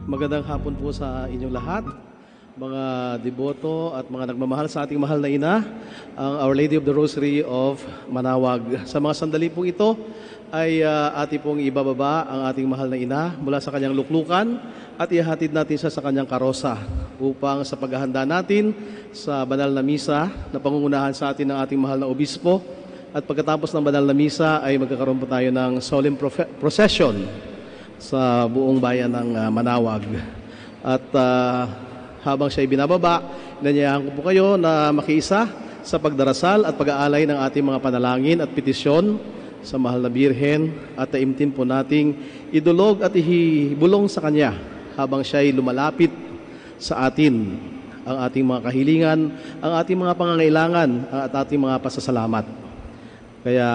Magandang hapon po sa inyong lahat, mga deboto at mga nagmamahal sa ating mahal na ina, ang Our Lady of the Rosary of Manawag. Sa mga sandali pong ito ay ating pong ibababa ang ating mahal na ina mula sa kanyang luklukan at ihahatid natin siya sa kanyang karosa upang sa paghahanda natin sa banal na misa na pangungunahan sa atin ng ating mahal na obispo. At pagkatapos ng banal na misa ay magkakaroon po tayo ng solemn procession sa buong bayan ng Manawag. At habang siya ay binababa, inanyayahan ko po kayo na makiisa sa pagdarasal at pag-aalay ng ating mga panalangin at petisyon sa mahal na Birhen at taimtim po nating idulog at ihibulong sa Kanya habang siya ay lumalapit sa atin ang ating mga kahilingan, ang ating mga pangangailangan at ating mga pasasalamat. Kaya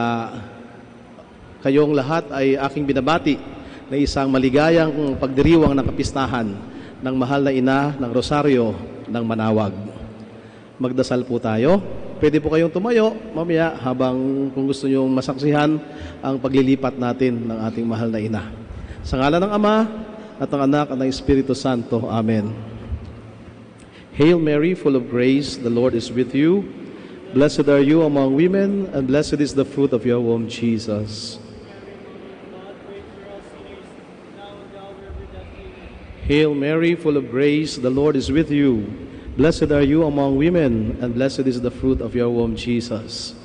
kayong lahat ay aking binabati na isang maligayang pagdiriwang ng kapistahan ng mahal na ina ng Rosario ng Manawag. Magdasal po tayo. Pwede po kayong tumayo mamaya habang kung gusto nyo masaksihan ang paglilipat natin ng ating mahal na ina. Sa ngalan ng Ama at ng Anak at ng Espiritu Santo. Amen. Hail Mary, full of grace, the Lord is with you. Blessed are you among women, and blessed is the fruit of your womb, Jesus. Hail Mary, full of grace, the Lord is with you. Blessed are you among women, and blessed is the fruit of your womb, Jesus.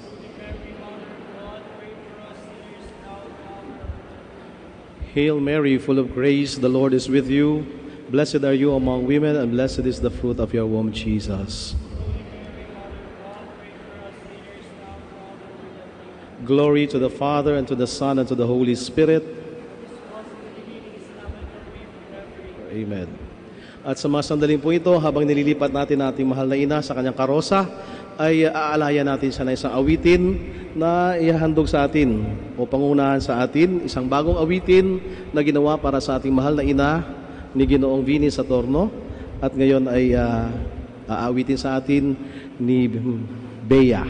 Hail Mary, full of grace, the Lord is with you. Blessed are you among women, and blessed is the fruit of your womb, Jesus. Glory to the Father, and to the Son, and to the Holy Spirit. Amen. At sa mga sandaling po ito, habang nililipat natin ating mahal na ina sa kanyang karosa, ay aalayan natin siya na isang awitin na ihahandog sa atin o pangunahan sa atin, isang bagong awitin na ginawa para sa ating mahal na ina ni Ginoong Vini Satorno, at ngayon ay aawitin sa atin ni Bea.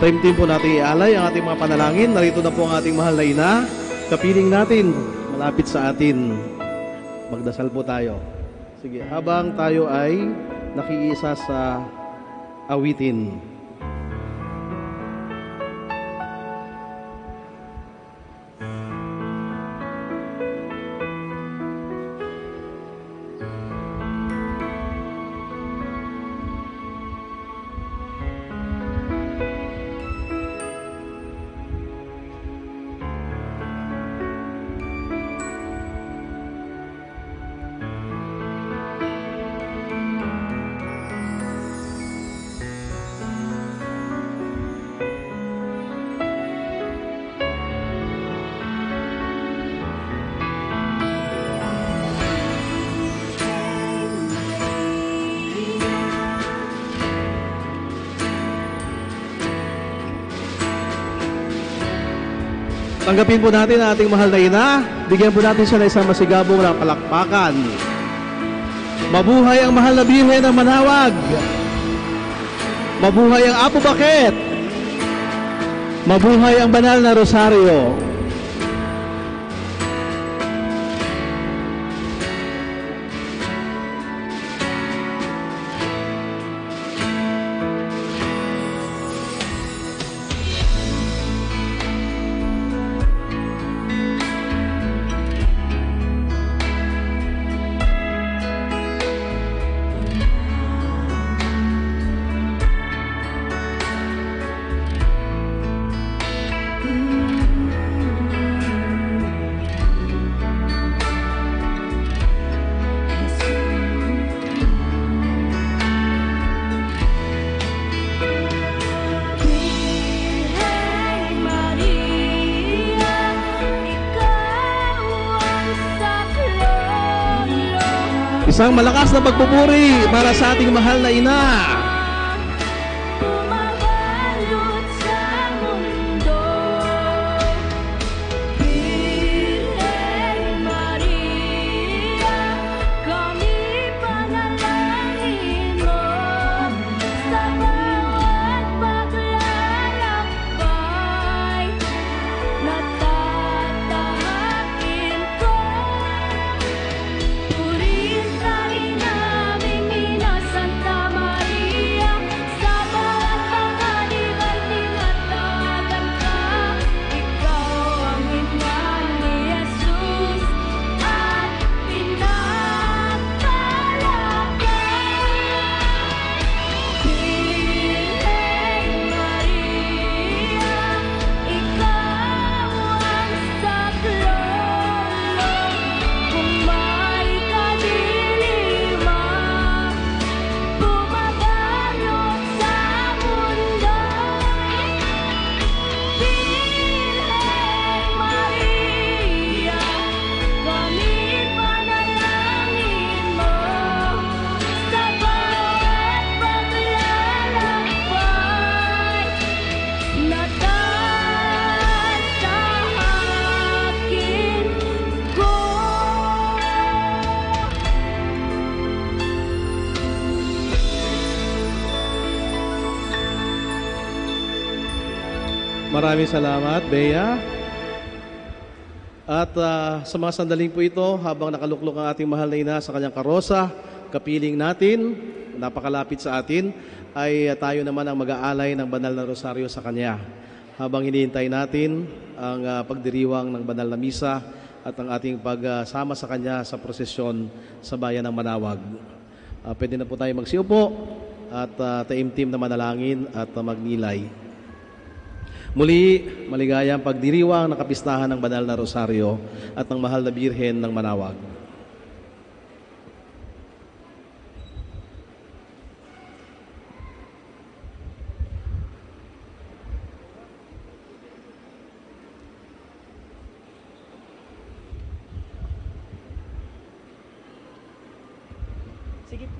time team po natin ialay ang ating mga panalangin. Narito na po ang ating mahal na ina. Kapiling natin, malapit sa atin. Magdasal po tayo. Sige, habang tayo ay nakiisa sa awitin. Tanggapin po natin ang ating mahal na ina. Bigyan po natin siya ng isang masigabong na palakpakan. Mabuhay ang mahal na Birhen ng Manawag. Mabuhay ang Apo Bakit. Mabuhay ang banal na Rosaryo. Isang malakas na pagpupuri para sa ating mahal na ina. Bumabalot sa mundo, Birhen Maria, kami panalangin mo sa bawat paglalakbay. Natatahakin ko, purihin ka rin naming ina Santa Maria, sa bawat pangaligan tinatagan ka. Ikaw ang ina ni Jesus at pinagpalagay. Birhen Maria, ikaw ang saklolo, kung may kadiliman bumabalot sa mundo. Birhen Maria, kami panalangin mo sa bawat paglalakbay. Natatahakin ko. Maraming salamat, Bea. At sa mga sandaling po ito, habang nakaluklok ang ating mahal na ina sa kanyang karosa, kapiling natin, napakalapit sa atin, ay tayo naman ang mag-aalay ng banal na rosaryo sa kanya. Habang hinihintay natin ang pagdiriwang ng banal na misa at ang ating pagsama sa kanya sa prosesyon sa bayan ng Manawag. Pwede na po tayo magsiupo at taimtim na manalangin at magnilay. Muli, maligayang pagdiriwang ng kapistahan ng banal na rosaryo at ng mahal na Birhen ng Manawag. Sige.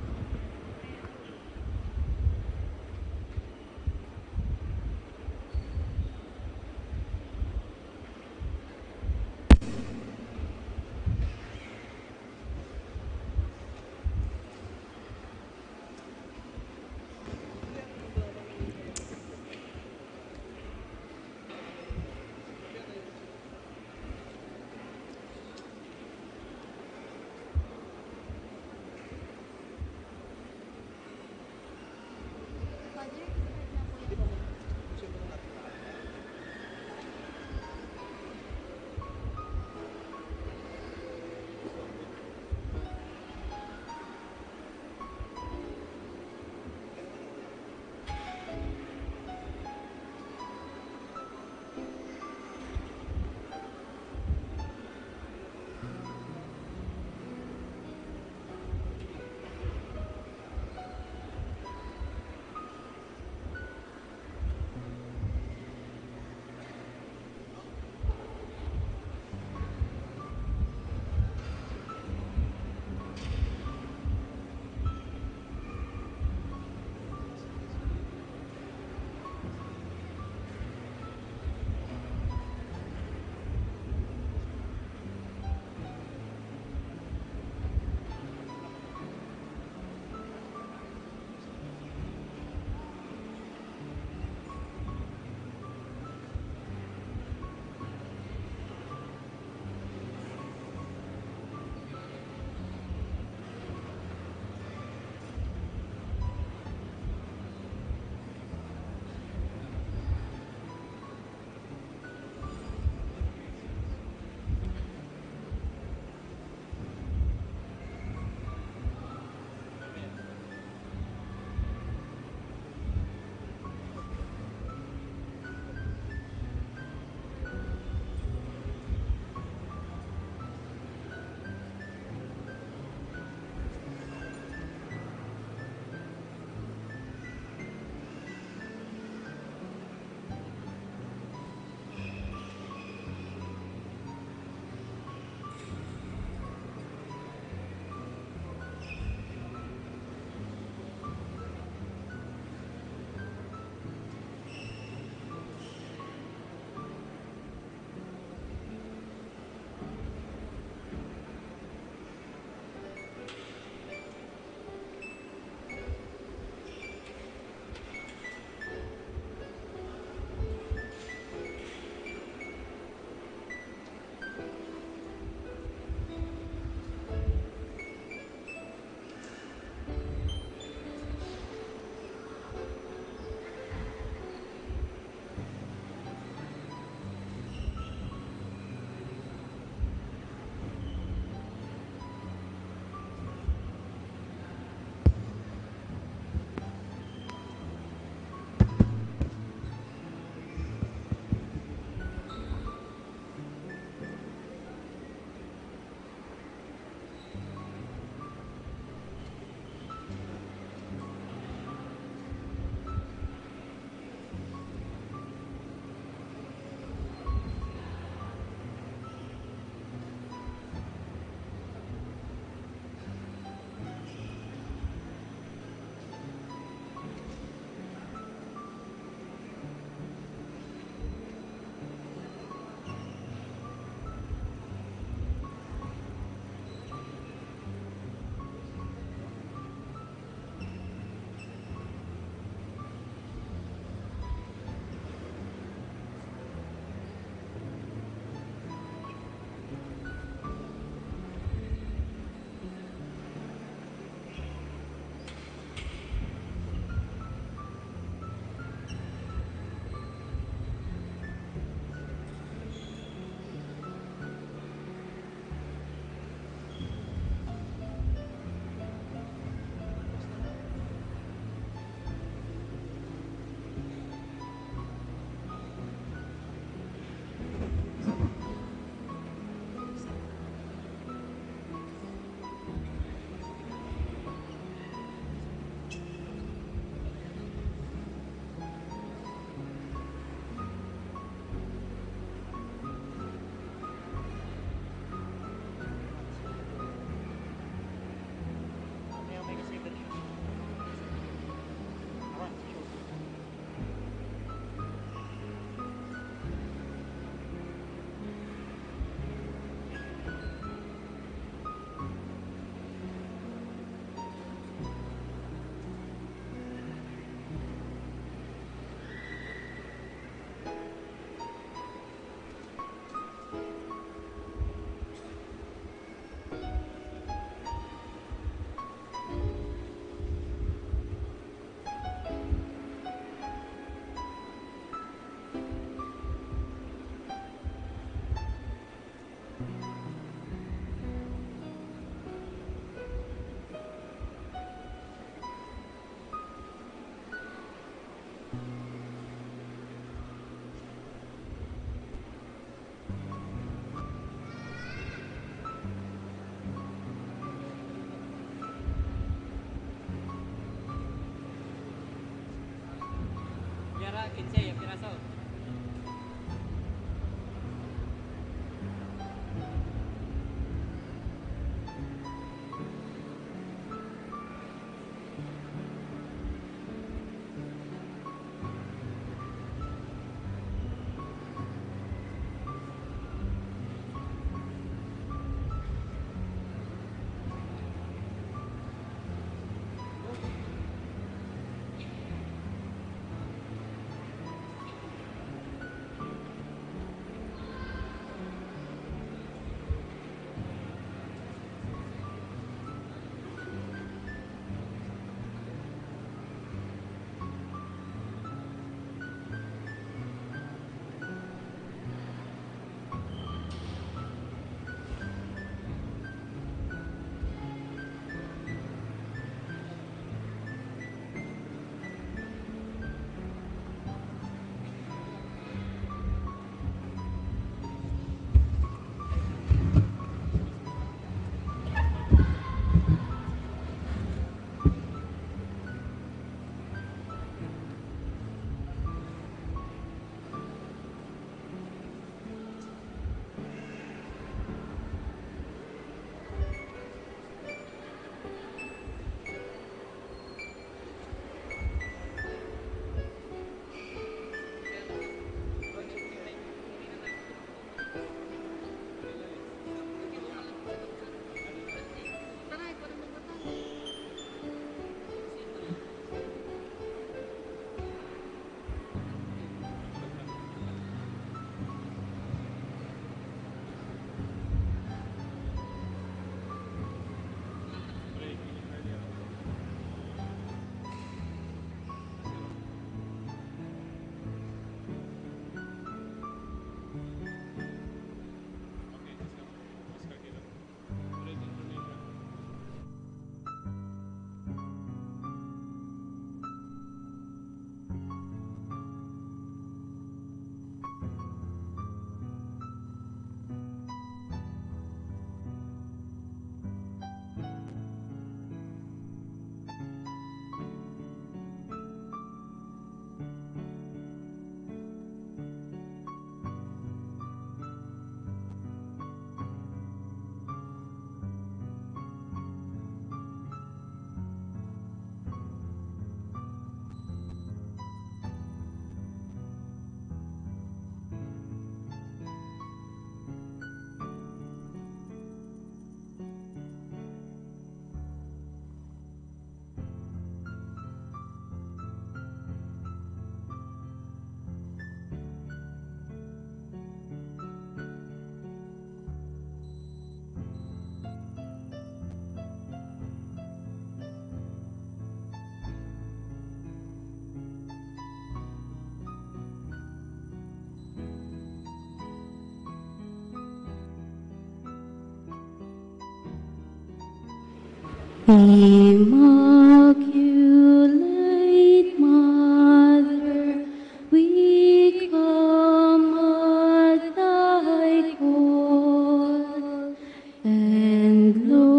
Immaculate Mother, we come at thy call, and lo,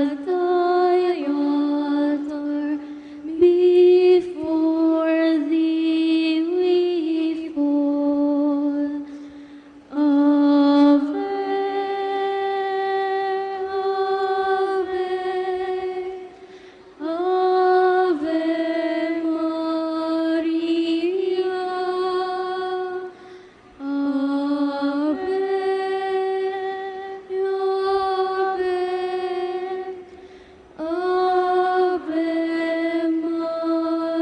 at thy altar, before thee we fall. Ave, Ave, Ave Maria. Ave, Ave, Ave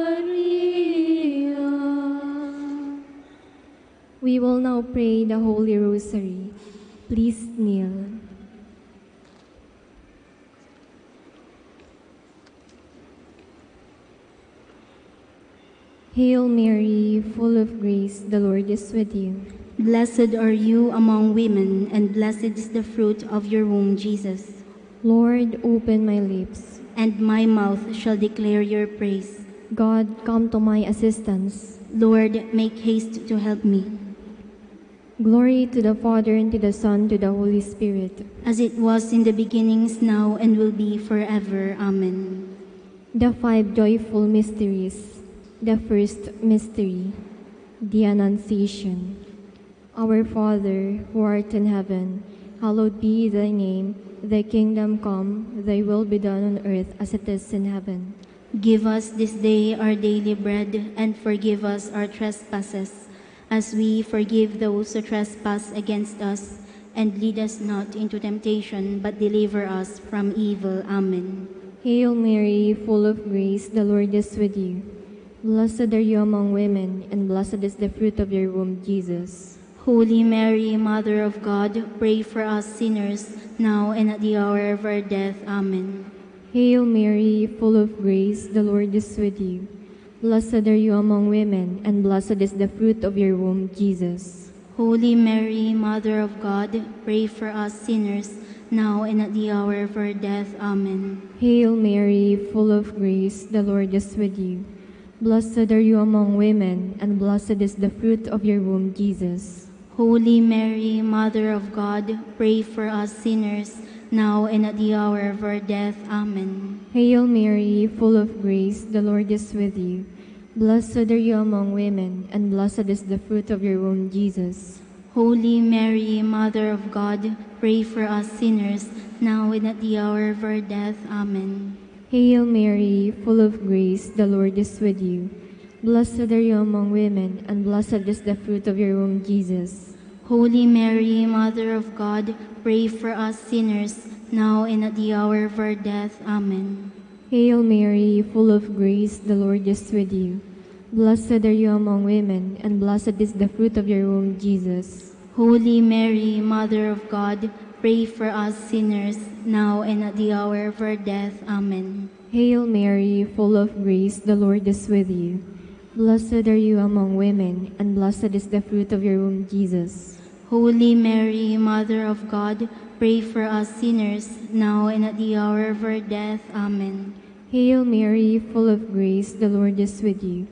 Maria. We will now pray the Holy Rosary. Please kneel. Hail Mary, full of grace, the Lord is with you. Blessed are you among women, and blessed is the fruit of your womb, Jesus. Lord, open my lips. And my mouth shall declare your praise. God, come to my assistance. Lord, make haste to help me. Glory to the Father, and to the Son, to the Holy Spirit. As it was in the beginning, is now, and will be forever. Amen. The five joyful mysteries. The first mystery, the Annunciation. Our Father, who art in heaven, hallowed be thy name. Thy kingdom come, thy will be done on earth as it is in heaven. Give us this day our daily bread, and forgive us our trespasses, as we forgive those who trespass against us. And lead us not into temptation, but deliver us from evil. Amen. Hail Mary, full of grace, the Lord is with you. Blessed are you among women, and blessed is the fruit of your womb, Jesus. Holy Mary, Mother of God, pray for us sinners, now and at the hour of our death. Amen. Hail Mary, full of grace, the Lord is with you. Blessed are you among women, and blessed is the fruit of your womb, Jesus. Holy Mary, Mother of God, pray for us sinners, now and at the hour of our death. Amen. Hail Mary, full of grace, the Lord is with you. Blessed are you among women, and blessed is the fruit of your womb, Jesus. Holy Mary, Mother of God, pray for us sinners, now and at the hour of our death. Amen. Hail Mary, full of grace, the Lord is with you. Blessed are you among women, and blessed is the fruit of your womb, Jesus. Holy Mary, Mother of God, pray for us sinners, now and at the hour of our death. Amen. Hail Mary, full of grace, the Lord is with you. Blessed are you among women, and blessed is the fruit of your womb, Jesus. Holy Mary, Mother of God, pray for us sinners, now and at the hour of our death. Amen. Hail Mary, full of grace, the Lord is with you. Blessed are you among women, and blessed is the fruit of your womb, Jesus. Holy Mary, Mother of God, pray for us sinners, now and at the hour of our death. Amen. Hail Mary, full of grace, the Lord is with you. Blessed are you among women, and blessed is the fruit of your womb, Jesus. Holy Mary, Mother of God, pray for us sinners, now and at the hour of our death. Amen. Hail Mary, full of grace, the Lord is with you.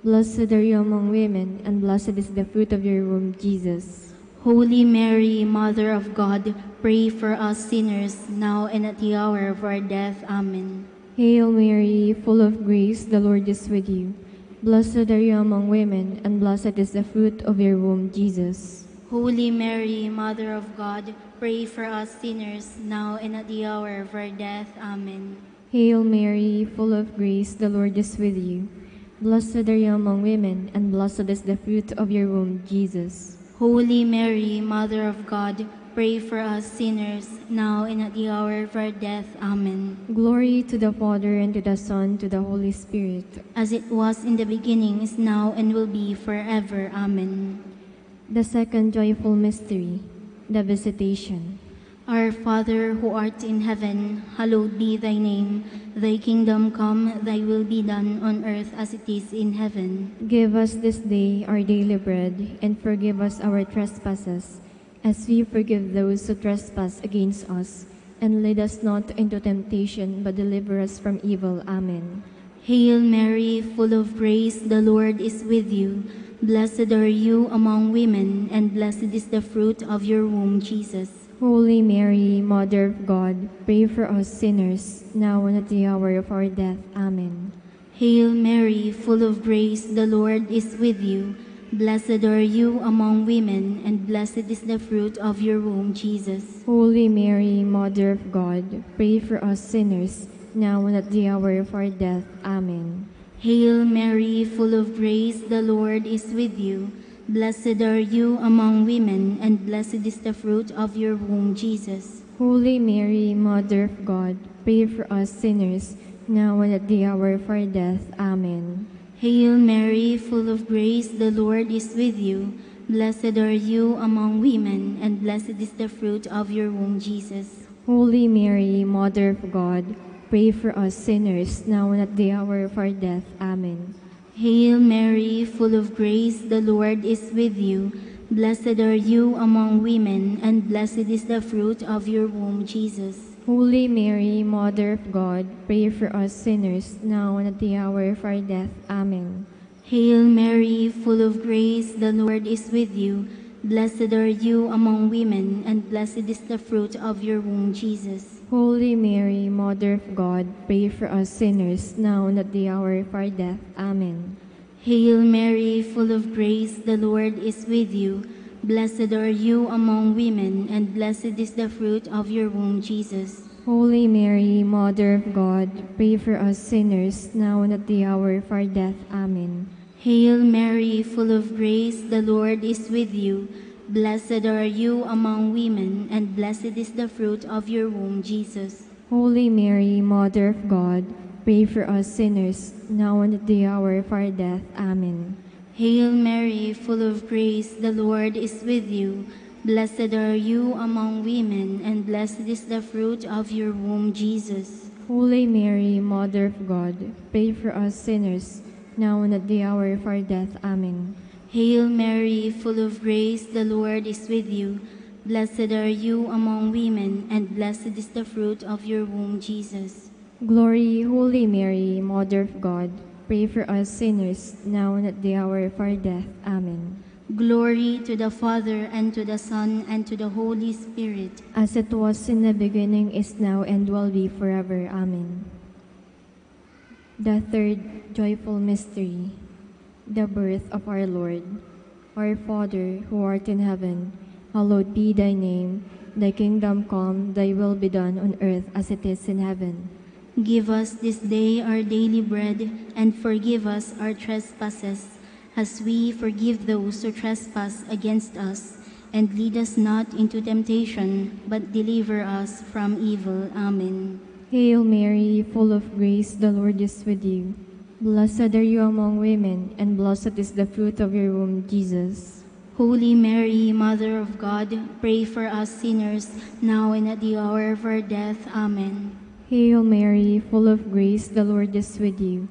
Blessed are you among women, and blessed is the fruit of your womb, Jesus. Holy Mary, Mother of God, pray for us sinners, now and at the hour of our death. Amen. Hail Mary, full of grace, the Lord is with you. Blessed are you among women, and blessed is the fruit of your womb, Jesus. Holy Mary, Mother of God, pray for us sinners, now and at the hour of our death. Amen. Hail Mary, full of grace, the Lord is with you. Blessed are you among women, and blessed is the fruit of your womb, Jesus. Holy Mary, Mother of God, pray for us sinners, now and at the hour of our death. Amen. Glory to the Father, and to the Son, to the Holy Spirit. As it was in the beginning, is now, and will be forever. Amen. The second joyful mystery, the Visitation. Our Father, who art in heaven, hallowed be thy name. Thy kingdom come, thy will be done on earth as it is in heaven. Give us this day our daily bread, and forgive us our trespasses, as we forgive those who trespass against us. And lead us not into temptation, but deliver us from evil. Amen. Hail Mary, full of grace, the Lord is with you. Blessed are you among women, and blessed is the fruit of your womb, Jesus. Holy Mary, Mother of God, pray for us sinners, now and at the hour of our death. Amen. Hail Mary, full of grace, the Lord is with you. Blessed are you among women, and blessed is the fruit of your womb, Jesus. Holy Mary, Mother of God, pray for us sinners, now and at the hour of our death. Amen. Hail Mary, full of grace, the Lord is with you. Blessed are you among women, and blessed is the fruit of your womb, Jesus. Holy Mary, Mother of God, pray for us sinners, now and at the hour of our death. Amen. Hail Mary, full of grace, the Lord is with you. Blessed are you among women, and blessed is the fruit of your womb, Jesus. Holy Mary, Mother of God, pray for us sinners, now and at the hour of our death. Amen. Hail Mary, full of grace, the Lord is with you. Blessed are you among women, and blessed is the fruit of your womb, Jesus. Holy Mary, Mother of God, pray for us sinners, now and at the hour of our death. Amen. Hail Mary, full of grace, the Lord is with you. Blessed are you among women, and blessed is the fruit of your womb, Jesus. Holy Mary, Mother of God, pray for us sinners, now and at the hour of our death. Amen. Hail Mary, full of grace, the Lord is with you. Blessed are you among women, and blessed is the fruit of your womb, Jesus. Holy Mary, Mother of God, pray for us sinners, now and at the hour of our death. Amen. Hail Mary, full of grace, the Lord is with you. Blessed are you among women, and blessed is the fruit of your womb, Jesus. Holy Mary, Mother of God, pray for us sinners, now and at the hour of our death. Amen. Hail Mary, full of grace, the Lord is with you. Blessed are you among women, and blessed is the fruit of your womb, Jesus. Holy Mary, Mother of God, pray for us sinners, now and at the hour of our death. Amen. Hail Mary, full of grace, the Lord is with you. Blessed are you among women, and blessed is the fruit of your womb, Jesus. Glory, Holy Mary, Mother of God, pray for us sinners, now and at the hour of our death. Amen. Glory to the Father, and to the Son, and to the Holy Spirit. As it was in the beginning, is now, and will be forever. Amen. The third joyful mystery, the birth of our Lord. Our Father, who art in heaven, hallowed be thy name. Thy kingdom come, thy will be done on earth as it is in heaven. Give us this day our daily bread, and forgive us our trespasses, as we forgive those who trespass against us. And lead us not into temptation, but deliver us from evil. Amen. Hail Mary, full of grace, the Lord is with you. Blessed are you among women, and blessed is the fruit of your womb, Jesus. Holy Mary, Mother of God, pray for us sinners, now and at the hour of our death. Amen. Hail Mary, full of grace, the Lord is with you.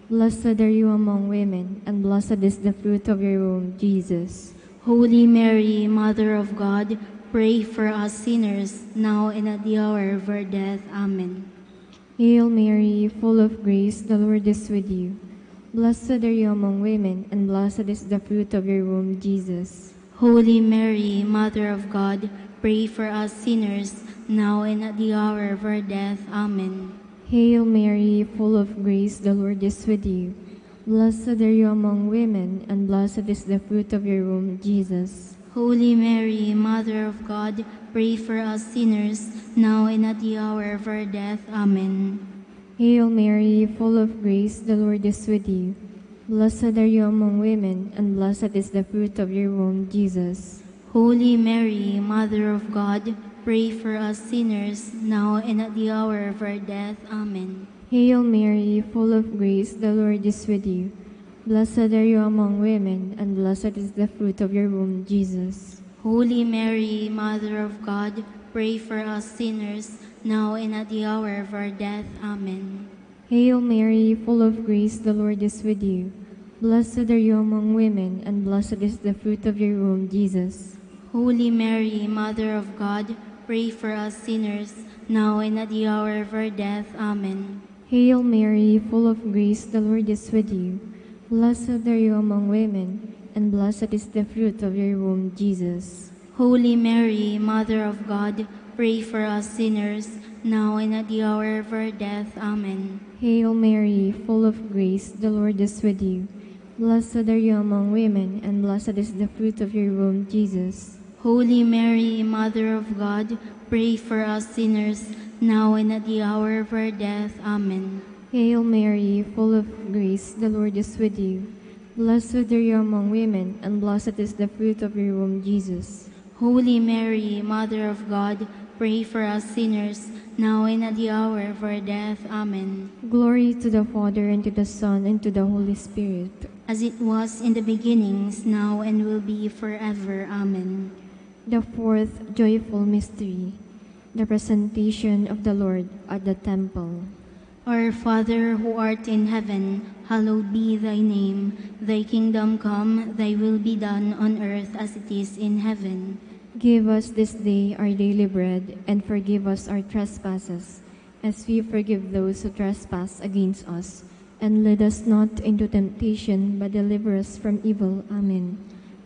Blessed are you among women, and blessed is the fruit of your womb, Jesus. Holy Mary, Mother of God, pray for us sinners, now and at the hour of our death. Amen. Hail Mary, full of grace, the Lord is with you. Blessed are you among women, and blessed is the fruit of your womb, Jesus. Holy Mary, Mother of God, pray for us sinners, now and at the hour of our death. Amen. Hail Mary, full of grace, the Lord is with you. Blessed are you among women, and blessed is the fruit of your womb, Jesus. Holy Mary, Mother of God, pray for us sinners, now and at the hour of our death. Amen. Hail Mary, full of grace, the Lord is with you. Blessed are you among women, and blessed is the fruit of your womb, Jesus. Holy Mary, Mother of God, pray for us sinners, now and at the hour of our death. Amen. Hail Mary, full of grace, the Lord is with you. Blessed are you among women, and blessed is the fruit of your womb, Jesus. Holy Mary, Mother of God, pray for us sinners, now and at the hour of our death. Amen. Hail Mary, full of grace, the Lord is with you. Blessed are you among women, and blessed is the fruit of your womb, Jesus. Holy Mary, Mother of God, pray for us sinners, now and at the hour of our death. Amen. Hail Mary, full of grace, the Lord is with you. Blessed are you among women, and blessed is the fruit of your womb, Jesus. Holy Mary, Mother of God, pray for us sinners, now and at the hour of our death. Amen. Hail Mary, full of grace, the Lord is with you. Blessed are you among women, and blessed is the fruit of your womb, Jesus. Holy Mary, Mother of God, pray for us sinners, now and at the hour of our death. Amen. Hail Mary, full of grace, the Lord is with you. Blessed are you among women, and blessed is the fruit of your womb, Jesus. Holy Mary, Mother of God, pray for us sinners, now and at the hour of our death. Amen. Glory to the Father, and to the Son, and to the Holy Spirit. As it was in the beginnings, now and will be forever. Amen. The fourth joyful mystery, the presentation of the Lord at the temple. Our Father, who art in heaven, hallowed be thy name. Thy kingdom come, thy will be done on earth as it is in heaven. Give us this day our daily bread, and forgive us our trespasses, as we forgive those who trespass against us. And lead us not into temptation, but deliver us from evil. Amen.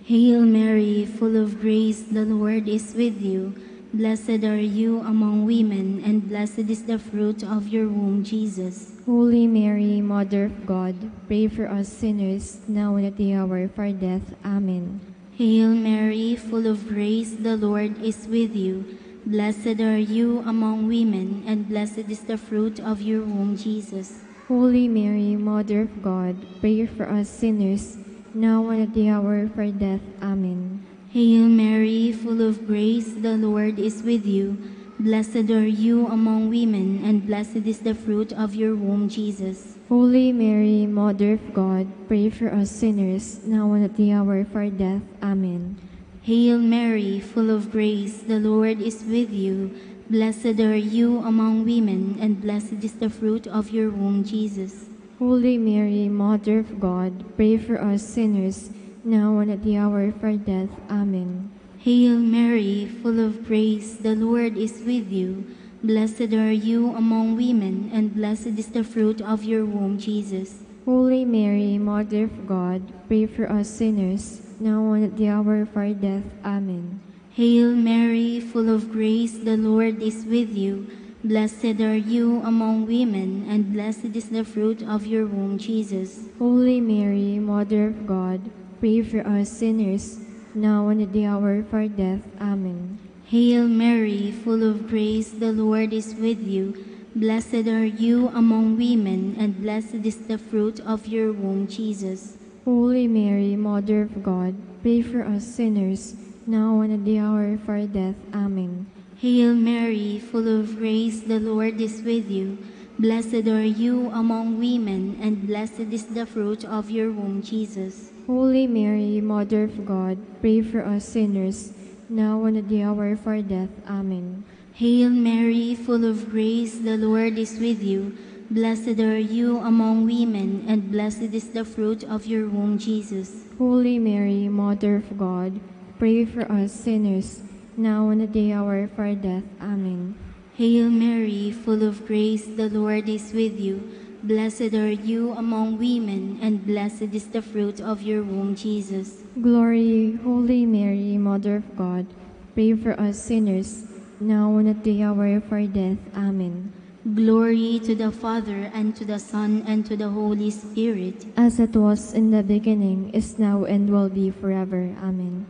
Hail Mary, full of grace, the Lord is with you. Blessed are you among women, and blessed is the fruit of your womb, Jesus. Holy Mary, Mother of God, pray for us sinners, now and at the hour of our death. Amen. Hail Mary, full of grace, the Lord is with you. Blessed are you among women, and blessed is the fruit of your womb, Jesus. Holy Mary, Mother of God, pray for us sinners, now and at the hour of our death. Amen. Hail Mary, full of grace, the Lord is with you. Blessed are you among women, and blessed is the fruit of your womb, Jesus. Holy Mary, Mother of God, pray for us sinners, now and at the hour of our death. Amen. Hail Mary, full of grace, the Lord is with you. Blessed are you among women, and blessed is the fruit of your womb, Jesus. Holy Mary, Mother of God, pray for us sinners, now and at the hour of our death. Amen. Hail Mary, full of grace, the Lord is with you. Blessed are you among women, and blessed is the fruit of your womb, Jesus. Holy Mary, Mother of God, pray for us sinners, now and at the hour of our death. Amen. Hail Mary, full of grace, the Lord is with you. Blessed are you among women, and blessed is the fruit of your womb, Jesus. Holy Mary, Mother of God, pray for us sinners, now and at the hour of our death. Amen. Hail Mary, full of grace, the Lord is with you. Blessed are you among women, and blessed is the fruit of your womb, Jesus. Holy Mary, Mother of God, pray for us sinners, now and at the hour of our death. Amen. Hail Mary, full of grace, the Lord is with you. Blessed are you among women, and blessed is the fruit of your womb, Jesus. Holy Mary, Mother of God, pray for us sinners, now and at the hour of our death. Amen. Hail Mary, full of grace, the Lord is with you. Blessed are you among women, and blessed is the fruit of your womb, Jesus. Holy Mary, Mother of God, pray for us sinners, now and at the hour of our death. Amen. Hail Mary, full of grace, the Lord is with you. Blessed are you among women, and blessed is the fruit of your womb, Jesus. Glory, Holy Mary, Mother of God, pray for us sinners, now and at the hour of our death. Amen. Glory to the Father, and to the Son, and to the Holy Spirit. As it was in the beginning, is now, and will be forever. Amen.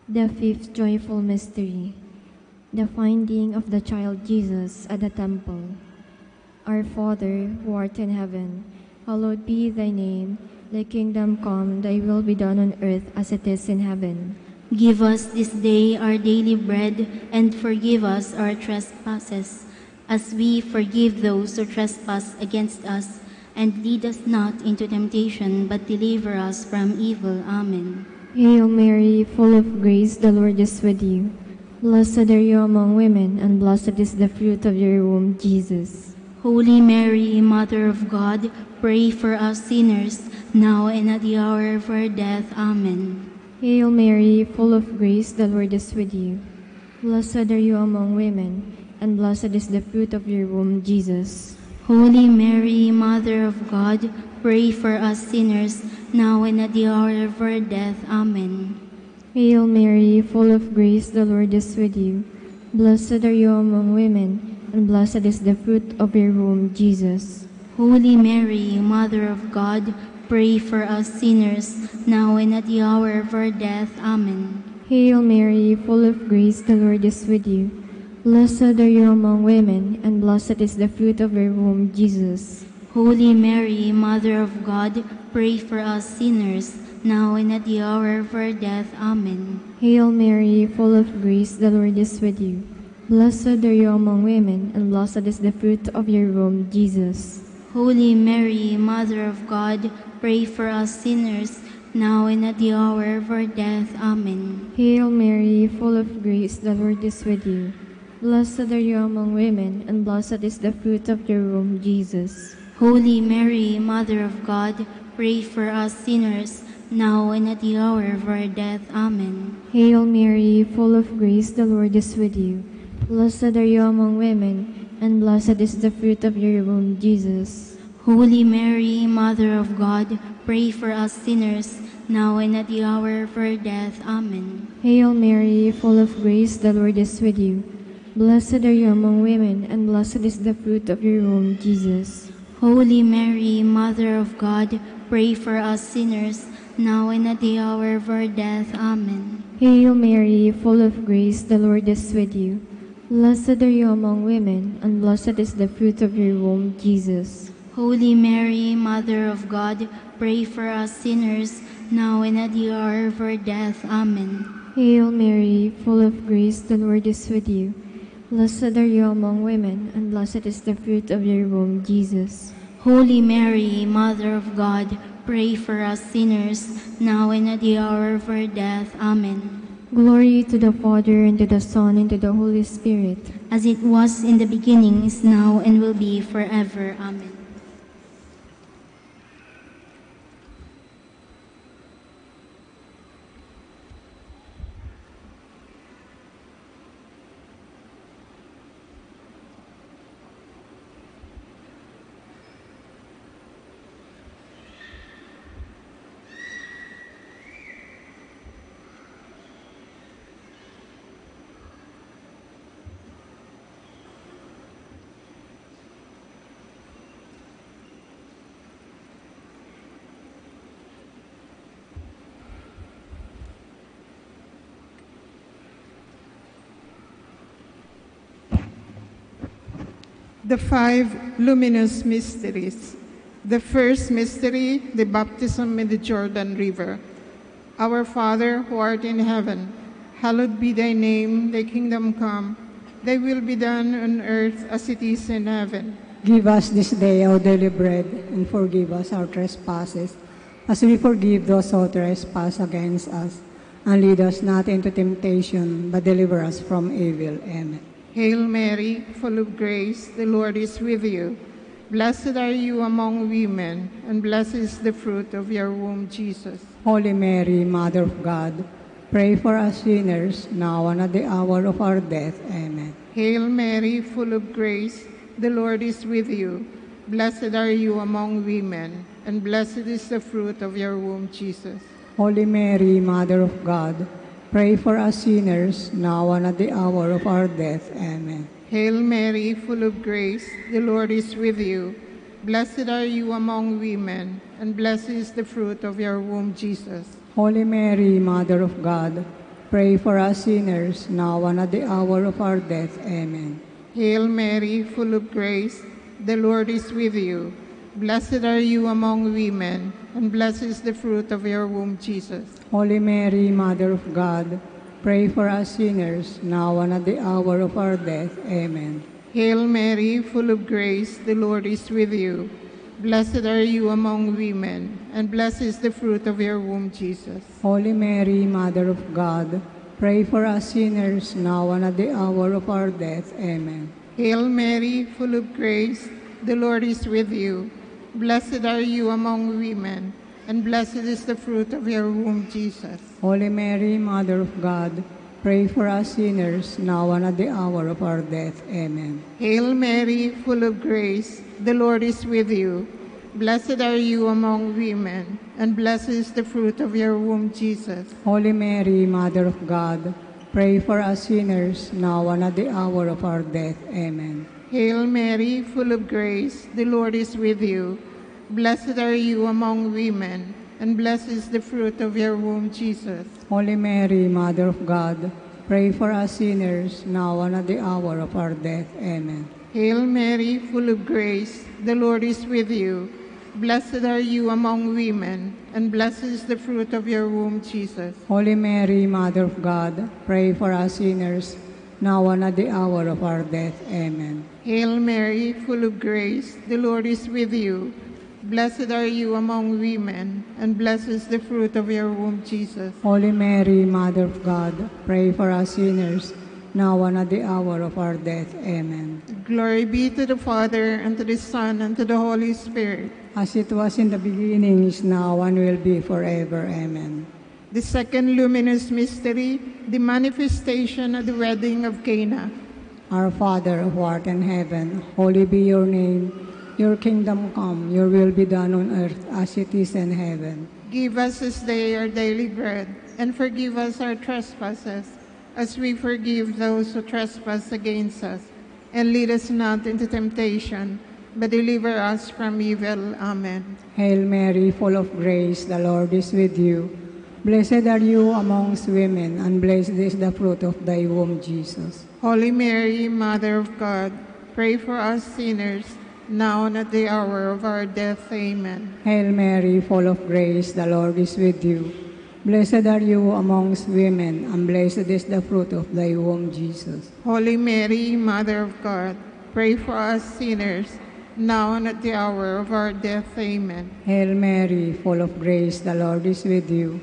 The fifth joyful mystery, the finding of the child Jesus at the temple. Our Father, who art in heaven, hallowed be thy name. Thy kingdom come, thy will be done on earth as it is in heaven. Give us this day our daily bread, and forgive us our trespasses, as we forgive those who trespass against us. And lead us not into temptation, but deliver us from evil. Amen. Hail Mary, full of grace, the Lord is with you. Blessed are you among women, and blessed is the fruit of your womb, Jesus. Holy Mary, Mother of God, pray for us sinners, now and at the hour of our death. Amen. Hail Mary, full of grace, the Lord is with you. Blessed are you among women, and blessed is the fruit of your womb, Jesus. Holy Mary, Mother of God, pray for us sinners, now and at the hour of our death. Amen. Hail Mary, full of grace, the Lord is with you. Blessed are you among women, and blessed is the fruit of your womb, Jesus. Holy Mary, Mother of God, pray for us sinners, now and at the hour of our death. Amen. Hail Mary, full of grace, the Lord is with you. Blessed are you among women, and blessed is the fruit of your womb, Jesus. Holy Mary, Mother of God, pray for us sinners, now and at the hour of our death. Amen. Hail Mary, full of grace, the Lord is with you. Blessed are you among women, and blessed is the fruit of your womb, Jesus. Holy Mary, Mother of God, pray for us sinners, now and at the hour of our death. Amen. Hail Mary, full of grace, the Lord is with you. Blessed are you among women, and blessed is the fruit of your womb, Jesus. Holy Mary, Mother of God, pray for us sinners, now and at the hour of our death. Amen. Hail Mary, full of grace, the Lord is with you. Blessed are you among women, and blessed is the fruit of your womb, Jesus. Holy Mary, Mother of God, pray for us sinners, now and at the hour of our death. Amen. Hail Mary, full of grace, the Lord is with you. Blessed are you among women, and blessed is the fruit of your womb, Jesus. Holy Mary, Mother of God, pray for us sinners, now and at the hour of our death. Amen. Hail Mary, full of grace, the Lord is with you. Blessed are you among women, and blessed is the fruit of your womb, Jesus. Holy Mary, Mother of God, pray for us sinners, now and at the hour of our death. Amen. Hail Mary, full of grace, the Lord is with you. Blessed are you among women, and blessed is the fruit of your womb, Jesus. Holy Mary, Mother of God, pray for us sinners, now and at the hour of our death. Amen. Glory to the Father, and to the Son, and to the Holy Spirit. As it was in the beginning, is now, and will be forever. Amen. The five luminous mysteries. The first mystery, the baptism in the Jordan River. Our Father, who art in heaven, hallowed be thy name, thy kingdom come, thy will be done on earth as it is in heaven. Give us this day our daily bread, and forgive us our trespasses, as we forgive those who trespass against us. And lead us not into temptation, but deliver us from evil. Amen. Hail Mary, full of grace, the Lord is with you. Blessed are you among women, and blessed is the fruit of your womb, Jesus. Holy Mary, Mother of God, pray for us sinners, now and at the hour of our death. Amen. Hail Mary, full of grace, the Lord is with you. Blessed are you among women, and blessed is the fruit of your womb, Jesus. Holy Mary, Mother of God, pray for us sinners, now and at the hour of our death. Amen. Hail Mary, full of grace, the Lord is with you. Blessed are you among women, and blessed is the fruit of your womb, Jesus. Holy Mary, Mother of God, pray for us sinners, now and at the hour of our death. Amen. Hail Mary, full of grace, the Lord is with you. Blessed are you among women, and blessed is the fruit of your womb, Jesus. Holy Mary, Mother of God, pray for us sinners, now and at the hour of our death. Amen. Hail Mary, full of grace, the Lord is with you. Blessed are you among women, and blessed is the fruit of your womb, Jesus. Holy Mary, Mother of God, pray for us sinners, now and at the hour of our death. Amen. Hail Mary, full of grace, the Lord is with you. Blessed are you among women, and blessed is the fruit of your womb, Jesus. Holy Mary, Mother of God, pray for us sinners, now and at the hour of our death. Amen. Hail Mary, full of grace, the Lord is with you. Blessed are you among women, and blessed is the fruit of your womb, Jesus. Holy Mary, Mother of God, pray for us sinners, now and at the hour of our death. Amen. Hail Mary, full of grace, the Lord is with you. Blessed are you among women, and blessed is the fruit of your womb, Jesus. Holy Mary, Mother of God, pray for us sinners, now and at the hour of our death. Amen. Hail Mary, full of grace, the Lord is with you. Blessed are you among women, and blessed is the fruit of your womb, Jesus. Holy Mary, Mother of God, pray for us sinners, now and at the hour of our death. Amen. Hail Mary, full of grace, the Lord is with you. Blessed are you among women, and blessed is the fruit of your womb, Jesus. Holy Mary, Mother of God, pray for us sinners, now and at the hour of our death. Amen. Glory be to the Father, and to the Son, and to the Holy Spirit. As it was in the beginning, is now, and will be forever. Amen. The second luminous mystery, the manifestation at the wedding of Cana. Our Father, who art in heaven, holy be your name. Your kingdom come, your will be done on earth as it is in heaven. Give us this day our daily bread, and forgive us our trespasses, as we forgive those who trespass against us. And lead us not into temptation, but deliver us from evil. Amen. Hail Mary, full of grace, the Lord is with you. Blessed are you amongst women, and blessed is the fruit of thy womb, Jesus. Holy Mary, Mother of God, pray for us sinners, now and at the hour of our death. Amen. Hail Mary, full of grace, the Lord is with you. Blessed are you amongst women, and blessed is the fruit of thy womb, Jesus. Holy Mary, Mother of God, pray for us sinners, now and at the hour of our death. Amen. Hail Mary, full of grace, the Lord is with you.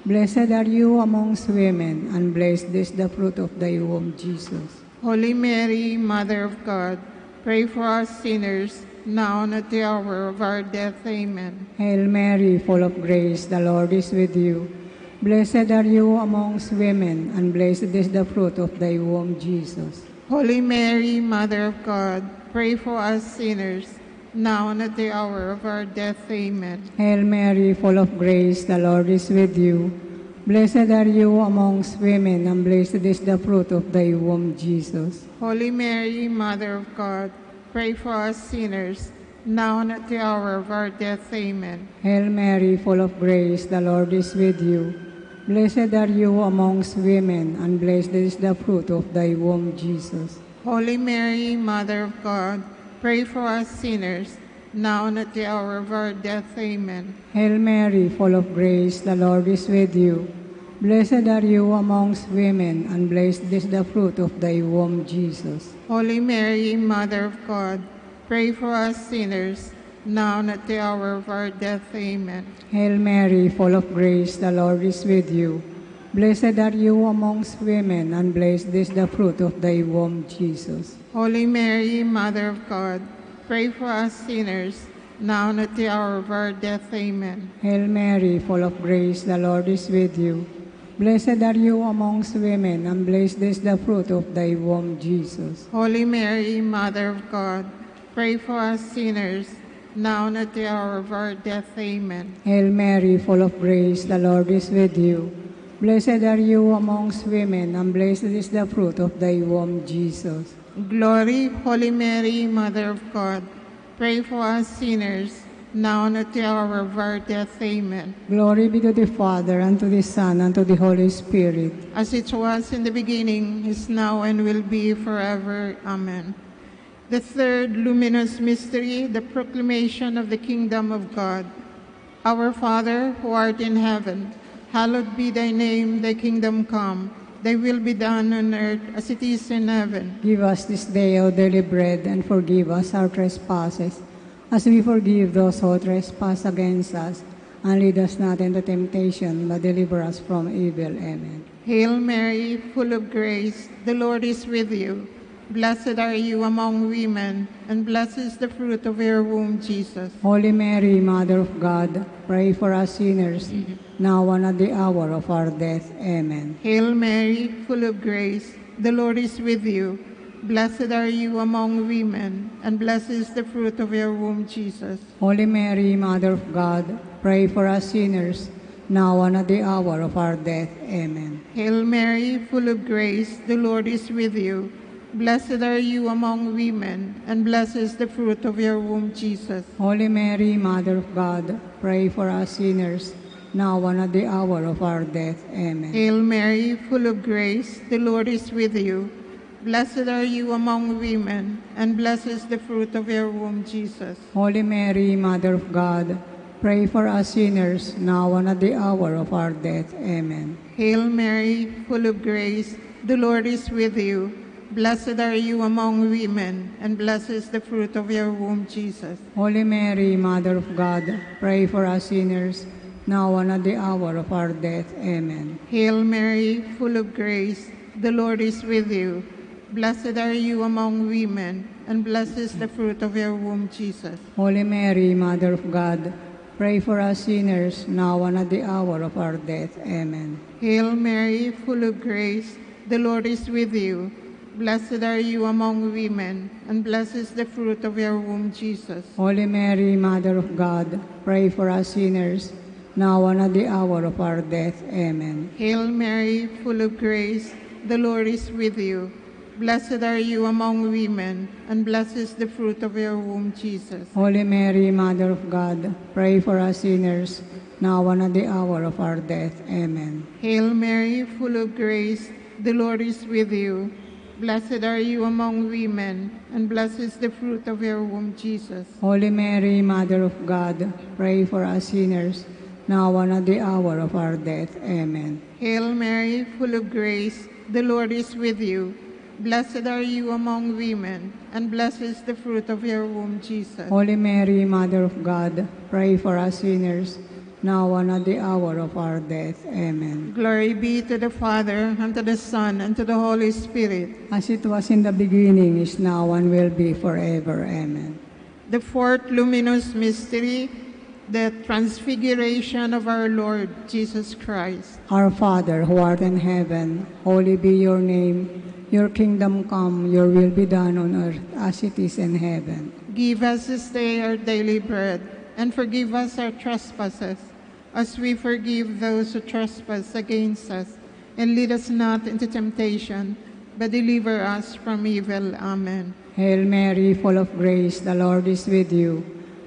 Blessed are you amongst women, and blessed is the fruit of thy womb, Jesus. Holy Mary, Mother of God, pray for us sinners, now and at the hour of our death. Amen. Hail Mary, full of grace, the Lord is with you. Blessed are you amongst women, and blessed is the fruit of thy womb, Jesus. Holy Mary, Mother of God, pray for us sinners, now and at the hour of our death. Amen. Hail Mary, full of grace, the Lord is with you. Blessed are you amongst women, and blessed is the fruit of thy womb, Jesus. Holy Mary, Mother of God, pray for us sinners, now and at the hour of our death. Amen. Hail Mary, full of grace, the Lord is with you. Blessed are you amongst women, and blessed is the fruit of thy womb, Jesus. Holy Mary, Mother of God, pray for us sinners, now and at the hour of our death. Amen. Hail Mary, full of grace, the Lord is with you. Blessed are you amongst women, and blessed is the fruit of thy womb, Jesus. Holy Mary, Mother of God, pray for us sinners, now and at the hour of our death. Amen. Hail Mary, full of grace, the Lord is with you. Blessed are you amongst women, and blessed is the fruit of thy womb, Jesus. Holy Mary, Mother of God, pray for us sinners, now and at the hour of our death. Amen. Hail Mary, full of grace, the Lord is with you. Blessed are you amongst women, and blessed is the fruit of thy womb, Jesus. Holy Mary, Mother of God, pray for us sinners, now and at the hour of our death. Amen. Hail Mary, full of grace, the Lord is with you. Blessed are you amongst women, and blessed is the fruit of thy womb, Jesus. Glory, Holy Mary, Mother of God, pray for us sinners, now and at the hour of our death. Amen. Glory be to the Father, and to the Son, and to the Holy Spirit. As it was in the beginning, is now, and will be forever. Amen. The third luminous mystery, the proclamation of the kingdom of God. Our Father, who art in heaven, hallowed be thy name, thy kingdom come. Thy will be done on earth as it is in heaven. Give us this day our daily bread, and forgive us our trespasses, as we forgive those who trespass against us. And lead us not into temptation, but deliver us from evil. Amen. Hail Mary, full of grace, the Lord is with you. Blessed are you among women, and blessed is the fruit of your womb, Jesus. Holy Mary, Mother of God, pray for us sinners, now and at the hour of our death. Amen. Hail Mary, full of grace, the Lord is with you. Blessed are you among women, and blessed is the fruit of your womb, Jesus. Holy Mary, Mother of God, pray for us sinners, now and at the hour of our death. Amen. Hail Mary, full of grace, the Lord is with you. Blessed are you among women, and blessed is the fruit of your womb, Jesus. Holy Mary, Mother of God, pray for us sinners, now and at the hour of our death. Amen. Hail Mary, full of grace, the Lord is with you. Blessed are you among women, and blessed is the fruit of your womb, Jesus. Holy Mary, Mother of God, pray for us sinners, now and at the hour of our death. Amen. Hail Mary, full of grace, the Lord is with you. Blessed are you among women, and blessed is the fruit of your womb, Jesus. Holy Mary, Mother of God, pray for us sinners, now and at the hour of our death. Amen. Hail Mary, full of grace, the Lord is with you. Blessed are you among women, and blessed is the fruit of your womb, Jesus. Holy Mary, Mother of God, pray for us sinners, now and at the hour of our death. Amen. Hail Mary, full of grace, the Lord is with you. Blessed are you among women, and blessed is the fruit of your womb, Jesus. Holy Mary, Mother of God, pray for us sinners, now and at the hour of our death. Amen. Hail Mary, full of grace, the Lord is with you. Blessed are you among women, and blessed is the fruit of your womb, Jesus. Holy Mary, Mother of God, pray for us sinners, now and at the hour of our death. Amen. Hail Mary, full of grace, the Lord is with you. Blessed are you among women, and blessed is the fruit of your womb, Jesus. Holy Mary, Mother of God, pray for us sinners, now and at the hour of our death. Amen. Hail Mary, full of grace, the Lord is with you. Blessed are you among women, and blessed is the fruit of your womb, Jesus. Holy Mary, Mother of God, pray for us sinners, now and at the hour of our death. Amen. Glory be to the Father, and to the Son, and to the Holy Spirit. As it was in the beginning, is now, and will be forever. Amen. The fourth luminous mystery, the transfiguration of our Lord Jesus Christ. Our Father, who art in heaven, holy be your name. Your kingdom come, your will be done on earth as it is in heaven. Give us this day our daily bread, and forgive us our trespasses, as we forgive those who trespass against us. And lead us not into temptation, but deliver us from evil. Amen. Hail Mary, full of grace, the Lord is with you.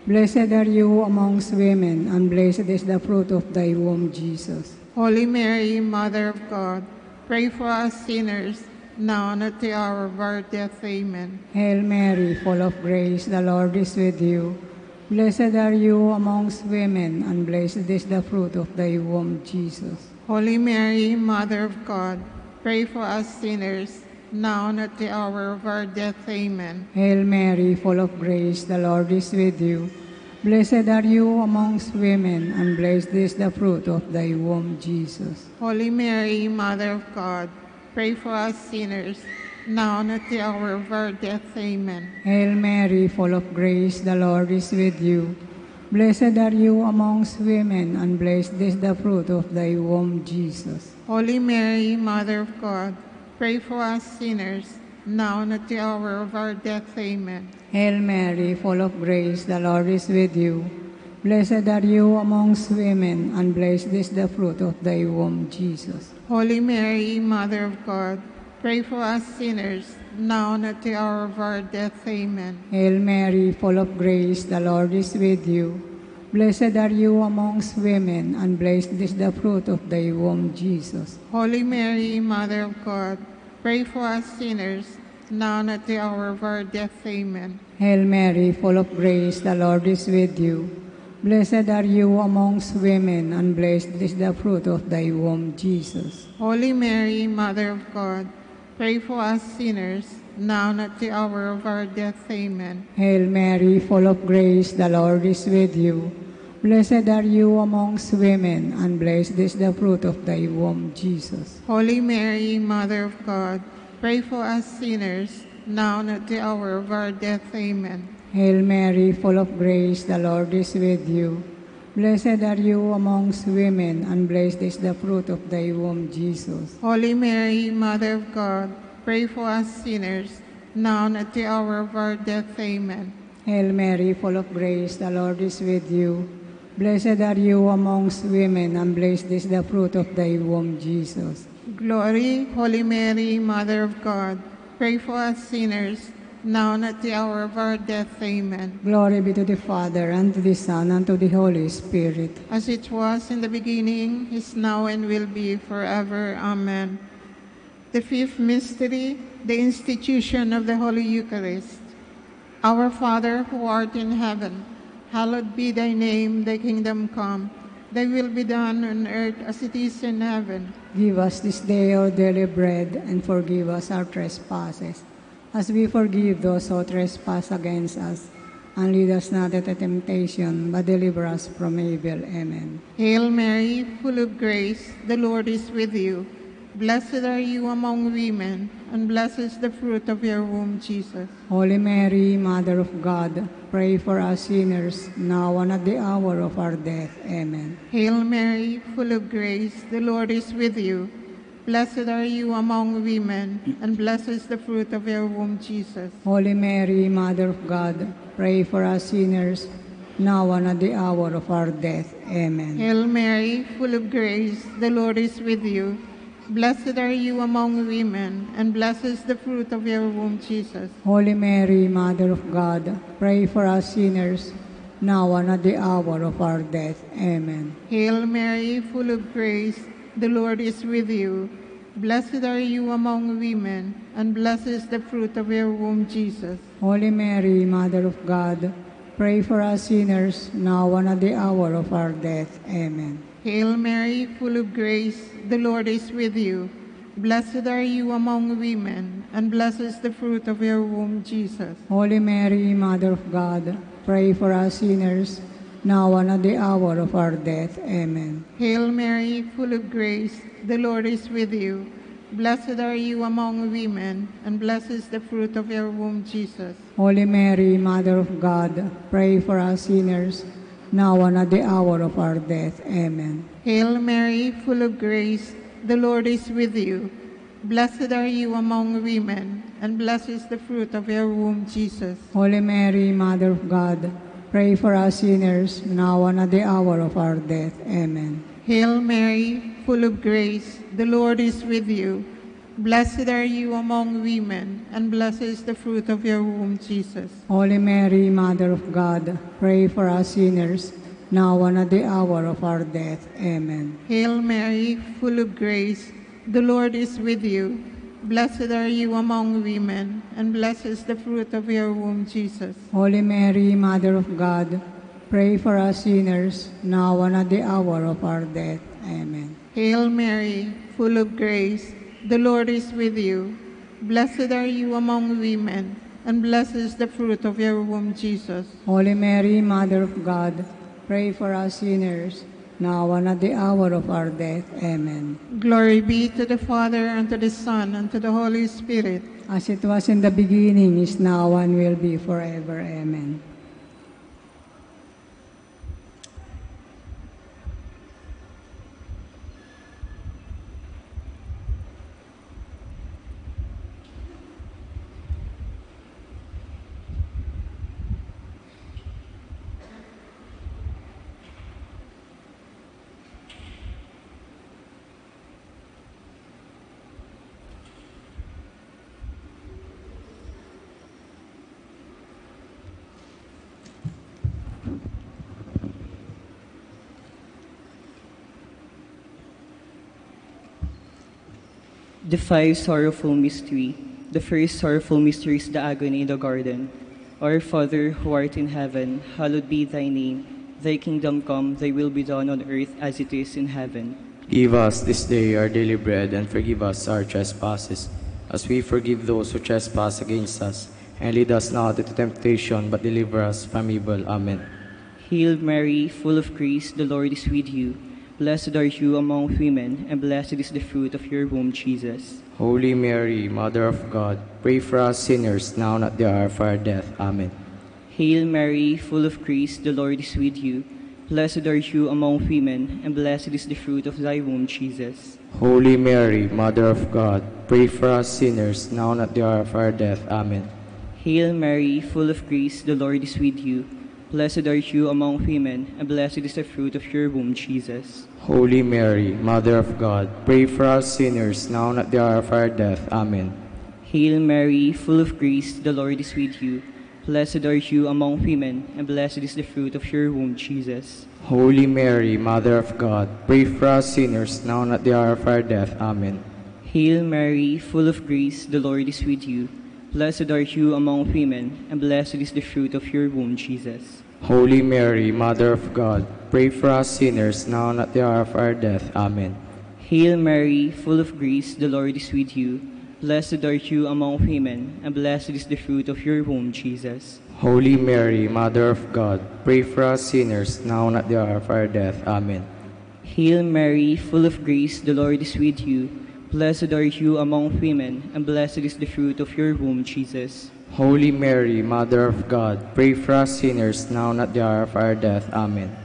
Blessed are you amongst women, and blessed is the fruit of thy womb, Jesus. Holy Mary, Mother of God, pray for us sinners, now and at the hour of our death. Amen. Hail Mary, full of grace, the Lord is with you. Blessed are you amongst women, and blessed is the fruit of thy womb, Jesus. Holy Mary, Mother of God, pray for us sinners, now and at the hour of our death. Amen. Hail Mary, full of grace, the Lord is with you. Blessed are you amongst women, and blessed is the fruit of thy womb, Jesus. Holy Mary, Mother of God, pray for us sinners, now and at the hour of our death. Amen. Hail Mary, full of grace, the Lord is with you. Blessed are you amongst women, and blessed is the fruit of thy womb, Jesus. Holy Mary, Mother of God, pray for us sinners, now and at the hour of our death. Amen. Hail Mary, full of grace, the Lord is with you. Blessed are you amongst women, and blessed is the fruit of thy womb, Jesus. Holy Mary, Mother of God, pray for us sinners, now and at the hour of our death. Amen. Hail Mary, full of grace, the Lord is with you. Blessed are you amongst women, and blessed is the fruit of thy womb, Jesus. Holy Mary, Mother of God, pray for us sinners, now and at the hour of our death. Amen. Hail Mary, full of grace, the Lord is with you. Blessed are you amongst women, and blessed is the fruit of thy womb, Jesus. Holy Mary, Mother of God, pray for us sinners, now and at the hour of our death. Amen. Hail Mary, full of grace, the Lord is with you. Blessed are you amongst women, and blessed is the fruit of thy womb, Jesus. Holy Mary, Mother of God, pray for us sinners, now and at the hour of our death. Amen. Hail Mary, full of grace, the Lord is with you. Blessed are you amongst women, and blessed is the fruit of thy womb, Jesus. Holy Mary, Mother of God, pray for us sinners, now and at the hour of our death. Amen. Hail Mary, full of grace, the Lord is with you. Blessed are you amongst women, and blessed is the fruit of thy womb, Jesus. Glory, Holy Mary, Mother of God, pray for us sinners, now and at the hour of our death. Amen. Glory be to the Father, and to the Son, and to the Holy Spirit. As it was in the beginning, is now, and will be forever. Amen. The fifth mystery, the institution of the Holy Eucharist. Our Father, who art in heaven, hallowed be thy name, thy kingdom come. Thy will be done on earth as it is in heaven. Give us this day our daily bread, and forgive us our trespasses, as we forgive those who trespass against us. And lead us not into temptation, but deliver us from evil. Amen. Hail Mary, full of grace, the Lord is with you. Blessed are you among women, and blessed is the fruit of your womb, Jesus. Holy Mary, Mother of God, pray for us sinners, now and at the hour of our death. Amen. Hail Mary, full of grace, the Lord is with you. Blessed are you among women, and blessed is the fruit of your womb, Jesus. Holy Mary, Mother of God, pray for us sinners, now and at the hour of our death. Amen. Hail Mary, full of grace, the Lord is with you. Blessed are you among women, and blessed is the fruit of your womb, Jesus. Holy Mary, Mother of God, pray for us sinners, now and at the hour of our death. Amen. Hail Mary, full of grace, the Lord is with you. Blessed are you among women, and blessed is the fruit of your womb, Jesus. Holy Mary, Mother of God, pray for us sinners, now and at the hour of our death. Amen. Hail Mary, full of grace, the Lord is with you. Blessed are you among women, and blessed is the fruit of your womb, Jesus. Holy Mary, Mother of God, pray for us sinners, now and at the hour of our death. Amen. Hail Mary, full of grace, the Lord is with you. Blessed are you among women, and blessed is the fruit of your womb, Jesus. Holy Mary, Mother of God, pray for us sinners, now and at the hour of our death. Amen. Hail Mary, full of grace, the Lord is with you. Blessed are you among women, and blessed is the fruit of your womb, Jesus. Holy Mary, Mother of God, pray for us sinners, now and at the hour of our death. Amen. Hail Mary, full of grace, the Lord is with you. Blessed are you among women, and blessed is the fruit of your womb, Jesus. Holy Mary, Mother of God, pray for us sinners, now and at the hour of our death. Amen. Hail Mary, full of grace, the Lord is with you. Blessed are you among women, and blessed is the fruit of your womb, Jesus. Holy Mary, Mother of God, pray for us sinners, now and at the hour of our death. Amen. Hail Mary, full of grace, the Lord is with you. Blessed are you among women, and blessed is the fruit of your womb, Jesus. Holy Mary, Mother of God, pray for us sinners, now and at the hour of our death. Amen. Glory be to the Father, and to the Son, and to the Holy Spirit. As it was in the beginning, is now, and will be forever. Amen. The five sorrowful mystery. The first sorrowful mystery is the agony in the garden. Our Father, who art in heaven, hallowed be thy name. Thy kingdom come, thy will be done on earth as it is in heaven. Give us this day our daily bread, and forgive us our trespasses, as we forgive those who trespass against us. And lead us not into temptation, but deliver us from evil. Amen. Hail Mary, full of grace, the Lord is with you. Blessed are you among women, and blessed is the fruit of your womb, Jesus. Holy Mary, Mother of God, pray for us sinners, now and at the hour of our death. Amen. Hail Mary, full of grace, the Lord is with you. Blessed are you among women, and blessed is the fruit of thy womb, Jesus. Holy Mary, Mother of God, pray for us sinners, now and at the hour of our death. Amen. Hail Mary, full of grace, the Lord is with you. Blessed are you among women, and blessed is the fruit of your womb, Jesus. Holy Mary, Mother of God, pray for us sinners, now and at the hour of our death. Amen. Hail Mary, full of grace, the Lord is with you. Blessed are you among women, and blessed is the fruit of your womb, Jesus. Holy Mary, Mother of God, pray for us sinners, now and at the hour of our death. Amen. Hail Mary, full of grace, the Lord is with you. Blessed are you among women, and blessed is the fruit of your womb, Jesus. Holy Mary, Mother of God, pray for us sinners, now and at the hour of our death. Amen. Hail Mary, full of grace, the Lord is with you. Blessed are you among women, and blessed is the fruit of your womb, Jesus. Holy Mary, Mother of God, pray for us sinners, now and at the hour of our death. Amen. Hail Mary, full of grace, the Lord is with you. Blessed are you among women, and blessed is the fruit of your womb, Jesus. Holy Mary, Mother of God, pray for us sinners, now and at the hour of our death. Amen.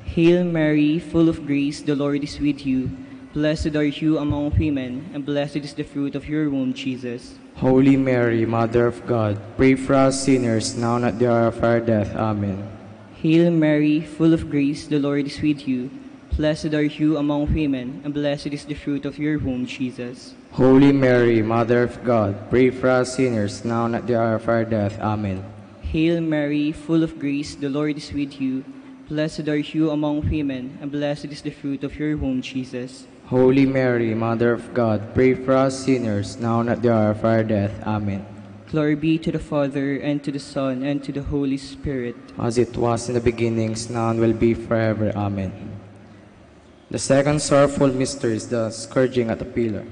Hail Mary, full of grace, the Lord is with you. Blessed are you among women, and blessed is the fruit of your womb, Jesus. Holy Mary, Mother of God, pray for us sinners, now and at the hour of our death. Amen. Hail Mary, full of grace, the Lord is with you. Blessed are you among women, and blessed is the fruit of your womb, Jesus. Holy Mary, Mother of God, pray for us sinners, now and at the hour of our death. Amen. Hail Mary, full of grace, the Lord is with you. Blessed are you among women, and blessed is the fruit of your womb, Jesus. Holy Mary, Mother of God, pray for us sinners, now and at the hour of our death. Amen. Glory be to the Father, and to the Son, and to the Holy Spirit. As it was in the beginnings, now and will be forever. Amen. The second sorrowful mystery is the scourging at the pillar.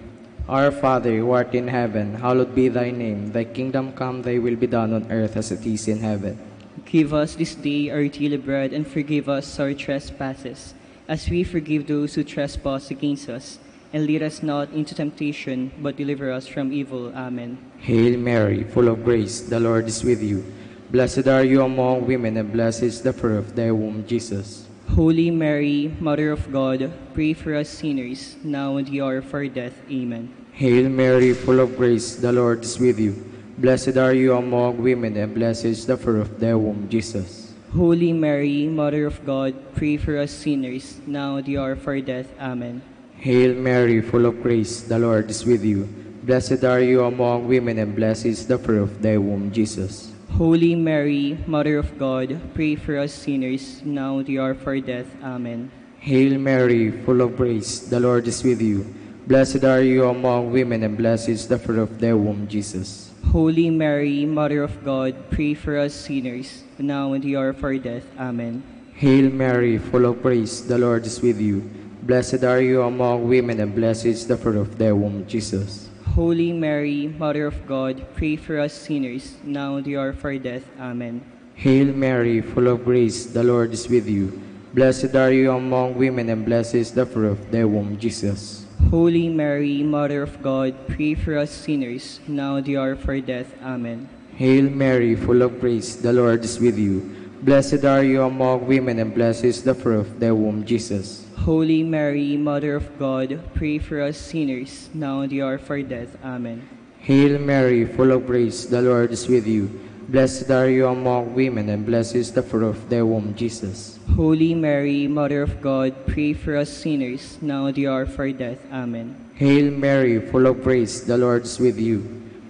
Our Father, who art in heaven, hallowed be thy name. Thy kingdom come, thy will be done on earth as it is in heaven. Give us this day our daily bread, and forgive us our trespasses, as we forgive those who trespass against us. And lead us not into temptation, but deliver us from evil. Amen. Hail Mary, full of grace, the Lord is with you. Blessed are you among women, and blessed is the fruit of thy womb, Jesus. Holy Mary, Mother of God, pray for us sinners, now and the hour of our death. Amen. Hail Mary, full of grace, the Lord is with you. Blessed are you among women, and blessed is the fruit of thy womb, Jesus. Holy Mary, Mother of God, pray for us sinners, now and the hour of our death. Amen. Hail Mary, full of grace, the Lord is with you. Blessed are you among women, and blessed is the fruit of thy womb, Jesus. Holy Mary, Mother of God, pray for us sinners, now and the hour of our death. Amen. Hail Mary, full of grace, the Lord is with you. Blessed are you among women, and blessed is the fruit of thy womb, Jesus. Holy Mary, Mother of God, pray for us sinners, now and the hour of our death. Amen. Hail Mary, full of grace, the Lord is with you. Blessed are you among women, and blessed is the fruit of thy womb, Jesus. Holy Mary, Mother of God, pray for us sinners, now and the hour of our death. Amen. Hail Mary, full of grace, the Lord is with you. Blessed are you among women, and blessed is the fruit of thy womb, Jesus. Holy Mary, Mother of God, pray for us sinners, now and the hour of our death. Amen. Hail Mary, full of grace, the Lord is with you. Blessed are you among women, and blessed is the fruit of thy womb, Jesus. Holy Mary, Mother of God, pray for us sinners, now and the hour of our death. Amen. Hail Mary, full of grace, the Lord is with you. Blessed are you among women, and blessed is the fruit of thy womb, Jesus. Holy Mary, Mother of God, pray for us sinners, now and the hour of our death. Amen. Hail Mary, full of grace, the Lord is with you.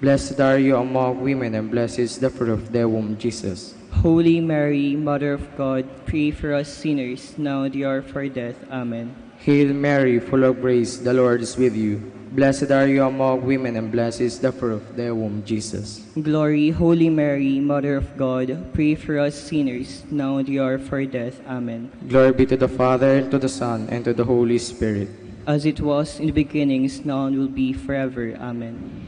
Blessed are you among women, and blessed is the fruit of thy womb, Jesus. Holy Mary, Mother of God, pray for us sinners, now and the hour of our death. Amen. Hail Mary, full of grace, the Lord is with you. Blessed are you among women, and blessed is the fruit of thy womb, Jesus. Glory, Holy Mary, Mother of God, pray for us sinners, now and the hour of our death. Amen. Glory be to the Father, and to the Son, and to the Holy Spirit. As it was in the beginning, is now, and will be forever. Amen.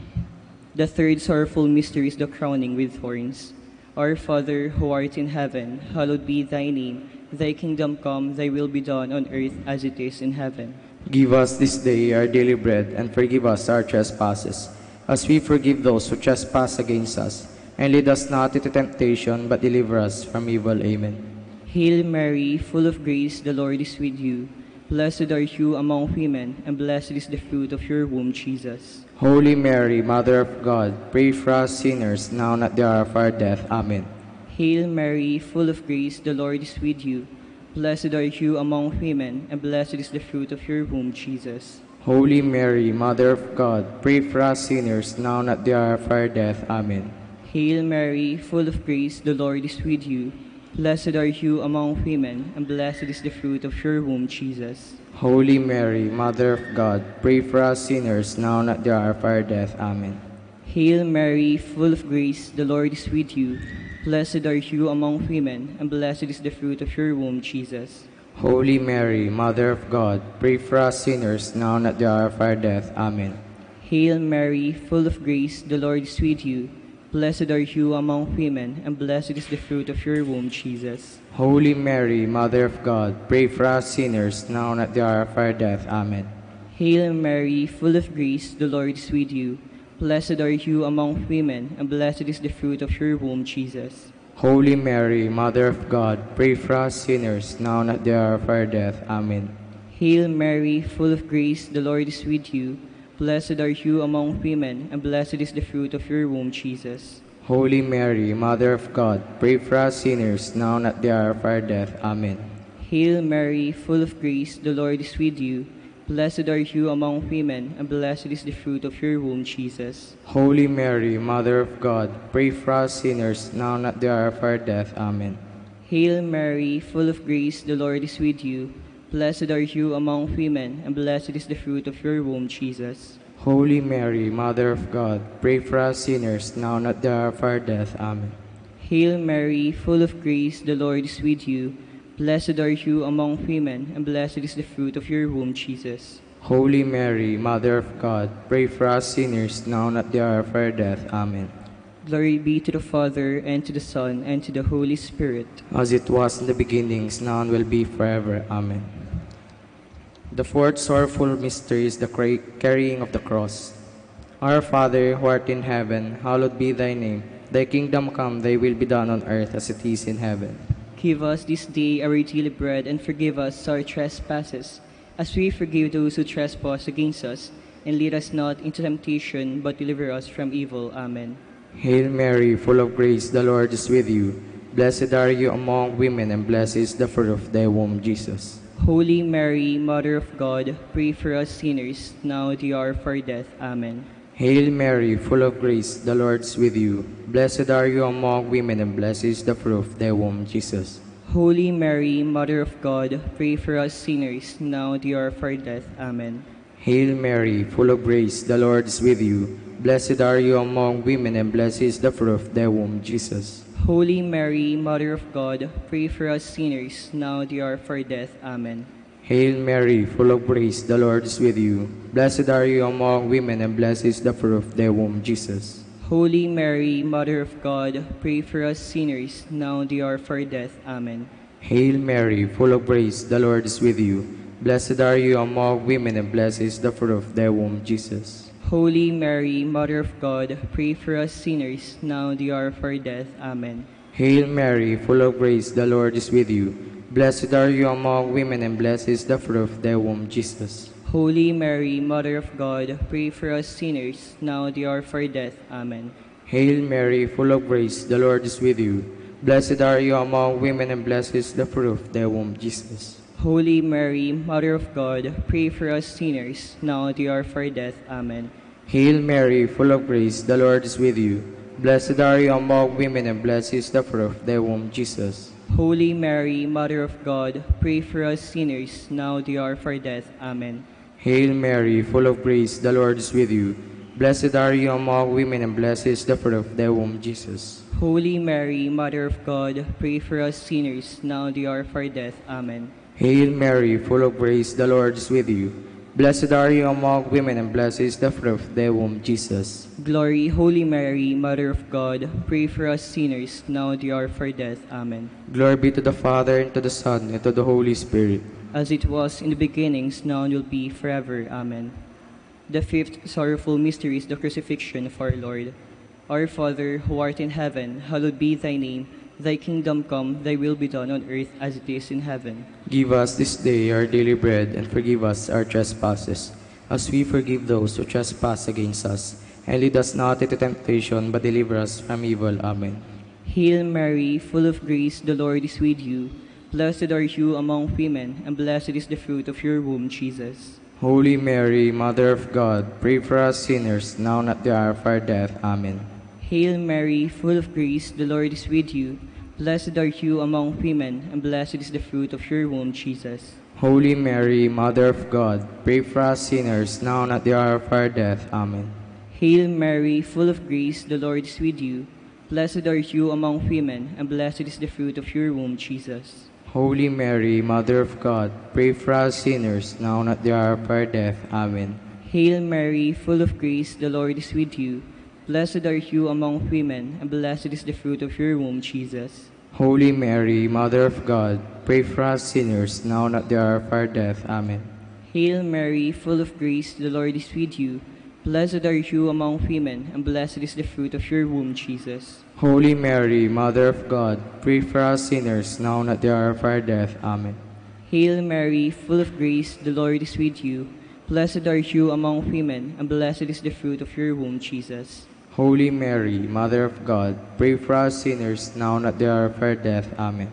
The third sorrowful mystery is the crowning with thorns. Our Father, who art in heaven, hallowed be thy name. Thy kingdom come, thy will be done on earth as it is in heaven. Give us this day our daily bread, and forgive us our trespasses, as we forgive those who trespass against us. And lead us not into temptation, but deliver us from evil. Amen. Hail Mary, full of grace, the Lord is with you. Blessed are you among women, and blessed is the fruit of your womb, Jesus. Holy Mary, Mother of God, pray for us sinners, now and at the hour of our death. Amen. Hail Mary, full of grace, the Lord is with you. Blessed are you among women, and blessed is the fruit of your womb, Jesus. Holy Mary, Mother of God, pray for us sinners, now and at the hour of our death. Amen. Hail Mary, full of grace, the Lord is with you. Blessed are you among women, and blessed is the fruit of your womb, Jesus. Holy Mary, Mother of God, pray for us sinners, now and at the hour of our death. Amen. Hail Mary, full of grace, the Lord is with you. Blessed are you among women, and blessed is the fruit of your womb, Jesus. Holy Mary, Mother of God, pray for us sinners, now and at the hour of our death. Amen. Hail Mary, full of grace, the Lord is with you. Blessed are you among women, and blessed is the fruit of your womb, Jesus. Holy Mary, Mother of God, pray for us sinners, now and at the hour of our death. Amen. Hail Mary, full of grace, the Lord is with you. Blessed are you among women, and blessed is the fruit of your womb, Jesus. Holy Mary, Mother of God, pray for us sinners, now and at the hour of our death. Amen. Hail Mary, full of grace, the Lord is with you. Blessed are you among women, and blessed is the fruit of your womb, Jesus. Holy Mary, Mother of God, pray for us sinners, now and at the hour of our death. Amen. Hail Mary, full of grace, the Lord is with you. Blessed are you among women, and blessed is the fruit of your womb, Jesus. Holy Mary, Mother of God, pray for us sinners, now and at the hour of our death. Amen. Hail Mary, full of grace, the Lord is with you. Blessed are you among women, and blessed is the fruit of your womb, Jesus. Holy Mary, Mother of God, pray for us sinners, now and at the hour of our death. Amen. Hail Mary, full of grace, the Lord is with you. Blessed are you among women, and blessed is the fruit of your womb, Jesus. Holy Mary, Mother of God, pray for us sinners, now and at the hour of our death. Amen. Glory be to the Father, and to the Son, and to the Holy Spirit. As it was in the beginnings, now and will be forever. Amen. The fourth sorrowful mystery is the carrying of the cross. Our Father, who art in heaven, hallowed be thy name. Thy kingdom come, thy will be done on earth as it is in heaven. Give us this day our daily bread, and forgive us our trespasses, as we forgive those who trespass against us. And lead us not into temptation, but deliver us from evil. Amen. Hail Mary, full of grace, the Lord is with you. Blessed are you among women, and blessed is the fruit of thy womb, Jesus. Holy Mary, Mother of God, pray for us sinners, now at the hour of our death. Amen. Hail Mary, full of grace, the Lord is with you. Blessed are you among women, and blessed is the fruit of thy womb, Jesus. Holy Mary, Mother of God, pray for us sinners, now at the hour of our death. Amen. Hail Mary, full of grace, the Lord is with you. Blessed are you among women, and blessed is the fruit of thy womb, Jesus. Holy Mary, Mother of God, pray for us sinners, now at the hour of our death. Amen. Hail Mary, full of grace, the Lord is with you. Blessed are you among women, and blessed is the fruit of thy womb, Jesus. Holy Mary, Mother of God, pray for us sinners, now at the hour of our death. Amen. Hail Mary, full of grace, the Lord is with you. Blessed are you among women, and blessed is the fruit of thy womb, Jesus. Holy Mary, Mother of God, pray for us sinners, now at the hour of our death. Amen. Hail Mary, full of grace, the Lord is with you. Blessed are you among women, and blessed is the fruit of thy womb, Jesus. Holy Mary, Mother of God, pray for us sinners, now at the hour of our death. Amen. Hail Mary, full of grace, the Lord is with you. Blessed are you among women, and blessed is the fruit of thy womb, Jesus. Holy Mary, Mother of God, pray for us sinners, now at the hour of our death. Amen. Hail Mary, full of grace, the Lord is with you. Blessed are you among women, and blessed is the fruit of thy womb, Jesus. Holy Mary, Mother of God, pray for us sinners, now at the hour of our death. Amen. Hail Mary, full of grace, the Lord is with you. Blessed are you among women, and blessed is the fruit of thy womb, Jesus. Holy Mary, Mother of God, pray for us sinners, now at the hour of our death. Amen. Hail Mary, full of grace, the Lord is with you. Blessed are you among women, and blessed is the fruit of thy womb, Jesus. Glory, Holy Mary, Mother of God, pray for us sinners, now at the hour of our death. Amen. Glory be to the Father, and to the Son, and to the Holy Spirit. As it was in the beginnings, now and will be forever. Amen. The fifth sorrowful mystery is the crucifixion of our Lord. Our Father, who art in heaven, hallowed be thy name. Thy kingdom come, thy will be done on earth as it is in heaven. Give us this day our daily bread, and forgive us our trespasses, as we forgive those who trespass against us. And lead us not into temptation, but deliver us from evil. Amen. Hail Mary, full of grace, the Lord is with you. Blessed are you among women, and blessed is the fruit of your womb, Jesus. Holy Mary, Mother of God, pray for us sinners, now and at the hour of our death. Amen. Hail Mary, full of grace, the Lord is with you. Blessed are you among women, and blessed is the fruit of your womb, Jesus. Holy Mary, Mother of God, pray for us sinners, now and at the hour of our death. Amen. Hail Mary, full of grace, the Lord is with you. Blessed are you among women, and blessed is the fruit of your womb, Jesus. Holy Mary, Mother of God, pray for us sinners, now and at the hour of our death. Amen. Hail Mary, full of grace, the Lord is with you. Blessed are you among women, and blessed is the fruit of your womb, Jesus. Holy Mary, Mother of God, pray for us sinners, now and at the hour of our death. Amen. Hail Mary, full of grace, the Lord is with you. Blessed are you among women, and blessed is the fruit of your womb, Jesus. Holy Mary, Mother of God, pray for us sinners, now and at the hour of our death. Amen. Hail Mary, full of grace, the Lord is with you. Blessed are you among women, and blessed is the fruit of your womb, Jesus. Holy Mary, Mother of God, pray for us sinners now and at the hour of our death. Amen.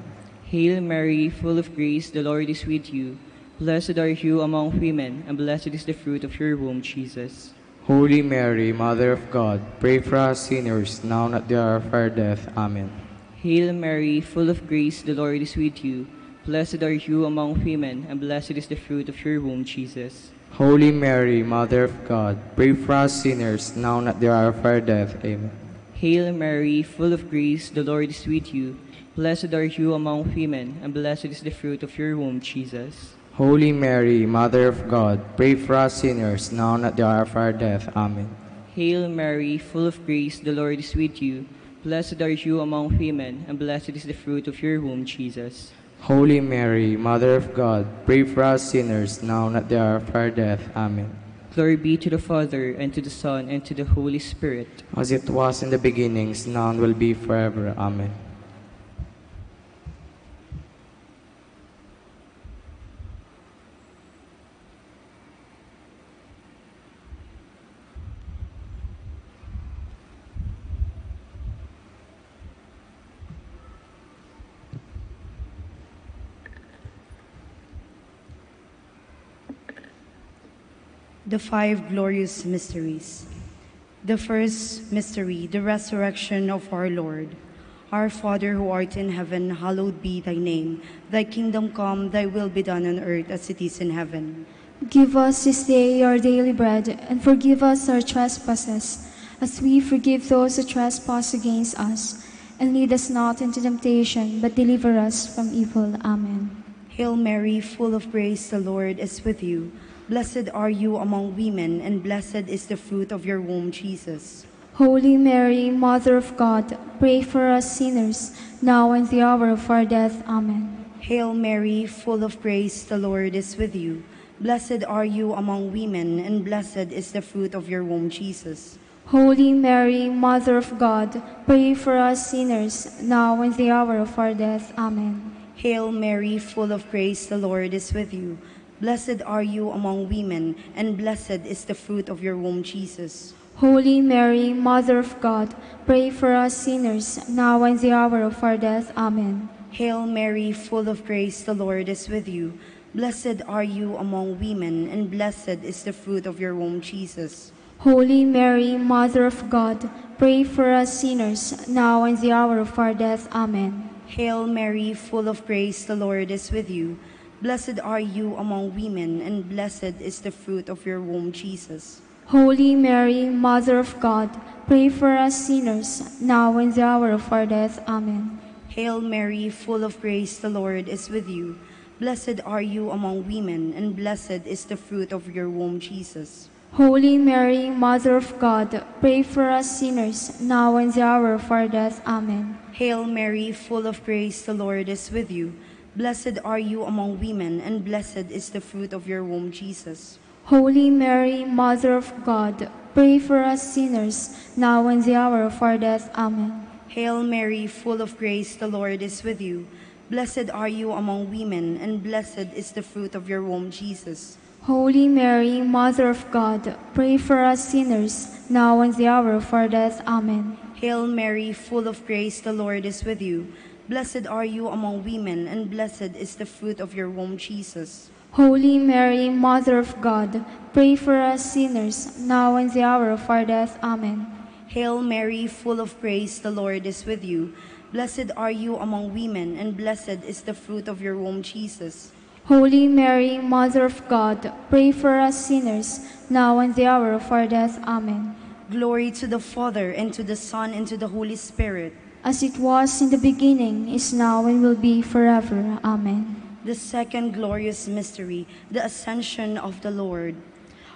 Hail Mary, full of grace, the Lord is with you. Blessed are you among women, and blessed is the fruit of your womb, Jesus. Holy Mary, Mother of God, pray for us sinners now and at the hour of our death. Amen. Hail Mary, full of grace, the Lord is with you. Blessed are you among women, and blessed is the fruit of your womb, Jesus. Holy Mary, Mother of God, pray for us sinners now and at the hour of our death. Amen. Hail Mary, full of grace, the Lord is with you. Blessed are you among women, and blessed is the fruit of your womb, Jesus. Holy Mary, Mother of God, pray for us sinners now and at the hour of our death. Amen. Hail Mary, full of grace, the Lord is with you. Blessed are you among women, and blessed is the fruit of your womb, Jesus. Holy Mary, Mother of God, pray for us sinners now and at the hour of our death. Amen. Glory be to the Father, and to the Son, and to the Holy Spirit. As it was in the beginnings, now and will be forever. Amen. The five glorious mysteries. The first mystery, the resurrection of our Lord. Our Father who art in heaven, hallowed be thy name. Thy kingdom come, thy will be done on earth as it is in heaven. Give us this day our daily bread, and forgive us our trespasses, as we forgive those who trespass against us. And lead us not into temptation, but deliver us from evil. Amen. Hail Mary, full of grace, the Lord is with you. Blessed are you among women, and blessed is the fruit of your womb, Jesus. Holy Mary, Mother of God, pray for us sinners, now and the hour of our death. Amen. Hail Mary, full of grace, the Lord is with you. Blessed are you among women, and blessed is the fruit of your womb, Jesus. Holy Mary, Mother of God, pray for us sinners, now and the hour of our death. Amen. Hail Mary, full of grace, the Lord is with you. Blessed are you among women, and blessed is the fruit of your womb, Jesus. Holy Mary, Mother of God, pray for us sinners, now and the hour of our death. Amen. Hail Mary, full of grace, the Lord is with you. Blessed are you among women, and blessed is the fruit of your womb, Jesus. Holy Mary, Mother of God, pray for us sinners, now and the hour of our death. Amen. Hail Mary, full of grace, the Lord is with you. Blessed are you among women, and blessed is the fruit of your womb, Jesus. Holy Mary, Mother of God, pray for us sinners, now and the hour of our death. Amen. Hail Mary, full of grace, the Lord is with you. Blessed are you among women, and blessed is the fruit of your womb, Jesus. Holy Mary, Mother of God, pray for us sinners, now and the hour of our death. Amen. Hail Mary, full of grace, the Lord is with you. Blessed are you among women, and blessed is the fruit of your womb, Jesus. Holy Mary, Mother of God, pray for us sinners, now and the hour of our death. Amen. Hail Mary, full of grace, the Lord is with you. Blessed are you among women, and blessed is the fruit of your womb, Jesus. Holy Mary, Mother of God, pray for us sinners, now and the hour of our death. Amen. Hail Mary, full of grace, the Lord is with you. Blessed are you among women, and blessed is the fruit of your womb, Jesus. Holy Mary, Mother of God, pray for us sinners, now and the hour of our death. Amen. Hail Mary, full of grace, the Lord is with you. Blessed are you among women, and blessed is the fruit of your womb, Jesus. Holy Mary, Mother of God, pray for us sinners, now and the hour of our death. Amen. Glory to the Father, and to the Son, and to the Holy Spirit. As it was in the beginning, is now, and will be forever. Amen. The second glorious mystery, the Ascension of the Lord.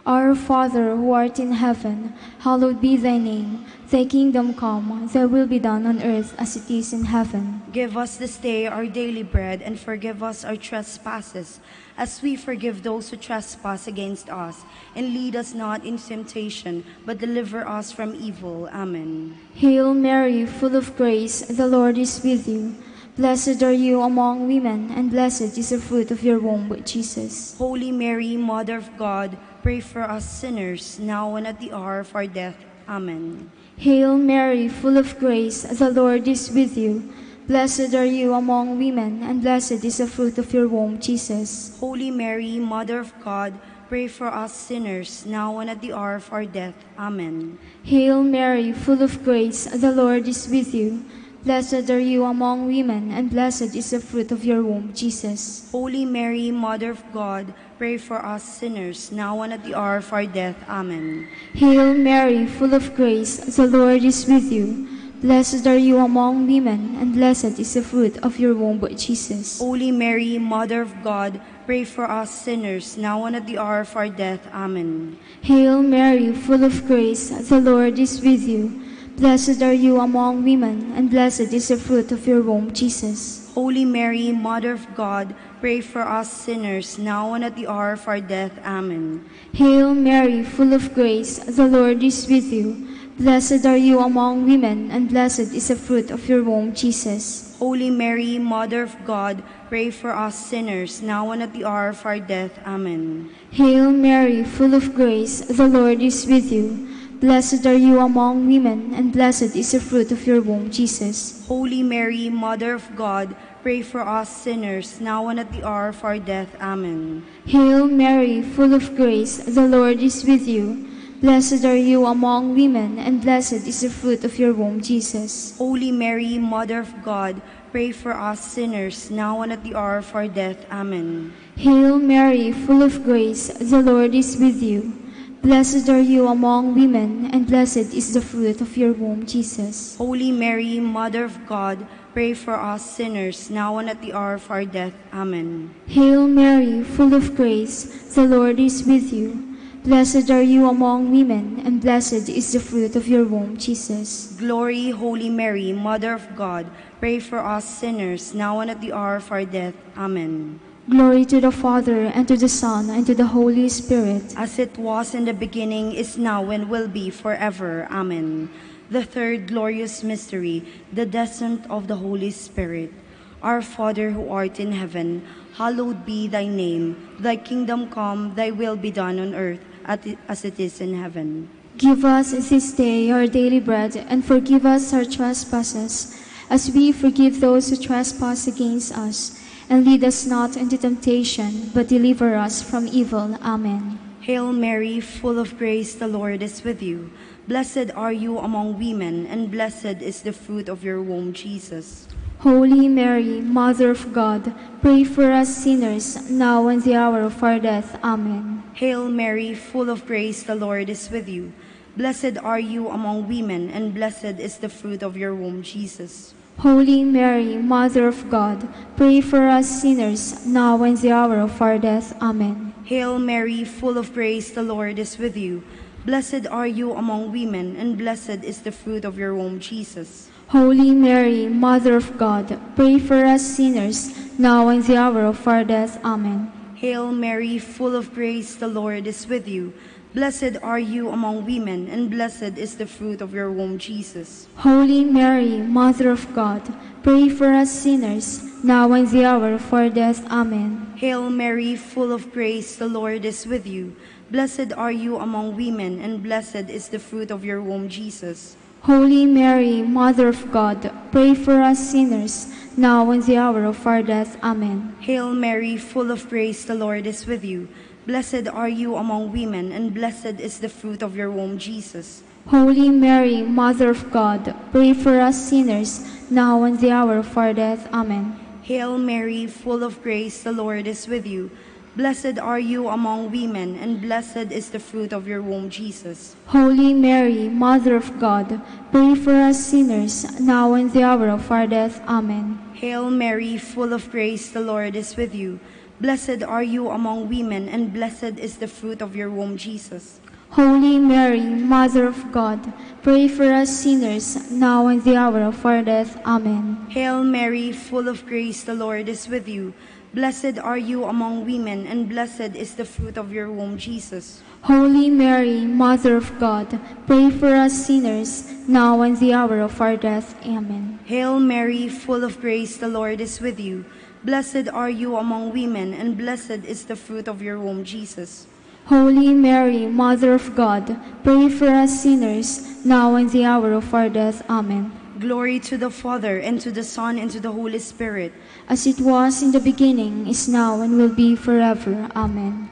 Our Father, who art in heaven, hallowed be thy name. Thy kingdom come, thy will be done on earth as it is in heaven. Give us this day our daily bread, and forgive us our trespasses, as we forgive those who trespass against us. And lead us not into temptation, but deliver us from evil. Amen. Hail Mary, full of grace, the Lord is with you. Blessed are you among women, and blessed is the fruit of your womb, Jesus. Holy Mary, Mother of God, pray for us sinners, now and at the hour of our death. Amen. Hail Mary, full of grace, the Lord is with you. Blessed are you among women, and blessed is the fruit of your womb, Jesus. Holy Mary, Mother of God, pray for us sinners, now and at the hour of our death. Amen. Hail Mary, full of grace, the Lord is with you. Blessed are you among women, and blessed is the fruit of your womb, Jesus. Holy Mary, Mother of God, pray for us sinners, now and at the hour of our death. Amen. Hail Mary, full of grace, the Lord is with you. Blessed are you among women, and blessed is the fruit of your womb, Jesus. Holy Mary, Mother of God, pray for us sinners, now and at the hour of our death. Amen. Hail Mary, full of grace, the Lord is with you. Blessed are you among women, and blessed is the fruit of your womb, Jesus. Holy Mary, Mother of God, pray for us sinners, now and at the hour of our death. Amen. Hail Mary, full of grace, the Lord is with you. Blessed are you among women, and blessed is the fruit of your womb, Jesus. Holy Mary, Mother of God, pray for us sinners, now and at the hour of our death. Amen. Hail Mary, full of grace, the Lord is with you. Blessed are you among women, and blessed is the fruit of your womb, Jesus. Holy Mary, Mother of God, pray for us sinners, now and at the hour of our death. Amen. Hail Mary, full of grace, the Lord is with you. Blessed are you among women, and blessed is the fruit of your womb, Jesus. Holy Mary, Mother of God, pray for us sinners, now and at the hour of our death. Amen. Hail Mary, full of grace, the Lord is with you. Blessed are you among women, and blessed is the fruit of your womb, Jesus. Holy Mary, Mother of God, pray for us sinners, now and at the hour of our death. Amen. Hail Mary, full of grace, the Lord is with you. Blessed are you among women, and blessed is the fruit of your womb, Jesus. Glory, Holy Mary, Mother of God, pray for us sinners, now and at the hour of our death. Amen. Glory to the Father, and to the Son, and to the Holy Spirit. As it was in the beginning, is now, and will be forever. Amen. The third glorious mystery, the descent of the Holy Spirit. Our Father who art in heaven, hallowed be thy name. Thy kingdom come, thy will be done on earth as it is in heaven. Give us this day our daily bread, and forgive us our trespasses, as we forgive those who trespass against us. And lead us not into temptation, but deliver us from evil. Amen. Hail Mary, full of grace, the Lord is with you. Blessed are you among women, and blessed is the fruit of your womb, Jesus. Holy Mary, Mother of God, pray for us sinners, now and the hour of our death. Amen. Hail Mary, full of grace, the Lord is with you. Blessed are you among women, and blessed is the fruit of your womb, Jesus. Holy Mary, Mother of God, pray for us sinners, now and the hour of our death. Amen. Hail Mary, full of grace, the Lord is with you. Blessed are you among women, and blessed is the fruit of your womb, Jesus. Holy Mary, Mother of God, pray for us sinners, now and the hour of our death. Amen. Hail Mary, full of grace, the Lord is with you. Blessed are you among women, and blessed is the fruit of your womb, Jesus. Holy Mary, Mother of God, pray for us sinners, now and the hour of our death. Amen. Hail Mary, full of grace, the Lord is with you. Blessed are you among women, and blessed is the fruit of your womb, Jesus. Holy Mary, Mother of God, pray for us sinners, now and the hour of our death. Amen. Hail Mary, full of grace, the Lord is with you. Blessed are you among women, and blessed is the fruit of your womb, Jesus. Holy Mary, Mother of God, pray for us sinners, now and the hour of our death. Amen. Hail Mary, full of grace, the Lord is with you. Blessed are you among women, and blessed is the fruit of your womb, Jesus. Holy Mary, Mother of God, pray for us sinners, now and the hour of our death. Amen. Hail Mary, full of grace, the Lord is with you. Blessed are you among women, and blessed is the fruit of your womb, Jesus. Holy Mary, Mother of God, pray for us sinners, now and the hour of our death. Amen. Hail Mary, full of grace, the Lord is with you. Blessed are you among women, and blessed is the fruit of your womb, Jesus. Holy Mary, Mother of God, pray for us sinners, now and the hour of our death. Amen. Hail Mary, full of grace, the Lord is with you. Blessed are you among women, and blessed is the fruit of your womb, Jesus. Holy Mary, Mother of God, pray for us sinners, now and the hour of our death. Amen. Glory to the Father, and to the Son, and to the Holy Spirit. As it was in the beginning, is now, and will be forever. Amen.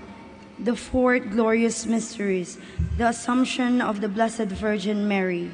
The fourth glorious mysteries, the Assumption of the Blessed Virgin Mary.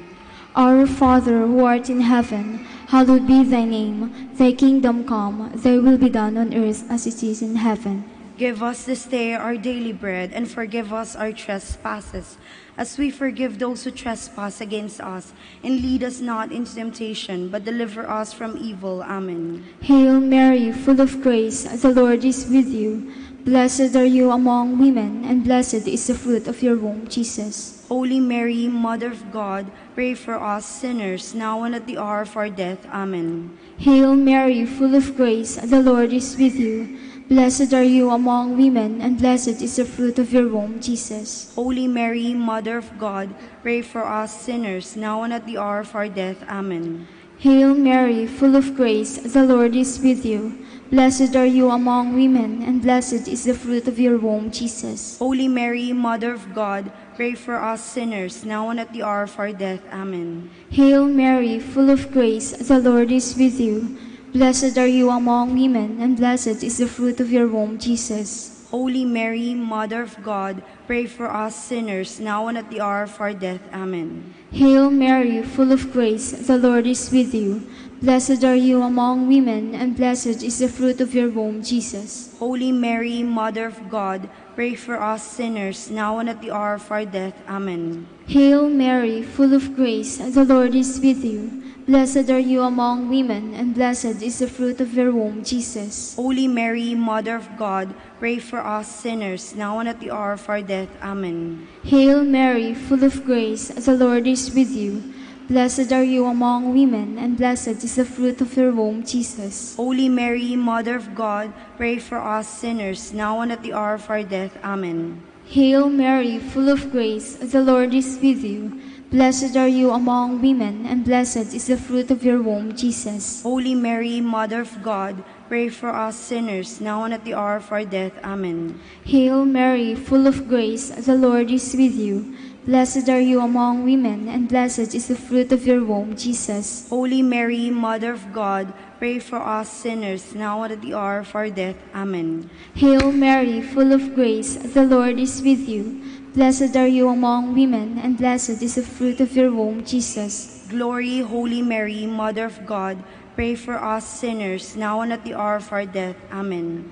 Our Father, who art in heaven, hallowed be thy name. Thy kingdom come, thy will be done on earth as it is in heaven. Give us this day our daily bread, and forgive us our trespasses, as we forgive those who trespass against us. And lead us not into temptation, but deliver us from evil. Amen. Hail Mary, full of grace, the Lord is with you. Blessed are you among women, and blessed is the fruit of your womb, Jesus. Holy Mary, Mother of God, pray for us sinners, now and at the hour of our death. Amen. Hail Mary, full of grace, the Lord is with you. Blessed are you among women, and blessed is the fruit of your womb, Jesus. Holy Mary, Mother of God, pray for us sinners, now and at the hour of our death. Amen. Hail Mary, full of grace, the Lord is with you. Blessed are you among women, and blessed is the fruit of your womb, Jesus. Holy Mary, Mother of God, pray for us sinners, now and at the hour of our death. Amen. Hail Mary, full of grace, the Lord is with you. Blessed are you among women, and blessed is the fruit of your womb, Jesus. Holy Mary, Mother of God, pray for us sinners, now and at the hour of our death. Amen. Hail Mary, full of grace, the Lord is with you. Blessed are you among women, and blessed is the fruit of your womb, Jesus. Holy Mary, Mother of God, pray for us sinners, now and at the hour of our death. Amen. Hail Mary, full of grace, the Lord is with you. Blessed are you among women, and blessed is the fruit of your womb, Jesus. Holy Mary, Mother of God, pray for us sinners, now and at the hour of our death. Amen. Hail Mary, full of grace, the Lord is with you. Blessed are you among women, and blessed is the fruit of your womb, Jesus. Holy Mary, Mother of God, pray for us sinners, now and at the hour of our death. Amen. Hail Mary, full of grace, the Lord is with you. Blessed are you among women, and blessed is the fruit of your womb, Jesus. Holy Mary, Mother of God, pray for us sinners, now and at the hour of our death. Amen. Hail Mary, full of grace, the Lord is with you. Blessed are you among women, and blessed is the fruit of your womb, Jesus. Holy Mary, Mother of God, pray for us sinners, now and at the hour of our death. Amen. Hail Mary, full of grace, the Lord is with you. Blessed are you among women, and blessed is the fruit of your womb, Jesus. Glory, Holy Mary, Mother of God, pray for us sinners, now and at the hour of our death. Amen.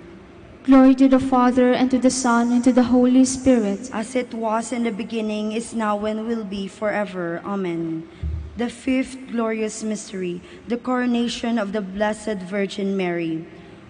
Glory to the Father, and to the Son, and to the Holy Spirit. As it was in the beginning, is now, and will be forever. Amen. The fifth glorious mystery, the coronation of the Blessed Virgin Mary.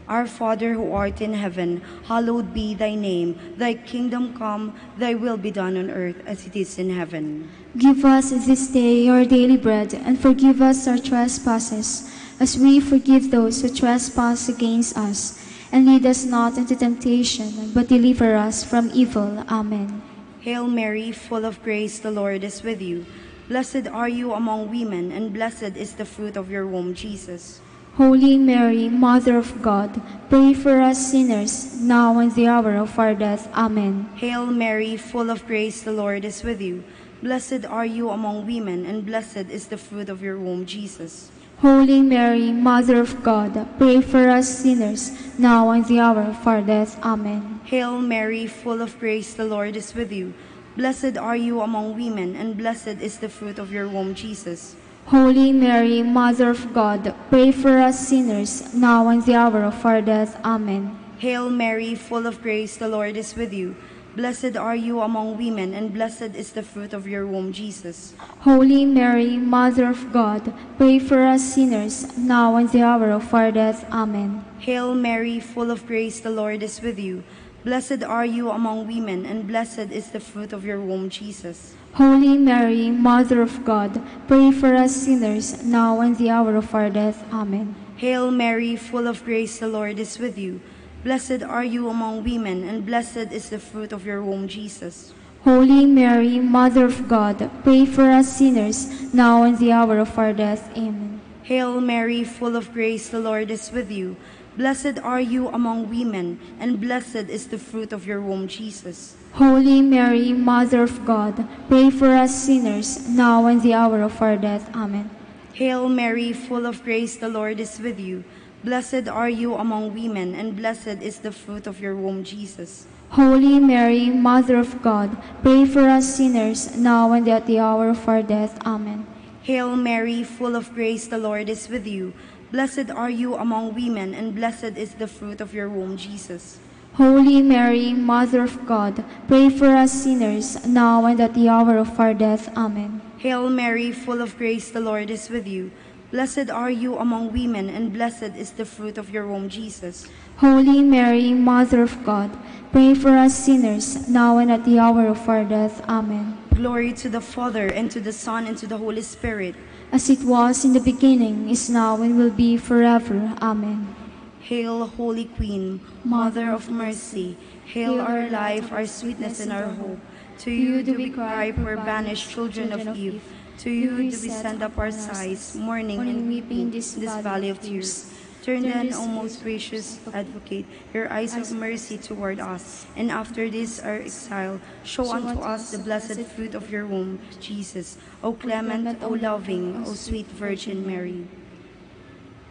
Our Father who art in heaven, hallowed be thy name. Thy kingdom come, thy will be done on earth as it is in heaven. Give us this day our daily bread, and forgive us our trespasses, as we forgive those who trespass against us. And lead us not into temptation, but deliver us from evil. Amen. Hail Mary, full of grace, the Lord is with you. Blessed are you among women, and blessed is the fruit of your womb, Jesus. Holy Mary, Mother of God, pray for us sinners, now and the hour of our death. Amen. Hail Mary, full of grace, the Lord is with you. Blessed are you among women, and blessed is the fruit of your womb, Jesus. Holy Mary, Mother of God, pray for us sinners, now and the hour of our death. Amen. Hail Mary, full of grace, the Lord is with you. Blessed are you among women, and blessed is the fruit of your womb, Jesus. Holy Mary, Mother of God, pray for us sinners, now and the hour of our death. Amen. Hail Mary, full of grace, the Lord is with you. Blessed are you among women, and blessed is the fruit of your womb, Jesus. Holy Mary, Mother of God, pray for us sinners, now and the hour of our death. Amen. Hail Mary, full of grace, the Lord is with you. Blessed are you among women, and blessed is the fruit of your womb, Jesus. Holy Mary, Mother of God, pray for us sinners, now and the hour of our death. Amen. Hail Mary, full of grace, the Lord is with you. Blessed are you among women, and blessed is the fruit of your womb, Jesus. Holy Mary, Mother of God, pray for us sinners, now and the hour of our death. Amen. Hail Mary, full of grace, the Lord is with you. Blessed are you among women, and blessed is the fruit of your womb, Jesus. Holy Mary, Mother of God, pray for us sinners, now and the hour of our death. Amen. Hail Mary, full of grace, the Lord is with you. Blessed are you among women, and blessed is the fruit of your womb, Jesus. Holy Mary, Mother of God, pray for us sinners, now and at the hour of our death. Amen. Hail Mary, full of grace, the Lord is with you. Blessed are you among women, and blessed is the fruit of your womb, Jesus. Holy Mary, Mother of God, pray for us sinners, now and at the hour of our death. Amen. Hail Mary, full of grace, the Lord is with you. Blessed are you among women, and blessed is the fruit of your womb, Jesus. Holy Mary, Mother of God, pray for us sinners, now and at the hour of our death. Amen. Glory to the Father, and to the Son, and to the Holy Spirit. As it was in the beginning, is now, and will be forever. Amen. Hail, Holy Queen, Mother of Mercy. Hail our life, our sweetness, and our hope. To you do we cry, poor banished children of Eve. To you do we send up our sighs, mourning and weeping in this valley of tears. Turn then, O most gracious Advocate, your eyes of mercy toward us, and after this our exile, show unto us the blessed fruit of your womb, Jesus. O clement, O loving, O sweet Virgin Mary.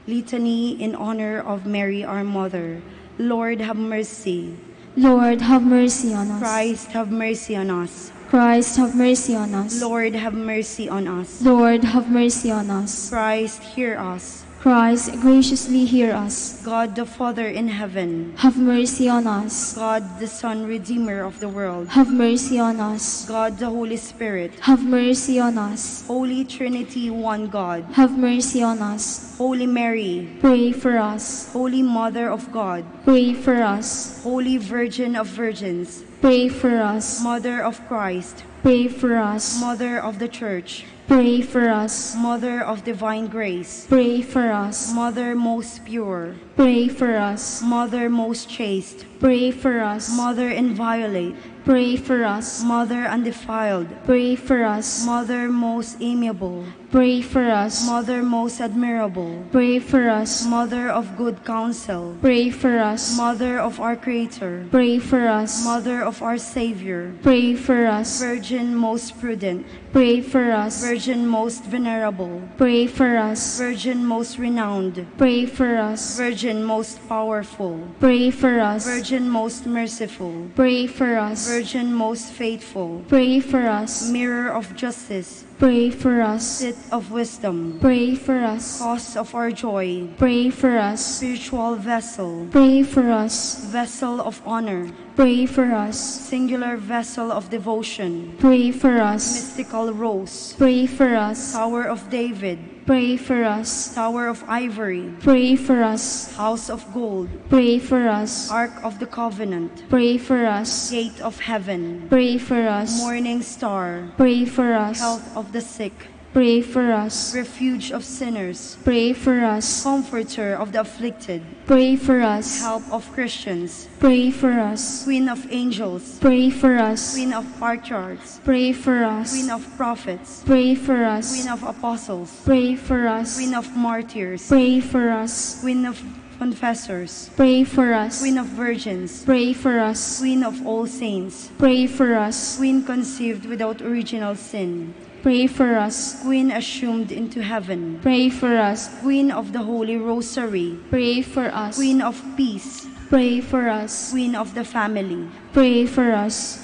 Litany in honor of Mary, our Mother. Lord, have mercy. Lord, have mercy on us. Christ, have mercy on us. Christ, have mercy on us. Lord, have mercy on us. Lord, have mercy on us. Christ, hear us. Christ, graciously hear us. God the Father in heaven. Have mercy on us. God the Son, Redeemer of the world. Have mercy on us. God the Holy Spirit. Have mercy on us. Holy Trinity, one God. Have mercy on us. Holy Mary. Pray for us. Holy Mother of God. Pray for us. Holy Virgin of Virgins. Pray for us. Mother of Christ. Pray for us. Mother of the Church. Pray for us. Mother of divine grace. Pray for us. Mother most pure. Pray for us. Mother most chaste. Pray for us. Mother inviolate. Pray for us. Mother undefiled. Pray for us. Mother most amiable. Pray for us. Mother most admirable. Pray for us. Mother of good counsel. Pray for us. Mother of our Creator. Pray for us. Mother of our Savior. Pray for us. Virgin most prudent. Pray for us. Virgin most venerable. Pray for us. Virgin most renowned. Pray for us. Virgin most powerful. Pray for us. Virgin most merciful. Pray for us. Virgin most faithful. Pray for us. Mirror of justice. Pray for us. Seat of wisdom. Pray for us. Cause of our joy. Pray for us. Spiritual vessel. Pray for us. Vessel of honor. Pray for us. Singular vessel of devotion. Pray for us. Mystical rose. Pray for us. Tower of David. Pray for us. Tower of ivory. Pray for us. House of gold. Pray for us. Ark of the covenant. Pray for us. Gate of heaven. Pray for us. Morning star. Pray for us. Health of the sick. Pray for us. Refuge of sinners. Pray for us. Comforter of the afflicted. Pray for us. Help of Christians. Pray for us. Queen of angels. Pray for us. Queen of patriarchs. Pray for us. Queen of prophets. Pray for us. Queen of apostles. Pray for us. Queen of martyrs. Pray for us. Queen of confessors. Pray for us. Queen of virgins. Pray for us. Queen of all saints. Pray for us. Queen conceived without original sin. Pray for us. Queen assumed into heaven. Pray for us. Queen of the Holy Rosary. Pray for us. Queen of peace. Pray for us. Queen of the family. Pray for us.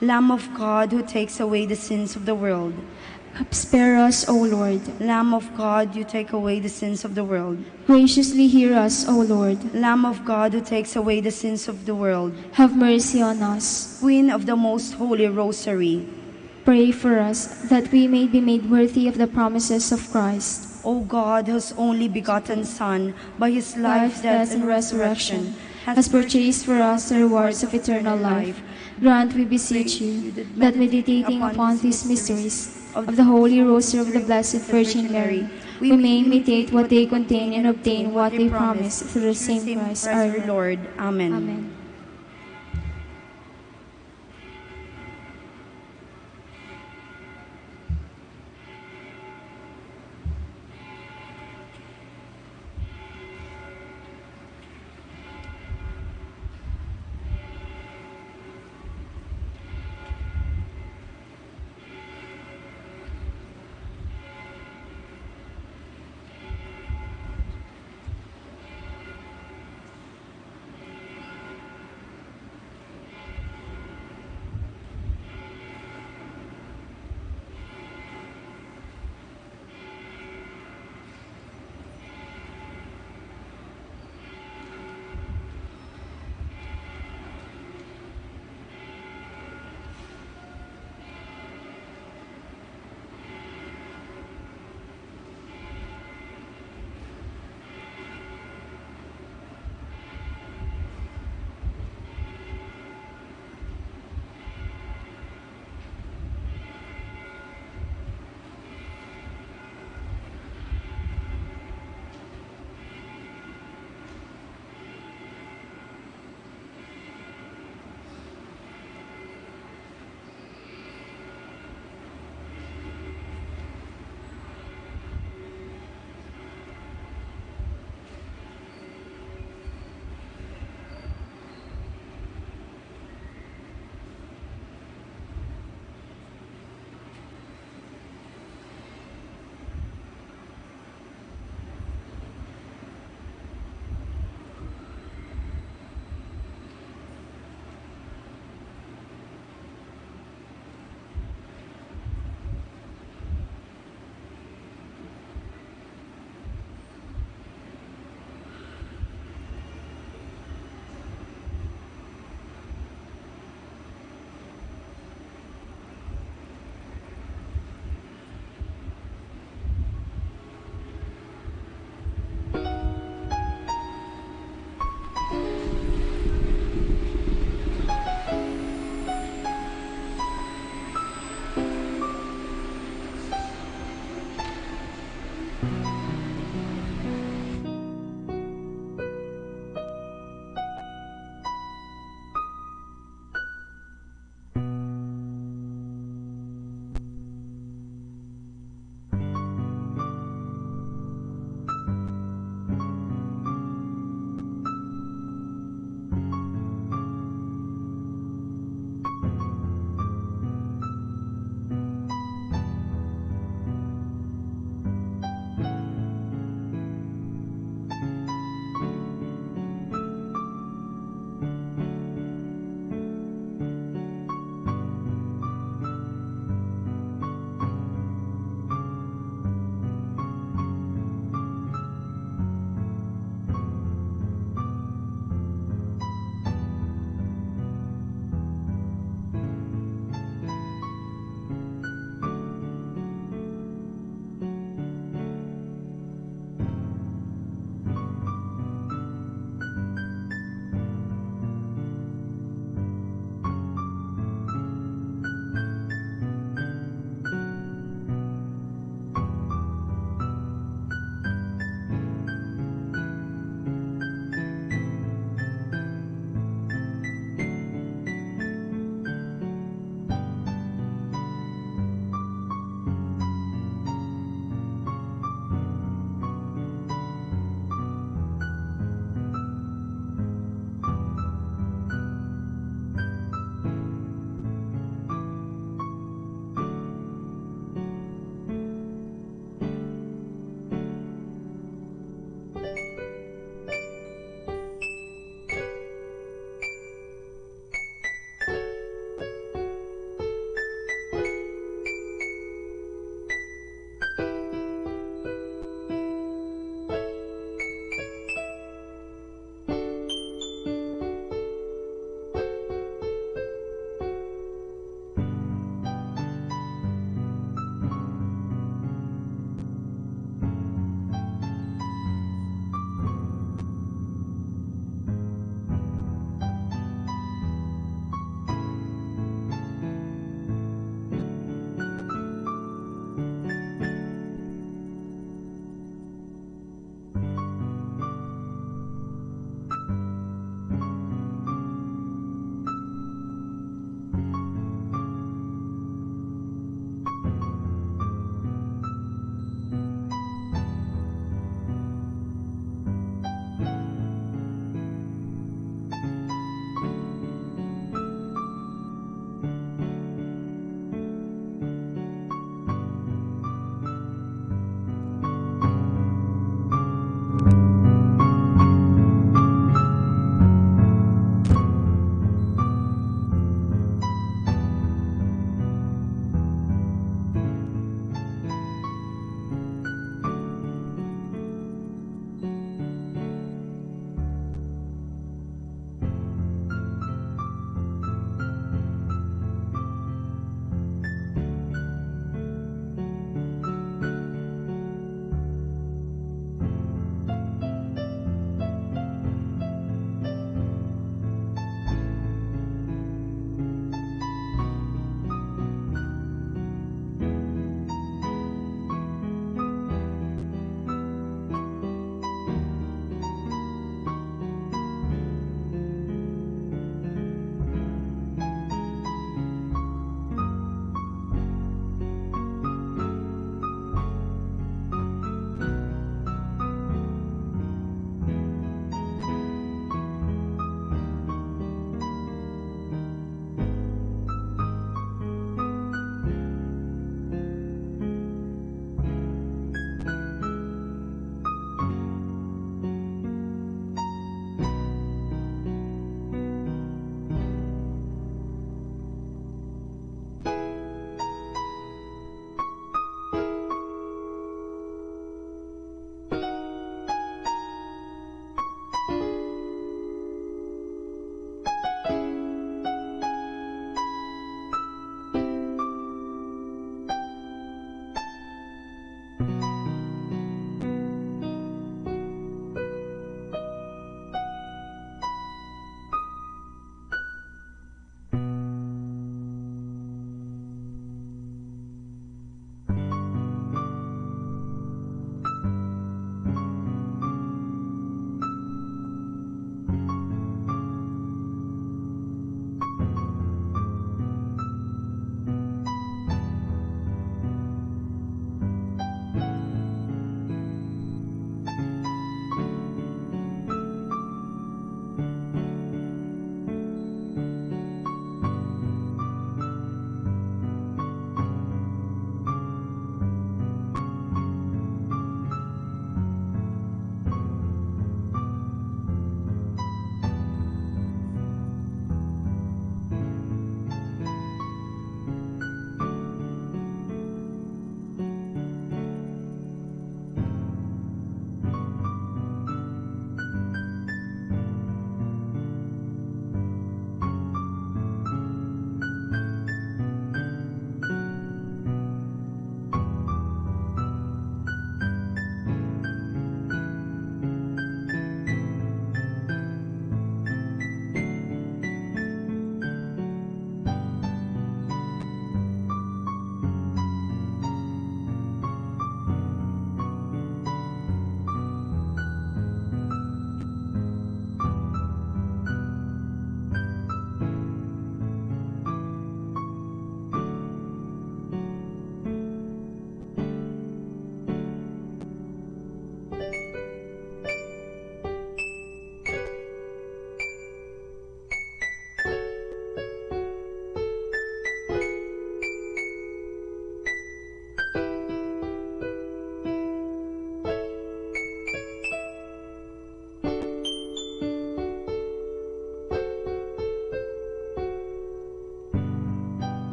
Lamb of God who takes away the sins of the world. Spare us, O Lord. Lamb of God, you take away the sins of the world. Graciously hear us, O Lord. Lamb of God who takes away the sins of the world. Have mercy on us. Queen of the most holy Rosary. Pray for us, that we may be made worthy of the promises of Christ. O God, whose only begotten Son, by his life, death, and resurrection, has purchased for us the rewards of eternal life, grant, we beseech you, that meditating upon these mysteries of the Holy Rosary of the Blessed Virgin Mary, we may imitate what they contain and obtain what they promise through the same Christ our Lord. Lord. Amen. Amen.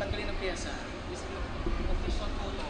tanggalin ang pyesa. This is official photo.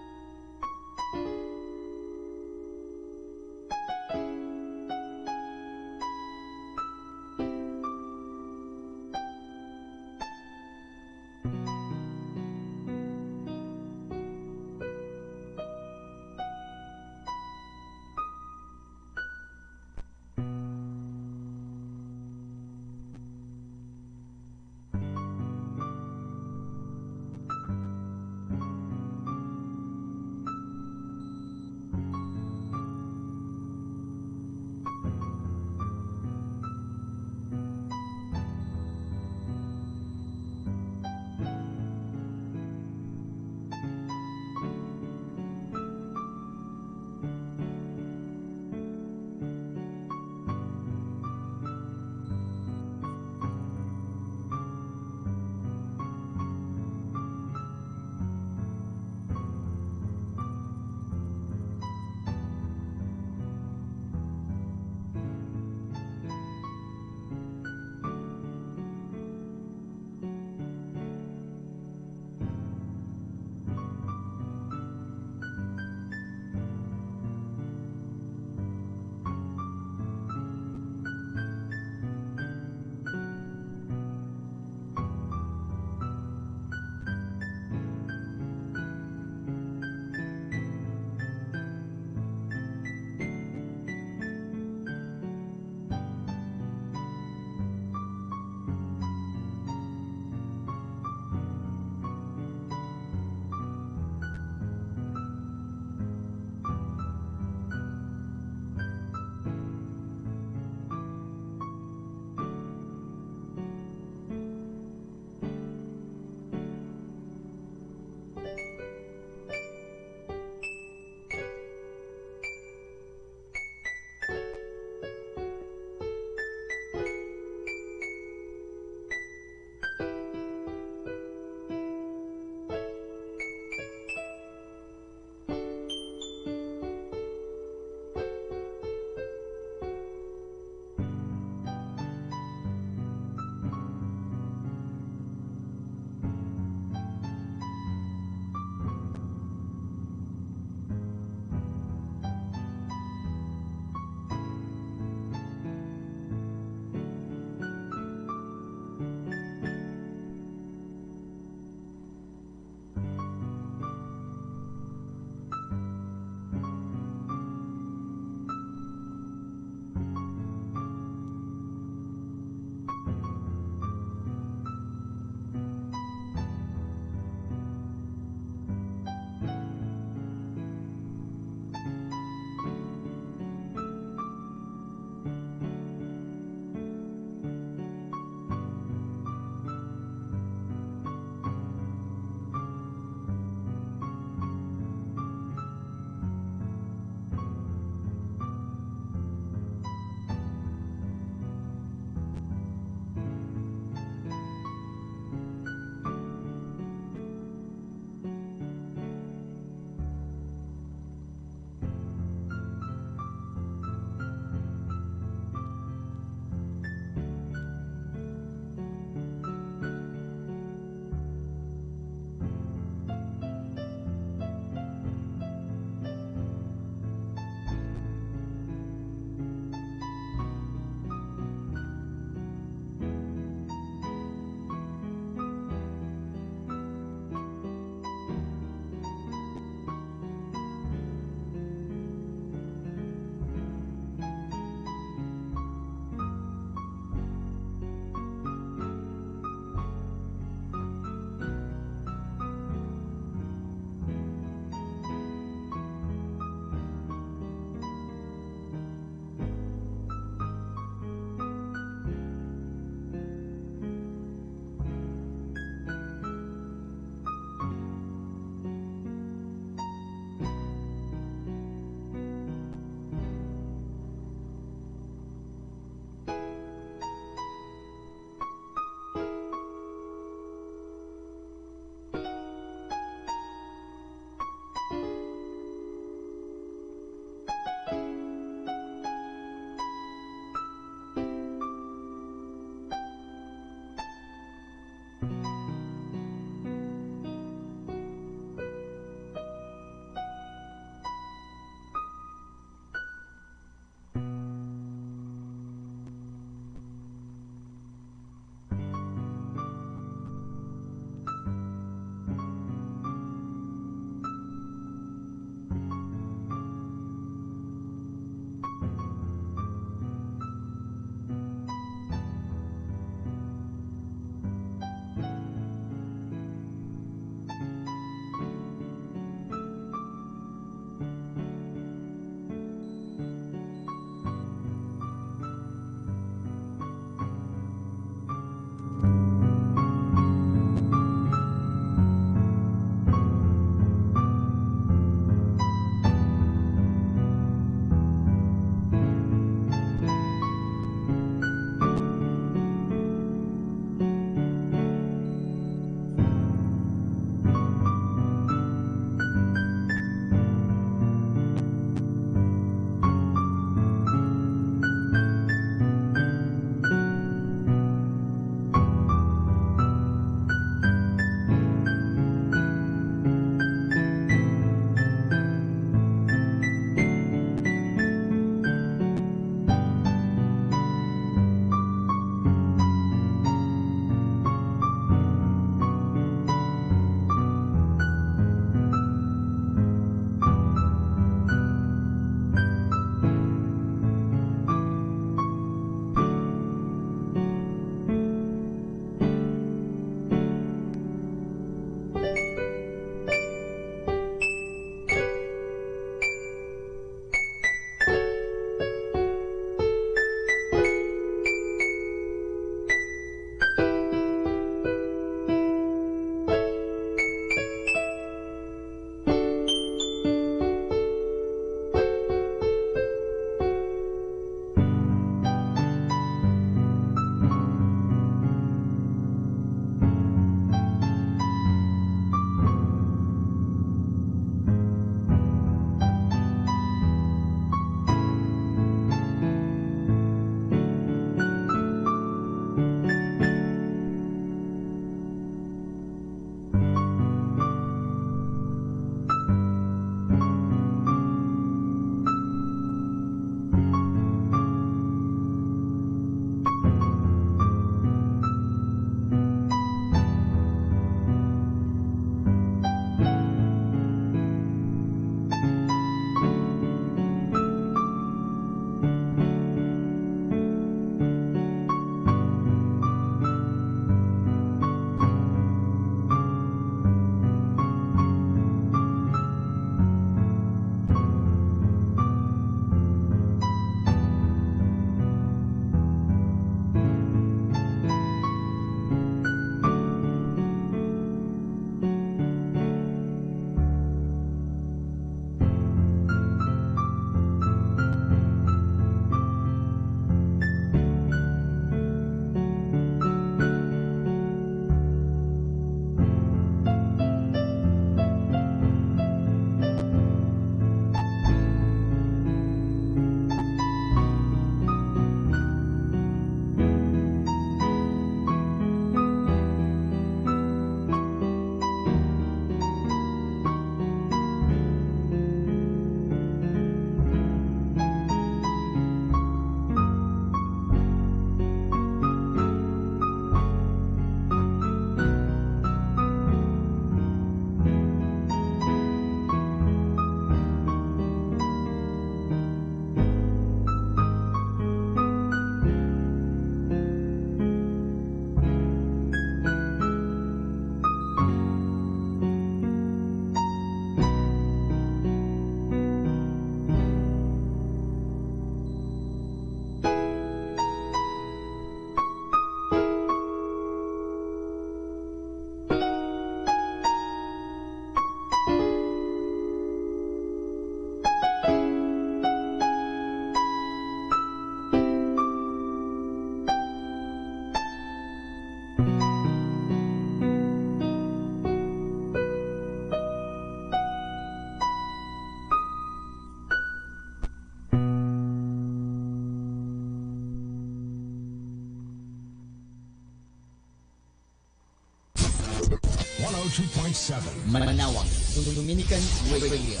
102.7 Manawag, Dominican Radio.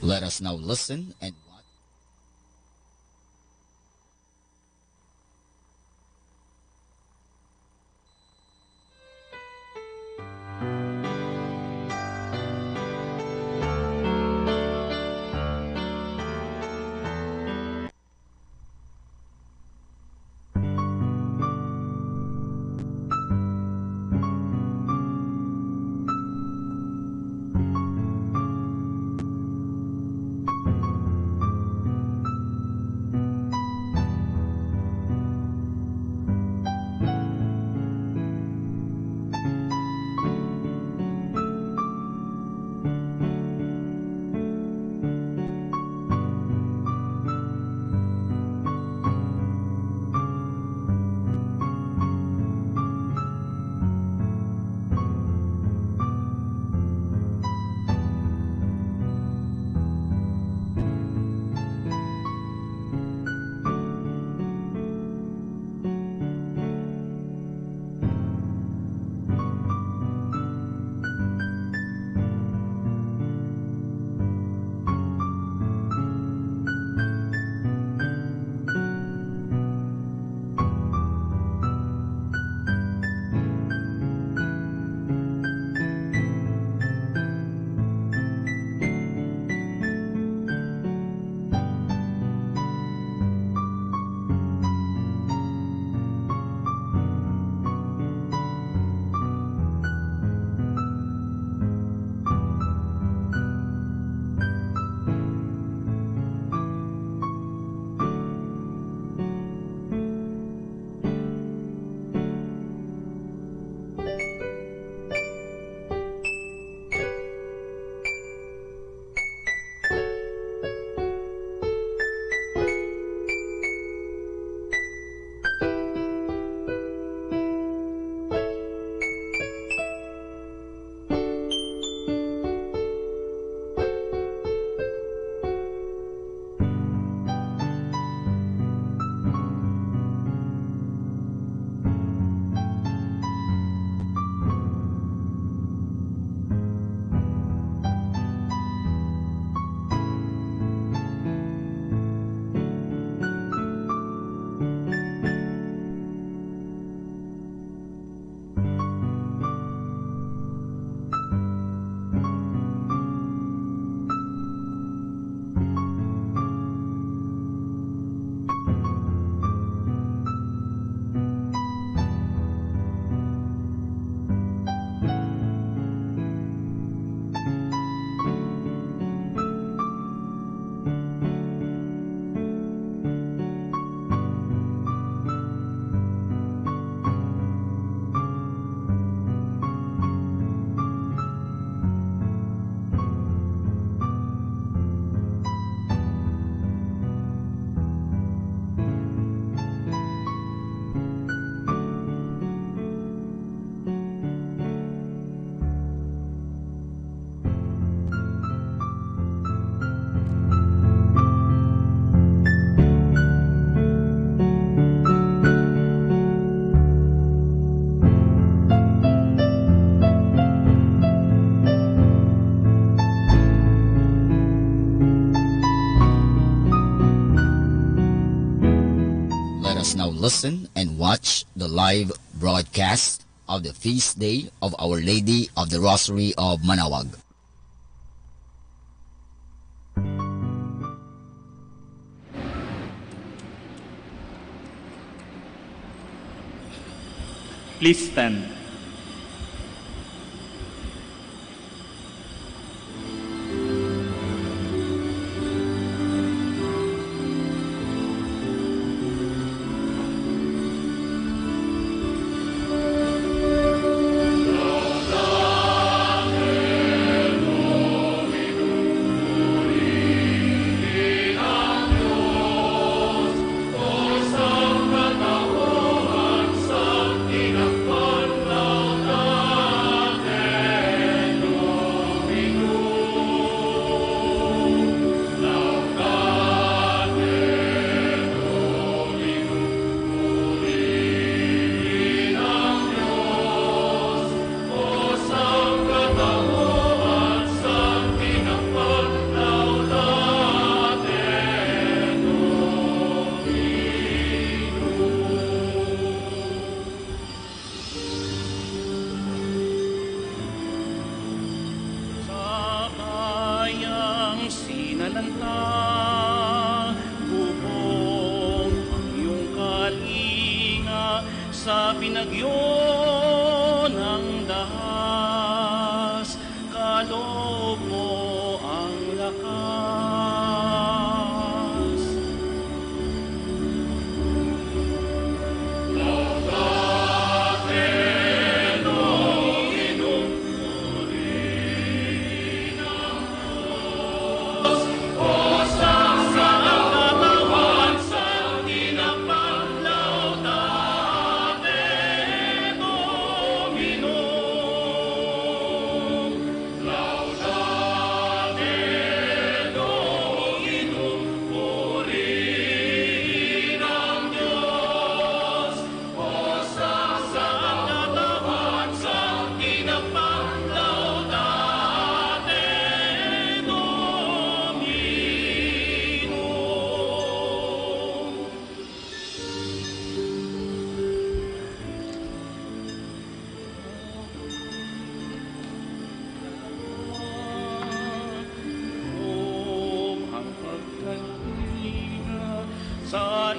Let us now listen and watch. Listen and watch the live broadcast of the feast day of Our Lady of the Rosary of Manawag. Please stand. Sa katahuan, sa tinakpan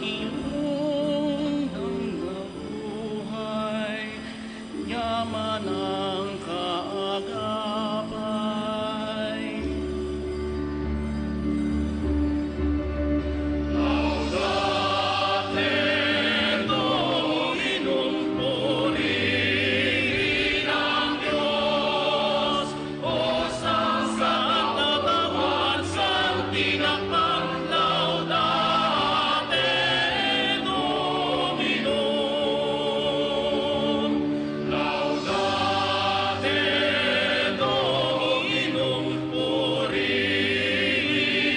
iyong nabuhay, yaman ang kaagapay. Laudate Dominum, purihin ang Diyos, o sa katawan sang tinakpan. Laudate Dominum, laudate Dominum, purihin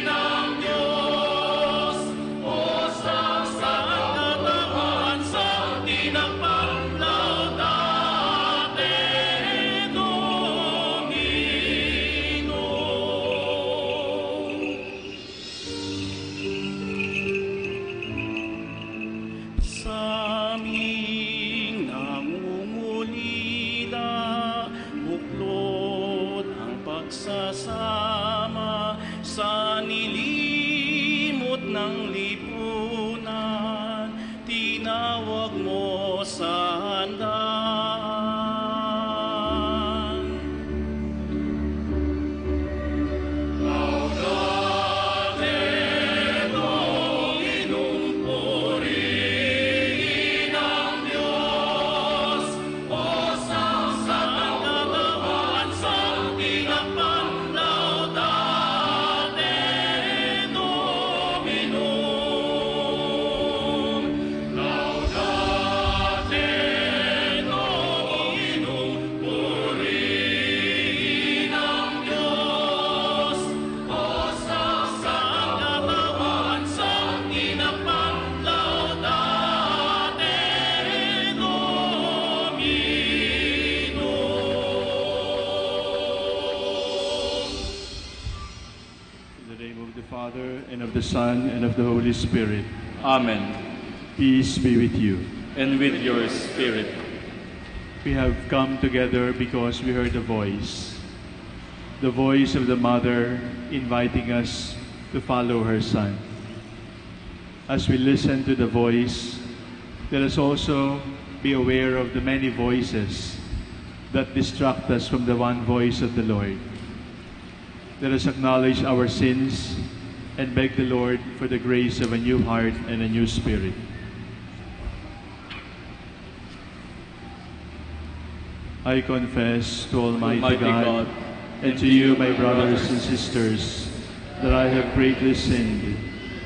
ang Diyos, o sa katawan sang tinakpan. Laudate Dominum. Sa aming nangungulila, buklod ang pagsasama sa nilimot ng lipunan, tinawag mo sa handaan. Laudate Dominum, purihin ang Diyos, o sa katawan sang tinakpan. Laudate Dominum, laudate Dominum, purihin ang Diyos, o sa katawan sang tinakpan. Laudate Dominum. In the name of the Father, and of the Son, and of the Holy Spirit. Amen. Peace be with you. And with your spirit. We have come together because we heard a voice. The voice of the mother inviting us to follow her son. As we listen to the voice, let us also be aware of the many voices that distract us from the one voice of the Lord. Let us acknowledge our sins and beg the Lord for the grace of a new heart and a new spirit. I confess to Almighty God and to you, my brothers and sisters, that I have greatly sinned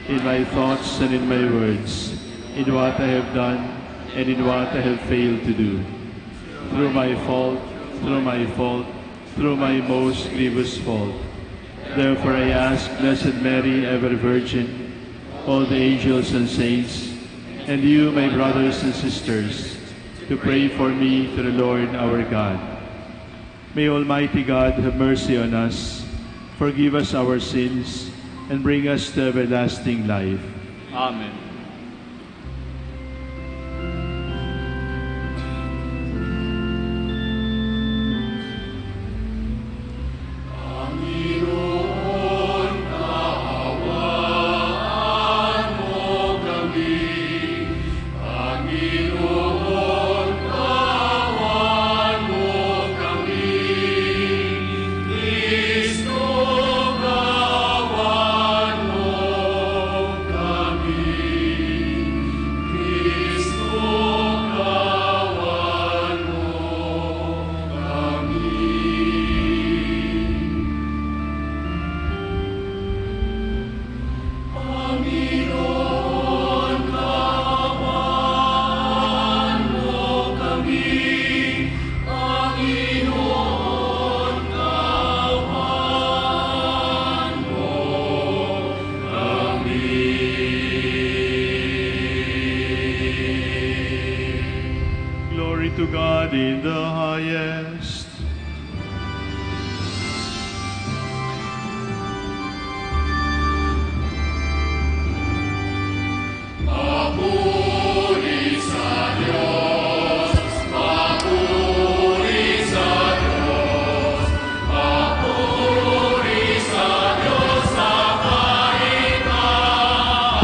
in my thoughts and in my words, in what I have done and in what I have failed to do. Through my fault, through my most grievous fault. Therefore I ask Blessed Mary, ever Virgin, all the angels and saints, and you, my brothers and sisters, to pray for me to the Lord our God. May Almighty God have mercy on us, forgive us our sins, and bring us to everlasting life. Amen. Glory to God in the highest. Papuri sa Diyos, papuri sa Diyos, papuri sa Diyos sa kahit maasan.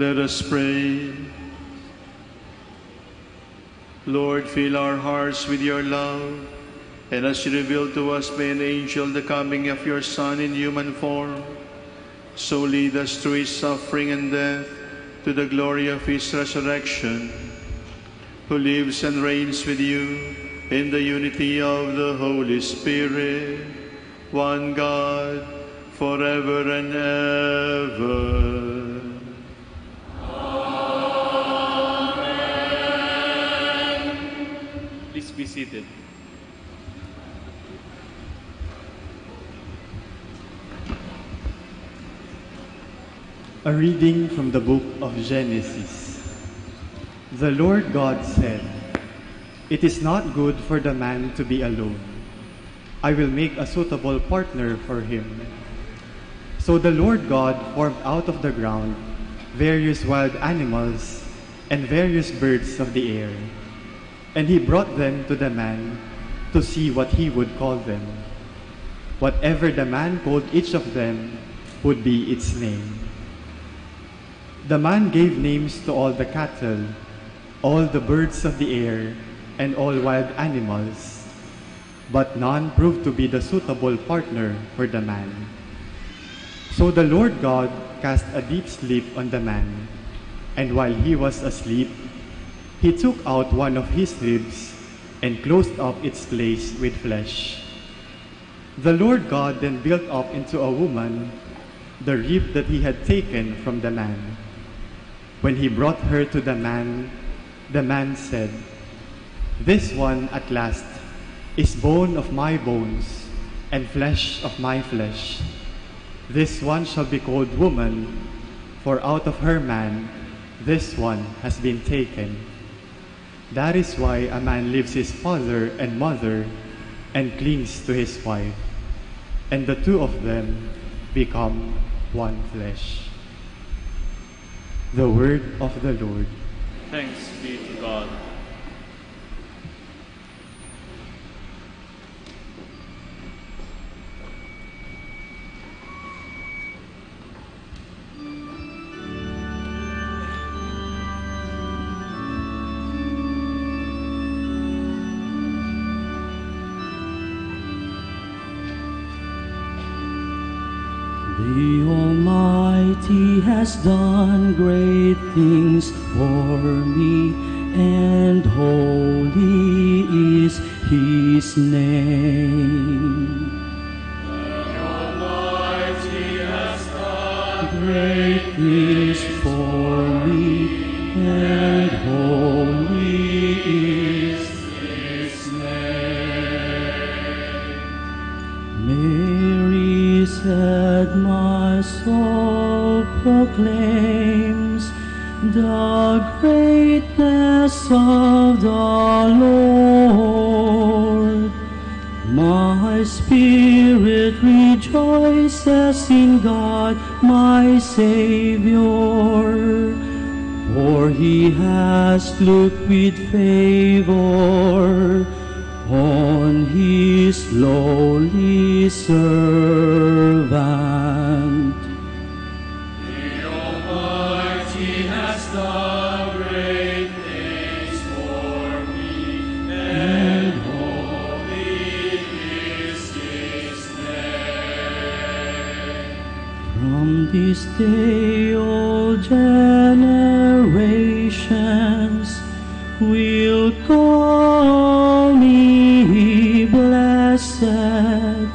Let us pray. Lord, fill our hearts with your love, and as you revealed to us by an angel the coming of your Son in human form, so lead us through his suffering and death to the glory of his resurrection, who lives and reigns with you in the unity of the Holy Spirit, one God, forever and ever. Please be seated. A reading from the book of Genesis. The Lord God said, "It is not good for the man to be alone. I will make a suitable partner for him." So the Lord God formed out of the ground various wild animals and various birds of the air, and he brought them to the man to see what he would call them. Whatever the man called each of them would be its name. The man gave names to all the cattle, all the birds of the air, and all wild animals, but none proved to be the suitable partner for the man. So the Lord God cast a deep sleep on the man, and while he was asleep, he took out one of his ribs and closed up its place with flesh. The Lord God then built up into a woman the rib that he had taken from the man. When he brought her to the man said, "This one at last is bone of my bones and flesh of my flesh. This one shall be called woman, for out of her man this one has been taken." That is why a man leaves his father and mother and clings to his wife, and the two of them become one flesh. The word of the Lord. Thanks be to God. The Almighty has done great things for me, and holy is His name. The Almighty has done Great things for me, and holy is His name. Mary said, "My soul proclaims the greatness of the Lord. My spirit rejoices in God, my Savior, for He has looked with favor on His lowly servant." The Almighty has done great things for me, and holy is His name. From this day all generations will call me blessed.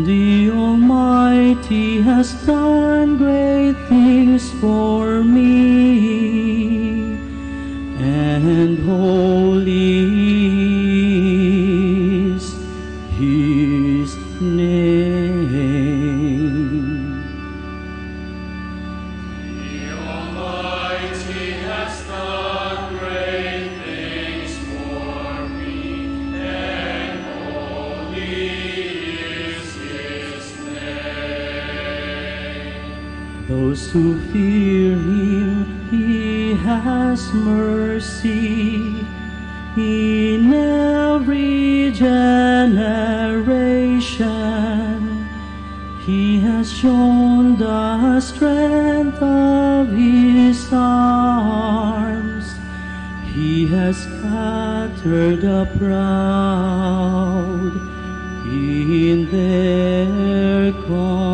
The Almighty has done great things for me, and holy is His name. The Almighty has done great things for me, and holy is His name. Those who fear Him, He has mercy in every generation. He has shown the strength of his arms. He has scattered the proud in their conceit.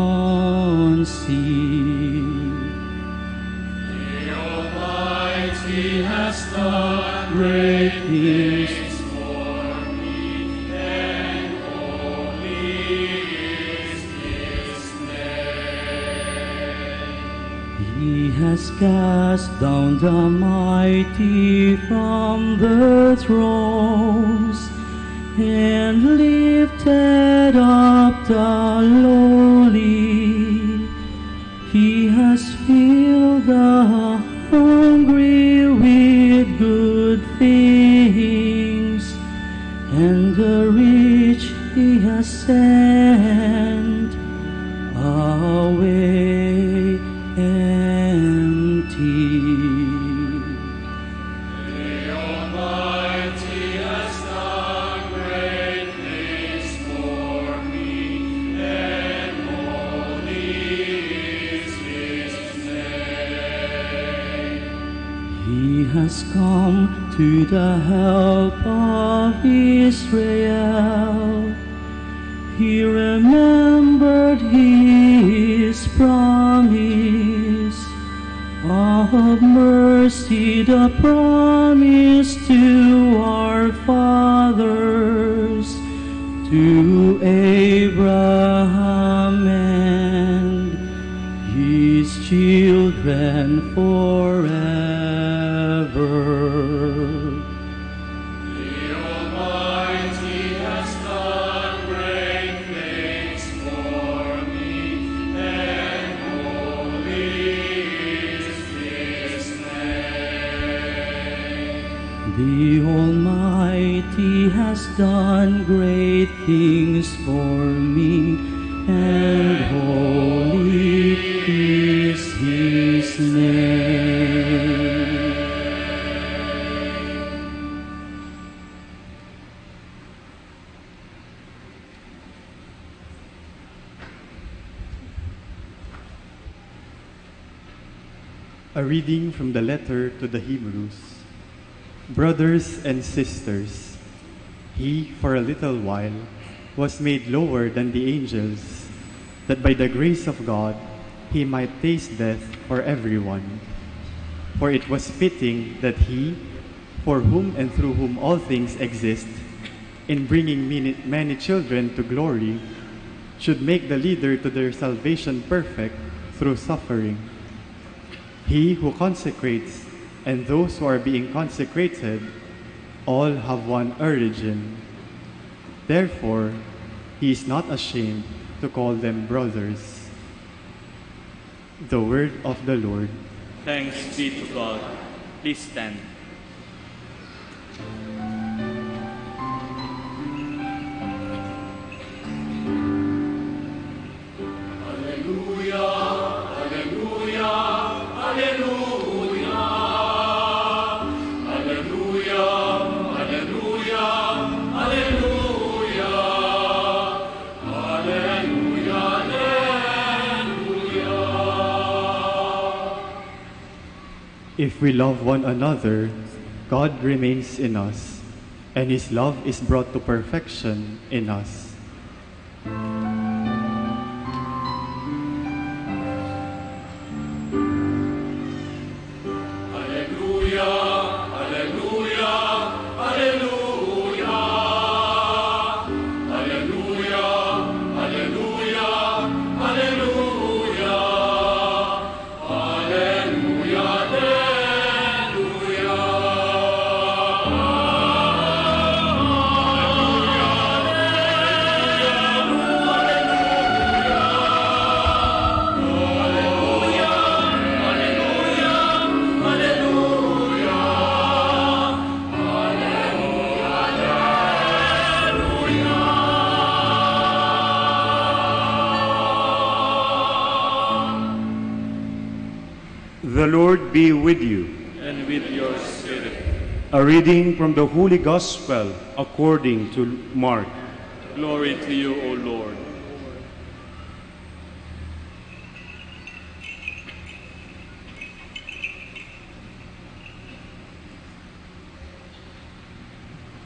The Almighty has done great things for me, and holy is his name. He has cast down the mighty from the thrones and lifted up the lowly. He has filled the hungry with good things, and the rich he has sent away empty. The Almighty has done great things for me, and holy is his name. He has come to the help of Israel. He remembered his promise of mercy, the promise to our fathers, to Abraham and his children forever. The Almighty has done great things for me, and holy is his name. The Almighty has done great things for me, and holy is his name. A reading from the letter to the Hebrews. Brothers and sisters, he, for a little while, was made lower than the angels, that by the grace of God he might taste death for everyone. For it was fitting that he, for whom and through whom all things exist, in bringing many children to glory, should make the leader to their salvation perfect through suffering. He who consecrates and those who are being consecrated all have one origin. Therefore, he is not ashamed to call them brothers. The word of the Lord. Thanks be to God. Please stand. If we love one another, God remains in us, and his love is brought to perfection in us. The Lord be with you. And with your spirit. A reading from the Holy Gospel according to Mark. Glory to you, O Lord.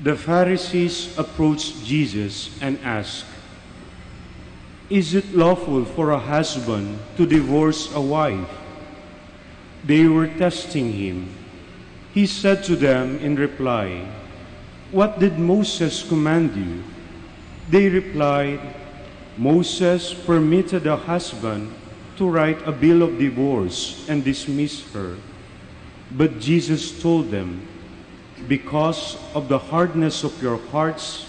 the Pharisees approached Jesus and asked, "Is it lawful for a husband to divorce a wife?" They were testing him. He said to them in reply, "What did Moses command you?" They replied, "Moses permitted a husband to write a bill of divorce and dismiss her." But Jesus told them, "Because of the hardness of your hearts,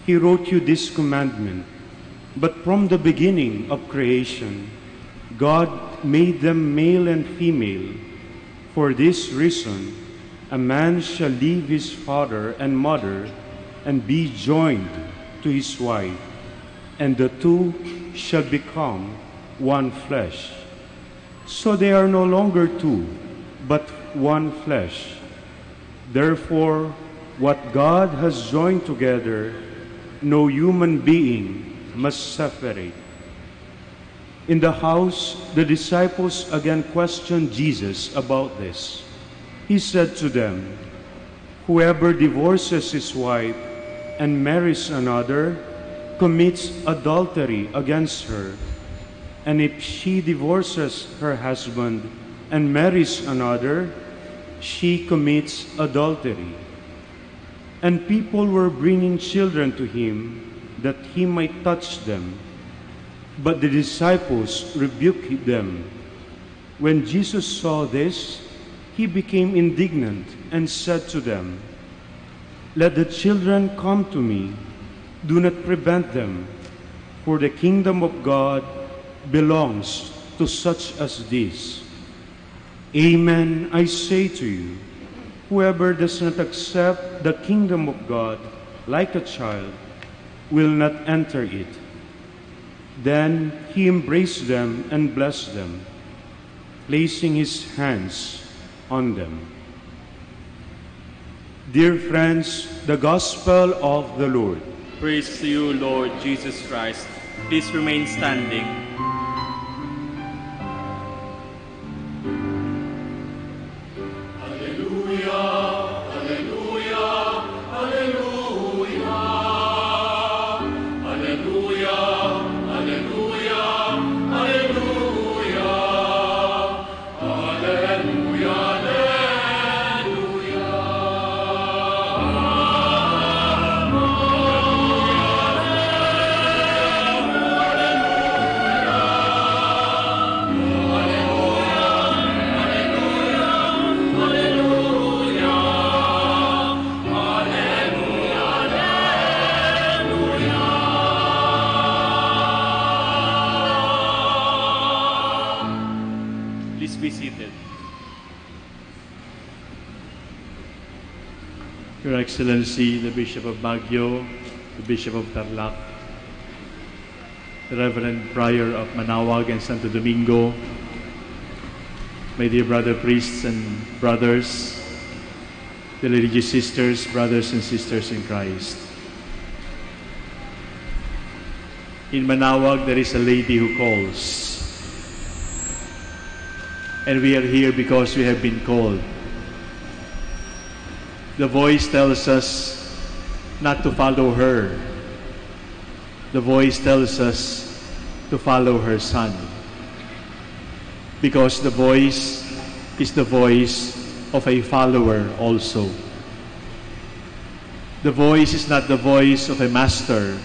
he wrote you this commandment. But from the beginning of creation, God made them male and female. For this reason, a man shall leave his father and mother and be joined to his wife, and the two shall become one flesh. So they are no longer two, but one flesh. Therefore, what God has joined together, no human being must separate." In the house, the disciples again questioned Jesus about this. He said to them, "Whoever divorces his wife and marries another commits adultery against her. And if she divorces her husband and marries another, she commits adultery." And people were bringing children to him that he might touch them. But the disciples rebuked them. When Jesus saw this, he became indignant and said to them, "Let the children come to me. Do not prevent them, for the kingdom of God belongs to such as this. Amen, I say to you, whoever does not accept the kingdom of God like a child will not enter it." Then he embraced them and blessed them, placing his hands on them. Dear friends, the Gospel of the Lord. Praise to you, Lord Jesus Christ. Please remain standing. Your Excellency, the Bishop of Baguio, the Bishop of Tarlac, the Reverend Prior of Manaoag and Santo Domingo, my dear brother priests and brothers, the religious sisters, brothers and sisters in Christ. In Manaoag, there is a lady who calls. And we are here because we have been called. The voice tells us not to follow her. The voice tells us to follow her Son. Because the voice is the voice of a follower also. The voice is not the voice of a master.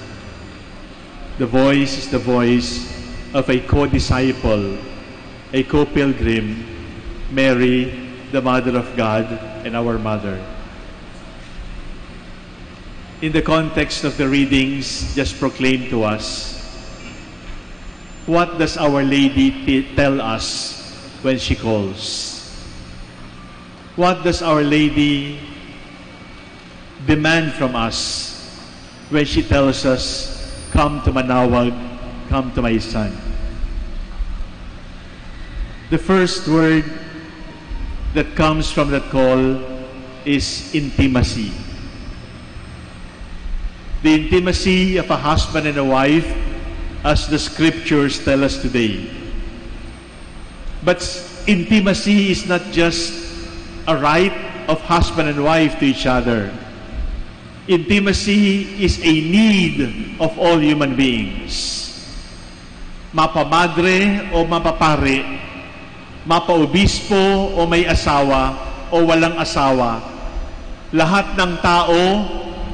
The voice is the voice of a co-disciple, a co-pilgrim, Mary, the Mother of God and our Mother. In the context of the readings just proclaimed to us, what does Our Lady tell us when she calls? What does Our Lady demand from us when she tells us, "Come to Manaoag, come to my Son"? The first word that comes from that call is intimacy. The intimacy of a husband and a wife, as the scriptures tell us today. But intimacy is not just a right of husband and wife to each other. Intimacy is a need of all human beings. Mapamadre o mapapare, mapaobispo o may asawa o walang asawa, lahat ng tao,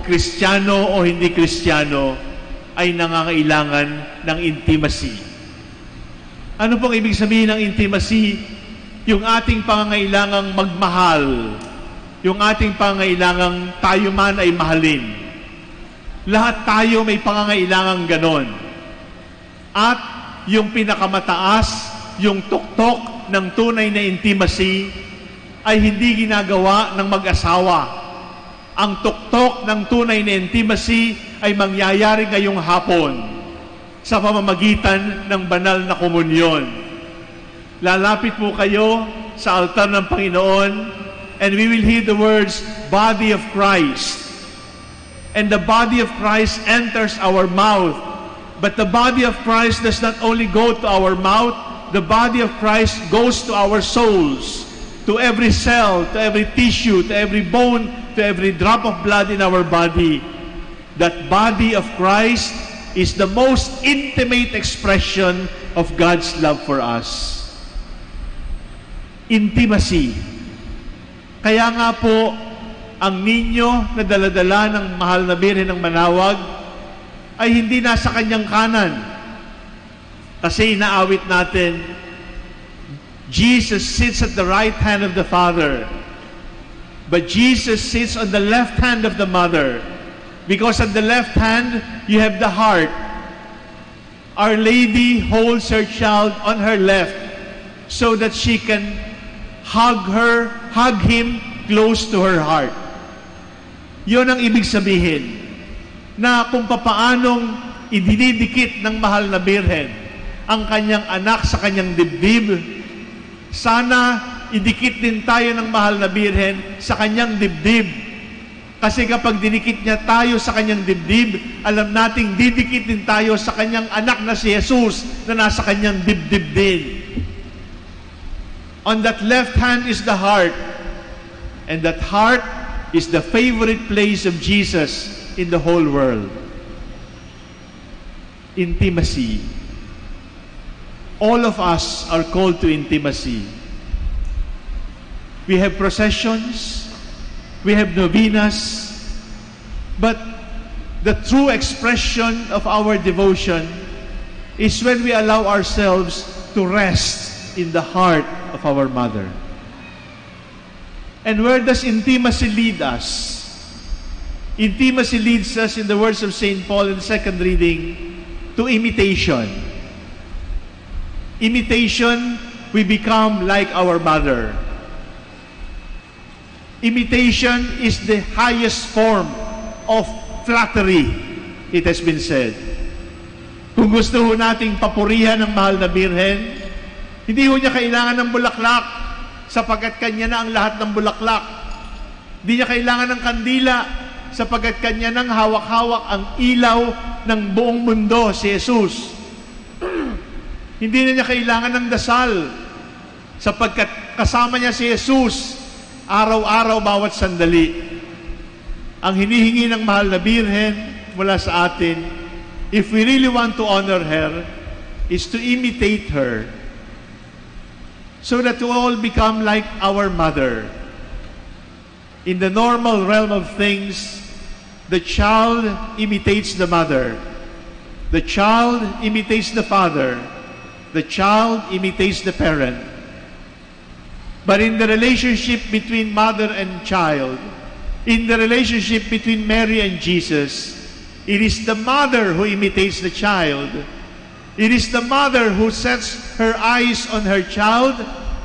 Kristiyano o hindi Kristiyano, ay nangangailangan ng intimacy. Ano pong ibig sabihin ng intimacy? Yung ating pangangailangang magmahal, yung ating pangangailangang tayo man ay mahalin. Lahat tayo may pangangailangang ganon. At yung pinakamataas, yung tuktok ng tunay na intimacy ay hindi ginagawa ng mag-asawa. Ang tuktok ng tunay na intimacy ay mangyayari ngayong hapon sa pamamagitan ng banal na komunyon. Lalapit po kayo sa altar ng Panginoon and we will hear the words, Body of Christ. And the body of Christ enters our mouth. But the body of Christ does not only go to our mouth, the body of Christ goes to our souls, to every cell, to every tissue, to every bone, to every drop of blood in our body. That body of Christ is the most intimate expression of God's love for us. Intimacy. Kaya nga po, ang ninyo na daladala ng mahal na Birhen ng Manawag ay hindi nasa kanyang kanan. Kasi inaawit natin, Jesus sits at the right hand of the Father, but Jesus sits on the left hand of the Mother. Because on the left hand, you have the heart. Our Lady holds her child on her left so that she can hug him close to her heart. Yun ang ibig sabihin na kung papaanong idinidikit ng mahal na Birhen ang kanyang anak sa kanyang dibdib, sana idikit din tayo ng mahal na Birhen sa kanyang dibdib. Kasi kapag dinikit niya tayo sa kanyang dibdib, alam nating didikit din tayo sa kanyang anak na si Jesus na nasa kanyang dibdib din. On that left hand is the heart, and that heart is the favorite place of Jesus in the whole world. Intimacy. All of us are called to intimacy. We have processions, we have novenas, but the true expression of our devotion is when we allow ourselves to rest in the heart of our Mother. And where does intimacy lead us? Intimacy leads us, in the words of St. Paul in the second reading, to imitation. Imitation, we become like our Mother. Imitation is the highest form of flattery, it has been said. Kung gusto ho nating papurihan ng mahal na Birhen, hindi ho niya kailangan ng bulaklak sapagkat kanya na ang lahat ng bulaklak. Hindi niya kailangan ng kandila sapagkat kanya nang hawak-hawak ang ilaw ng buong mundo, si Jesus. Hindi na niya kailangan ng dasal sapagkat kasama niya si Jesus araw-araw, bawat sandali. Ang hinihingi ng mahal na Birhen mula sa atin, if we really want to honor her, is to imitate her so that we all become like our Mother. In the normal realm of things, the child imitates the mother. The child imitates the father. The child imitates the parent. But in the relationship between mother and child, in the relationship between Mary and Jesus, it is the mother who imitates the child. It is the mother who sets her eyes on her child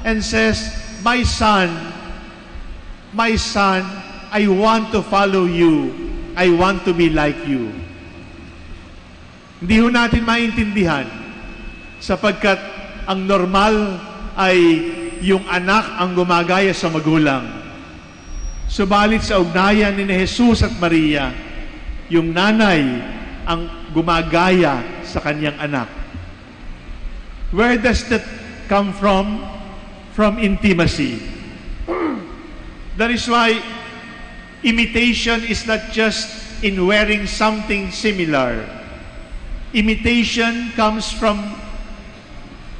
and says, my son, I want to follow you. I want to be like you. Hindi ho natin maintindihan sapagkat ang normal ay yung anak ang gumagaya sa magulang. Subalit sa ugnayan ni Jesus at Maria, yung nanay ang gumagaya sa kanyang anak. Where does that come from? From intimacy. That is why imitation is not just in wearing something similar. Imitation comes from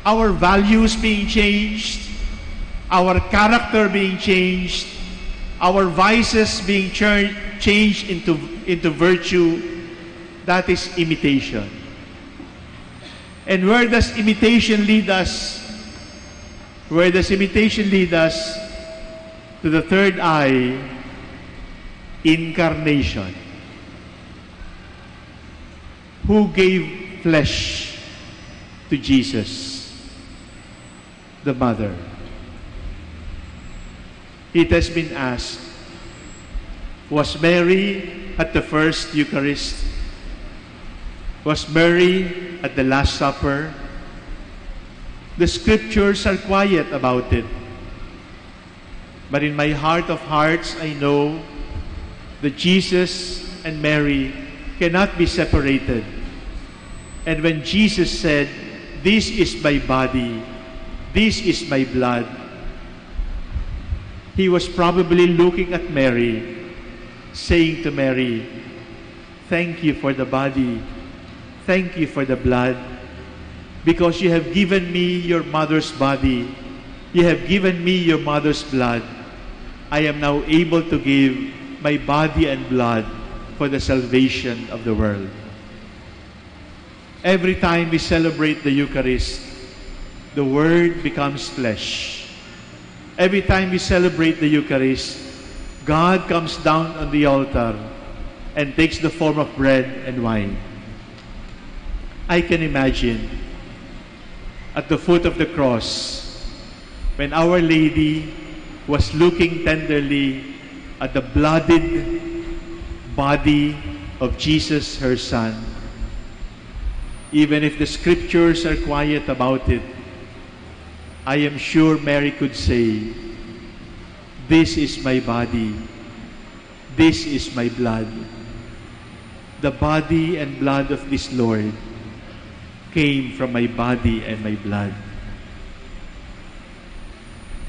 our values being changed, our character being changed, our vices being changed into virtue. That is imitation. And where does imitation lead us? Where does imitation lead us? To the third I, incarnation. Who gave flesh to Jesus? The mother. It has been asked, was Mary at the first Eucharist? Was Mary at the Last Supper? The scriptures are quiet about it. But in my heart of hearts, I know that Jesus and Mary cannot be separated. And when Jesus said, "This is my body, this is my blood," he was probably looking at Mary, saying to Mary, "Thank you for the body, thank you for the blood, because you have given me your mother's body, you have given me your mother's blood. I am now able to give my body and blood for the salvation of the world." Every time we celebrate the Eucharist, the Word becomes flesh. Every time we celebrate the Eucharist, God comes down on the altar and takes the form of bread and wine. I can imagine at the foot of the cross when Our Lady was looking tenderly at the bloodied body of Jesus, her Son. Even if the scriptures are quiet about it, I am sure Mary could say, "This is my body, this is my blood." The body and blood of this Lord came from my body and my blood.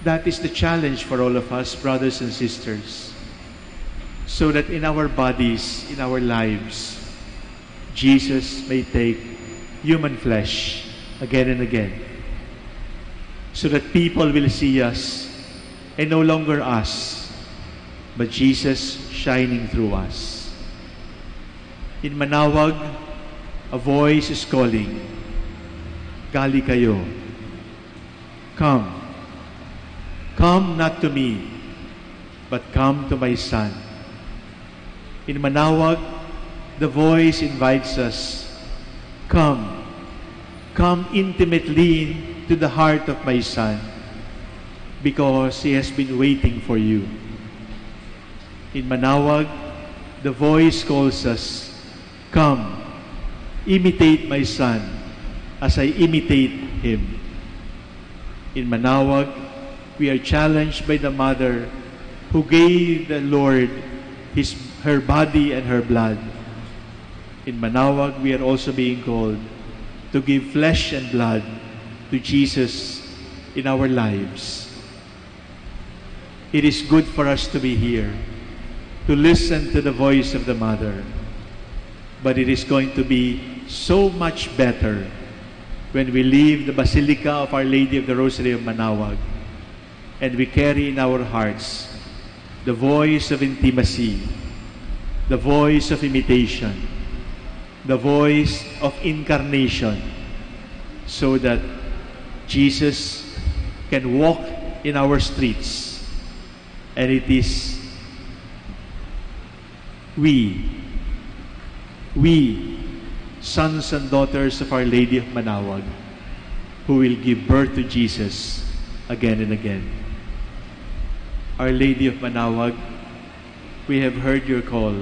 That is the challenge for all of us, brothers and sisters, so that in our bodies, in our lives, Jesus may take human flesh again and again, so that people will see us, and no longer us, but Jesus shining through us. In Manawag, a voice is calling, "Gali kayo. Come. Come not to me, but come to my Son." In Manawag, the voice invites us, "Come. Come intimately to the heart of my Son, because He has been waiting for you." In Manawag, the voice calls us, "Come, imitate my Son as I imitate Him." In Manawag, we are challenged by the Mother who gave the Lord her body and her blood. In Manawag, we are also being called to give flesh and blood to Jesus in our lives. It is good for us to be here, to listen to the voice of the Mother. But it is going to be so much better when we leave the Basilica of Our Lady of the Rosary of Manawag and we carry in our hearts the voice of intimacy, the voice of imitation, the voice of incarnation, so that Jesus can walk in our streets, and it is we, sons and daughters of Our Lady of Manawag, who will give birth to Jesus again and again. Our Lady of Manawag, we have heard your call.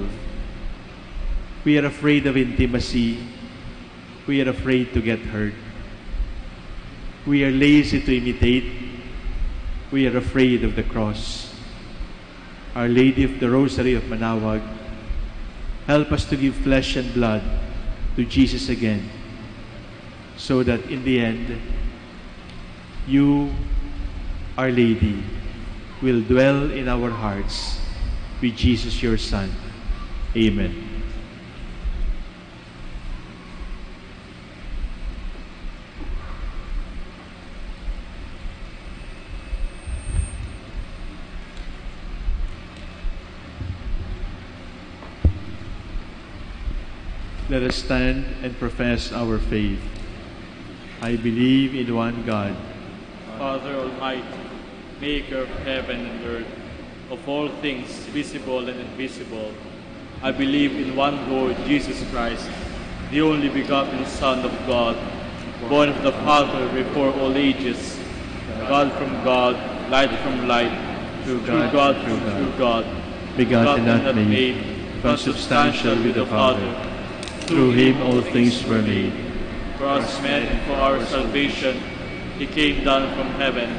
We are afraid of intimacy. We are afraid to get hurt. We are lazy to imitate. We are afraid of the cross. Our Lady of the Rosary of Manawag, help us to give flesh and blood to Jesus again, so that in the end, you, Our Lady, will dwell in our hearts with Jesus your Son. Amen. Let us stand and profess our faith. I believe in one God, Father Almighty, maker of heaven and earth, of all things visible and invisible. I believe in one Lord Jesus Christ, the only begotten Son of God, born of the Father before all ages, God from God, light from light, true God from true God, begotten and not made, consubstantial with the Father. Through him all things were made. For us men and for our salvation, he came down from heaven.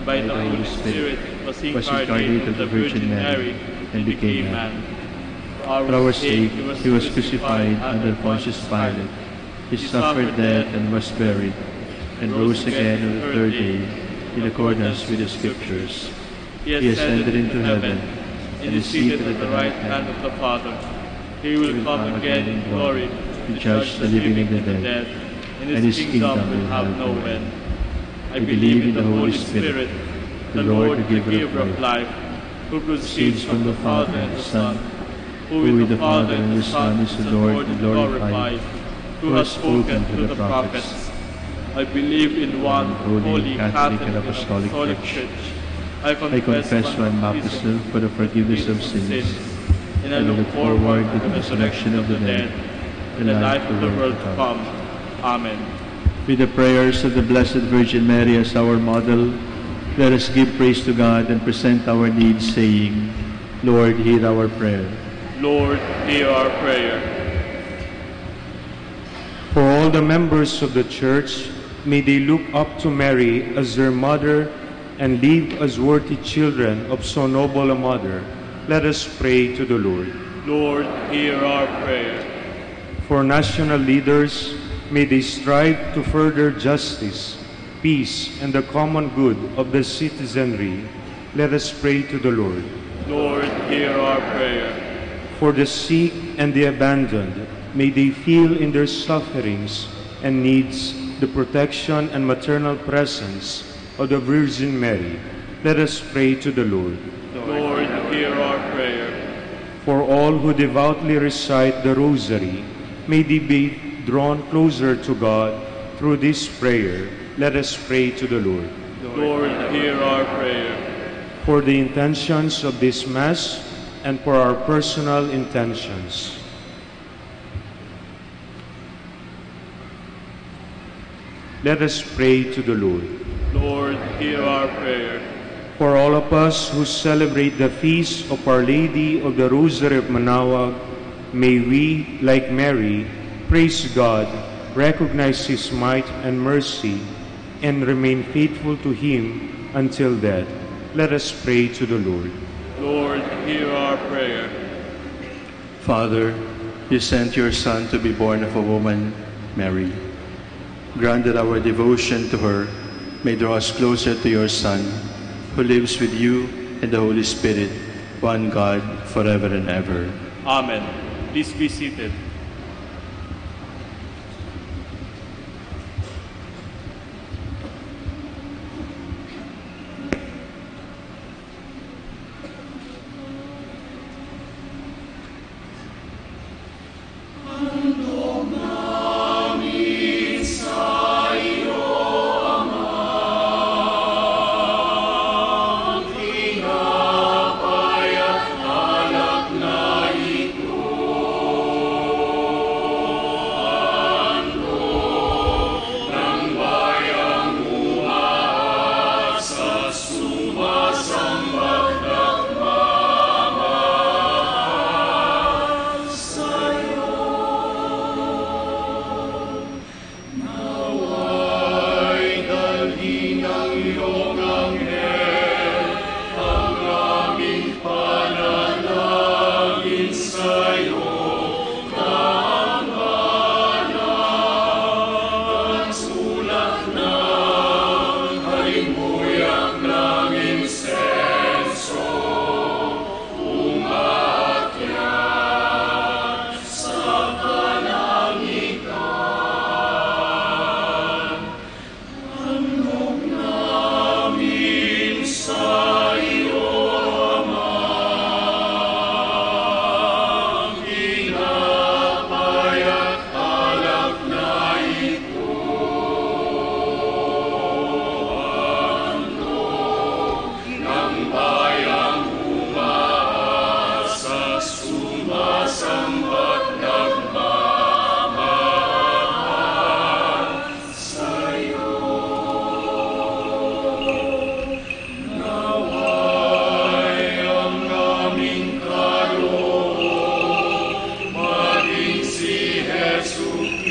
By the Holy Spirit was incarnate of the Virgin Mary and became man. For our sake he was crucified under Pontius Pilate. He suffered death and was buried, and rose again on the third day, in accordance with the Scriptures. He ascended into heaven, and is seated at the right hand of the Father. He will come again in glory to judge the living and the dead, and his kingdom will have no end. I believe in the Holy Spirit, the Lord, the giver of life, who proceeds from the Father and the Son, who with the Father and the Son is the Lord and glorified, who has spoken through the prophets. I believe in one holy, Catholic, and Apostolic Church. I confess one baptism for the forgiveness of sins, and I look forward to the resurrection of the dead and the life of the world to come. Amen. With the prayers of the Blessed Virgin Mary as our model, let us give praise to God and present our needs, saying, Lord, hear our prayer. Lord, hear our prayer. For all the members of the Church, may they look up to Mary as their mother and live as worthy children of so noble a mother. Let us pray to the Lord. Lord, hear our prayer. For national leaders, may they strive to further justice, peace, and the common good of the citizenry. Let us pray to the Lord. Lord, hear our prayer. For the sick and the abandoned, may they feel in their sufferings and needs the protection and maternal presence of the Virgin Mary. Let us pray to the Lord. Lord, hear our prayer. For all who devoutly recite the Rosary, may they be drawn closer to God through this prayer. Let us pray to the Lord. Lord, hear our prayer. For the intentions of this Mass and for our personal intentions. Let us pray to the Lord. Lord, hear our prayer. For all of us who celebrate the feast of Our Lady of the Rosary of Manaoag, may we, like Mary, praise God, recognize His might and mercy, and remain faithful to Him until death. Let us pray to the Lord. Lord, hear our prayer. Father, you sent your Son to be born of a woman, Mary. Grant that our devotion to her may draw us closer to your Son, who lives with you and the Holy Spirit, one God, forever and ever. Amen. Please be seated.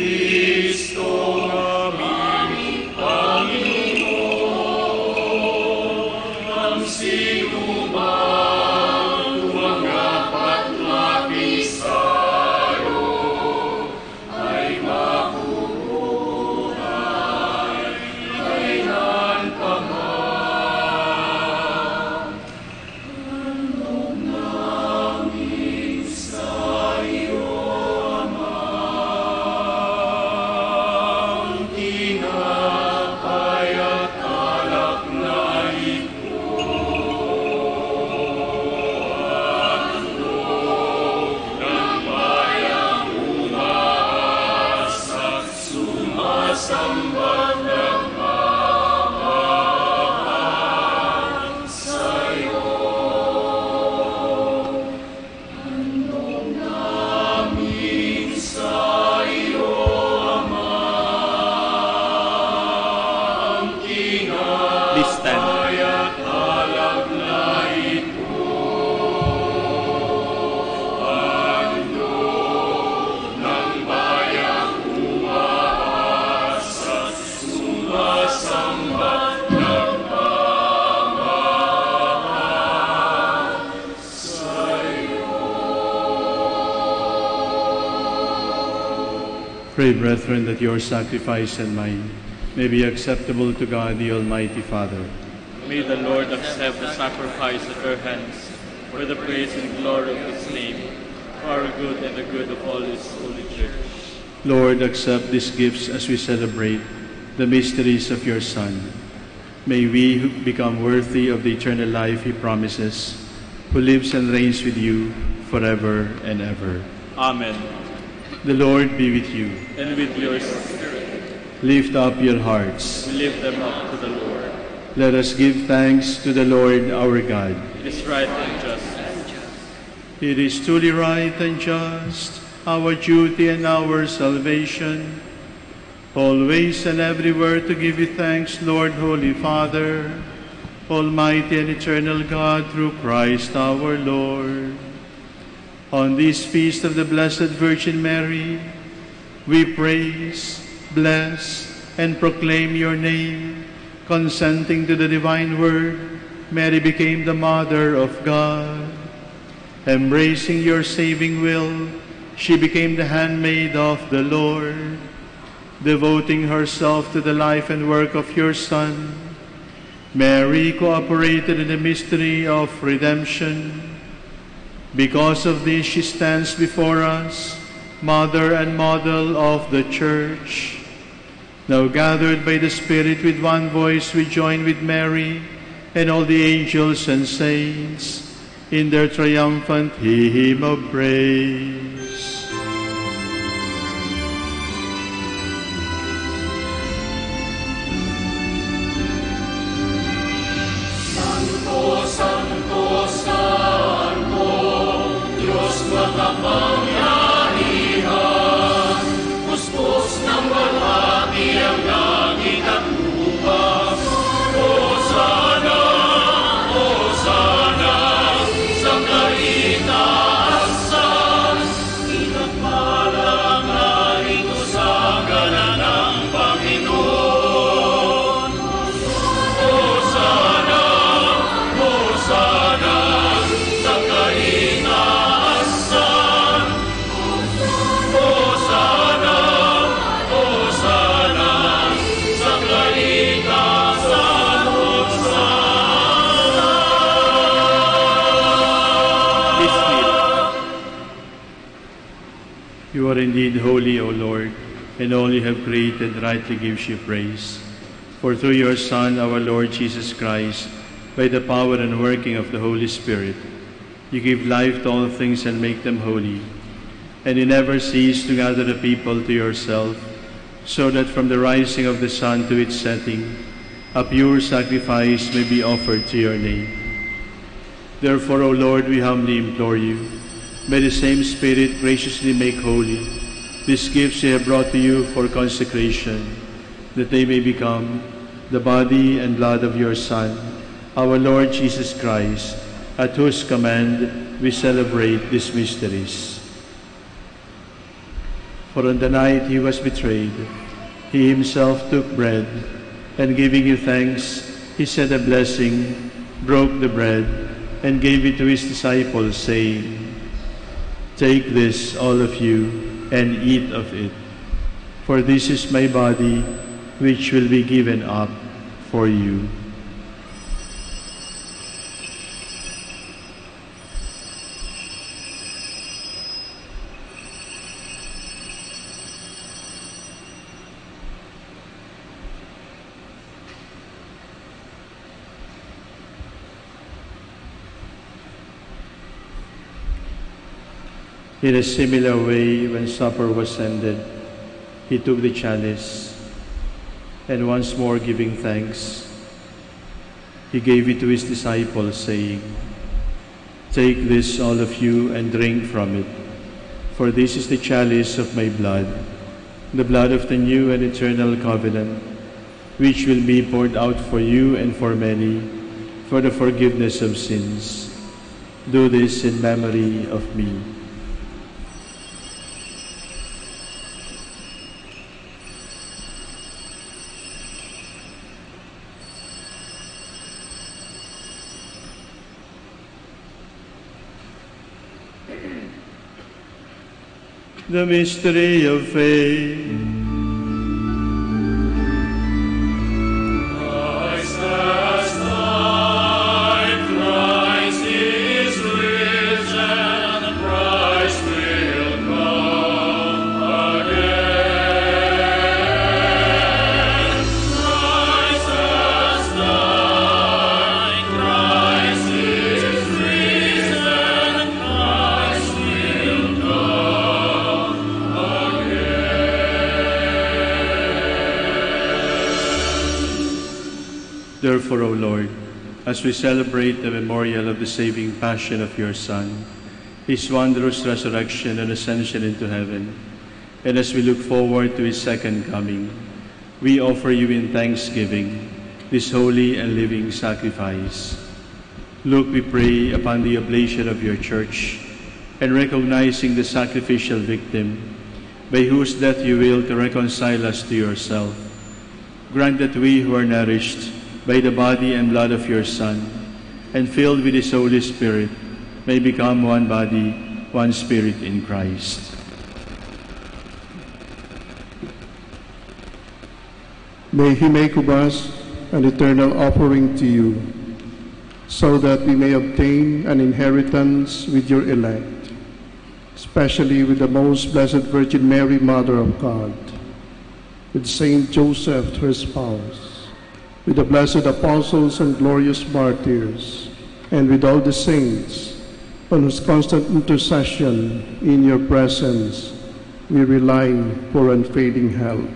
Kristo aming Panginoon, ang sinumang tumanggap at makisalo ay mabubuhay kailan pa man. Handog namin sa iyo, Ama, ang tinapay at alak na ito. Ng bayang umaas at sumasamba ng mapahal sa'yo. Handog namin sa iyo, Ama, ang tinapay at alak na ito. Handog ng bayang umaas at sumasamba ng mapahal sa'yo. Pray, brethren, that your sacrifice and mine may be acceptable to God, the Almighty Father. May the Lord accept the sacrifice at your hands for the praise and glory of his name, for our good and the good of all his holy church. Lord, accept these gifts as we celebrate the mysteries of your Son. May we become worthy of the eternal life he promises, who lives and reigns with you forever and ever. Amen. The Lord be with you. And with your spirit, Lift up your hearts. we lift them up to the Lord. Let us give thanks to the Lord our God. It is right and just. It is truly right and just, our duty and our salvation, always and everywhere to give you thanks, Lord, Holy Father, Almighty and eternal God, through Christ our Lord. On this feast of the Blessed Virgin Mary, we praise, bless, and proclaim your name. Consenting to the divine word, Mary became the Mother of God. Embracing your saving will, she became the handmaid of the Lord. Devoting herself to the life and work of your Son, Mary cooperated in the mystery of redemption. Because of this, she stands before us, Mother and Model of the Church. Now gathered by the Spirit with one voice, we join with Mary and all the angels and saints in their triumphant hymn of praise. Santo, Santo, Santo, Diyos makapangyarihan, puspos ng walhati ang langit at lupa. Hosana, Hosana, sa kaitaasan, pinagpalang narito sa ngalan ng Panginoon. Hosana, Hosana, sa kaitaasan. Hosana, Hosana, sa kaitaasan. Hosana. Please kneel. You are indeed holy, O Lord, and all you have created rightly gives you praise. For through your Son, our Lord Jesus Christ, by the power and working of the Holy Spirit, you give life to all things and make them holy. And you never cease to gather the people to yourself, so that from the rising of the sun to its setting, a pure sacrifice may be offered to your name. Therefore, O Lord, we humbly implore you, may the same Spirit graciously make holy these gifts you have brought to you for consecration, that they may become the body and blood of your Son, our Lord Jesus Christ, at whose command we celebrate these mysteries. For on the night he was betrayed, he himself took bread, and giving you thanks, he said a blessing, broke the bread, and gave it to his disciples, saying, "Take this, all of you, and eat of it. For this is my body, which will be given up for you." In a similar way, when supper was ended, he took the chalice, and once more giving thanks, he gave it to his disciples, saying, "Take this, all of you, and drink from it, for this is the chalice of my blood, the blood of the new and eternal covenant, which will be poured out for you and for many, for the forgiveness of sins. Do this in memory of me." The mystery of faith. Christ has died, Christ is risen, Christ will come again. Christ has died, Christ is risen, Christ will come. Therefore, O Lord, as we celebrate the memorial of the saving passion of your Son, his wondrous resurrection and ascension into heaven, and as we look forward to his second coming, we offer you in thanksgiving this holy and living sacrifice. Look, we pray, upon the oblation of your church, and recognizing the sacrificial victim, by whose death you will to reconcile us to yourself. Grant that we who are nourished by the body and blood of your Son, and filled with his Holy Spirit, may become one body, one spirit in Christ. May he make of us an eternal offering to you, so that we may obtain an inheritance with your elect, especially with the most blessed Virgin Mary, Mother of God, with Saint Joseph, her spouse, with the blessed apostles and glorious martyrs, and with all the saints, on whose constant intercession in your presence we rely for unfailing help.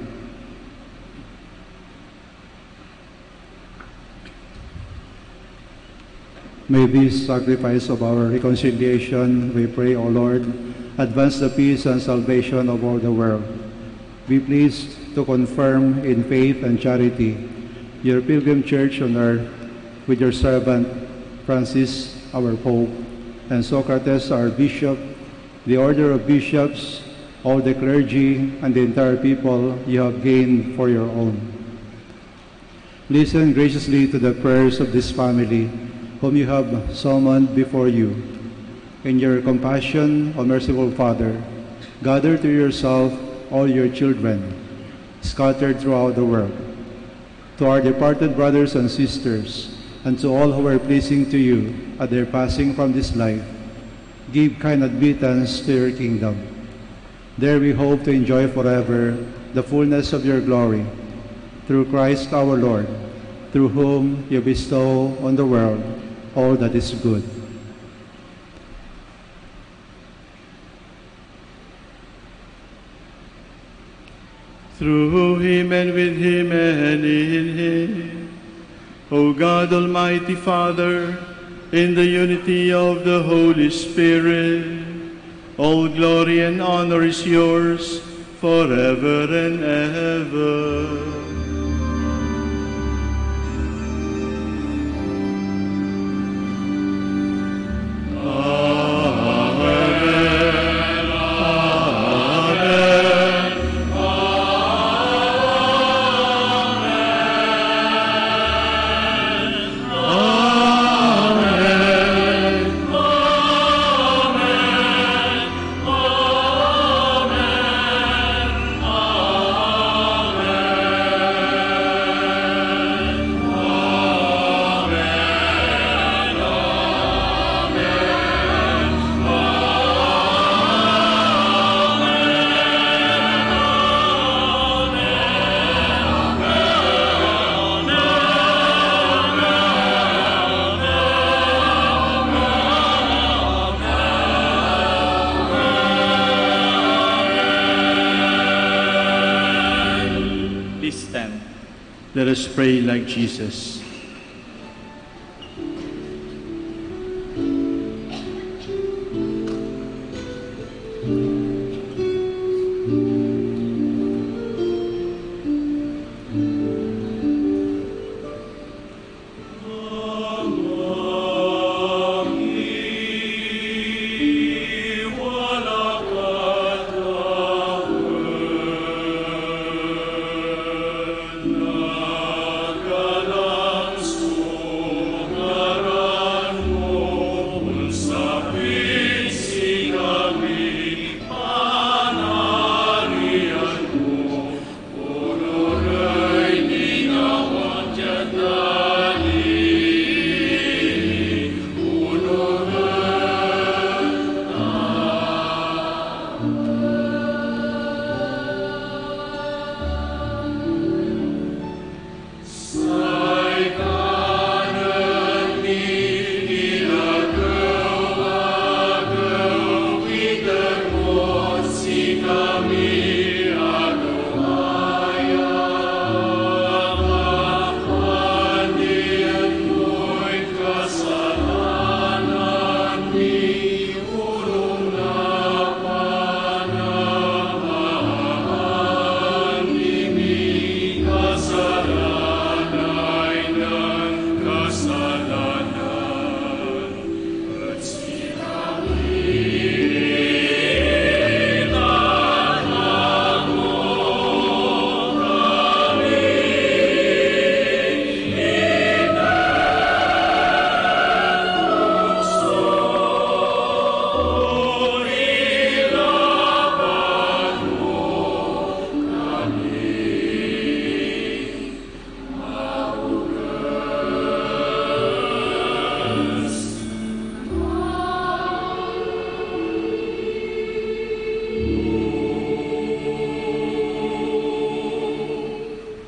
May this sacrifice of our reconciliation, we pray, O Lord, advance the peace and salvation of all the world. Be pleased to confirm in faith and charity your pilgrim church on earth, with your servant Francis, our Pope, and Socrates, our Bishop, the order of bishops, all the clergy, and the entire people you have gained for your own. Listen graciously to the prayers of this family, whom you have summoned before you. In your compassion, O merciful Father, gather to yourself all your children, scattered throughout the world. To our departed brothers and sisters, and to all who are pleasing to you at their passing from this life, give kind admittance to your kingdom. There we hope to enjoy forever the fullness of your glory. Through Christ our Lord, through whom you bestow on the world all that is good. Through him and with him and in him, O God, Almighty Father, in the unity of the Holy Spirit, all glory and honor is yours forever and ever. Amen. Amen. Let us pray like Jesus.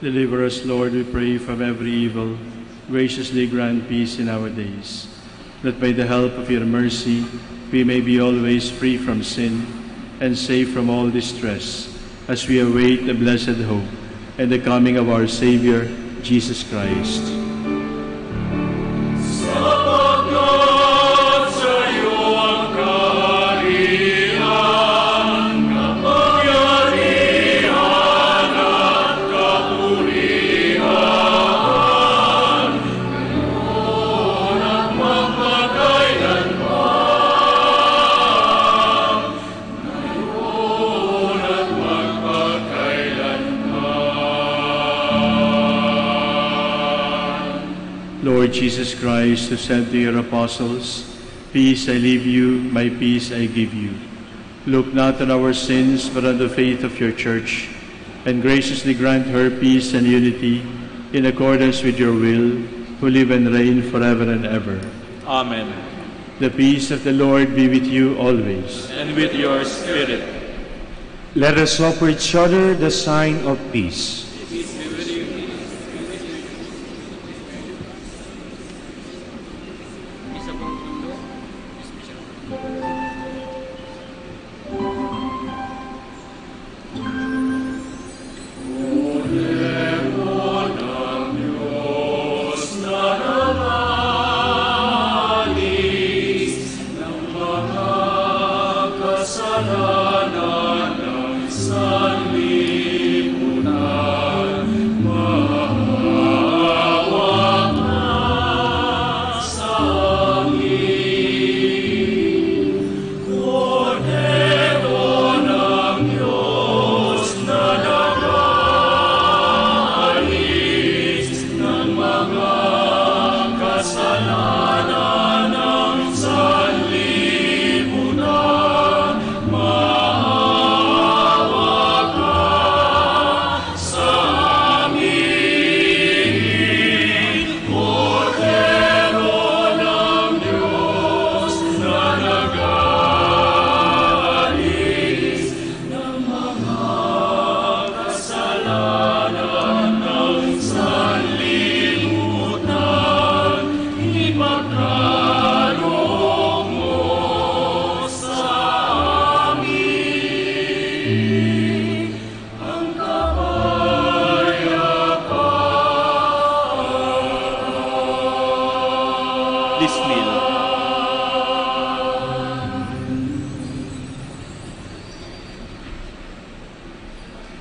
Deliver us, Lord, we pray, from every evil. Graciously grant peace in our days, that by the help of your mercy we may be always free from sin and safe from all distress, as we await the blessed hope and the coming of our Savior, Jesus Christ. Sapagkat sa'yo ang kaharian, kapangyarihan at kapurihan, ngayon at magpakailanman. Ngayon at magpakailanman. Lord Jesus Christ, who said to your apostles, "Peace I leave you, my peace I give you," look not on our sins, but on the faith of your church, and graciously grant her peace and unity in accordance with your will, who live and reign forever and ever. Amen. The peace of the Lord be with you always. And with your spirit. Let us offer each other the sign of peace. Kasalanan ng sanlibutan.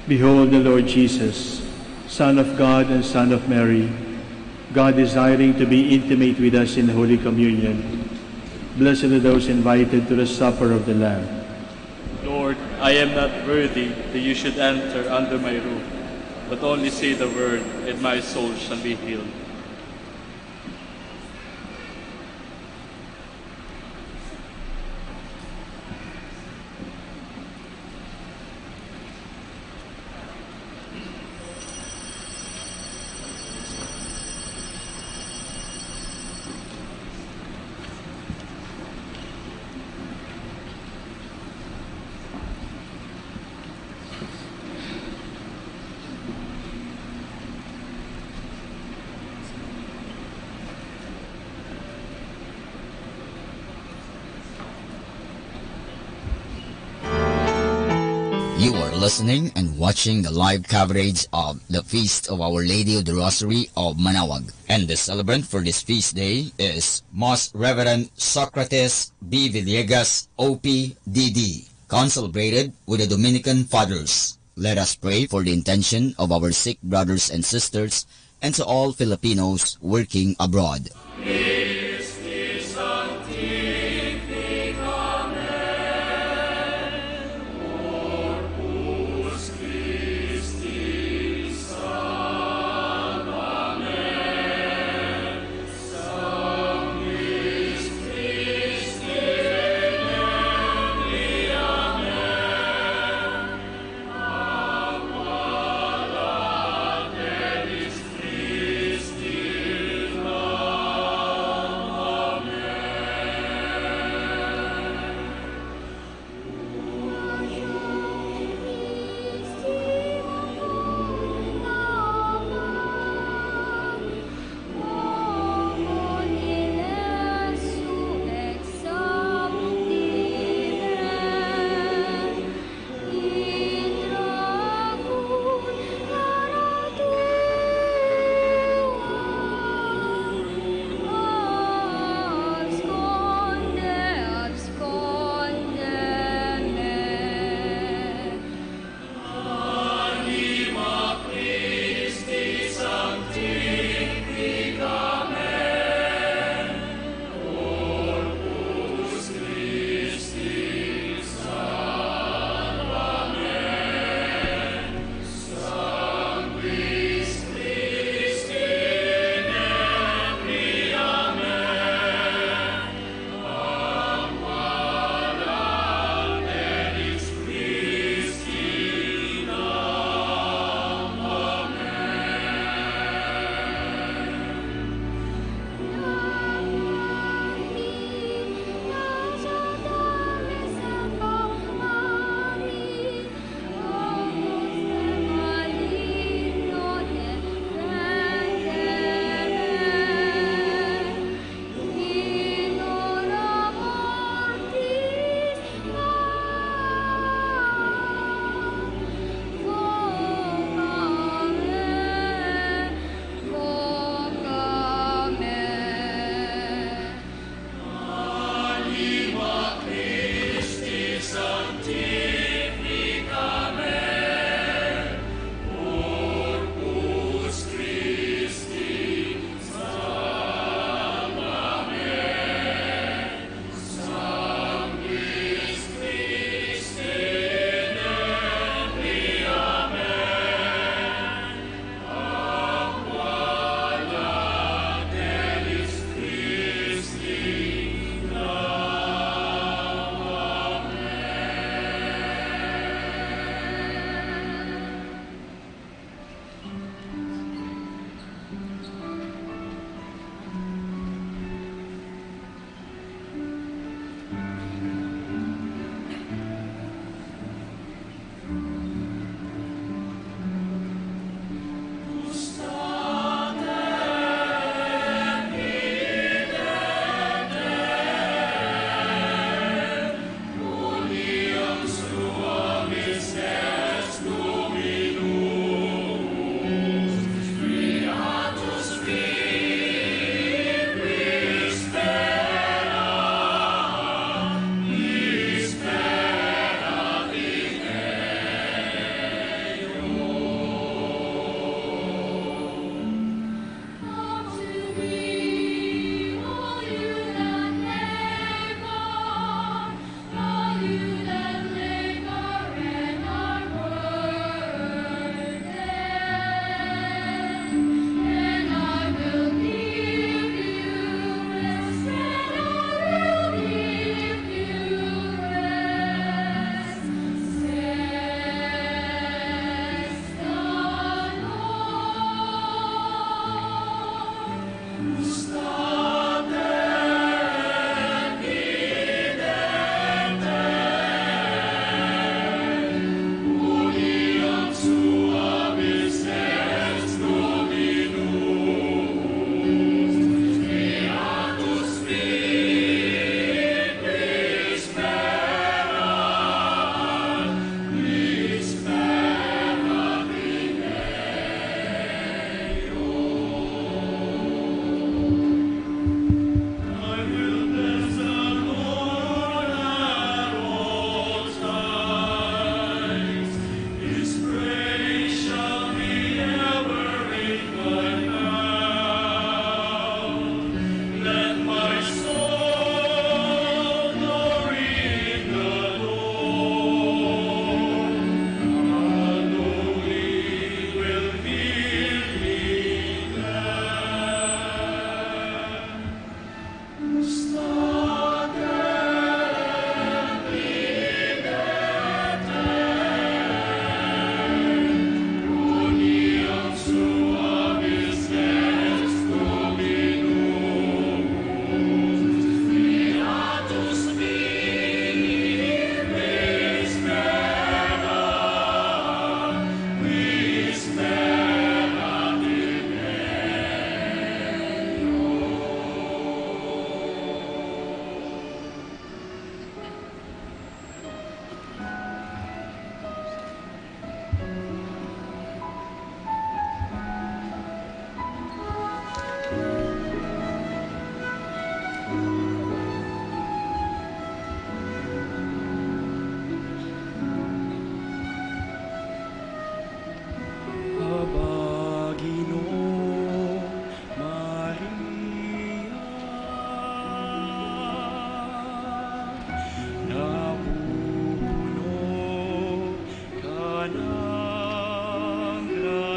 Behold the Lord Jesus, Son of God and Son of Mary, God desiring to be intimate with us in Holy Communion. Blessed are those invited to the supper of the Lamb. Lord, I am not worthy that you should enter under my roof, but only say the word, and my soul shall be healed. You are listening and watching the live coverage of the Feast of Our Lady of the Rosary of Manaoag. And the celebrant for this feast day is Most Reverend Socrates B. Villegas, OP.D.D., concelebrated with the Dominican Fathers. Let us pray for the intention of our sick brothers and sisters and to all Filipinos working abroad.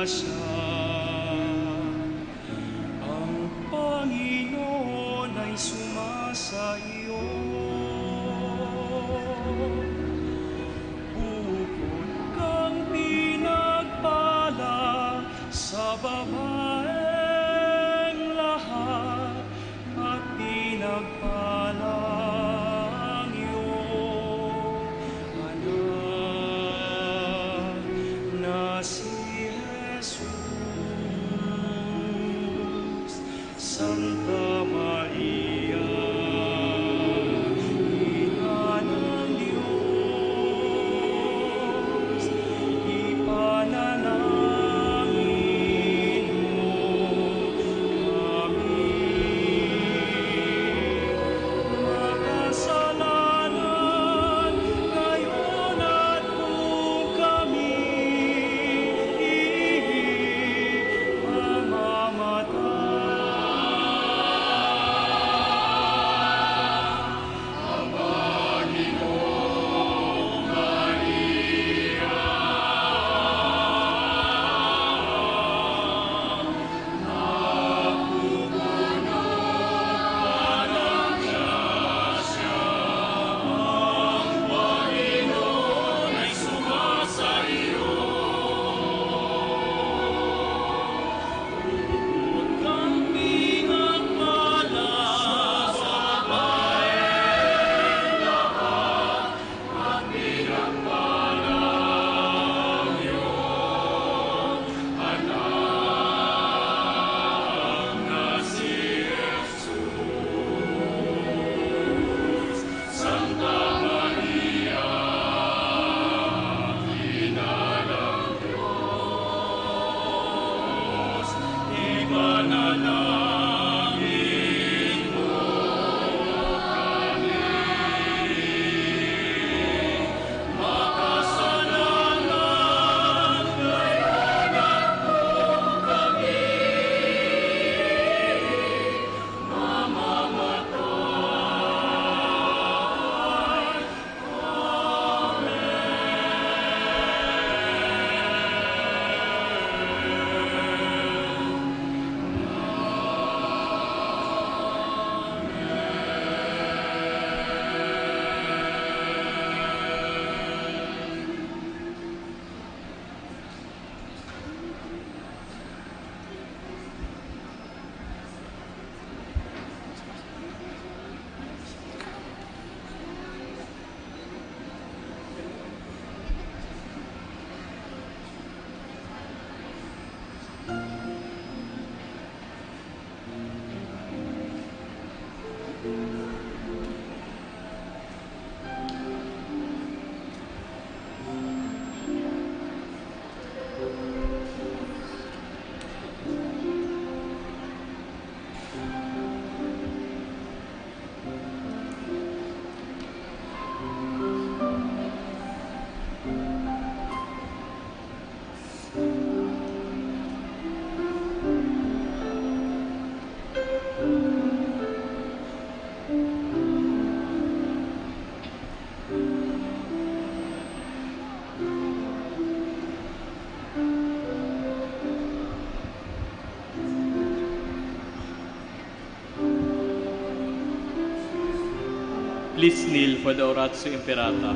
siya. Ang Panginoon ay sumasa iyo. Bukod kang pinagpala sa babaeng lahat at pinagpala ang iyong anak na si Jesus. Santa Maria, Ina ng Diyos, ipanalangin mo kami. Makasalanan ngayon at kung kami Please kneel for the Oratio Imperata.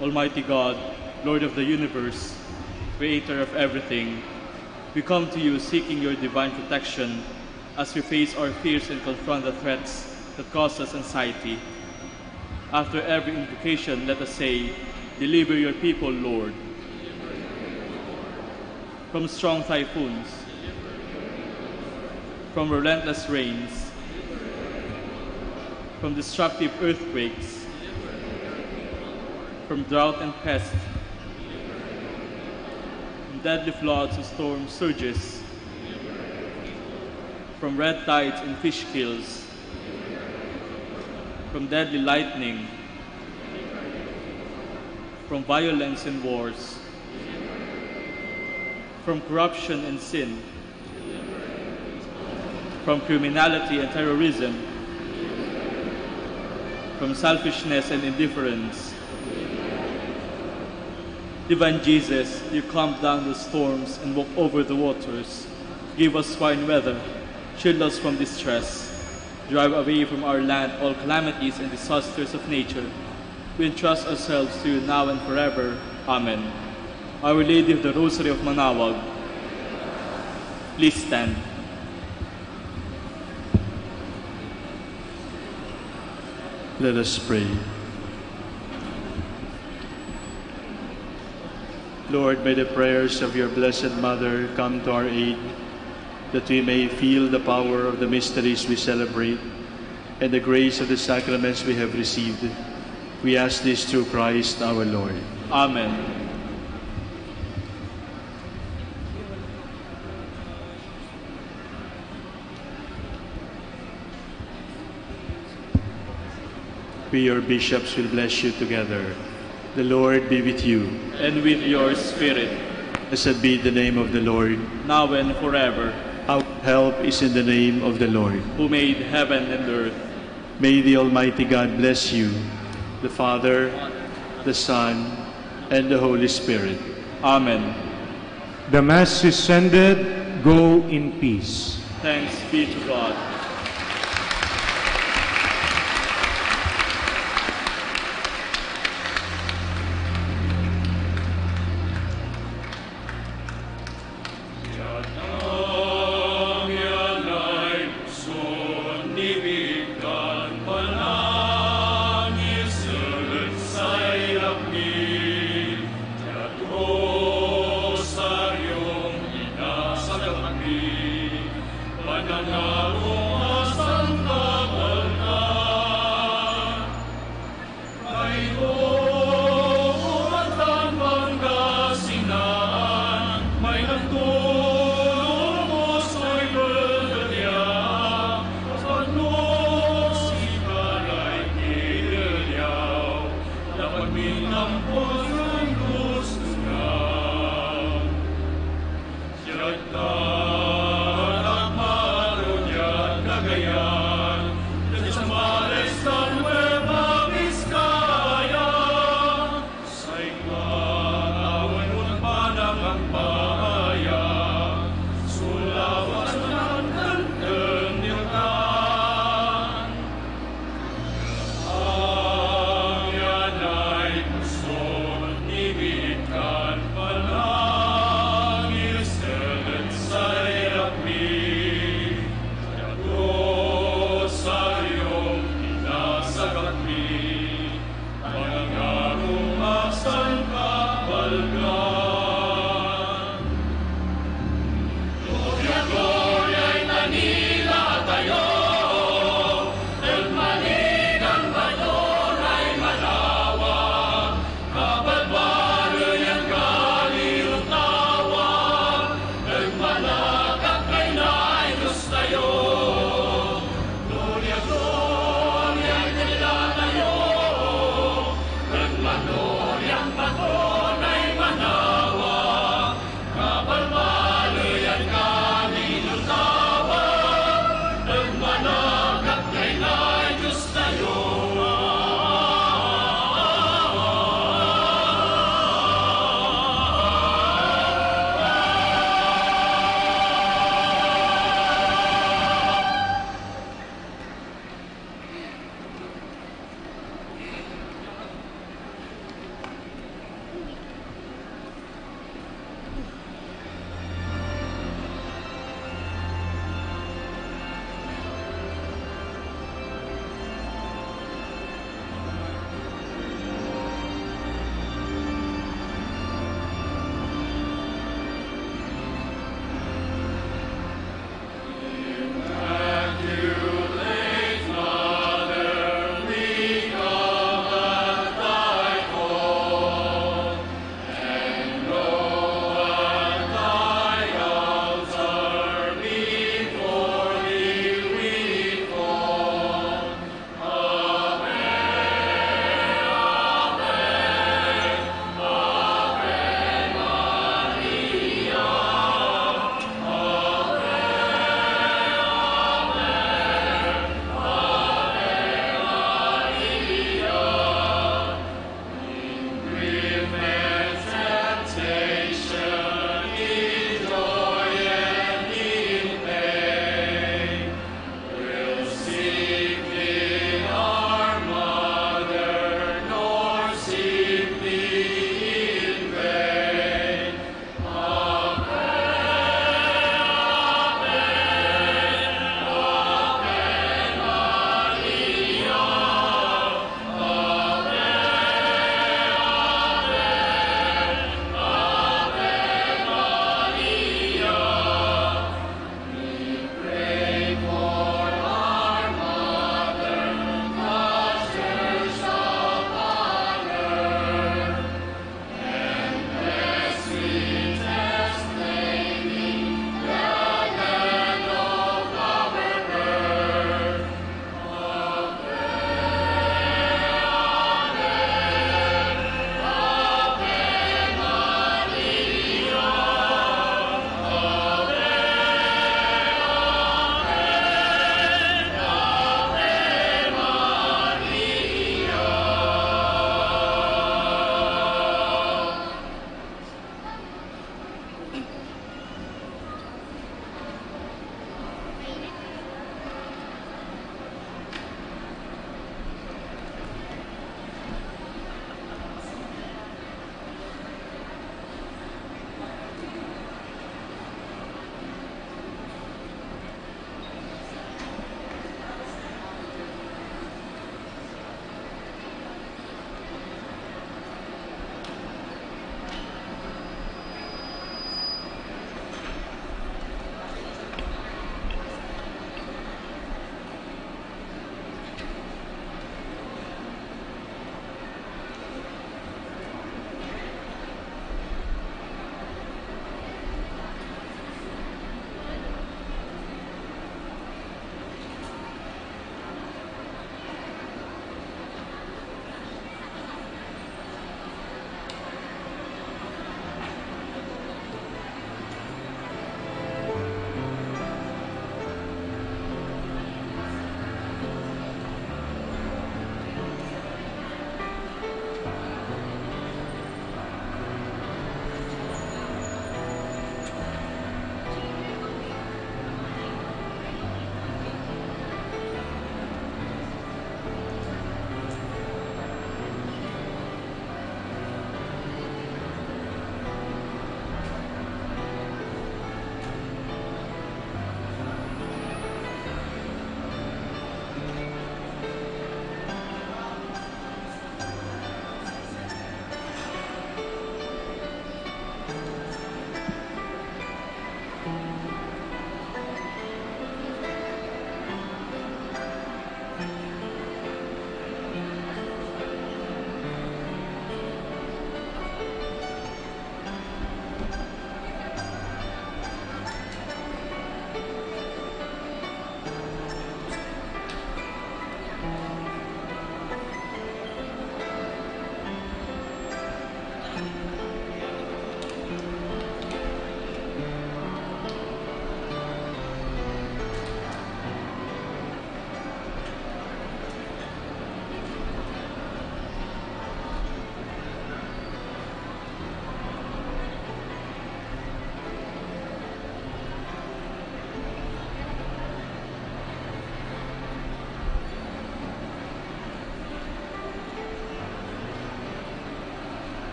Almighty God, Lord of the universe, Creator of everything, we come to you seeking your divine protection as we face our fears and confront the threats that cause us anxiety. After every invocation, let us say, "Deliver your people, Lord, from strong typhoons, from relentless rains, from destructive earthquakes, from drought and pest, from deadly floods and storm surges, from red tides and fish kills, from deadly lightning, from violence and wars, from corruption and sin, from criminality and terrorism, from selfishness and indifference. Divine Jesus, you calmed down the storms and walked over the waters. Give us fine weather, shield us from distress, drive away from our land all calamities and disasters of nature. We entrust ourselves to you now and forever. Amen. Our Lady of the Rosary of Manawag, please stand. Let us pray. Lord, may the prayers of your Blessed Mother come to our aid, that we may feel the power of the mysteries we celebrate and the grace of the sacraments we have received. We ask this through Christ our Lord. Amen. We, your bishops, will bless you together. The Lord be with you. And with your spirit. Blessed be the name of the Lord. Now and forever. Our help is in the name of the Lord, who made heaven and earth. May the Almighty God bless you, the Father, the Son, and the Holy Spirit. Amen. The Mass is ended. Go in peace. Thanks be to God.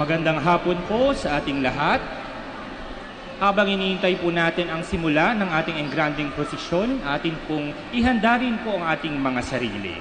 Magandang hapon po sa ating lahat. Habang iniintay po natin ang simula ng ating engranding prosesyon, atin pong ihanda rin po ang ating mga sarili.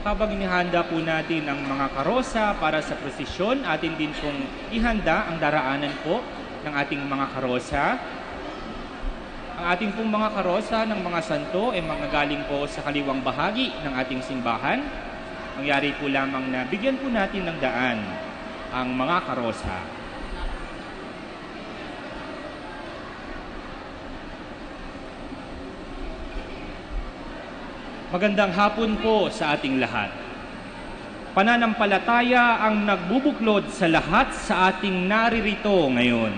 Habang inihanda po natin ang mga karosa para sa prosesyon, atin din pong ihanda ang daraanan po ng ating mga karosa. Ang ating pong mga karosa ng mga santo ay manggagaling po sa kaliwang bahagi ng ating simbahan. Mangyari po lamang na bigyan po natin ng daan ang mga karosa. Magandang hapon po sa ating lahat. Pananampalataya ang nagbubuklod sa lahat sa ating naririto ngayon.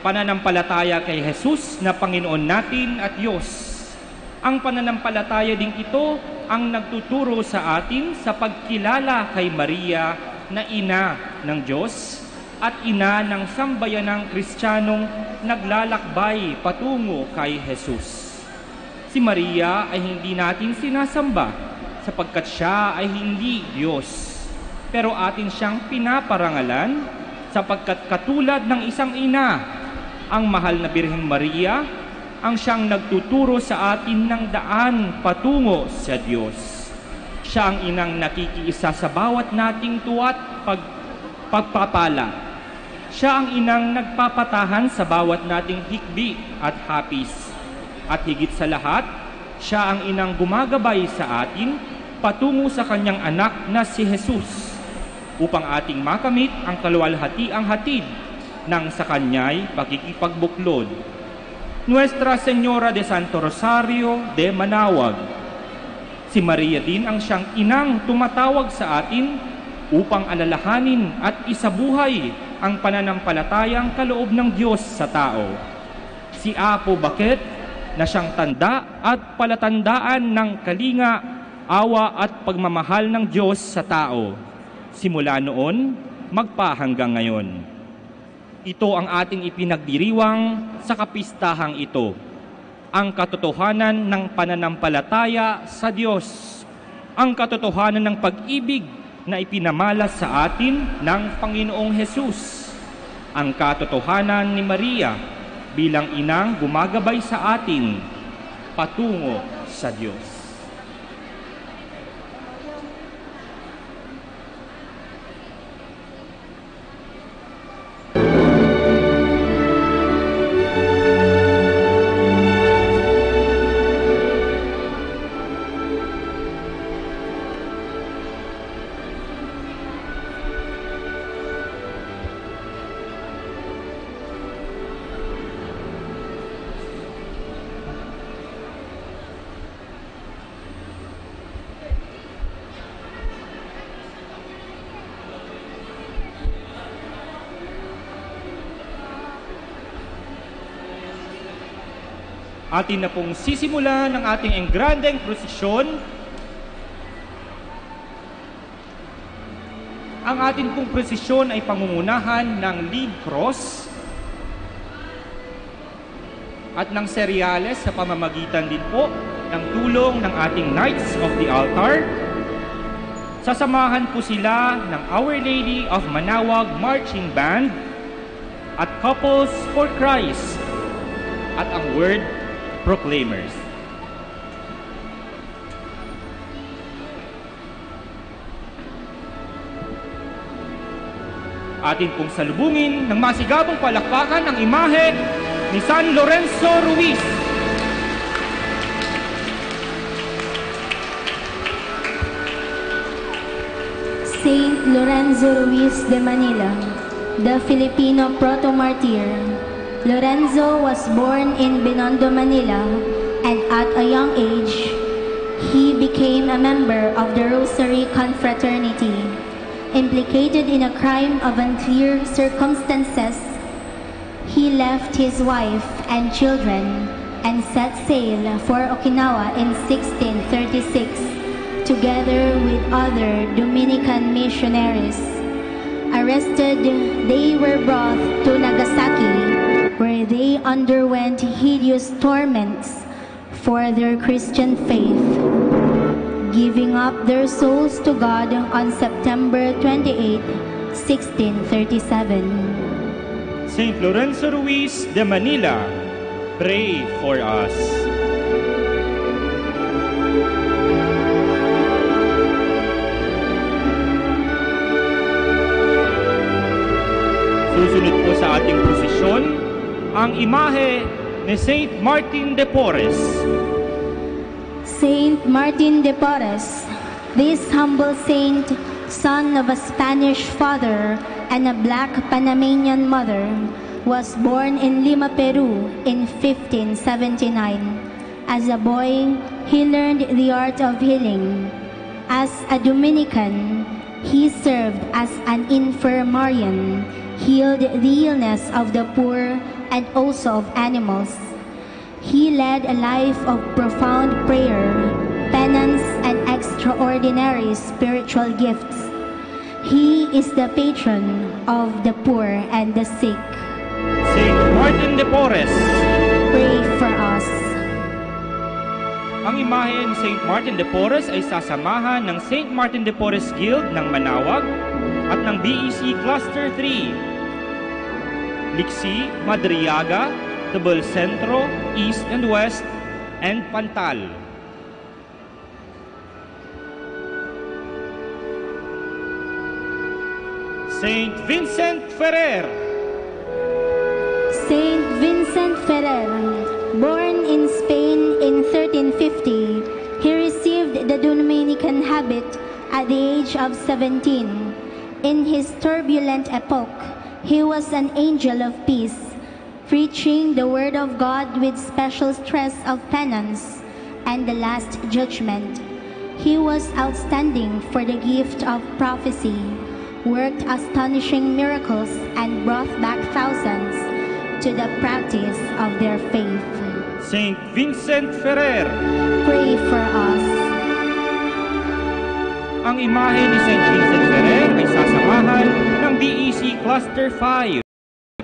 Pananampalataya kay Jesus na Panginoon natin at Diyos. Ang pananampalataya ding ito ang nagtuturo sa atin sa pagkilala kay Maria na ina ng Diyos at ina ng sambayanang Kristiyanong naglalakbay patungo kay Jesus. Si Maria ay hindi natin sinasamba sapagkat siya ay hindi Diyos. Pero atin siyang pinaparangalan sapagkat katulad ng isang ina, ang mahal na Birheng Maria ang siyang nagtuturo sa atin ng daan patungo sa Diyos. Siya ang inang nakikiisa sa bawat nating tuwa't pagpapala. Siya ang inang nagpapatahan sa bawat nating hikbi at hapis. At higit sa lahat, siya ang inang gumagabay sa atin patungo sa kanyang anak na si Jesus upang ating makamit ang kaluwalhatiang hatid ng sa kanya'y pagkikipagbuklod. Nuestra Señora de Santo Rosario de Manawag. Si Maria din ang siyang inang tumatawag sa atin upang alalahanin at isabuhay ang pananampalatayang kaloob ng Diyos sa tao. Si Apo Bakit na siyang tanda at palatandaan ng kalinga, awa at pagmamahal ng Diyos sa tao, simula noon, magpa hanggang ngayon. Ito ang ating ipinagdiriwang sa kapistahang ito, ang katotohanan ng pananampalataya sa Diyos, ang katotohanan ng pag-ibig na ipinamalas sa atin ng Panginoong Hesus, ang katotohanan ni Maria bilang inang gumagabay sa atin patungo sa Diyos. Atin na pong sisimula ng ating engrandeng prosesyon. Ang ating pong prosesyon ay pangungunahan ng lead cross at ng seryales sa pamamagitan din po ng tulong ng ating Knights of the Altar. Sasamahan po sila ng Our Lady of Manawag Marching Band at Couples for Christ at ang Word Proclaimers. Atin pong salubungin ng masigabong palakpakan ang imahe ni San Lorenzo Ruiz. Saint Lorenzo Ruiz de Manila, the Filipino proto-martyr. Lorenzo was born in Binondo, Manila, and at a young age, he became a member of the Rosary Confraternity. Implicated in a crime of unclear circumstances, he left his wife and children and set sail for Okinawa in 1636, together with other Dominican missionaries. Arrested, they were brought to Nagasaki, where they underwent hideous torments for their Christian faith, giving up their souls to God on September 28, 1637. Saint Lorenzo Ruiz de Manila, pray for us. Susunod po sa ating prosesyon, ang imahe ni Saint Martin de Porres. Saint Martin de Porres, this humble saint, son of a Spanish father and a black Panamanian mother, was born in Lima, Peru in 1579. As a boy, he learned the art of healing. As a Dominican, he served as an infirmarian, healed the illness of the poor and also of animals. He led a life of profound prayer, penance, and extraordinary spiritual gifts. He is the patron of the poor and the sick. Saint Martin de Porres, pray for us. Ang imahe ni Saint Martin de Porres ay sasamahan ng Saint Martin de Porres Guild ng Manawag at ng BEC Cluster 3, Liksi, Madriaga, Tabal Centro, East and West, and Pantal. Saint Vincent Ferrer. Saint Vincent Ferrer, born in Spain in 1350, he received the Dominican habit at the age of 17. In his turbulent epoch, he was an angel of peace, preaching the word of God with special stress of penance and the last judgment. He was outstanding for the gift of prophecy, worked astonishing miracles, and brought back thousands to the practice of their faith. Saint Vincent Ferrer, pray for us. Ang imahe ni Saint Vincent Ferrer ay sasamahan ng BEC Cluster 5,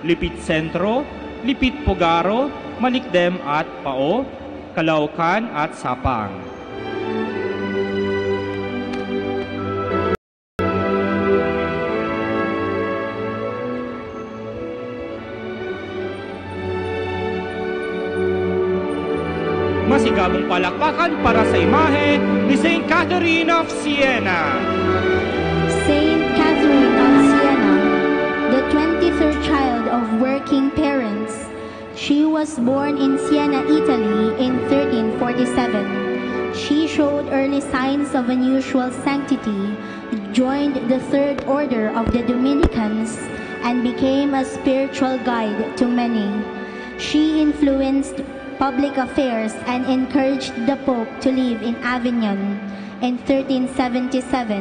Lipit Centro, Lipit Pugaro, Malikdem at Pao, Calaucan at Sapang. Masigabong palakpakan para sa imahe ni Saint Catherine of Siena. Saint Catherine of Siena, the 23rd child of working parents. She was born in Siena, Italy in 1347. She showed early signs of unusual sanctity, joined the Third Order of the Dominicans, and became a spiritual guide to many. She influenced public affairs and encouraged the Pope to live in Avignon in 1377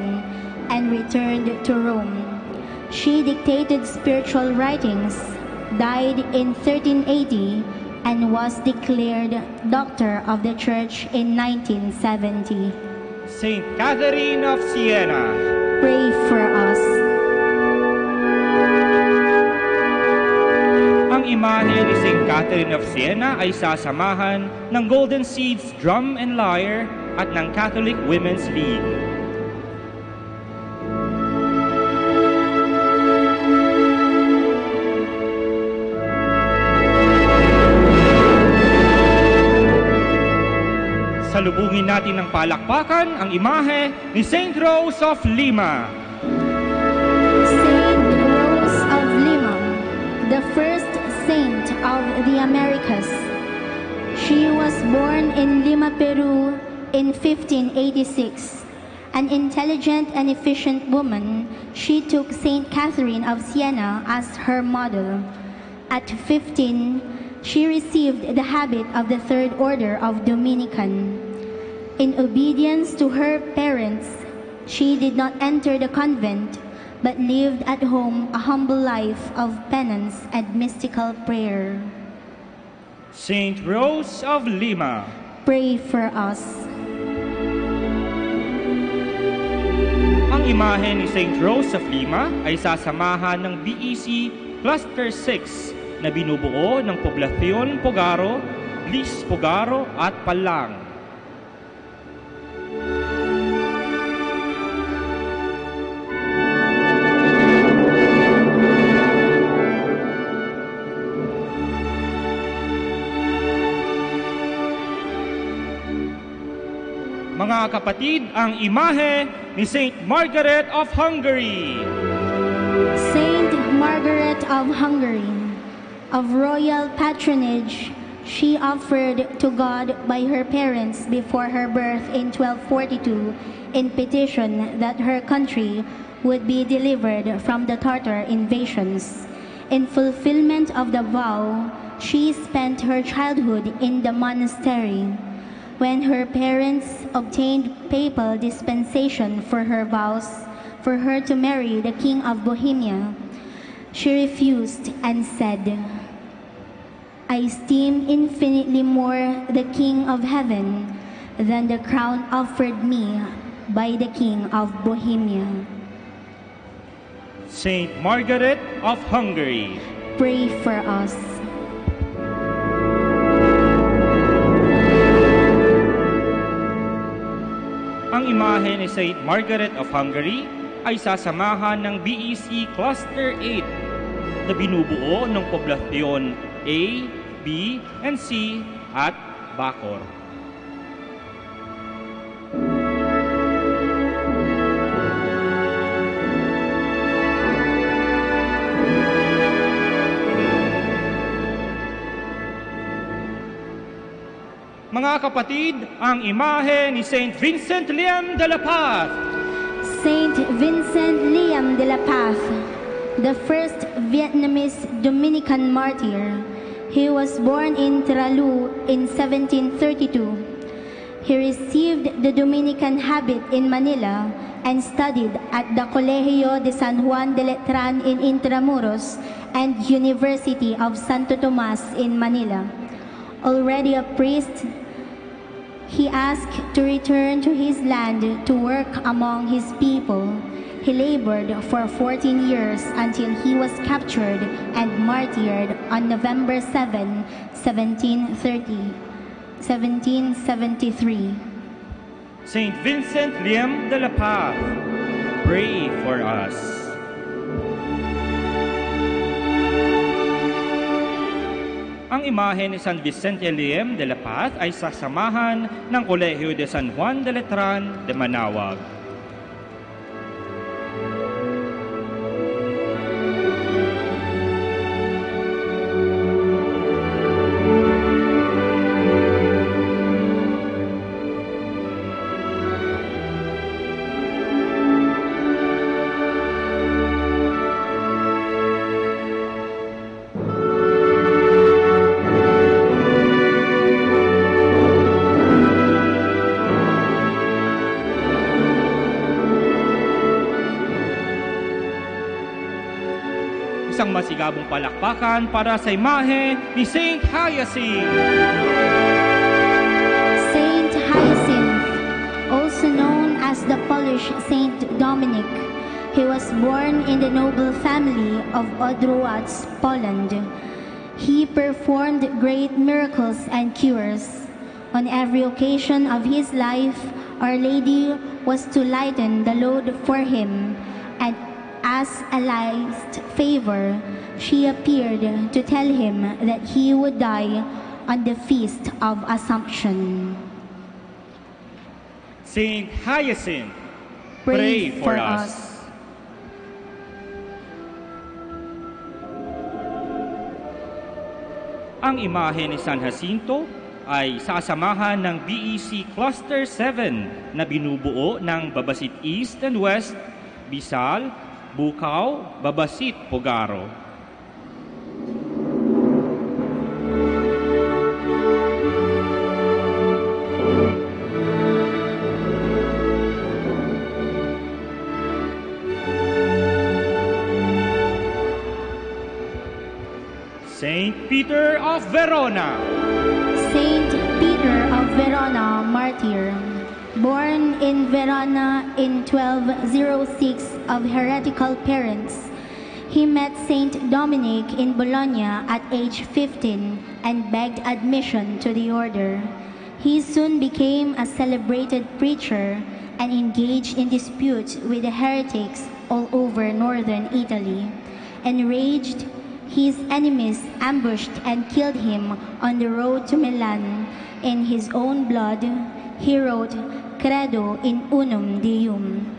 and returned to Rome. She dictated spiritual writings, died in 1380, and was declared Doctor of the Church in 1970. Saint Catherine of Siena, pray for us. Ang imahe ni Saint Catherine of Siena ay sasamahan ng Golden Seeds Drum and Lyre at ng Catholic Women's League. Salubungin natin ng palakpakan ang imahe ni Saint Rose of Lima. Saint Rose of Lima, the first saint of the Americas. She was born in Lima, Peru in 1586. An intelligent and efficient woman, she took Saint Catherine of Siena as her model. At 15, she received the habit of the Third Order of Dominican. In obedience to her parents, she did not enter the convent, but lived at home a humble life of penance and mystical prayer. Saint Rose of Lima, Pray for us. ang imahe ni Saint Rose of Lima ay sasamahan ng BEC Cluster 6 na binubuo ng Poblasyon Pugaro, Lis Pugaro at Palang. Mga kapatid, ang imahe ni Saint Margaret of Hungary. Saint Margaret of Hungary, of royal patronage, she offered to God by her parents before her birth in 1242 in petition that her country would be delivered from the Tartar invasions. In fulfillment of the vow, she spent her childhood in the monastery. When her parents obtained papal dispensation for her vows for her to marry the King of Bohemia, she refused and said, I esteem infinitely more the King of Heaven than the crown offered me by the King of Bohemia. Saint Margaret of Hungary, pray for us. Ang imahe ni Saint Margaret of Hungary ay sasamahan ng BEC Cluster 8 na binubuo ng poblasyon A, B, and C at Bacor. Mga kapatid, ang imahe ni Saint Vincent Liam de la Paz. Saint Vincent Liam de la Paz, the first Vietnamese Dominican martyr. He was born in Tralou in 1732. He received the Dominican habit in Manila and studied at the Colegio de San Juan de Letran in Intramuros and University of Santo Tomas in Manila. Already a priest, he asked to return to his land to work among his people. He labored for 14 years until he was captured and martyred on November 7, 1773. Saint Vincent Liam de la Paz, pray for us. Ang imahe ni San Vicente Liam de la Paz ay sasamahan ng Colegio de San Juan de Letran de Manawag. Isang masigabong palakpakan para sa imahe ni Saint Hyacinth. Saint Hyacinth, also known as the Polish Saint Dominic, he was born in the noble family of Odrowatz, Poland. He performed great miracles and cures. On every occasion of his life, Our Lady was to lighten the load for him, and as a last favor, she appeared to tell him that he would die on the Feast of Assumption. Saint Hyacinth, pray for us. Ang imahe ni San Jacinto ay sasamahan ng BEC Cluster 7 na binubuo ng Babasit East and West, Bisal, Bukaw, Babasit, Pugaro. Saint Peter of Verona. Saint Peter of Verona, martyr. Born in Verona in 1206 of heretical parents, he met Saint Dominic in Bologna at age 15 and begged admission to the order. He soon became a celebrated preacher and engaged in disputes with the heretics all over northern Italy. Enraged, his enemies ambushed and killed him on the road to Milan. In his own blood, he wrote Credo in unum Deum.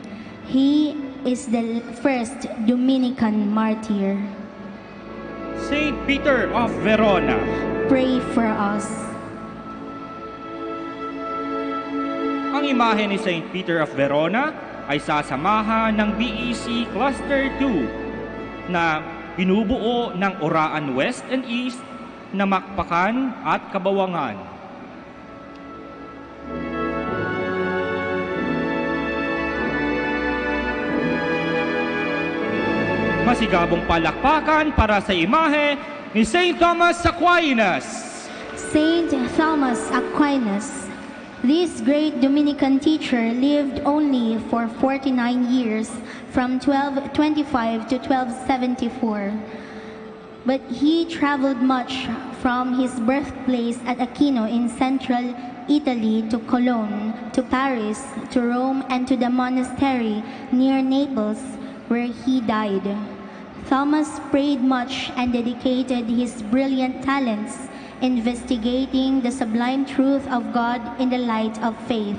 He is the first Dominican martyr. Saint Peter of Verona. Pray for us. Ang imahe ni Saint Peter of Verona ay sasamahan ng BEC Cluster 2 na binubuo ng Oraan West and East na Makpakan at Kabawangan. Masigabong palakpakan para sa imahe ni Saint Thomas Aquinas. Saint Thomas Aquinas. This great Dominican teacher lived only for 49 years, from 1225 to 1274. But he traveled much from his birthplace at Aquino in central Italy to Cologne, to Paris, to Rome, and to the monastery near Naples, where he died. Thomas prayed much and dedicated his brilliant talents investigating the sublime truth of God in the light of faith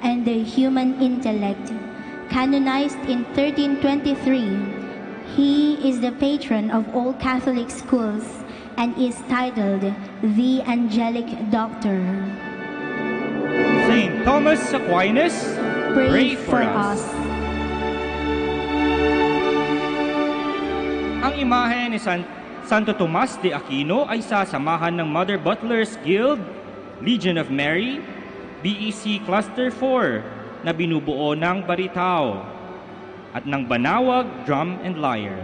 and the human intellect. Canonized in 1323, he is the patron of all Catholic schools and is titled the Angelic Doctor. Saint Thomas Aquinas, pray for us. Ang imahe ni Santo Tomas de Aquino ay sasamahan ng Mother Butler's Guild, Legion of Mary, BEC Cluster 4 na binubuo ng Baritao at ng Banawag Drum and Lyre.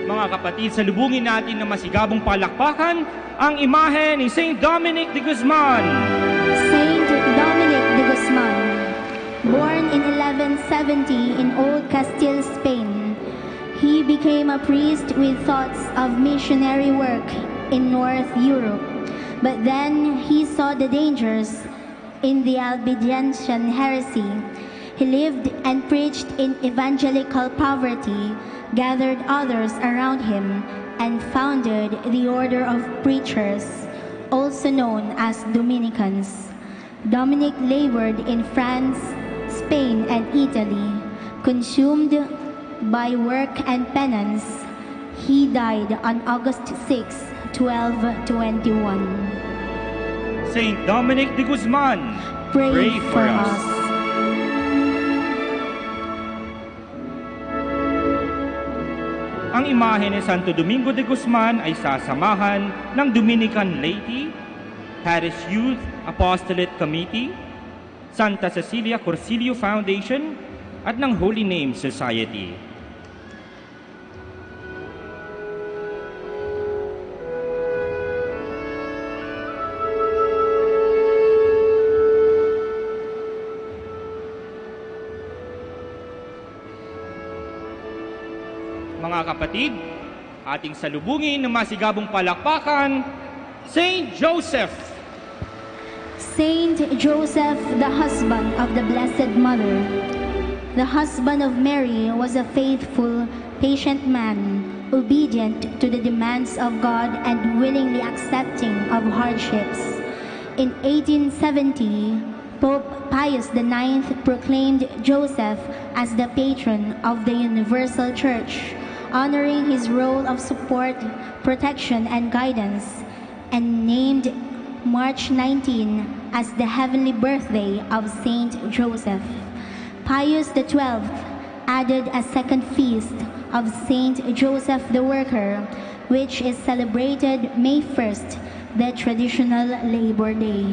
Mga kapatid, salubungin natin na masigabong palakpakan ang imahe ni Saint Dominic de Guzman. Saint Dominic de Guzman, born in 1170 in Old Castile, Spain, he became a priest with thoughts of missionary work in North Europe. But then he saw the dangers in the Albigensian heresy. He lived and preached in evangelical poverty, gathered others around him, and founded the Order of Preachers, also known as Dominicans. Dominic labored in France, Spain, and Italy. Consumed by work and penance, he died on August 6, 1221. Saint Dominic de Guzman, pray for us. Ang imahe ni Santo Domingo de Guzman ay sasamahan ng Dominican Laity, Paris Youth Apostolate Committee, Santa Cecilia Corsilio Foundation, at ng Holy Name Society. Mga kapatid, ating salubungin ng masigabong palakpakan, Saint Joseph. Saint Joseph, the husband of the Blessed Mother. The husband of Mary was a faithful, patient man, obedient to the demands of God and willingly accepting of hardships. In 1870, Pope Pius IX proclaimed Joseph as the patron of the Universal Church, honoring his role of support, protection, and guidance, and named March 19 as the heavenly birthday of Saint Joseph. Pius XII added a second feast of Saint Joseph the Worker, which is celebrated May 1st, the traditional Labor Day.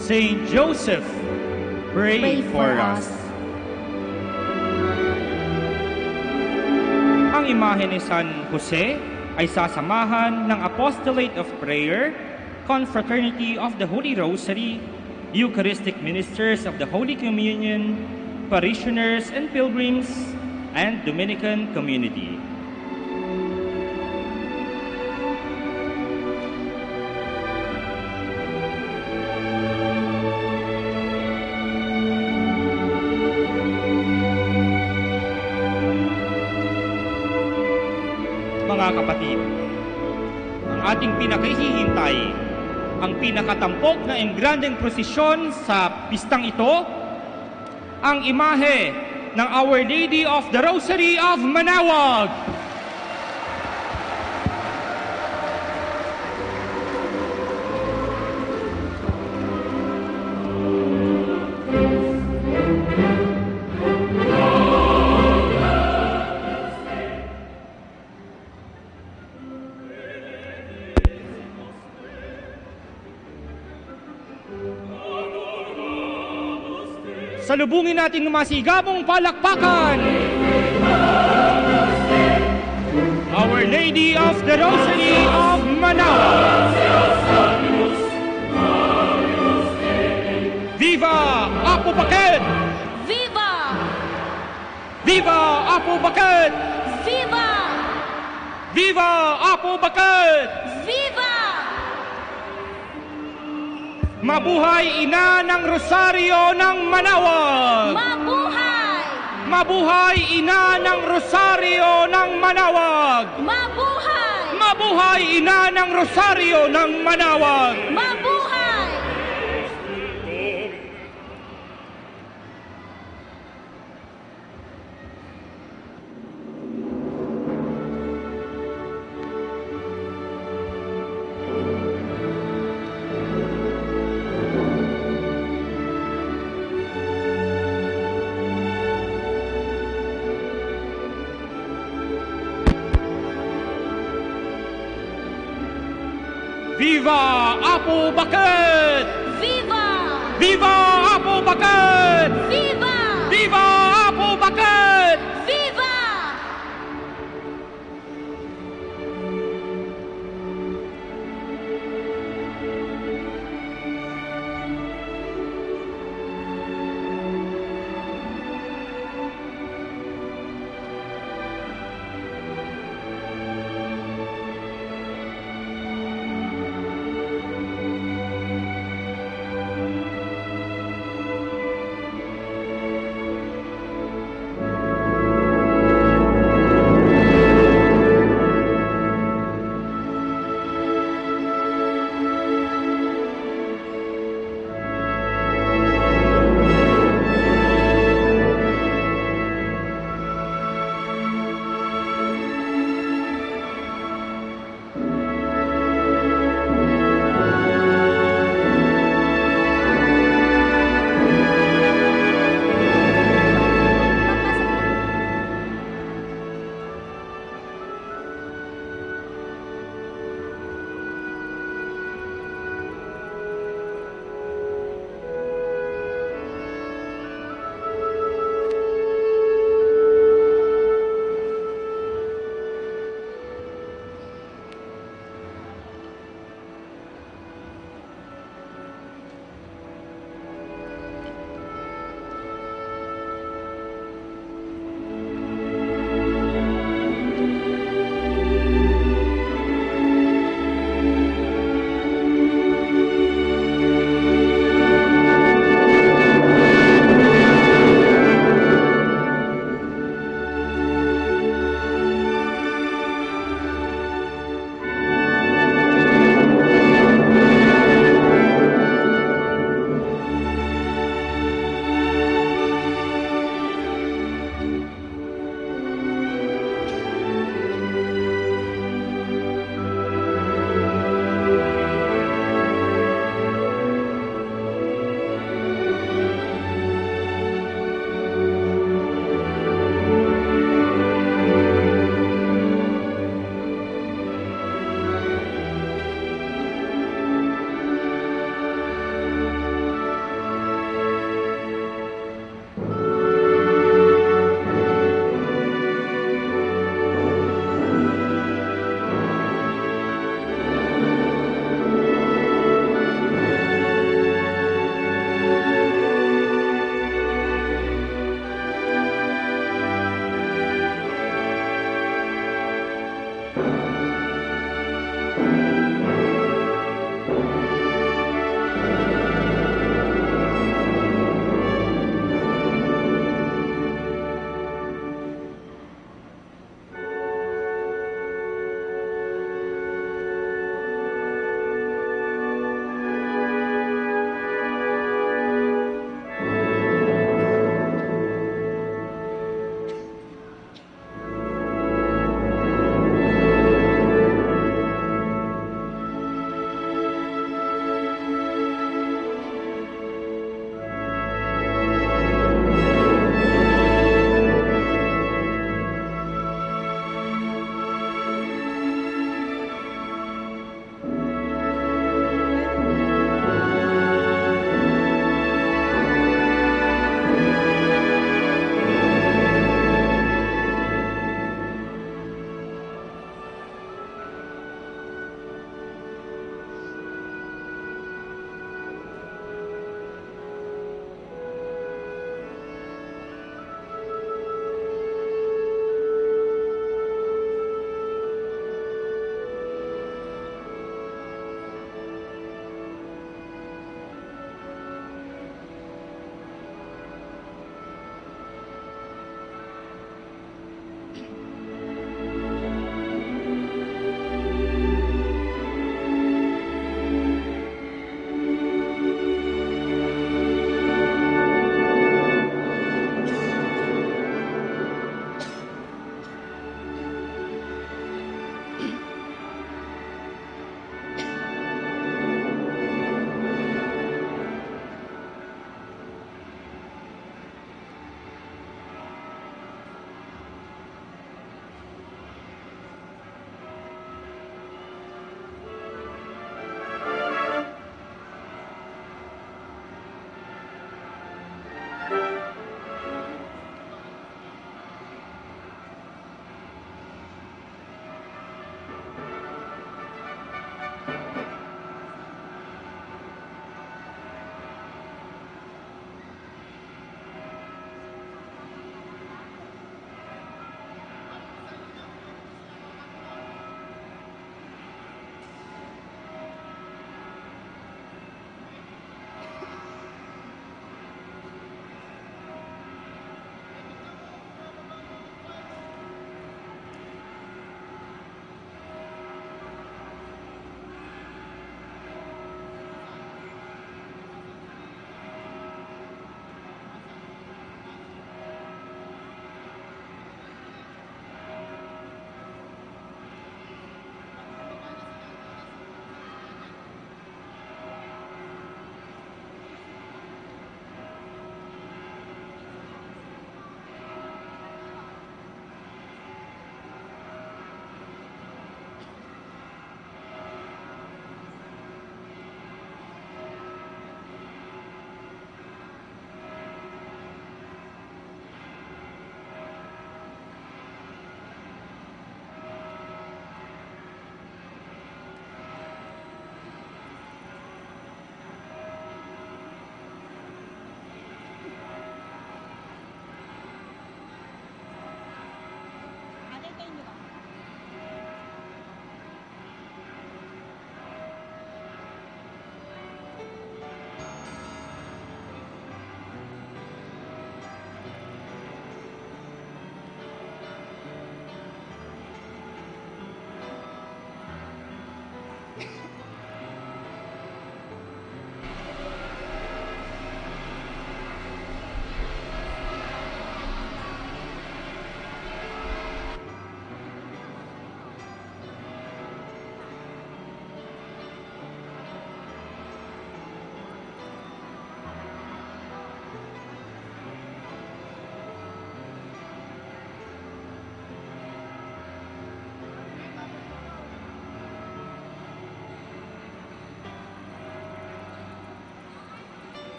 Saint Joseph, pray for us. Ang imahe ni San Jose ay sasamahan ng Apostolate of Prayer, Confraternity of the Holy Rosary, Eucharistic Ministers of the Holy Communion, parishioners and pilgrims, and Dominican community. Mga kapatid, ang ating pinakahihintay, ang pinakatampok na engrandeng prosesyon sa pistang ito, ang imahe ng Our Lady of the Rosary of Manaoag. Salubungin natin ng masigabong palakpakan Our Lady of the Rosary of Manaoag. Viva Apo Bakit! Viva! Viva Apo Bakit! Viva! Viva Apo Bakit! Viva! Mabuhay Ina ng Rosaryo ng Manaoag! Mabuhay! Mabuhay Ina ng Rosaryo ng Manaoag! Mabuhay! Mabuhay Ina ng Rosaryo ng Manaoag! Mabuhay! Viva Apo Bakit! Viva! Viva Apo Bakit! Viva! Viva Apo Bakit! Viva!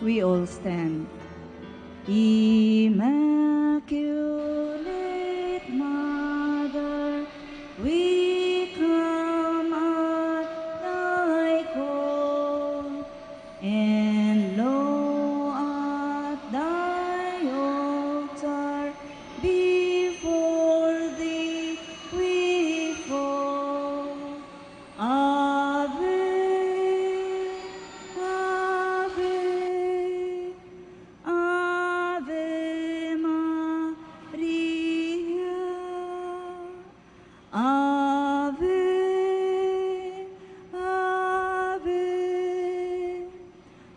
we all stand. Immaculate Mother, we come at thy call, and lo, at thy altar, before thee we fall. Ave, Ave, Ave Maria. Ave, Ave,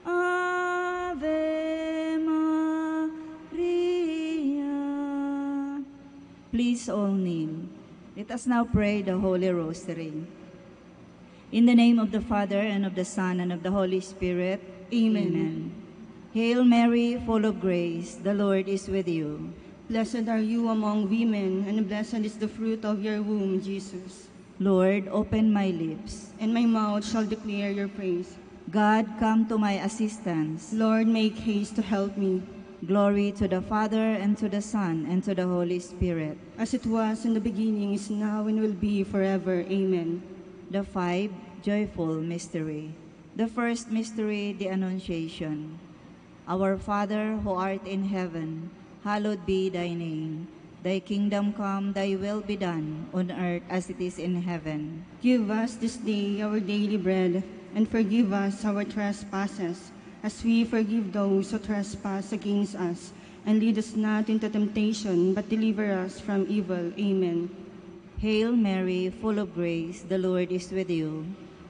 Ave Maria. Please all kneel. Let us now pray the Holy Rosary. In the name of the Father, and of the Son, and of the Holy Spirit. Amen. Hail Mary, full of grace, the Lord is with you. Blessed are you among women, and blessed is the fruit of your womb, Jesus. Lord, open my lips, and my mouth shall declare your praise. God, come to my assistance. Lord, make haste to help me. Glory to the Father, and to the Son, and to the Holy Spirit. As it was in the beginning, is now, and will be forever. Amen. The 5 joyful mystery. The first mystery, the Annunciation. Our Father, who art in heaven, hallowed be thy name. Thy kingdom come, thy will be done, on earth as it is in heaven. Give us this day our daily bread, and forgive us our trespasses, as we forgive those who trespass against us. And lead us not into temptation, but deliver us from evil. Amen. Hail Mary, full of grace, the Lord is with you.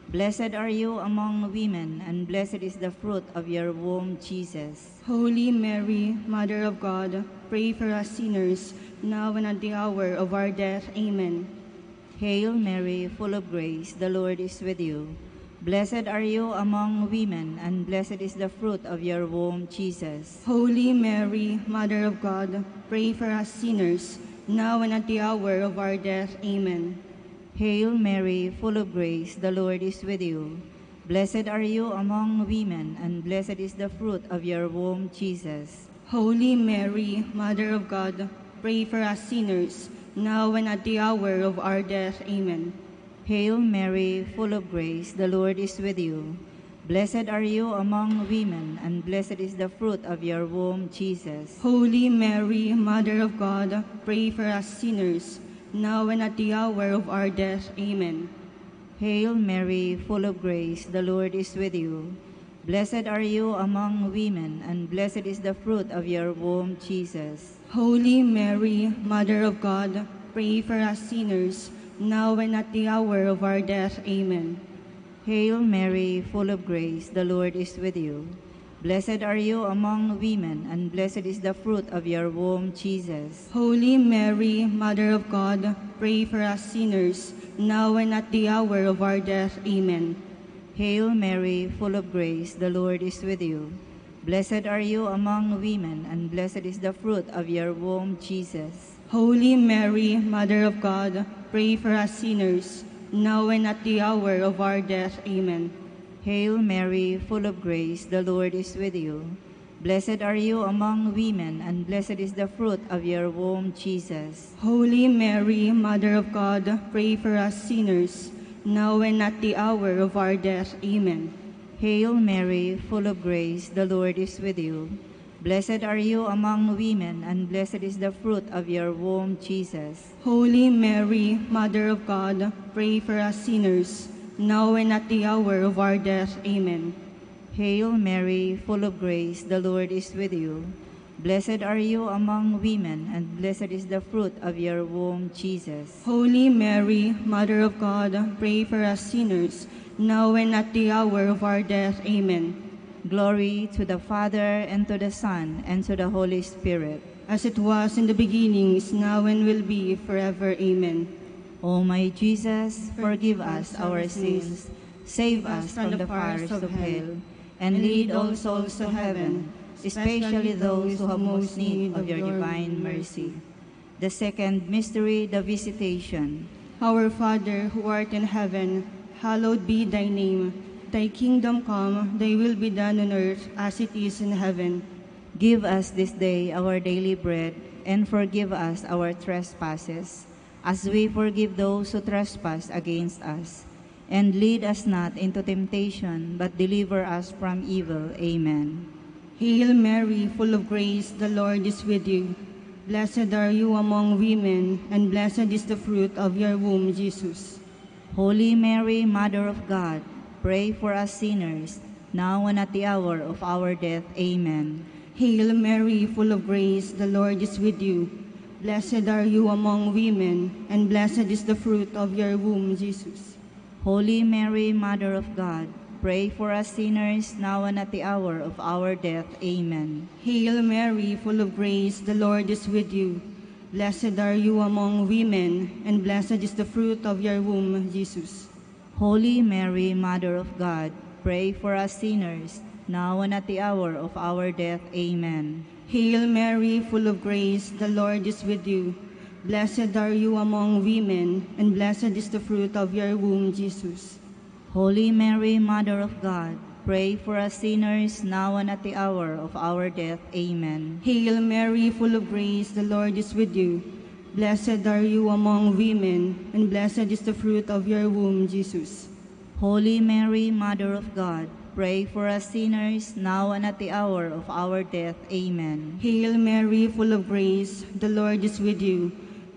Blessed are you among women, and blessed is the fruit of your womb, Jesus. Holy Mary, Mother of God, pray for us sinners, now and at the hour of our death. Amen. Hail Mary, full of grace, the Lord is with you. Blessed are you among women, and blessed is the fruit of your womb, Jesus. Holy Mary, Mother of God, pray for us sinners, now and at the hour of our death. Amen. Hail Mary, full of grace, the Lord is with you. Blessed are you among women, and blessed is the fruit of your womb, Jesus. Holy Mary, Mother of God, pray for us sinners, now and at the hour of our death. Amen. Hail Mary, full of grace, the Lord is with you. Blessed are you among women, and blessed is the fruit of your womb, Jesus. Holy Mary, Mother of God, pray for us sinners, now and at the hour of our death. Amen. Hail Mary, full of grace, the Lord is with you. Blessed are you among women, and blessed is the fruit of your womb, Jesus. Holy Mary, Mother of God, pray for us sinners, now and at the hour of our death. Amen. Hail Mary, full of grace, the Lord is with you. Blessed are you among women, and blessed is the fruit of your womb, Jesus. Holy Mary, Mother of God, pray for us sinners, now and at the hour of our death. Amen. Hail Mary, full of grace, the Lord is with you. Blessed are you among women, and blessed is the fruit of your womb, Jesus. Holy Mary, Mother of God, pray for us sinners, now and at the hour of our death. Amen. Hail Mary, full of grace, the Lord is with you. Blessed are you among women, and blessed is the fruit of your womb, Jesus. Holy Mary, Mother of God, pray for us sinners, now and at the hour of our death. Amen. Hail Mary, full of grace, the Lord is with you. Blessed are you among women, and blessed is the fruit of your womb, Jesus. Holy Mary, Mother of God, pray for us sinners, now and at the hour of our death. Amen. Hail Mary, full of grace, the Lord is with you. Blessed are you among women, and blessed is the fruit of your womb, Jesus. Holy Mary, Mother of God, pray for us sinners, now and at the hour of our death. Amen. Glory to the Father, and to the Son, and to the Holy Spirit. As it was in the beginning, is now, and will be forever. Amen. O my Jesus, forgive us our sins, save us from the fires of hell, and lead all souls to heaven, especially those who have most need of your divine mercy. The second mystery, the Visitation. Our Father, who art in heaven, hallowed be thy name. Thy kingdom come, thy will be done on earth as it is in heaven. Give us this day our daily bread, and forgive us our trespasses, as we forgive those who trespass against us. And lead us not into temptation, but deliver us from evil. Amen. Hail Mary, full of grace, the Lord is with you. Blessed are you among women, and blessed is the fruit of your womb, Jesus. Holy Mary, Mother of God, pray for us sinners, now and at the hour of our death. Amen. Hail Mary, full of grace, the Lord is with you. Blessed are you among women, and blessed is the fruit of your womb, Jesus. Holy Mary, Mother of God, pray for us sinners, now and at the hour of our death. Amen. Hail Mary, full of grace, the Lord is with you. Blessed are you among women, and blessed is the fruit of your womb, Jesus. Holy Mary, Mother of God, pray for us sinners, now and at the hour of our death. Amen. Hail Mary, full of grace, the Lord is with you. Blessed are you among women, and blessed is the fruit of your womb, Jesus. Holy Mary, Mother of God, pray for us sinners, now and at the hour of our death. Amen. Hail Mary, full of grace, the Lord is with you. Blessed are you among women, and blessed is the fruit of your womb, Jesus. Holy Mary, Mother of God, pray for us sinners, now and at the hour of our death. Amen. Hail Mary, full of grace, the Lord is with you.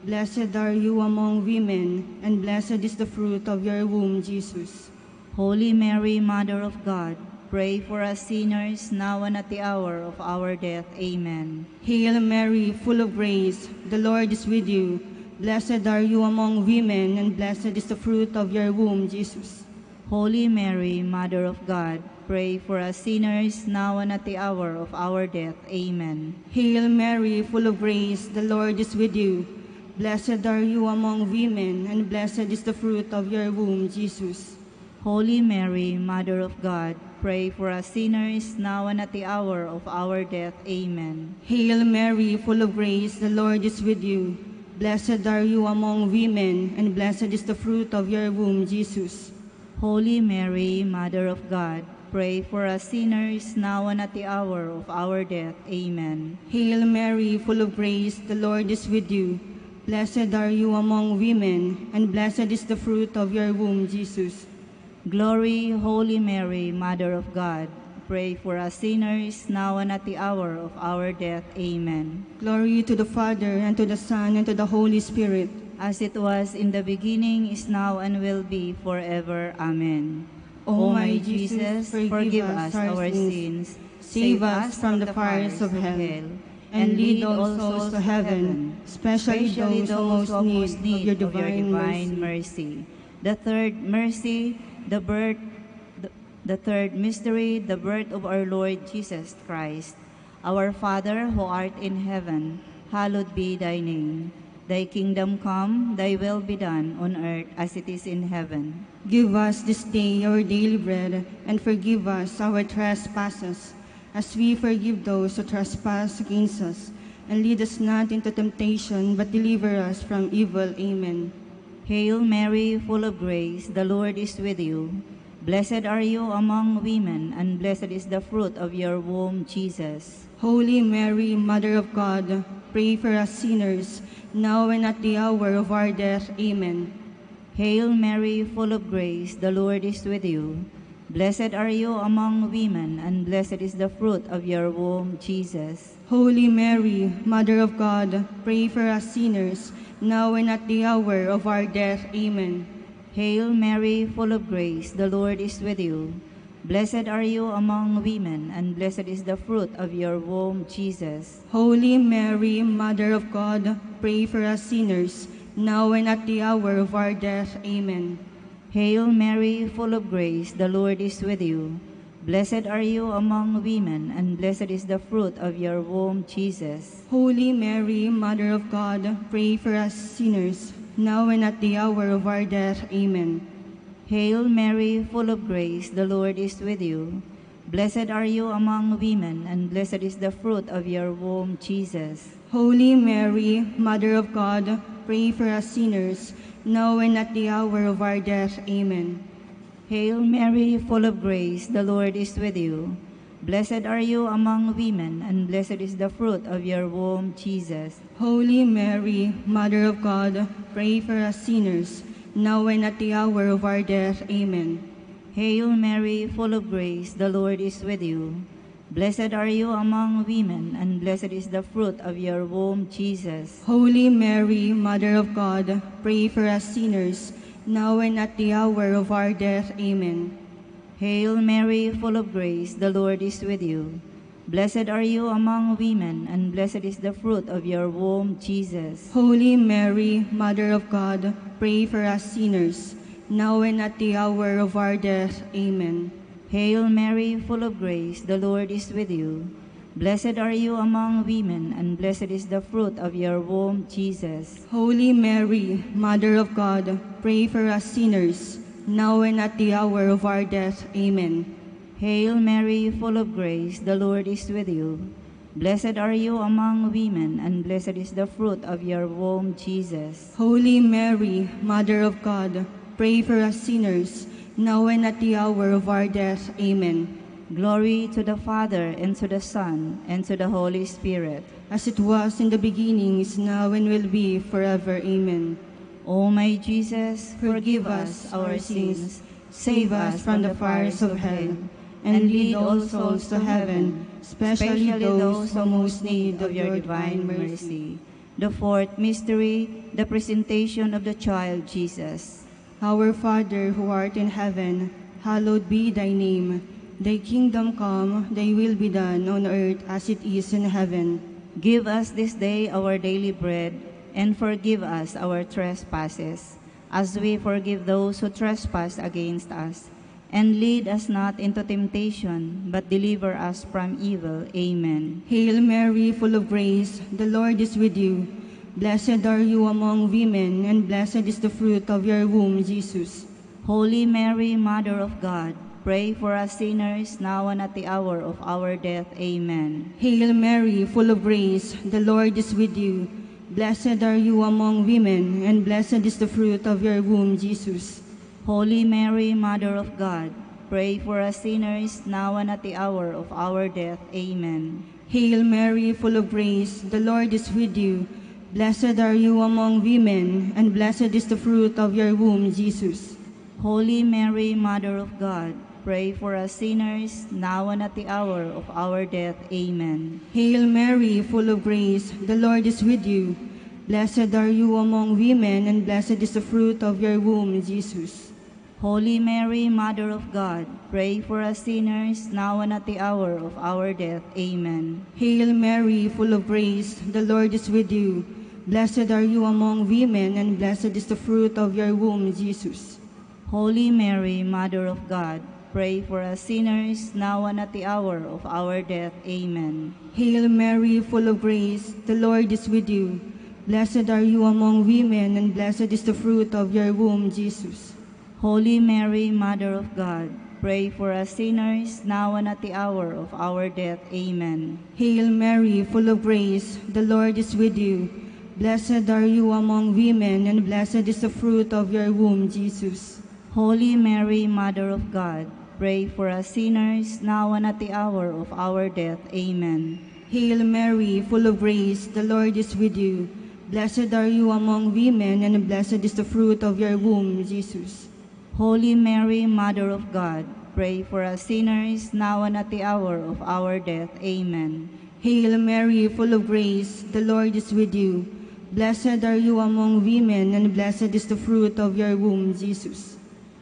Blessed are you among women, and blessed is the fruit of your womb, Jesus. Holy Mary, Mother of God, pray for us sinners, now and at the hour of our death. Amen. Hail Mary, full of grace, the Lord is with you. Blessed are you among women, and blessed is the fruit of your womb, Jesus. Holy Mary, Mother of God, pray for us sinners, now and at the hour of our death. Amen. Hail Mary, full of grace, the Lord is with you. Blessed are you among women, and blessed is the fruit of your womb, Jesus. Holy Mary, Mother of God, pray for us sinners, now and at the hour of our death. Amen. Hail Mary, full of grace, the Lord is with you. Blessed are you among women, and blessed is the fruit of your womb, Jesus. Holy Mary, Mother of God, pray for us sinners, now and at the hour of our death. Amen. Hail Mary, full of grace, the Lord is with you. Blessed are you among women, and blessed is the fruit of your womb, Jesus. Glory, Holy Mary, Mother of God, pray for us sinners, now and at the hour of our death. Amen. Glory to the Father, and to the Son, and to the Holy Spirit. As it was in the beginning, is now, and will be forever. Amen. O my Jesus, forgive us our sins, save us from the fires of hell, and lead all souls to heaven, especially those who most need of your divine mercy. The third mercy, the third mystery, the birth of our Lord Jesus Christ. Our Father, who art in heaven, hallowed be thy name. Thy kingdom come, thy will be done on earth as it is in heaven. Give us this day our daily bread, and forgive us our trespasses, as we forgive those who trespass against us. And lead us not into temptation, but deliver us from evil. Amen. Hail Mary, full of grace, the Lord is with you. Blessed are you among women, and blessed is the fruit of your womb, Jesus. Holy Mary, Mother of God, pray for us sinners, now and at the hour of our death. Amen. Hail Mary, full of grace, the Lord is with you. Blessed are you among women, and blessed is the fruit of your womb, Jesus. Holy Mary, Mother of God, pray for us sinners, now and at the hour of our death. Amen. Hail Mary, full of grace, the Lord is with you. Blessed are you among women, and blessed is the fruit of your womb, Jesus. Holy Mary, Mother of God, pray for us sinners, now and at the hour of our death. Amen. Hail Mary, full of grace, the Lord is with you. Blessed are you among women, and blessed is the fruit of your womb, Jesus. Holy Mary, Mother of God, pray for us sinners, now and at the hour of our death. Amen. Hail Mary, full of grace, the Lord is with you. Blessed are you among women, and blessed is the fruit of your womb, Jesus. Holy Mary, Mother of God, pray for us sinners, now and at the hour of our death. Amen. Hail Mary, full of grace, the Lord is with you. Blessed are you among women, and blessed is the fruit of your womb, Jesus. Holy Mary, Mother of God, pray for us sinners, now and at the hour of our death. Amen. Hail Mary, full of grace, the Lord is with you. Blessed are you among women, and blessed is the fruit of your womb, Jesus. Holy Mary, Mother of God, pray for us sinners, now and at the hour of our death. Amen. Hail Mary, full of grace, the Lord is with you. Blessed are you among women, and blessed is the fruit of your womb, Jesus. Holy Mary, Mother of God, pray for us sinners, now and at the hour of our death. Amen. Hail Mary, full of grace, the Lord is with you. Blessed are you among women, and blessed is the fruit of your womb, Jesus. Holy Mary, Mother of God, pray for us sinners, now and at the hour of our death. Amen. Hail Mary, full of grace, the Lord is with you. Blessed are you among women, and blessed is the fruit of your womb, Jesus. Holy Mary, Mother of God, pray for us sinners, now and at the hour of our death. Amen. Glory to the Father, and to the Son, and to the Holy Spirit. As it was in the beginning, is now, and will be forever. Amen. O my Jesus, forgive us our sins, save us from the fires of hell, and lead all souls to heaven, especially those who most need of your divine mercy. The fourth mystery, the presentation of the child Jesus. Our Father, who art in heaven, hallowed be thy name. Thy kingdom come, thy will be done on earth as it is in heaven. Give us this day our daily bread, and forgive us our trespasses, as we forgive those who trespass against us. And lead us not into temptation, but deliver us from evil. Amen. Hail Mary, full of grace, the Lord is with you. Blessed are you among women, and blessed is the fruit of your womb, Jesus. Holy Mary, Mother of God, pray for us sinners, now and at the hour of our death. Amen. Hail Mary, full of grace, the Lord is with you. Blessed are you among women, and blessed is the fruit of your womb, Jesus. Holy Mary, Mother of God, pray for us sinners, now and at the hour of our death. Amen. Hail Mary, full of grace, the Lord is with you. Blessed are you among women, and blessed is the fruit of your womb, Jesus. Holy Mary, Mother of God, pray for us sinners, now and at the hour of our death. Amen. Hail Mary, full of grace, the Lord is with you. Blessed are you among women, and blessed is the fruit of your womb, Jesus. Holy Mary, Mother of God, pray for us sinners, now and at the hour of our death. Amen. Hail Mary, full of grace, the Lord is with you. Blessed are you among women, and blessed is the fruit of your womb, Jesus. Holy Mary, Mother of God, pray for us sinners, now and at the hour of our death. Amen. Hail Mary, full of grace, the Lord is with you. Blessed are you among women, and blessed is the fruit of your womb, Jesus. Holy Mary, Mother of God, pray for us sinners, now and at the hour of our death. Amen. Hail Mary, full of grace, the Lord is with you. Blessed are you among women, and blessed is the fruit of your womb, Jesus. Holy Mary, Mother of God, pray for us sinners, now and at the hour of our death. Amen. Hail Mary, full of grace, the Lord is with you. Blessed are you among women, and blessed is the fruit of your womb, Jesus. Holy Mary, Mother of God, pray for us sinners, now and at the hour of our death. Amen. Hail Mary, full of grace, the Lord is with you. Blessed are you among women, and blessed is the fruit of your womb, Jesus.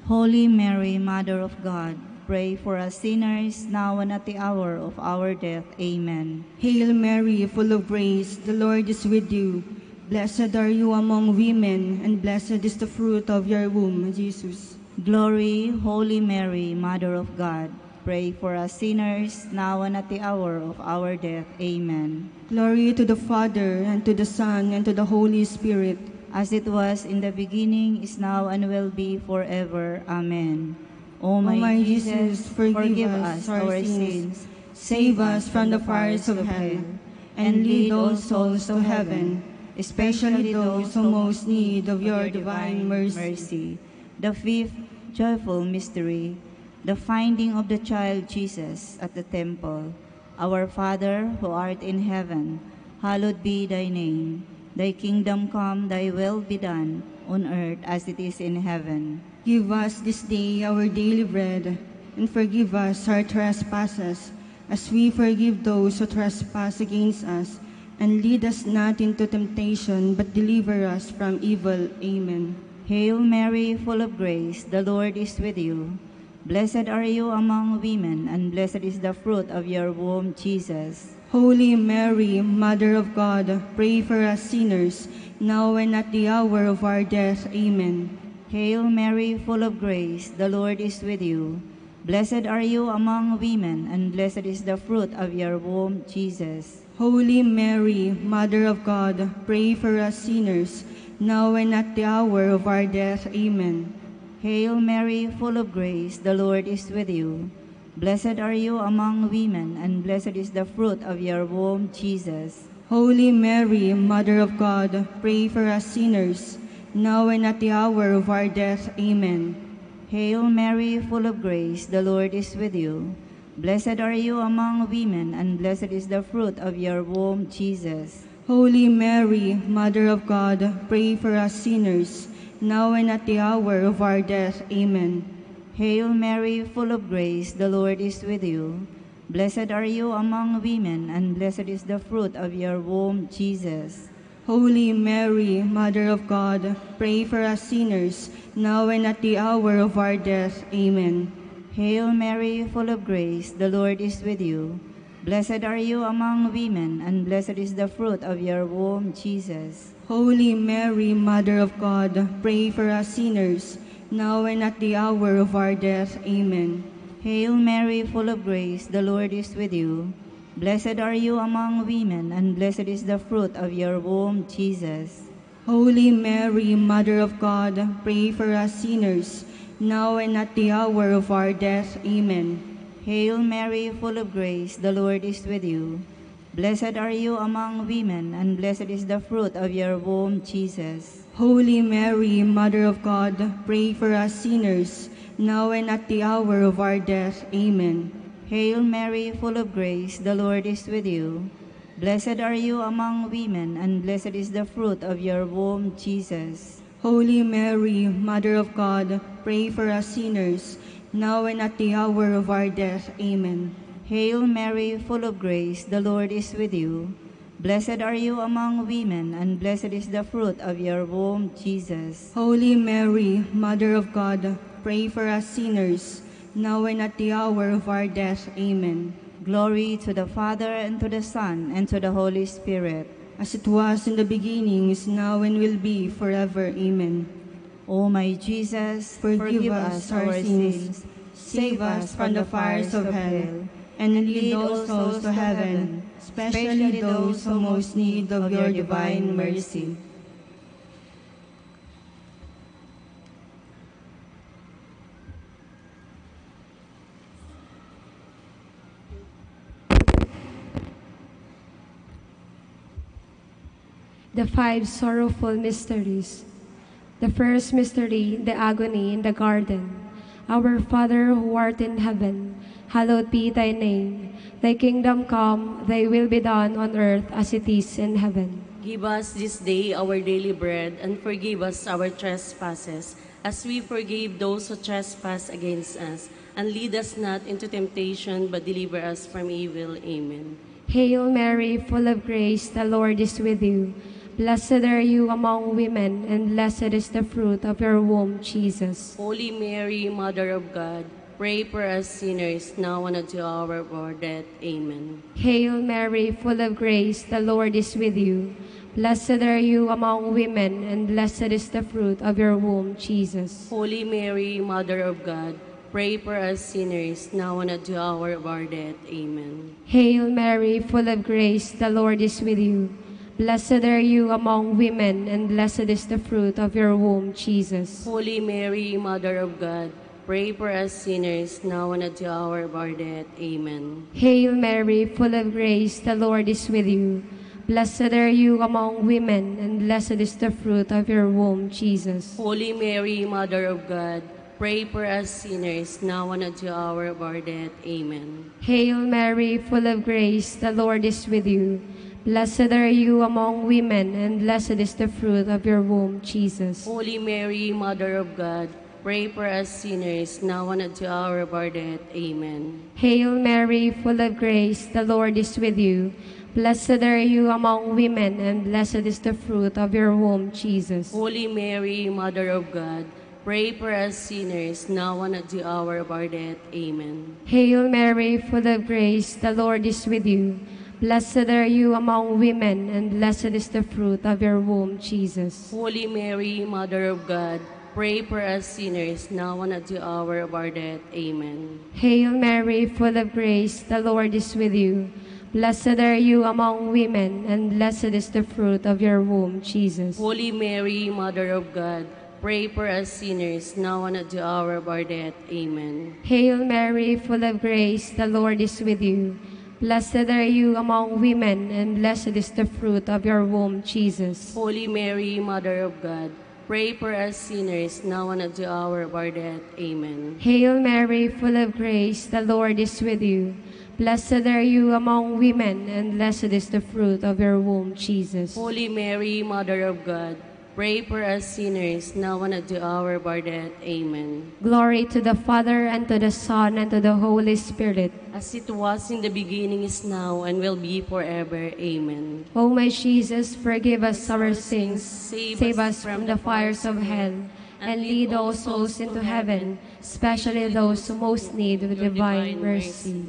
Holy Mary, Mother of God, pray for us sinners, now and at the hour of our death. Amen. Hail Mary, full of grace, the Lord is with you. Blessed are you among women, and blessed is the fruit of your womb, Jesus. Glory, Holy Mary, Mother of God, pray for us sinners, now and at the hour of our death. Amen. Glory to the Father, and to the Son, and to the Holy Spirit. As it was in the beginning, is now, and will be forever. Amen. O my Jesus, forgive us our sins, save us from the fires of hell, and lead all souls to heaven, especially those who most need of your divine mercy. The fifth joyful mystery, the finding of the child Jesus at the temple. Our Father, who art in heaven, hallowed be thy name. Thy kingdom come, thy will be done, on earth as it is in heaven. Give us this day our daily bread, and forgive us our trespasses, as we forgive those who trespass against us. And lead us not into temptation, but deliver us from evil. Amen. Hail Mary, full of grace, the Lord is with you. Blessed are you among women, and blessed is the fruit of your womb, Jesus. Holy Mary, Mother of God, pray for us sinners, now and at the hour of our death. Amen. Hail Mary, full of grace, the Lord is with you. Blessed are you among women, and blessed is the fruit of your womb, Jesus. Holy Mary, Mother of God, pray for us sinners, now and at the hour of our death. Amen. Hail Mary, full of grace, the Lord is with you. Blessed are you among women, and blessed is the fruit of your womb, Jesus. Holy Mary, Mother of God, pray for us sinners, now and at the hour of our death. Amen. Hail Mary, full of grace, the Lord is with you. Blessed are you among women, and blessed is the fruit of your womb, Jesus. Holy Mary, Mother of God, pray for us sinners, now and at the hour of our death. Amen. Hail Mary, full of grace, the Lord is with you. Blessed are you among women, and blessed is the fruit of your womb, Jesus. Holy Mary, Mother of God, pray for us sinners, now and at the hour of our death. Amen. Hail Mary, full of grace, the Lord is with you. Blessed are you among women, and blessed is the fruit of your womb, Jesus. Holy Mary, Mother of God, pray for us sinners, now and at the hour of our death. Amen. Hail Mary, full of grace, the Lord is with you. Blessed are you among women, and blessed is the fruit of your womb, Jesus. Holy Mary, Mother of God, pray for us sinners, now and at the hour of our death. Amen. Hail Mary, full of grace, the Lord is with you. Blessed are you among women, and blessed is the fruit of your womb, Jesus. Holy Mary, Mother of God, pray for us sinners, now and at the hour of our death. Amen. Hail Mary, full of grace, the Lord is with you. Blessed are you among women, and blessed is the fruit of your womb, Jesus. Holy Mary, Mother of God, pray for us sinners, now and at the hour of our death. Amen. Hail Mary, full of grace, the Lord is with you. Blessed are you among women, and blessed is the fruit of your womb, Jesus. Holy Mary, Mother of God, pray for us sinners, now and at the hour of our death. Amen. Glory to the Father, and to the Son, and to the Holy Spirit. As it was in the beginning, is now, and will be forever. Amen. O my Jesus, forgive us our sins, save us from the fires of hell, and lead all souls to heaven, especially those who most need of your divine mercy. The five sorrowful mysteries. The first mystery, the agony in the garden. Our Father who art in heaven, hallowed be thy name. Thy kingdom come, thy will be done on earth as it is in heaven. Give us this day our daily bread, and forgive us our trespasses, as we forgive those who trespass against us. And lead us not into temptation, but deliver us from evil. Amen. Hail Mary, full of grace, the Lord is with you. Blessed are you among women, and blessed is the fruit of your womb, Jesus. Holy Mary, Mother of God, pray for us sinners, now and at the hour of our death. Amen. Hail Mary, full of grace, the Lord is with you. Blessed are you among women, and blessed is the fruit of your womb, Jesus. Holy Mary, Mother of God, pray for us sinners, now and at the hour of our death. Amen. Hail Mary, full of grace, the Lord is with you. Blessed are you among women, and blessed is the fruit of your womb, Jesus. Holy Mary, Mother of God, pray for us sinners, now and at the hour of our death. Amen. Hail Mary, full of grace, the Lord is with you. Blessed are you among women, and blessed is the fruit of your womb, Jesus. Holy Mary, Mother of God, pray for us sinners, now and at the hour of our death. Amen. Hail Mary, full of grace, the Lord is with you. Blessed are you among women, and blessed is the fruit of your womb, Jesus. Holy Mary, Mother of God, pray for us sinners, now and at the hour of our death. Amen. Hail Mary, full of grace, the Lord is with you. Blessed are you among women, and blessed is the fruit of your womb, Jesus. Holy Mary, Mother of God, pray for us sinners, now and at the hour of our death. Amen. Hail Mary, full of grace, the Lord is with you. Blessed are you among women, and blessed is the fruit of your womb, Jesus. Holy Mary, Mother of God, pray for us sinners, now and at the hour of our death. Amen. Hail Mary, full of grace, the Lord is with you. Blessed are you among women, and blessed is the fruit of your womb, Jesus. Holy Mary, Mother of God, pray for us sinners, now and at the hour of our death. Amen. Hail Mary, full of grace, the Lord is with you. Blessed are you among women, and blessed is the fruit of your womb, Jesus. Holy Mary, Mother of God, pray for us sinners, now and at the hour of our death. Amen. Hail Mary, full of grace, the Lord is with you. Blessed are you among women, and blessed is the fruit of your womb, Jesus. Holy Mary, Mother of God, pray for us sinners, now and at the hour of our death. Amen. Glory to the Father, and to the Son, and to the Holy Spirit. As it was in the beginning, is now, and will be forever. Amen. O my Jesus, forgive us our sins, save us from the fires of hell, and lead all souls into heaven, especially those who most need the divine mercy.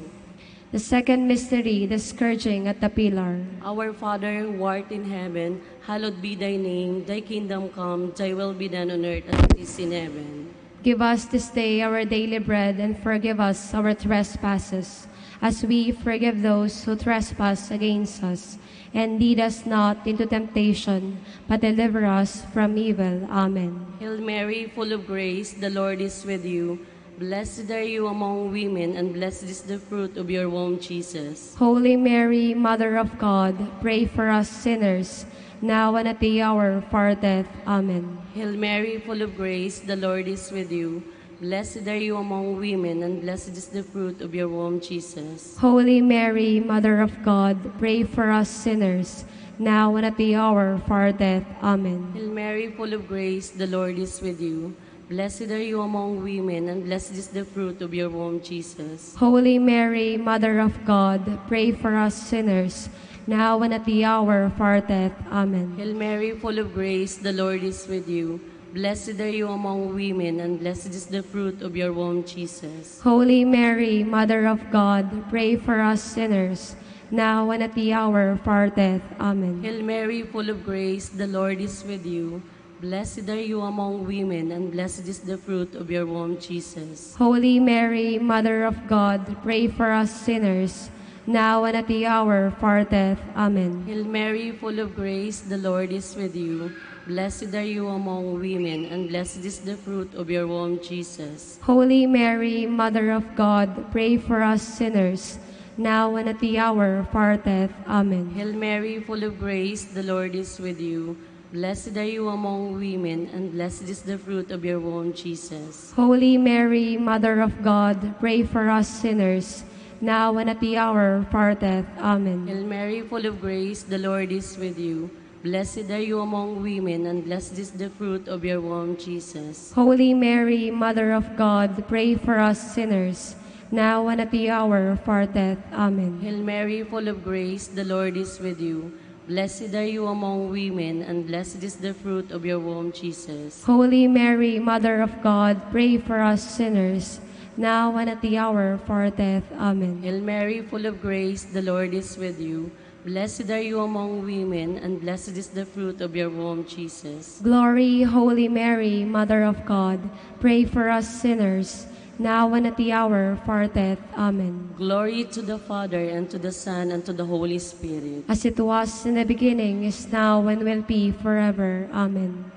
The second mystery, the scourging at the pillar. Our Father, who art in heaven, hallowed be thy name. Thy kingdom come, thy will be done on earth as it is in heaven. Give us this day our daily bread, and forgive us our trespasses, as we forgive those who trespass against us. And lead us not into temptation, but deliver us from evil. Amen. Hail Mary, full of grace, the Lord is with you. Blessed are you among women, and blessed is the fruit of your womb, Jesus. Holy Mary, Mother of God, pray for us sinners, now and at the hour of our death. Amen. Hail Mary, full of grace, the Lord is with you. Blessed are you among women, and blessed is the fruit of your womb, Jesus. Holy Mary, Mother of God, pray for us sinners, now and at the hour of our death. Amen. Hail Mary, full of grace, the Lord is with you. Blessed are you among women, and blessed is the fruit of your womb, Jesus. Holy Mary, Mother of God, pray for us sinners, now and at the hour of our death. Amen. Hail Mary, full of grace, the Lord is with you. Blessed are you among women, and blessed is the fruit of your womb, Jesus. Holy Mary, Mother of God, pray for us sinners, now and at the hour of our death. Amen. Hail Mary, full of grace, the Lord is with you. Blessed are you among women, and blessed is the fruit of your womb, Jesus. Holy Mary, Mother of God, pray for us sinners, now and at the hour of our death. Amen. Hail Mary, full of grace, the Lord is with you. Blessed are you among women, and blessed is the fruit of your womb, Jesus. Holy Mary, Mother of God, pray for us sinners, now and at the hour of our death. Amen. Hail Mary, full of grace, the Lord is with you. Blessed are you among women, and blessed is the fruit of your womb, Jesus. Holy Mary, Mother of God, pray for us sinners, now and at the hour of our death. Amen. Hail Mary, full of grace, the Lord is with you. Blessed are you among women, and blessed is the fruit of your womb, Jesus. Holy Mary, Mother of God, pray for us sinners, now and at the hour of our death. Amen. Hail Mary, full of grace, the Lord is with you. Blessed are you among women, and blessed is the fruit of your womb, Jesus. Holy Mary, Mother of God, pray for us sinners, now and at the hour of our death. Amen. Hail Mary, full of grace, the Lord is with you. Blessed are you among women, and blessed is the fruit of your womb, Jesus. Glory, Holy Mary, Mother of God, pray for us sinners, now and at the hour of our death. Amen. Glory to the Father, and to the Son, and to the Holy Spirit. As it was in the beginning, is now, and will be forever. Amen.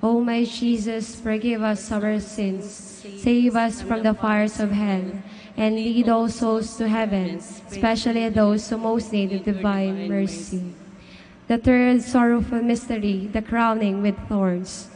O my Jesus, forgive us our sins, save us from the fires of hell, and lead all souls to heaven, especially those who most need the divine mercy. The third sorrowful mystery, the crowning with thorns.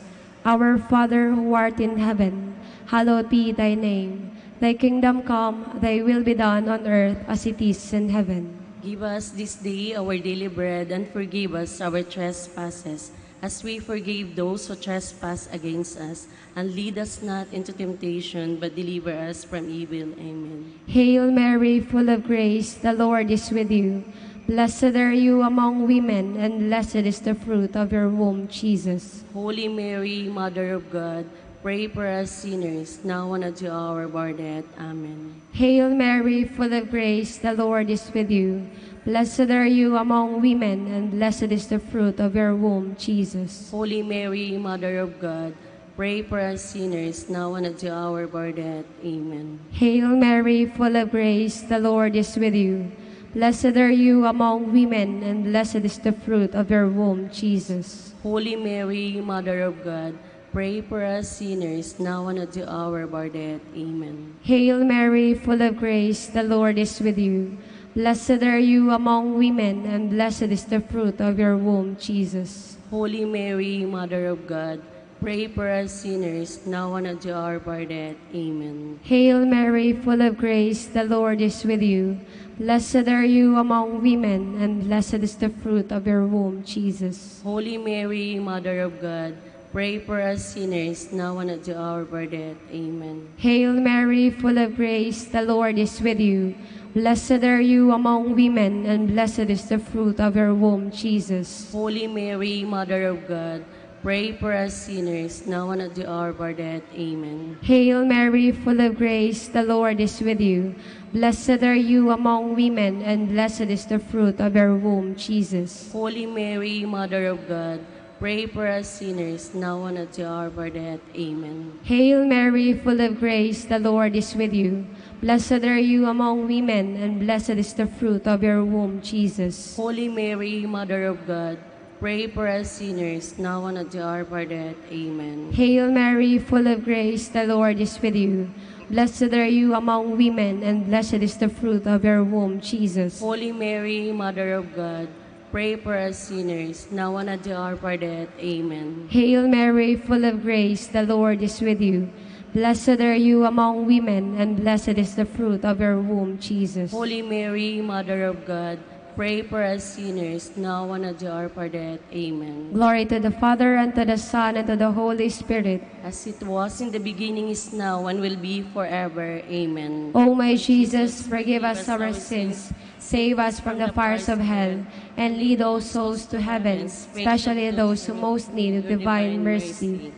Our Father who art in heaven, hallowed be thy name. Thy kingdom come, thy will be done on earth as it is in heaven. Give us this day our daily bread, and forgive us our trespasses, as we forgave those who trespass against us. And lead us not into temptation, but deliver us from evil. Amen. Hail Mary, full of grace, the Lord is with you. Blessed are you among women, and blessed is the fruit of your womb, Jesus. Holy Mary, Mother of God, pray for us sinners, now and at the hour of our death. Amen. Hail Mary, full of grace, the Lord is with you. Blessed are you among women, and blessed is the fruit of your womb, Jesus. Holy Mary, Mother of God, pray for us sinners, now and at the hour of our death. Amen. Hail Mary, full of grace, the Lord is with you. Blessed are you among women, and blessed is the fruit of your womb, Jesus. Holy Mary, Mother of God, pray for us sinners, now and at the hour of our death. Amen. Hail Mary, full of grace, the Lord is with you. Blessed are you among women, and blessed is the fruit of your womb, Jesus. Holy Mary, Mother of God, pray for us sinners, now and at the hour of our death. Amen. Hail Mary, full of grace, the Lord is with you. Blessed are you among women, and blessed is the fruit of your womb, Jesus. Holy Mary, Mother of God, pray for us sinners, now and at the hour of our death. Amen. Hail Mary, full of grace, the Lord is with you. Blessed are you among women, and blessed is the fruit of your womb, Jesus. Holy Mary, Mother of God, pray for us sinners, now and at the hour of our death. Amen. Hail Mary, full of grace, the Lord is with you. Blessed are you among women, and blessed is the fruit of your womb, Jesus. Holy Mary, Mother of God, pray for us sinners, now and at the hour of our death. Amen. Hail Mary, full of grace, the Lord is with you. Blessed are you among women, and blessed is the fruit of your womb, Jesus. Holy Mary, Mother of God, pray for us sinners, now and at the hour of our death. Amen. Hail Mary, full of grace, the Lord is with you. Blessed are you among women, and blessed is the fruit of your womb, Jesus. Holy Mary, Mother of God, pray for us sinners, now and at the hour of our death. Amen. Hail Mary, full of grace, the Lord is with you. Blessed are you among women, and blessed is the fruit of your womb, Jesus. Holy Mary, Mother of God, pray for us sinners, now and at the hour of our death. Amen. Glory to the Father, and to the Son, and to the Holy Spirit. As it was in the beginning, is now, and will be forever. Amen. O my Jesus, forgive us our sins, save us from the fires of hell, and lead all souls to heaven, especially those who most need of divine mercy.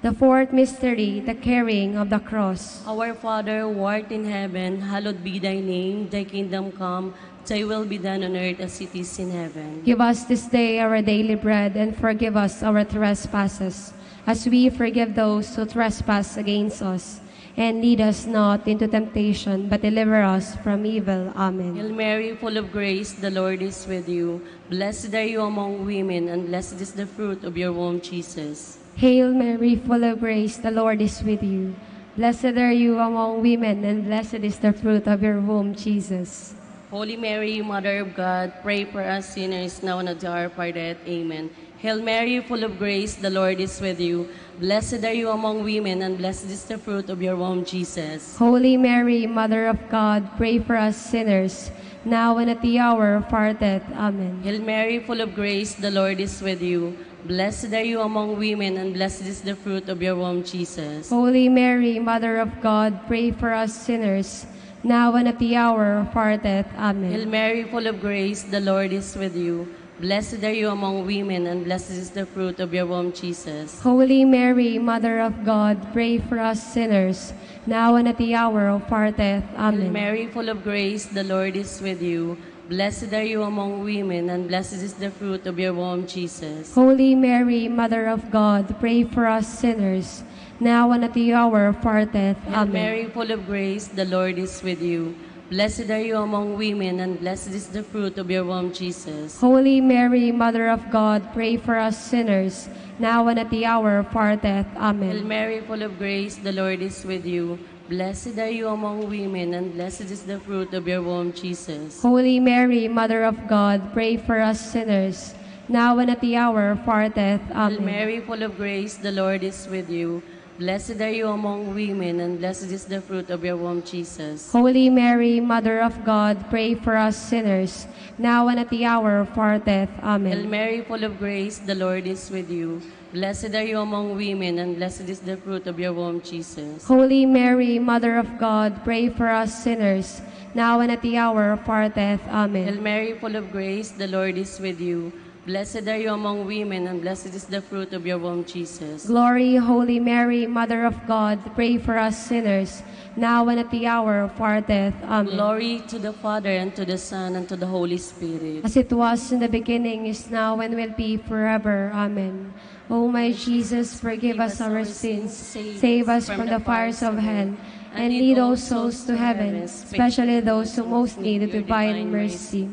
The fourth mystery, the carrying of the cross. Our Father, who art in heaven, hallowed be thy name. Thy kingdom come, thy will be done on earth as it is in heaven. Give us this day our daily bread, and forgive us our trespasses, as we forgive those who trespass against us. And lead us not into temptation, but deliver us from evil. Amen. Hail Mary, full of grace, the Lord is with you. Blessed are you among women, and blessed is the fruit of your womb, Jesus. Hail Mary, full of grace, the Lord is with you. Blessed are you among women, and blessed is the fruit of your womb, Jesus. Holy Mary, Mother of God, pray for us sinners, now and at the hour of our death. Amen. Hail Mary, full of grace, the Lord is with you. Blessed are you among women, and blessed is the fruit of your womb, Jesus. Holy Mary, Mother of God, pray for us sinners, now and at the hour of our death. Amen. Hail Mary, full of grace, the Lord is with you. Blessed are you among women, and blessed is the fruit of your womb, Jesus. Holy Mary, Mother of God, pray for us sinners, now and at the hour of our death. Amen. Hail Mary, full of grace, the Lord is with you. Blessed are you among women, and blessed is the fruit of your womb, Jesus. Holy Mary, Mother of God, pray for us sinners, now and at the hour of our death. Amen. Hail Mary, full of grace, the Lord is with you. Blessed are you among women, and blessed is the fruit of your womb, Jesus. Holy Mary, Mother of God, pray for us sinners, now and at the hour of our death. Hail Amen. Mary, full of grace, the Lord is with you. Blessed are you among women, and blessed is the fruit of your womb, Jesus. Holy Mary, Mother of God, pray for us sinners, now and at the hour of our death. Amen. Hail Mary, full of grace, the Lord is with you. Blessed are you among women, and blessed is the fruit of your womb, Jesus. Holy Mary, Mother of God, pray for us sinners, now and at the hour of our death. Hail Amen. Mary, full of grace, the Lord is with you. Blessed are you among women, and blessed is the fruit of your womb, Jesus. Holy Mary, Mother of God, pray for us sinners, now and at the hour of our death. Amen. Hail Mary, full of grace, the Lord is with you. Blessed are you among women, and blessed is the fruit of your womb, Jesus. Holy Mary, Mother of God, pray for us sinners, now and at the hour of our death. Amen. Hail Mary, full of grace, the Lord is with you. Blessed are you among women, and blessed is the fruit of your womb, Jesus. Glory, Holy Mary, Mother of God, pray for us sinners, now and at the hour of our death. Amen. Glory to the Father, and to the Son, and to the Holy Spirit. As it was in the beginning, is now, and will be forever. Amen. O my Jesus, forgive us our sins, save us from the fires of hell, and lead all souls to heaven, especially those who most need the divine mercy.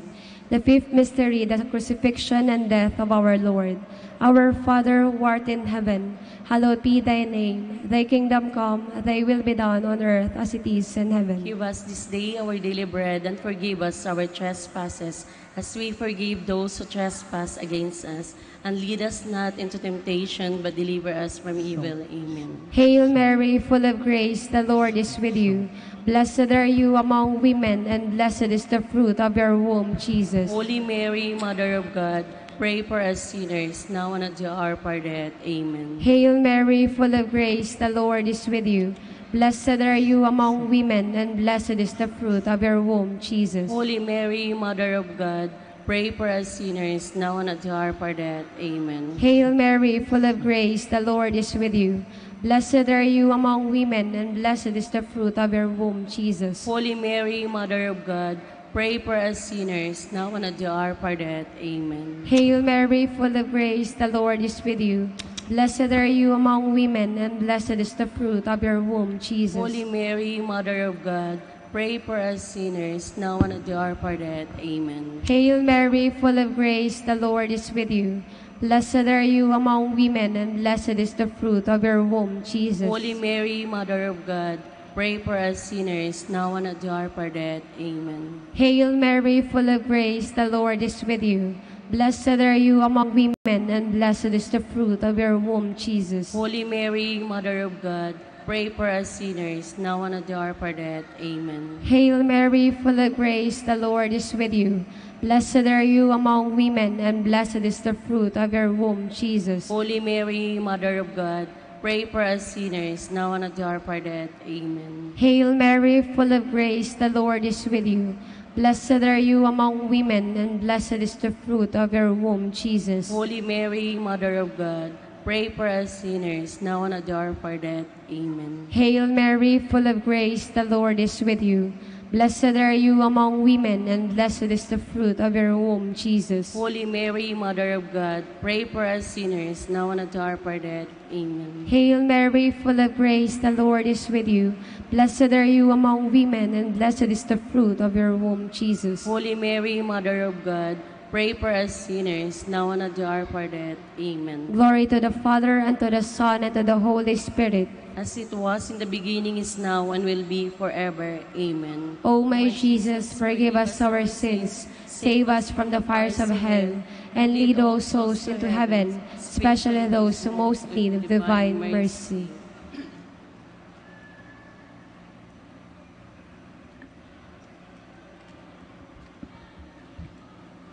The fifth mystery, the crucifixion and death of our Lord. Our Father who art in heaven, hallowed be thy name. Thy kingdom come, thy will be done on earth as it is in heaven. Give us this day our daily bread, and forgive us our trespasses, as we forgive those who trespass against us. And lead us not into temptation, but deliver us from evil. Amen. Hail Mary, full of grace, the Lord is with you. Blessed are you among women, and blessed is the fruit of your womb, Jesus. Holy Mary, Mother of God, pray for us sinners, now and at the hour of our death. Amen. Hail Mary, full of grace, the Lord is with you. Blessed are you among women, and blessed is the fruit of your womb, Jesus. Holy Mary, Mother of God, pray for us sinners, now and at the hour of our death. Amen. Hail Mary, full of grace, the Lord is with you. Blessed are you among women, and blessed is the fruit of your womb, Jesus. Holy Mary, Mother of God, pray for us sinners, now and at the hour of our death. Amen. Hail Mary, full of grace, the Lord is with you. Blessed are you among women, and blessed is the fruit of your womb, Jesus. Holy Mary, Mother of God, pray for us sinners, now and at the hour of our death. Amen. Hail Mary, full of grace, the Lord is with you. Blessed are you among women, and blessed is the fruit of your womb, Jesus. Holy Mary, Mother of God, pray for us sinners, now and at the hour of our death. Amen. Hail Mary, full of grace, the Lord is with you. Blessed are you among women, and blessed is the fruit of your womb, Jesus. Holy Mary, Mother of God, pray for us sinners, now and at the hour of our death. Amen. Hail Mary, full of grace, the Lord is with you. Blessed are you among women, and blessed is the fruit of your womb, Jesus. Holy Mary, Mother of God, pray for us sinners, now and at the hour of our death. Amen. Hail Mary, full of grace, the Lord is with you. Blessed are you among women, and blessed is the fruit of your womb, Jesus. Holy Mary, Mother of God, pray for us sinners, now and at the hour of our death. Amen. Hail Mary, full of grace, the Lord is with you. Blessed are you among women, and blessed is the fruit of your womb, Jesus. Holy Mary, Mother of God, pray for us sinners, now and at the hour of our death. Amen. Hail Mary, full of grace, the Lord is with you. Blessed are you among women, and blessed is the fruit of your womb, Jesus. Holy Mary, Mother of God, pray for us sinners, now and at the hour of our death. Amen. Glory to the Father, and to the Son, and to the Holy Spirit. As it was in the beginning, is now, and will be forever. Amen. O my Jesus, forgive us our sins, save us from the fires of hell, and lead all souls into heaven, especially those who most need of divine mercy.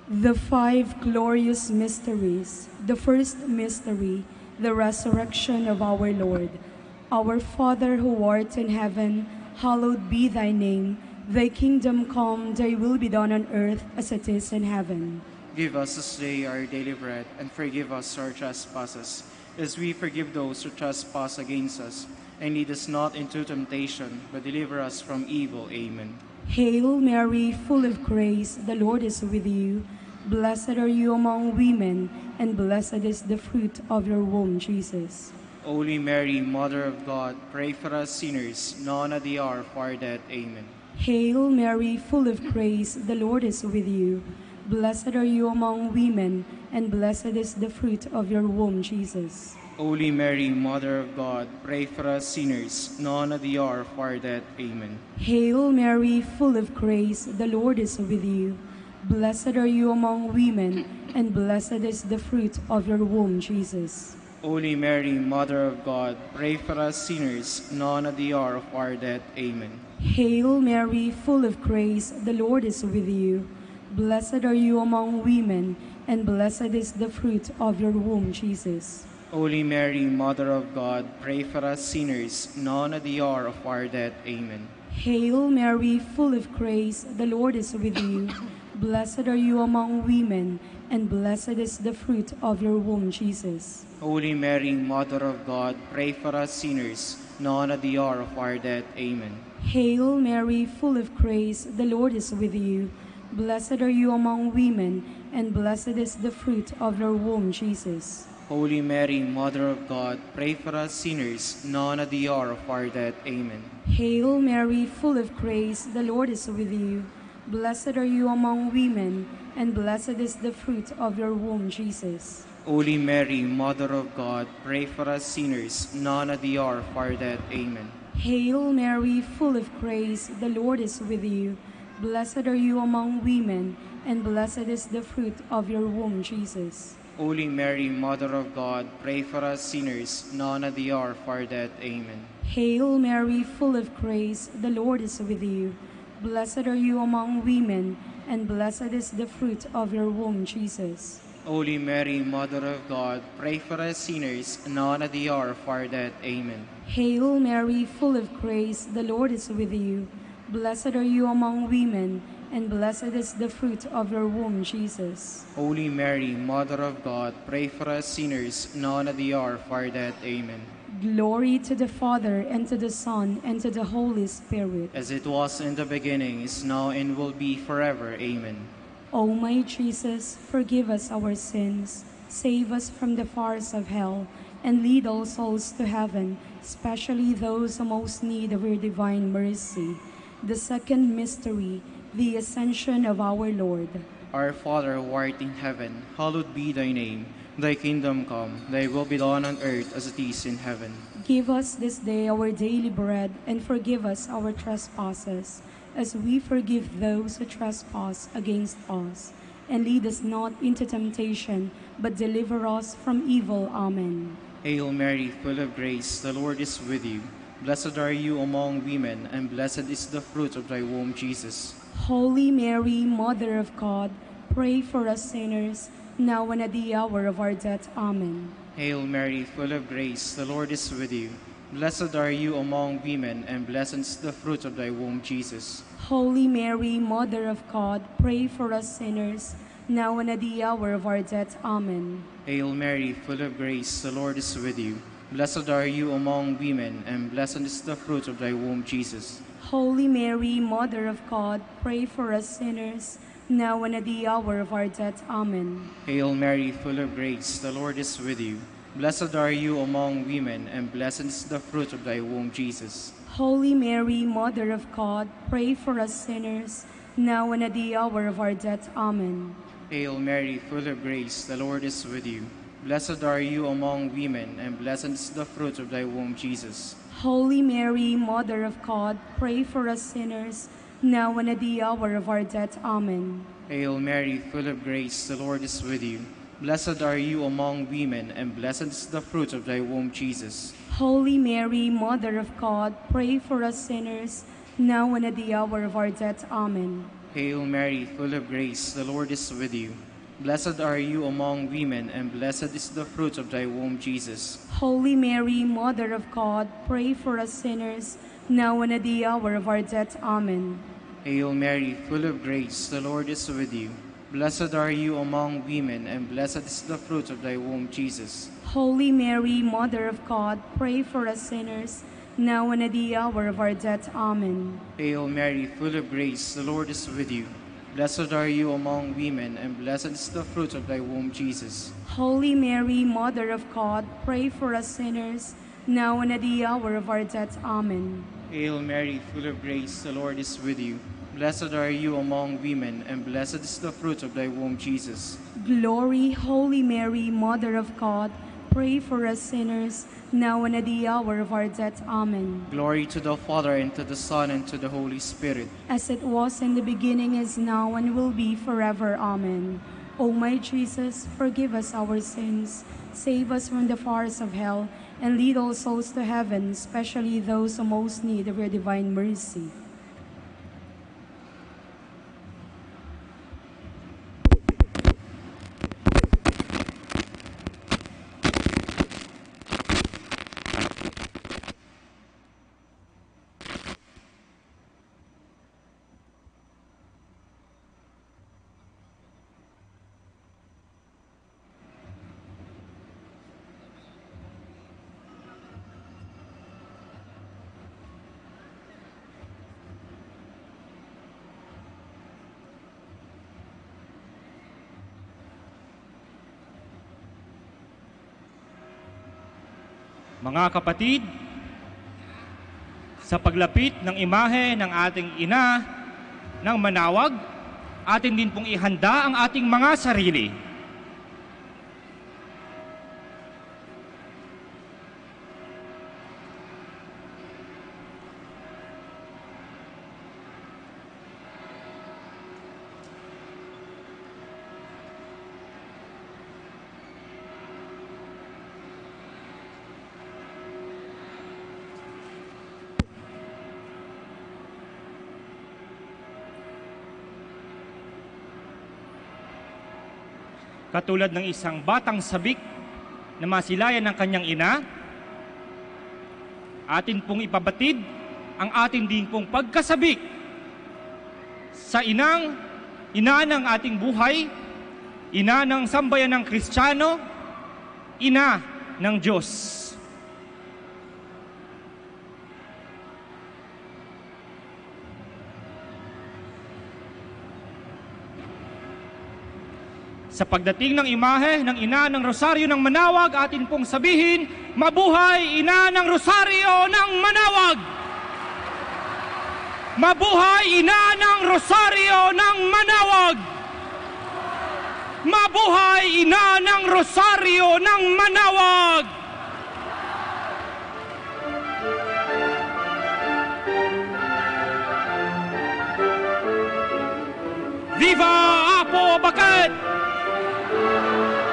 The five glorious mysteries. The first mystery, the resurrection of our Lord. Our Father who art in heaven, hallowed be thy name. Thy kingdom come, thy will be done on earth as it is in heaven. Give us this day our daily bread, and forgive us our trespasses, as we forgive those who trespass against us. And lead us not into temptation, but deliver us from evil. Amen. Hail Mary, full of grace, the Lord is with you. Blessed are you among women, and blessed is the fruit of your womb, Jesus. Holy Mary, Mother of God, pray for us sinners, now and at the hour of our death. Amen. Hail Mary, full of grace, the Lord is with you. Blessed are you among women, and blessed is the fruit of your womb, Jesus. Holy Mary, Mother of God, pray for us sinners, now and at the hour of our death. Amen. Hail Mary, full of grace, the Lord is with you. Blessed are you among women, and blessed is the fruit of your womb, Jesus. Holy Mary, Mother of God, pray for us sinners, now and at the hour of our death. Amen. Hail Mary, full of grace, the Lord is with you. Blessed are you among women, and blessed is the fruit of your womb, Jesus. Holy Mary, Mother of God, pray for us sinners, now and at the hour of our death. Amen. Hail Mary, full of grace, the Lord is with you. Blessed are you among women, and blessed is the fruit of your womb, Jesus. Holy Mary, Mother of God, pray for us sinners, now and at the hour of our death. Amen. Hail Mary, full of grace, the Lord is with you. Blessed are you among women, and blessed is the fruit of your womb, Jesus. Holy Mary, Mother of God, pray for us sinners, now and at the hour of our death. Amen. Hail Mary, full of grace, the Lord is with you. Blessed are you among women, and blessed is the fruit of your womb, Jesus. Holy Mary, Mother of God, pray for us sinners, now and at the hour of our death. Amen. Hail Mary, full of grace, the Lord is with you. Blessed are you among women, and blessed is the fruit of your womb, Jesus. Holy Mary, Mother of God, pray for us sinners, now and at the hour of our death. Amen. Hail Mary, full of grace, the Lord is with you. Blessed are you among women, and blessed is the fruit of your womb, Jesus. Holy Mary, Mother of God, pray for us sinners, now and at the hour of our death. Amen. Hail Mary, full of grace, the Lord is with you. Blessed are you among women, and blessed is the fruit of your womb, Jesus. Holy Mary, Mother of God, pray for us sinners, now and at the hour of our death. Amen. Glory to the Father, and to the Son, and to the Holy Spirit. As it was in the beginning, is now, and will be forever. Amen. O my Jesus, forgive us our sins, save us from the fires of hell, and lead all souls to heaven, especially those who most need of your divine mercy. The second mystery, the Ascension of our Lord. Our Father, who art in heaven, hallowed be thy name. Thy kingdom come, thy will be done on earth as it is in heaven. Give us this day our daily bread, and forgive us our trespasses, as we forgive those who trespass against us. And lead us not into temptation, but deliver us from evil. Amen. Hail Mary, full of grace, the Lord is with you. Blessed are you among women, and blessed is the fruit of thy womb, Jesus. Holy Mary, Mother of God, pray for us sinners, now and at the hour of our death. Amen. Hail Mary, full of grace, the Lord is with you. Blessed are you among women, and blessed is the fruit of thy womb, Jesus. Holy Mary, Mother of God, pray for us sinners, now and at the hour of our death. Amen. Hail Mary, full of grace, the Lord is with you. Blessed are you among women, and blessed is the fruit of thy womb, Jesus. Holy Mary, Mother of God, pray for us sinners, now and at the hour of our death. Amen. Hail Mary, full of grace, the Lord is with you. Blessed are you among women, and blessed is the fruit of thy womb, Jesus. Holy Mary, Mother of God, pray for us sinners, now and at the hour of our death. Amen. Hail Mary, full of grace, the Lord is with you. Blessed are you among women, and blessed is the fruit of thy womb, Jesus. Holy Mary, Mother of God, pray for us sinners, now and at the hour of our death. Amen. Hail Mary, full of grace, the Lord is with you. Blessed are you among women, and blessed is the fruit of thy womb, Jesus. Holy Mary, Mother of God, pray for us sinners, now and at the hour of our death. Amen. Hail Mary, full of grace, the Lord is with you. Blessed are you among women, and blessed is the fruit of thy womb, Jesus. Holy Mary, Mother of God, pray for us sinners, now and at the hour of our death. Amen. Hail Mary, full of grace, the Lord is with you. Blessed are you among women, and blessed is the fruit of thy womb, Jesus. Holy Mary, Mother of God, pray for us sinners, now and at the hour of our death. Amen. Hail Mary, full of grace, the Lord is with you. Blessed are you among women, and blessed is the fruit of thy womb, Jesus. Holy Mary, Mother of God, pray for us sinners, now and at the hour of our death. Amen. Hail Mary, full of grace, the Lord is with you. Blessed are you among women, and blessed is the fruit of thy womb, Jesus. Glory, Holy Mary, Mother of God, pray for us sinners, now and at the hour of our death. Amen. Glory to the Father, and to the Son, and to the Holy Spirit. As it was in the beginning, is now, and will be forever. Amen. O my Jesus, forgive us our sins, save us from the fires of hell, and lead all souls to heaven, especially those who most need of your divine mercy. Mga kapatid, sa paglapit ng imahe ng ating ina ng Manawag, atin din pong ihanda ang ating mga sarili. Katulad ng isang batang sabik na masilayan ng kanyang ina, atin pong ipabatid ang atin din pong pagkasabik sa ina ng ating buhay, ina ng sambayan ng Kristiyano, ina ng Diyos. Sa pagdating ng imahe ng ina ng Rosaryo ng Manawag, atin pong sabihin, mabuhay ina ng Rosaryo ng Manawag! Mabuhay ina ng Rosaryo ng Manawag! Mabuhay ina ng Rosaryo ng Manawag! Viva Apo Bakat!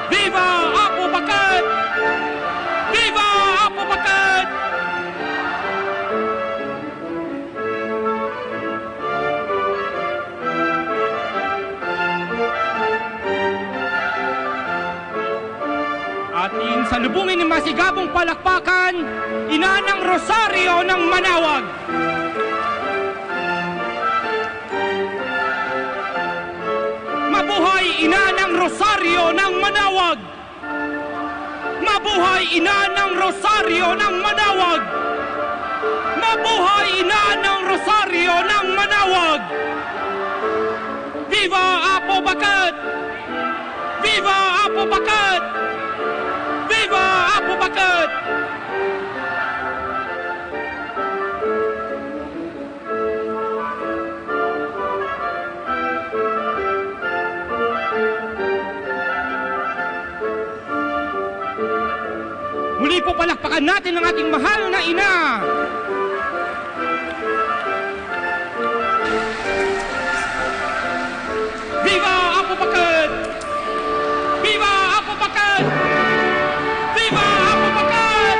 Viva Apo Bakat! Viva Apo Bakat! Ating salubungin ng masigabong palakpakan, ina ng Rosaryo ng Manawag. Mabuhay ina ng Rosaryo ng Manawag! Mabuhay ina ng Rosaryo ng Manawag! Mabuhay ina ng Rosaryo ng Manawag! Viva Apo Bakat! Viva Apo Bakat! Viva Apo Bakat! Muli po palakpakan natin ang ating mahal na ina. Viva Apo Bakat! Viva Apo Bakat! Viva Apo Bakat!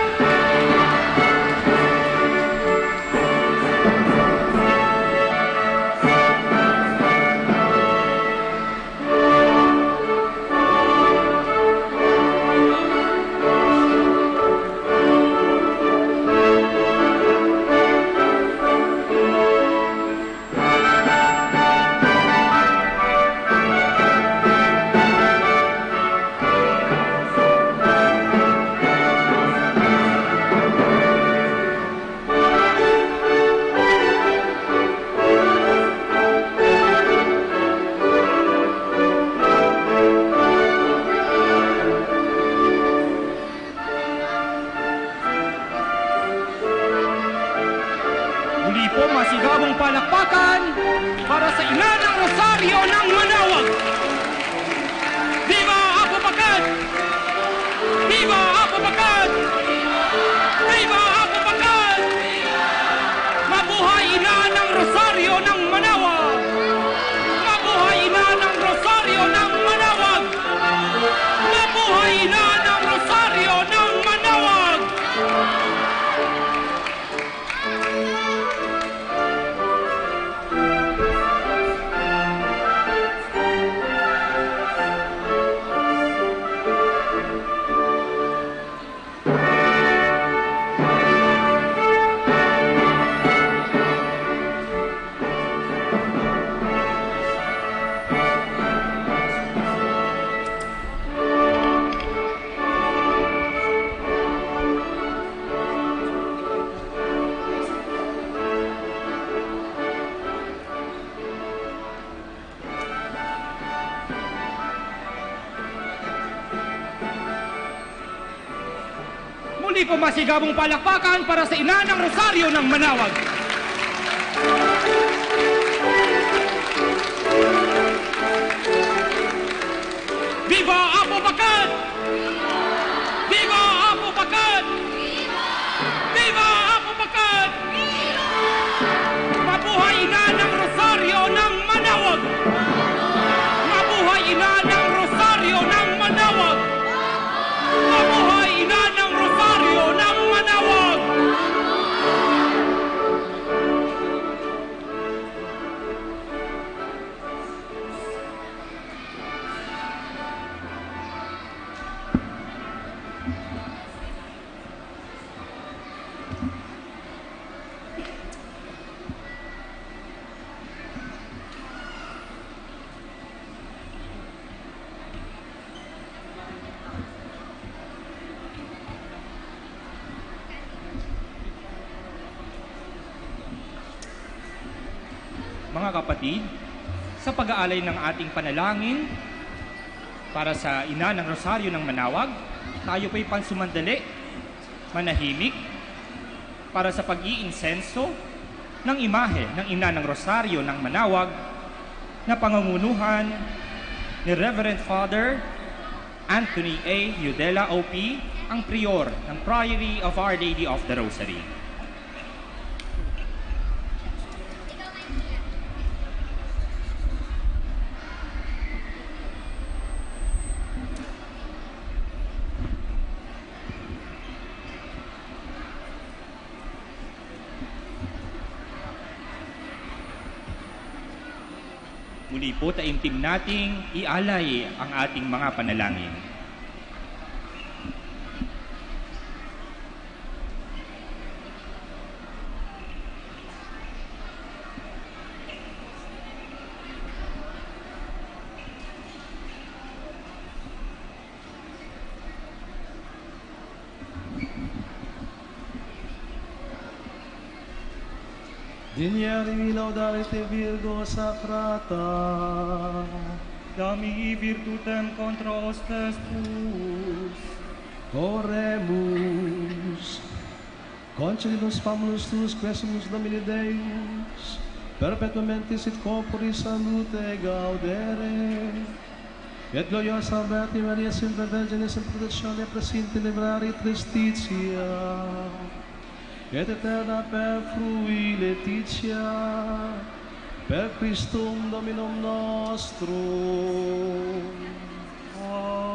Muli po masigabong palakpakan para sa Ina ng Rosaryo ng Manawag. Viva Apo Bacad! Viva Apo Bacad! Viva Apo Bacad! Mabuhay Ina ng Rosaryo ng Manawag! Mabuhay Ina ng Rosaryo ng Manawag! Mabuhay Ina ng Rosaryo ng Manawag! Mga kapatid, sa pag-aalay ng ating panalangin para sa Ina ng Rosaryo ng Manawag, tayo po'y pansumandali, manahimik, para sa pag-iinsenso ng imahe ng Ina ng Rosaryo ng Manawag na pangungunuhan ni Reverend Father Anthony A. Udela OP, ang prior ng Priory of Our Lady of the Rosary. Muli po, taimtim nating ialay ang ating mga panalangin. Dignari laudate Virgo sacrata, Dami virtutem contra hostes tuus. Oremus, concedidus famulus tuus quesumus Domini Deus, perpetuamente sit corporis salute gaudere, et gloriosa Verti Maria Silva Virginis in protezione presinte librari tristitia, et eterna per frui Letitia, per Christum Dominum nostrum. Amen.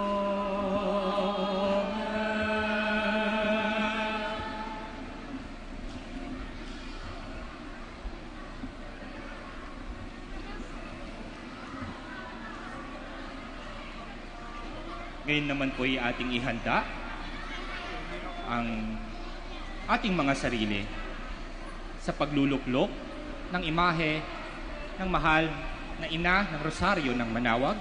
Ngayon naman po ay ating ihanda ang ating mga sarili sa pagluluklok ng imahe ng mahal na Ina ng Rosaryo ng Manawag.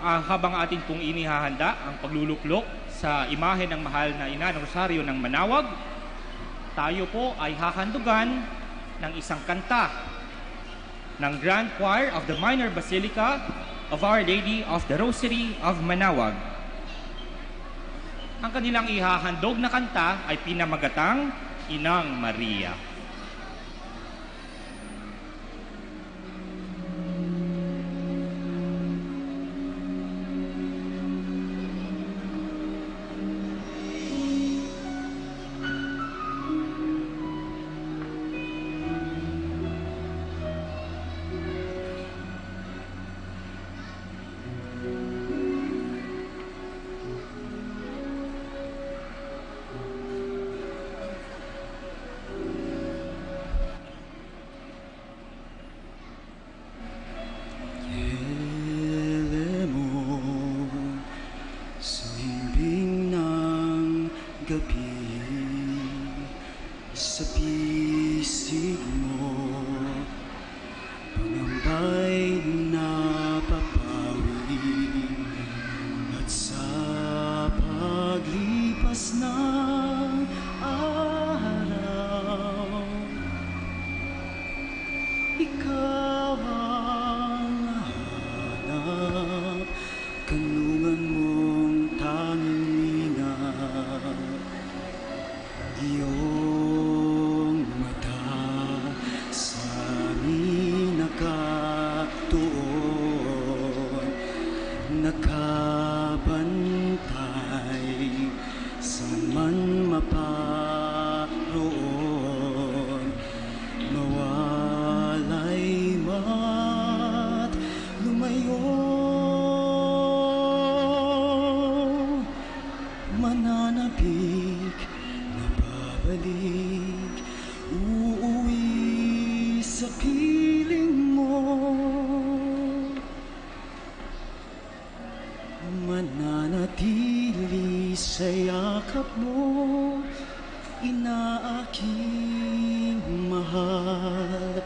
Habang atin pong inihahanda ang pagluluklok sa imahe ng mahal na Ina ng Rosaryo ng Manawag, tayo po ay hahandugan ng isang kanta ng Grand Choir of the Minor Basilica of Our Lady of the Rosary of Manawag. Ang kanilang ihahandog na kanta ay pinamagatang Inang Maria. gabi sa pisig mo, pangamba'y napapawi at sa paglipas ng araw, ikaw ang hanap, kanlungan mong tanging inap. Iyong mata sa amin nakatuon, nakabantay sa man maparoon, mawalay mat lumayo, mananapik, nababalik, uuwi sa piling mo, mananatili sa yakap mo, inaaking mahal,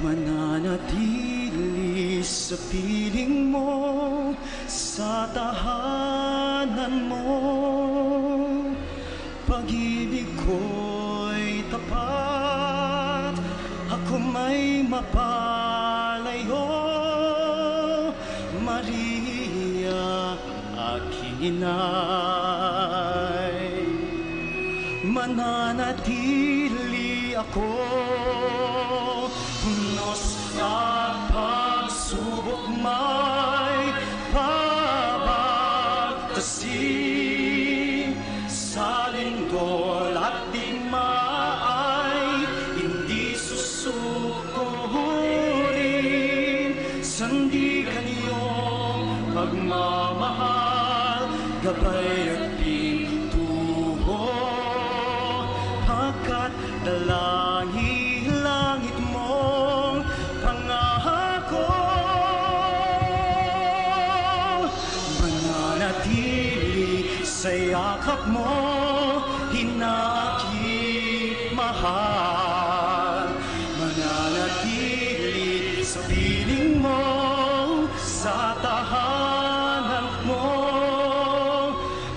mananatili sa piling mo, sa tahanan mo. Pag-ibig ko'y tapat, ako may mapalayo. Maria, aking inay, mananatili ako. Hunos at pagsubok may babagtasin, sa lindol at digmaay hindi susukurin. Sandigan iyong pagmamahal, gabay at pintuho, pagkat langit mong pangako. Mananatili sa yakap mo, hinakip mahal, mananatili sa piling mo, sa tahanan mo.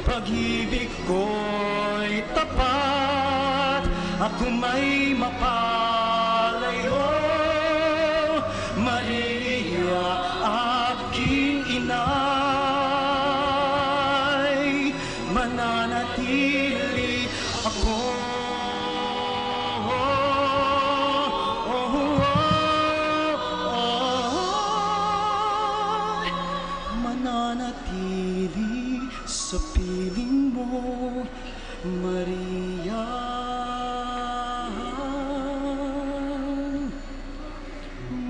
Pag-ibig ko'y tapat, ako may mapalayo. Maria, aking inay, mananatili ako. Mananatili sa piling mo, Maria.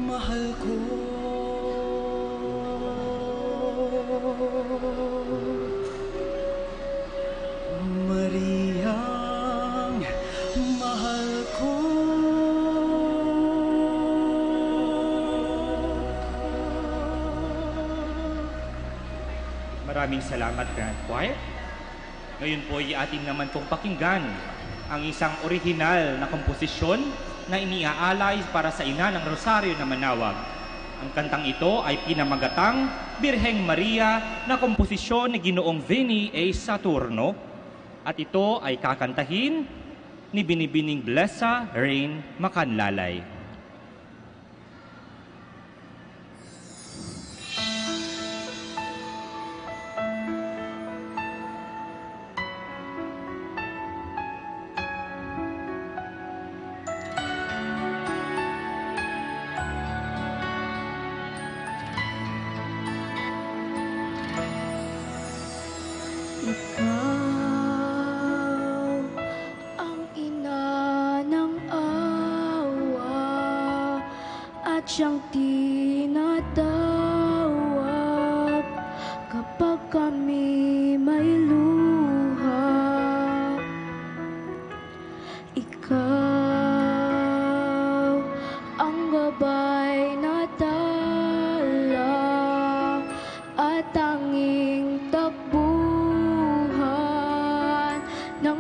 Mahal ko. Maria, mahal ko. Maraming salamat, Grand Choir. Ngayon po ay atin naman pong pakinggan ang isang orihinal na komposisyon na iniaalay para sa ina ng Rosario na Manawag. Ang kantang ito ay pinamagatang Birheng Maria na komposisyon ni Ginoong Vinnie A. Saturno, at ito ay kakantahin ni Binibining Blessa Rain Makanlalay. Siyang tinatawag kapag kami may luha. Ikaw ang gabay na tala at tanging takbuhan ng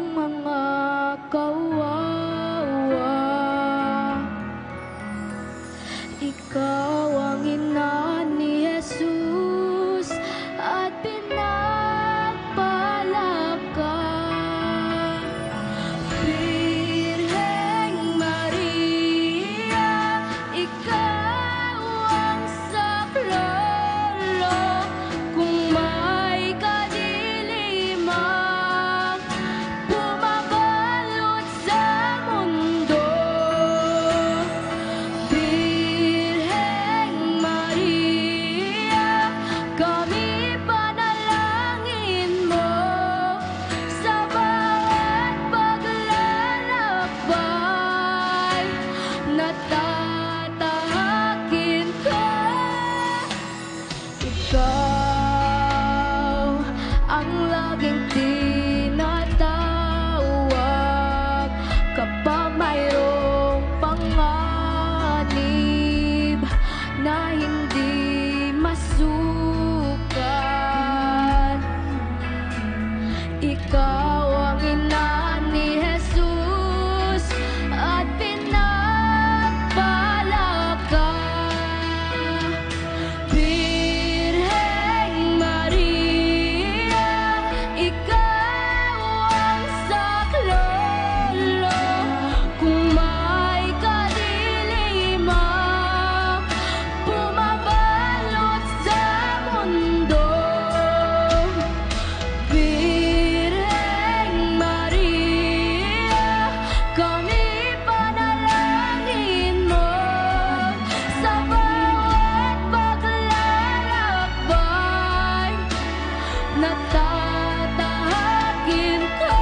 natatahakin ka.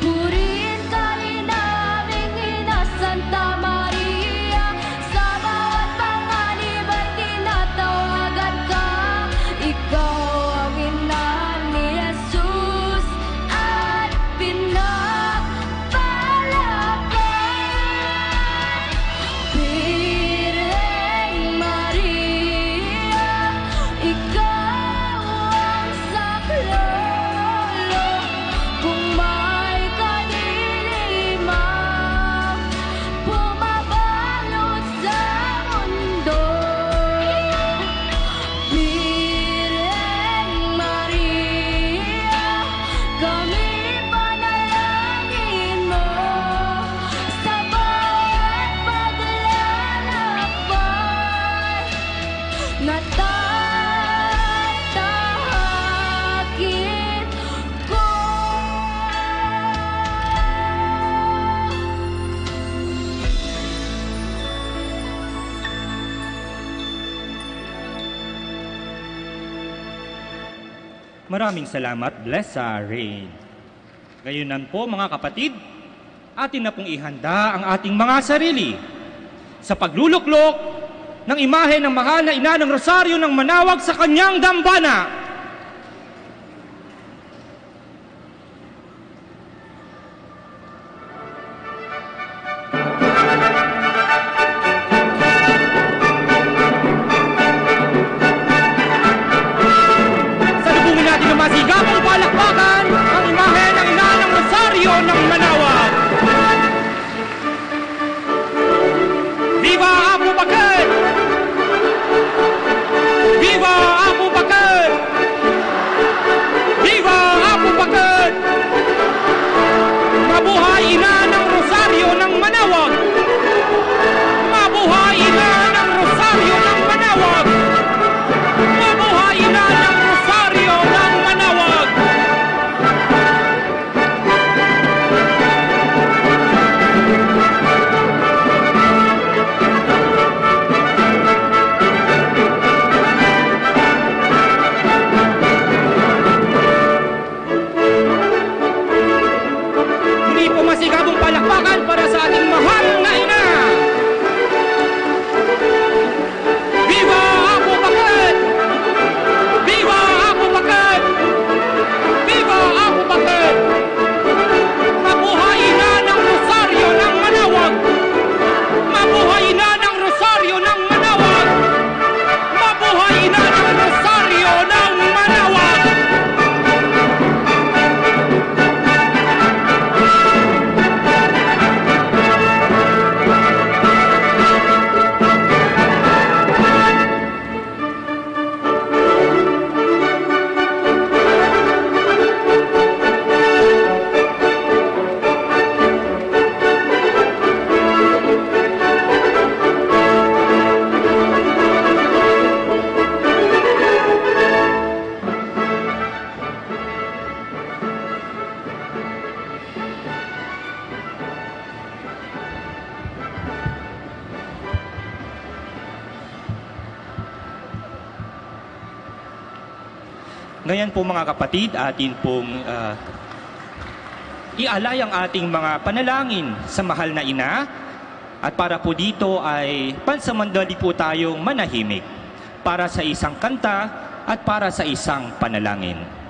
Purihin ka rin naming Ina Santa Maria, sa bawat panganib ay tinatawagan ka. Ikaw ang ina ni Jesus at pinagpalakad. Birheng Maria, ikaw ang saklolo, kung may kadiliman bumabalot sa mundo. Birheng Maria, kami panalangin mo sa bawat paglalakbay, natatahakin ko. Maraming salamat, Blessed Reign. Gayunan po mga kapatid, atin na pong ihanda ang ating mga sarili sa pagluluklok ng imahe ng mahal na ina ng Rosaryo ng Manawag sa kanyang dambana. Salubungin natin ng masigapang palakpakan ang imahe ng ina ng Rosaryo ng Manawag. Viva Abu Bakar! Viva Abu Bakar! Viva Abu Bakar! Mabuhay ina ng Rosaryo ng Manawag! Mabuhay ina ng Rosaryo ng Manawag! Mabuhay ina ng Rosaryo ng Manawag! Muli po masigabong palakpakan para sa ating mahal na ina! Viva Abu Bakar! Viva Abu Bakar! Viva Abu Bakar! Mabuhay ina ng Rosaryo ng Manawag! Mabuhay ina ng Rosaryo ng Manawag! Mabuhay ina ng Rosaryo ng Manawag! Ngayon po mga kapatid, atin pong ialay ang ating mga panalangin sa mahal na ina. At para po dito ay pansamandali po tayong manahimik para sa isang kanta at para sa isang panalangin. Amen.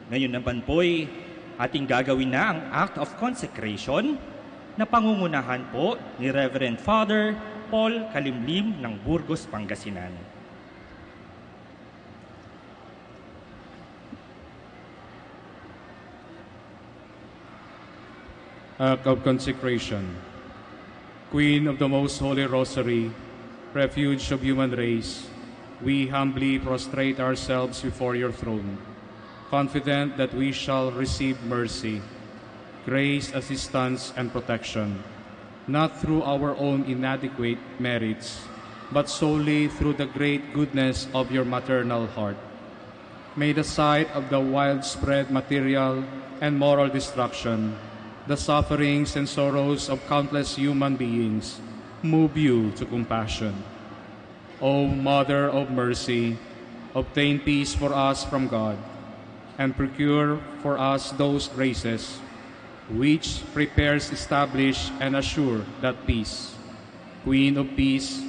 Ngayon naman po'y ating gagawin na ang act of consecration na pangungunahan po ni Reverend Father Paul Kalimlim ng Burgos, Pangasinan. Act of consecration. Queen of the Most Holy Rosary, refuge of human race, we humbly prostrate ourselves before your throne, confident that we shall receive mercy, grace, assistance, and protection, not through our own inadequate merits, but solely through the great goodness of your maternal heart. May the sight of the widespread material and moral destruction, the sufferings and sorrows of countless human beings, move you to compassion. O Mother of Mercy, obtain peace for us from God, and procure for us those graces which prepares, establish, and assure that peace. Queen of Peace,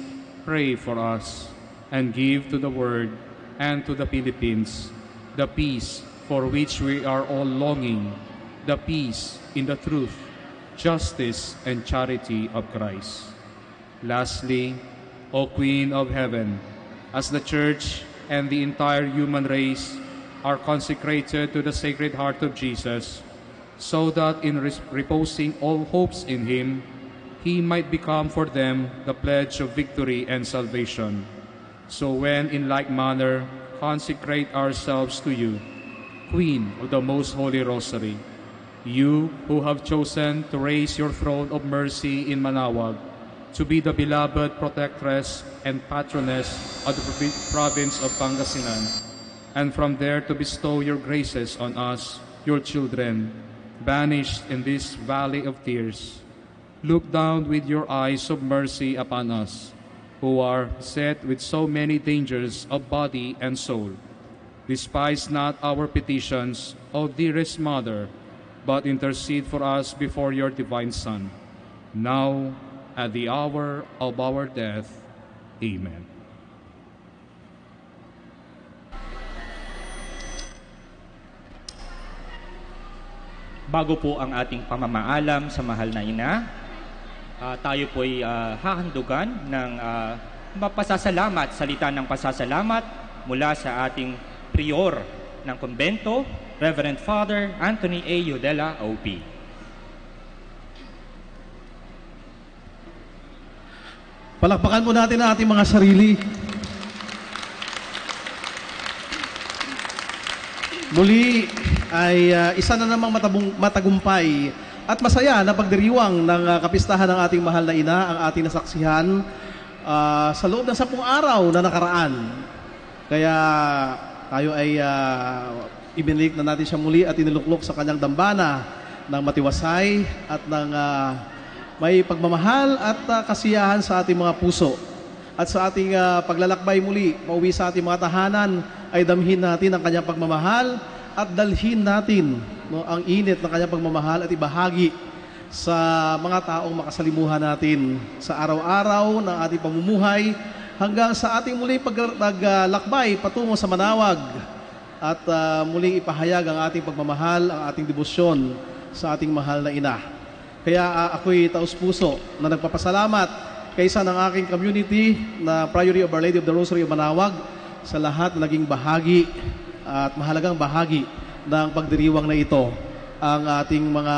pray for us, and give to the world and to the Philippines the peace for which we are all longing, the peace in the truth, justice, and charity of Christ. Lastly, O Queen of Heaven, as the Church and the entire human race are consecrated to the Sacred Heart of Jesus, so that in reposing all hopes in Him, He might become for them the pledge of victory and salvation. So when in like manner consecrate ourselves to you, Queen of the Most Holy Rosary, you who have chosen to raise your throne of mercy in Manaoag, to be the beloved protectress and patroness of the province of Pangasinan, and from there to bestow your graces on us, your children, banished in this valley of tears. Look down with your eyes of mercy upon us, who are set with so many dangers of body and soul. Despise not our petitions, O dearest Mother, but intercede for us before your divine Son, now at the hour of our death. Amen. Bago po ang ating pamamaalam sa mahal na ina, tayo po'y hahandugan ng mapasasalamat, salita ng pasasalamat mula sa ating prior ng kumbento, Reverend Father Anthony A. Yudela, OP. Palakpakan po natin ang ating mga sarili. Muli ay isa na namang matagumpay at masaya na pagdiriwang ng kapistahan ng ating mahal na ina, ang ating nasaksihan sa loob ng 10 araw na nakaraan. Kaya tayo ay ibinalik na natin siya muli at iniluklok sa kanyang dambana ng matiwasay at ng may pagmamahal at kasiyahan sa ating mga puso. At sa ating paglalakbay muli, pauwi sa ating mga tahanan, ay damhin natin ang kanyang pagmamahal at dalhin natin ang init ng kanyang pagmamahal at ibahagi sa mga taong makasalimuhan natin sa araw-araw ng ating pamumuhay hanggang sa ating muling paglakbay patungo sa Manaoag at muling ipahayag ang ating pagmamahal, ang ating debosyon sa ating mahal na ina. Kaya ako'y taus-puso na nagpapasalamat kaysa ng aking community na Priory of Our Lady of the Rosary of Manaoag sa lahat na naging bahagi at mahalagang bahagi ng pagdiriwang na ito. Ang ating mga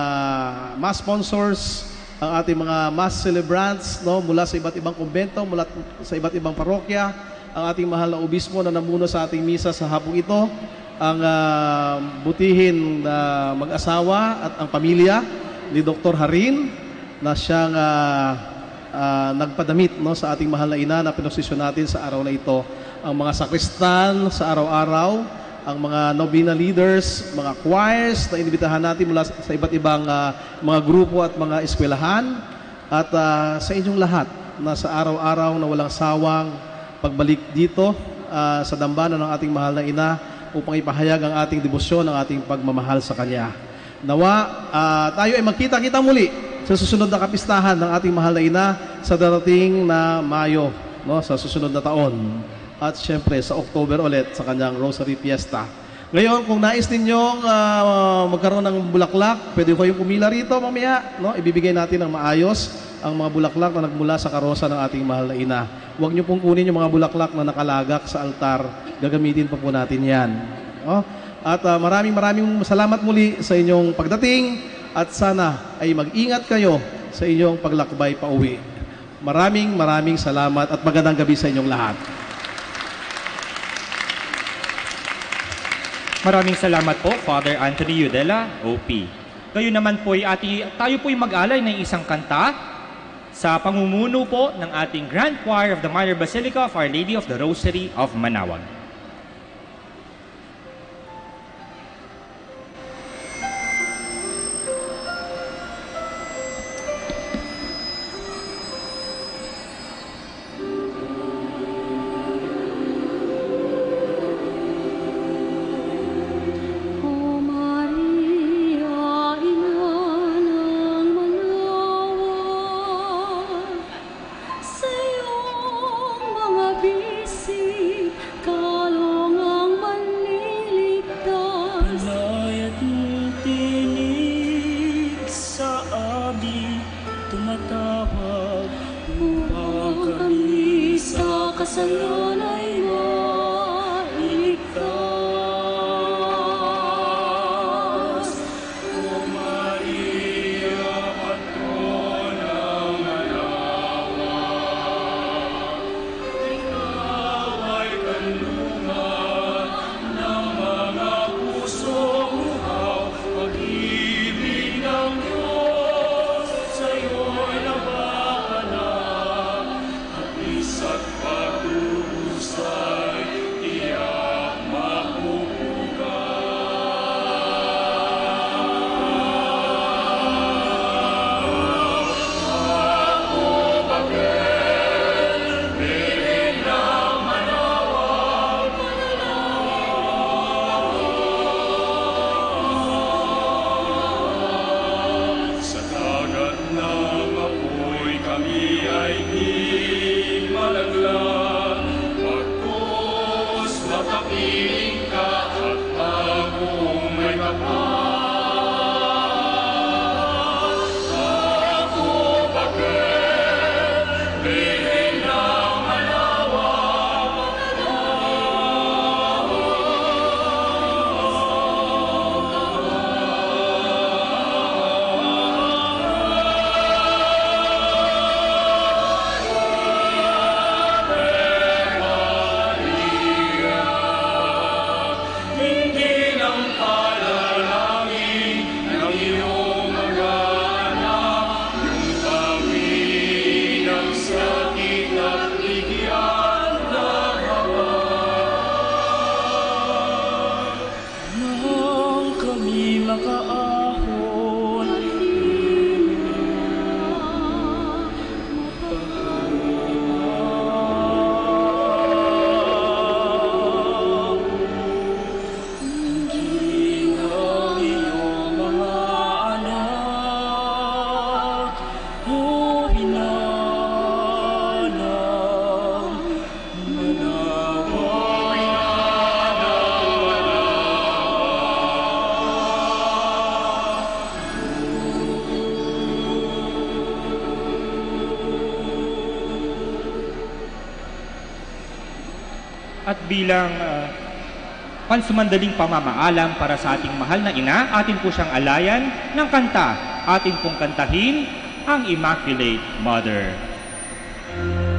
mass sponsors, ang ating mga mass celebrants mula sa iba't ibang kumbento, mula sa iba't ibang parokya, ang ating mahal na obispo na namuno sa ating misa sa hapong ito, ang butihin na mag-asawa at ang pamilya ni Dr. Harin na siyang nagpadamit sa ating mahal na ina na pinosisyon natin sa araw na ito. Ang mga sakristan sa araw-araw, ang mga novena leaders, mga choirs na inibitahan natin mula sa iba't ibang mga grupo at mga eskwelahan, at sa inyong lahat na sa araw-araw na walang sawang pagbalik dito sa dambana ng ating mahal na ina upang ipahayag ang ating debosyon, ang ating pagmamahal sa Kanya. Nawa, tayo ay magkita-kita muli sa susunod na kapistahan ng ating mahal na ina sa darating na Mayo, sa susunod na taon. At syempre sa October ulit sa kanyang Rosary Fiesta. Ngayon, kung nais ninyong magkaroon ng bulaklak, pwede kayong pumila rito mamaya. No? Ibibigay natin ng maayos ang mga bulaklak na nagmula sa karosa ng ating mahal na ina. Huwag niyo pong kunin yung mga bulaklak na nakalagak sa altar. Gagamitin pa po natin yan. No? At maraming salamat muli sa inyong pagdating at sana ay mag-ingat kayo sa inyong paglakbay pa uwi. Maraming salamat at magandang gabi sa inyong lahat. Maraming salamat po, Father Anthony Udela, OP. Kayo naman po tayo po'y mag-alay ng isang kanta sa pangumuno po ng ating Grand Choir of the Minor Basilica of Our Lady of the Rosary of Manaoag. At bilang pansumandaling pamamaalam para sa ating mahal na ina, atin po siyang alayan ng kanta. Atin pong kantahin ang Immaculate Mother. Amen.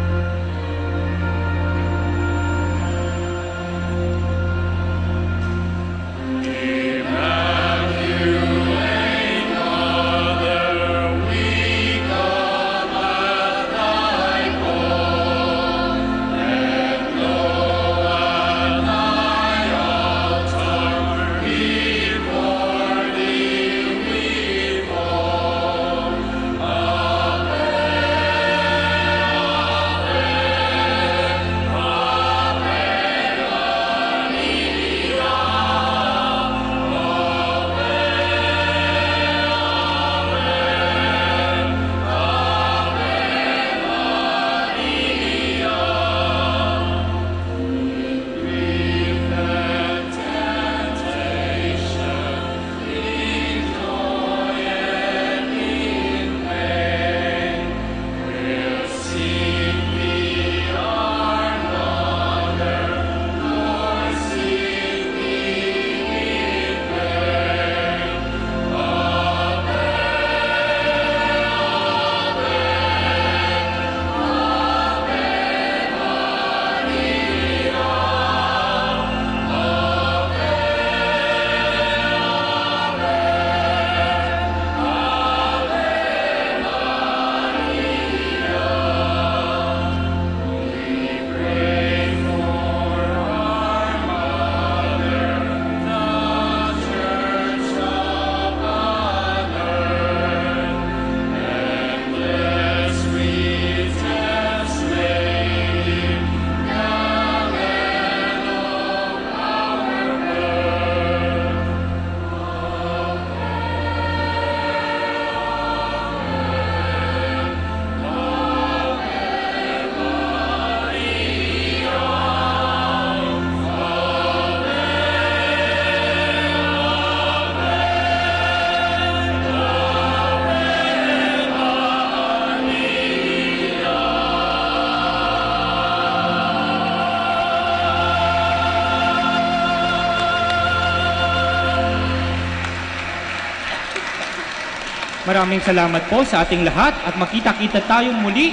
Maraming salamat po sa ating lahat at makita-kita tayong muli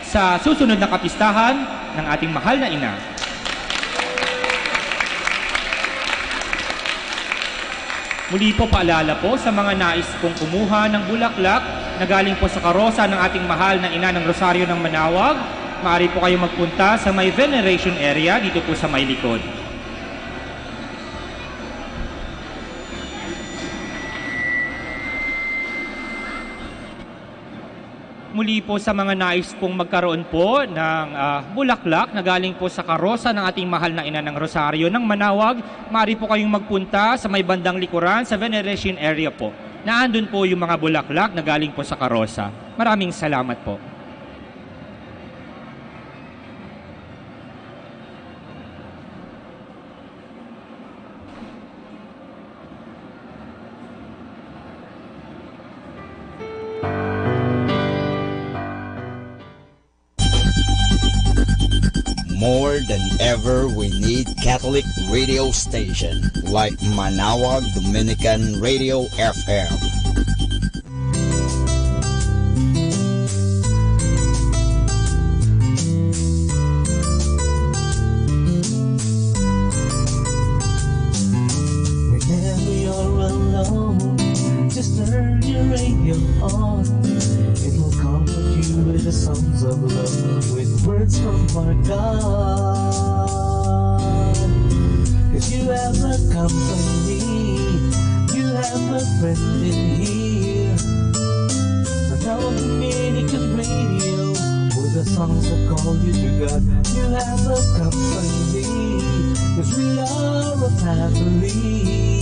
sa susunod na kapistahan ng ating mahal na ina. Muli po paalala po sa mga nais pong kumuha ng bulaklak na galing po sa karosa ng ating mahal na ina ng Rosario ng Manawag. Maaari po kayo magpunta sa may veneration area dito po sa may likod. Muli po sa mga nais pong magkaroon po ng bulaklak na galing po sa karosa ng ating mahal na ina ng Rosario ng Manawag, maaari po kayong magpunta sa may bandang likuran sa veneration area po. Naandun po yung mga bulaklak na galing po sa karosa. Maraming salamat po. More than ever, we need Catholic radio station like Manawag Dominican Radio FM. Whenever you're alone, just turn your radio on. It will comfort you with the songs of love, with words from our God. 'Cause you have a company, you have a friend in here. Manawag Dominican Radio, with the songs that call you to God. You have a company, 'cause we are a family.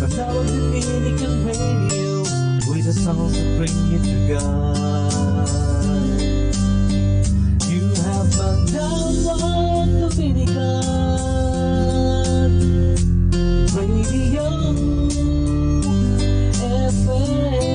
Manawag Dominican Radio, with the songs that bring you to God. You have Manawag Dominican Radio FM.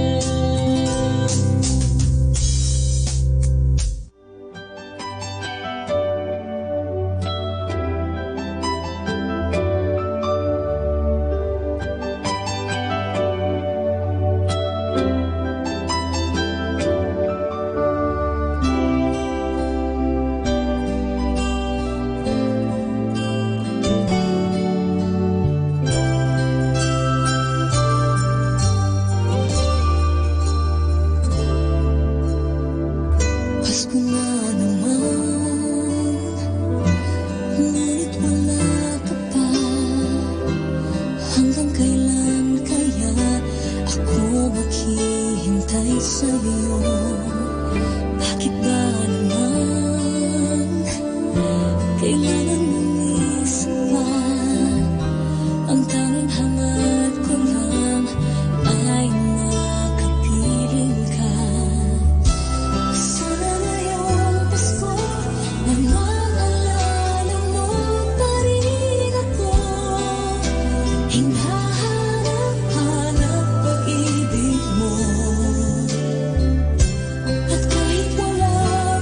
At kahit wala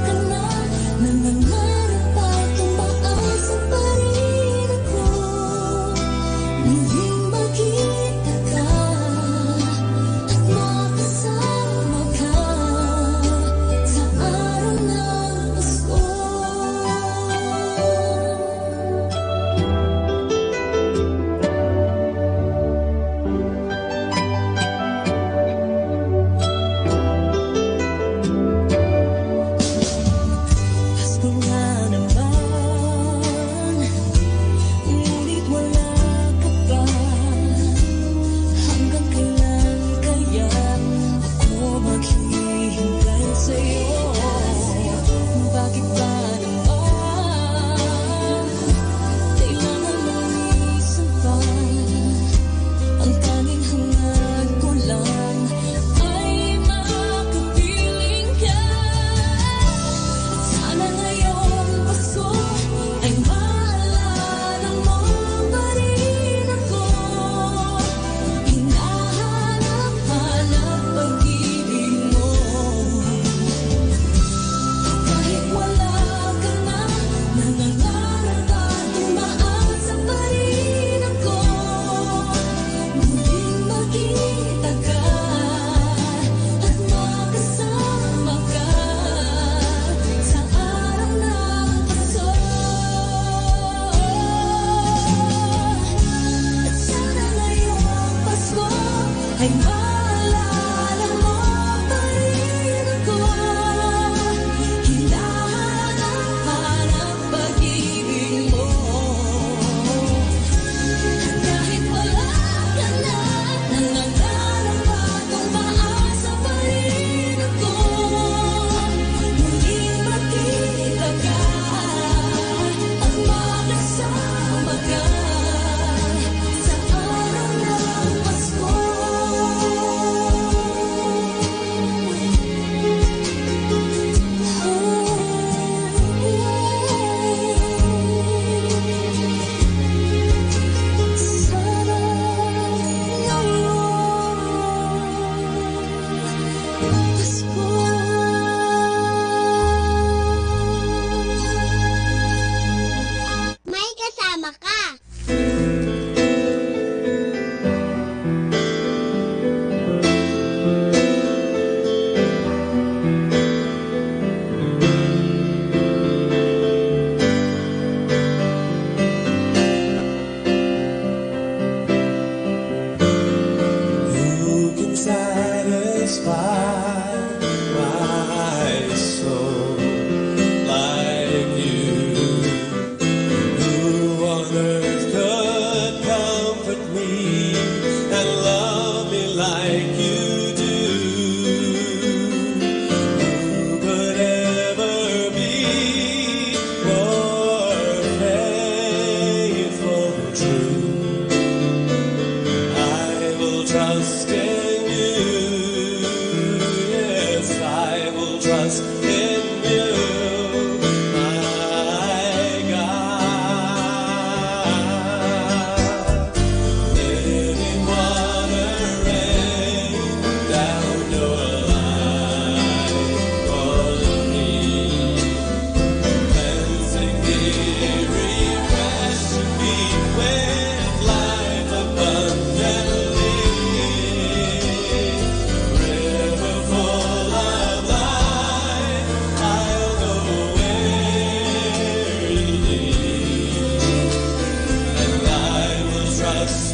ka na nangangarap at tumaas,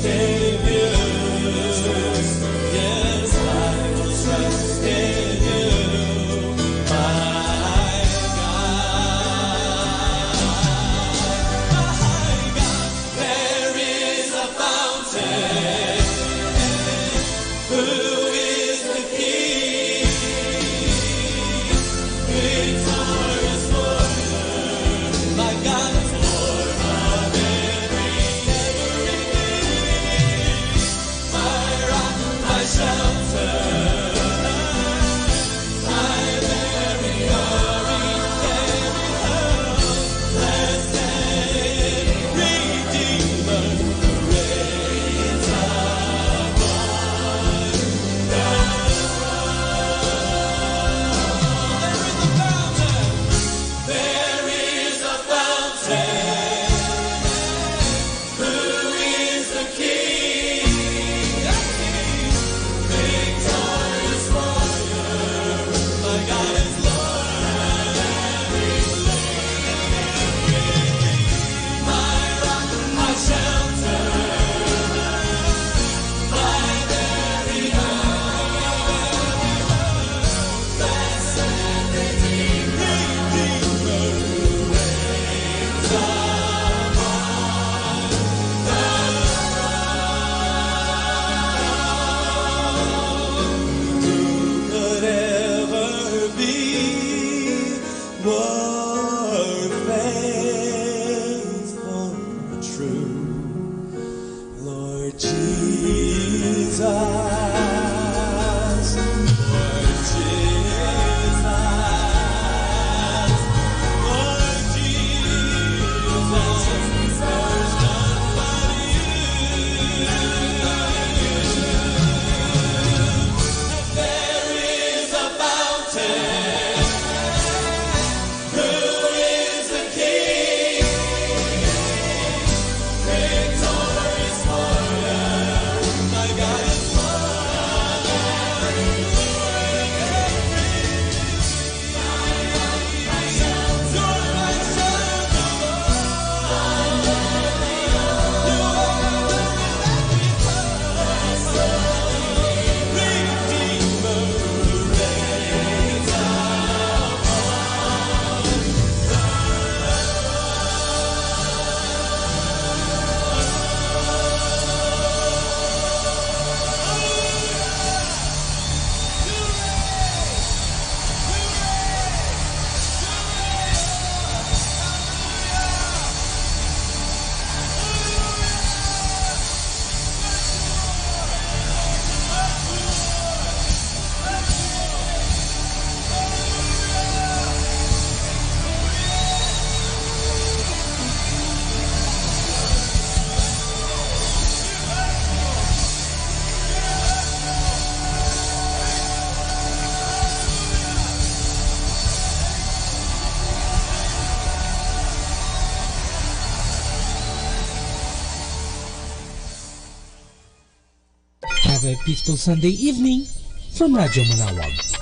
trust in you. Yes, I will trust in you, my God. There is a fountain. Who is the King? Victorious forever, my God, Lord of everything. My rock, my shelter, my very blessed Redeemer, who reigns upon the throne. There is a fountain. Who is the King? Victorious warrior, my God is Lord of everything. My rock, my shelter, my very blessed Redeemer, who reigns upon the throne. Who could ever be more faithful and true? Lord Jesus, Lord Jesus, Lord Jesus, there's none but you. There is a fountain. Who is the King? Victorious warrior, my God is Lord of everything. My shelter, Redeemer, who reigns Have a peaceful Sunday evening from Radyo Manawag.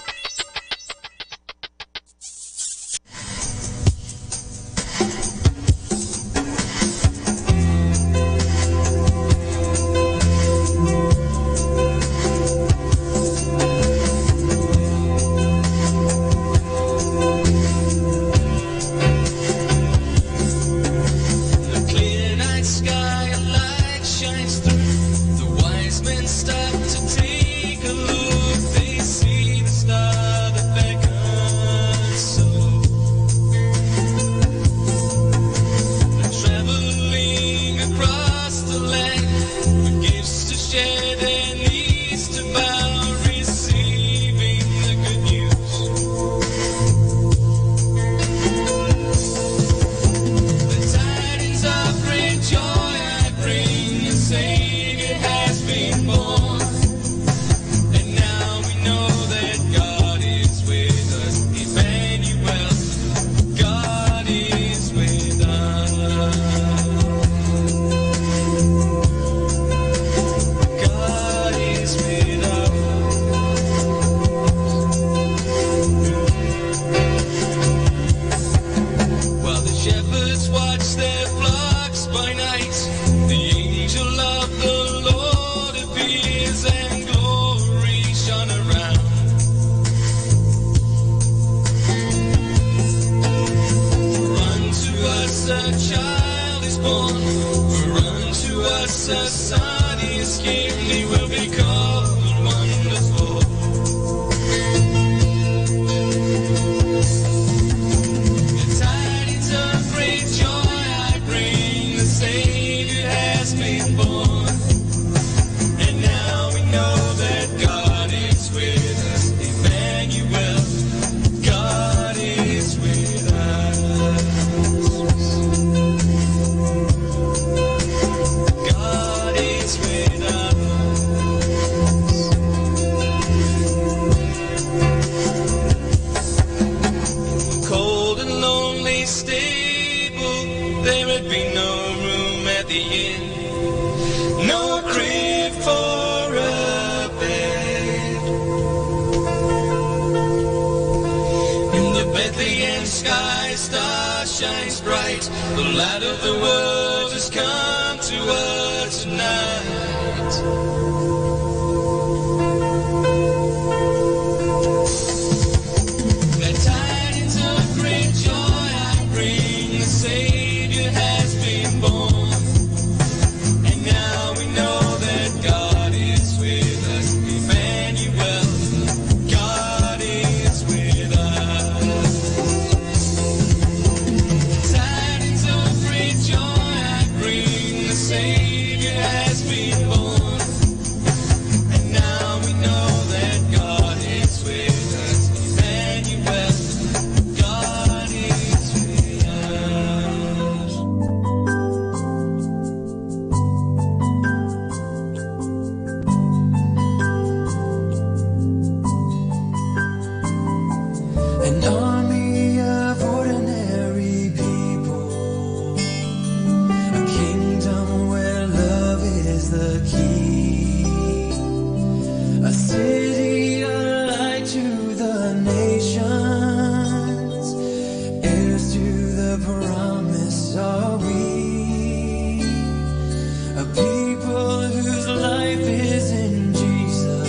the clear night sky, a light shines through. The wise men stop to take a look. They see the star that beckons so. They're traveling across the land with gifts to share, their knees to bow, receiving the good news. The tidings of great joy I bring, a Savior has been born. And now we know that God is with us, Emmanuel, God is with us. God is with us. While the shepherds watch their flocks by night, the angel of the a child is born, for unto us a son is given, he will be called Wonderful. The tidings of great joy I bring, the Savior has been born, and now we know that God is with us, Emmanuel, God is with us. God is with us. Cold and lonely stable, there would be no room at the inn, no crib for a bed. In the Bethlehem sky, a star shines bright, the light of the world has come to us tonight. The tidings of great joy I bring, the Savior has been born, and now we know that God is with us, Emmanuel, God is with us. Tidings of great joy I bring, the Savior has been born, and now we know that God is with us, Emmanuel, God is with us. An army of ordinary people, a kingdom where love is the key, a city, a light to the nations, heirs to the promise are we, a people whose life is in Jesus,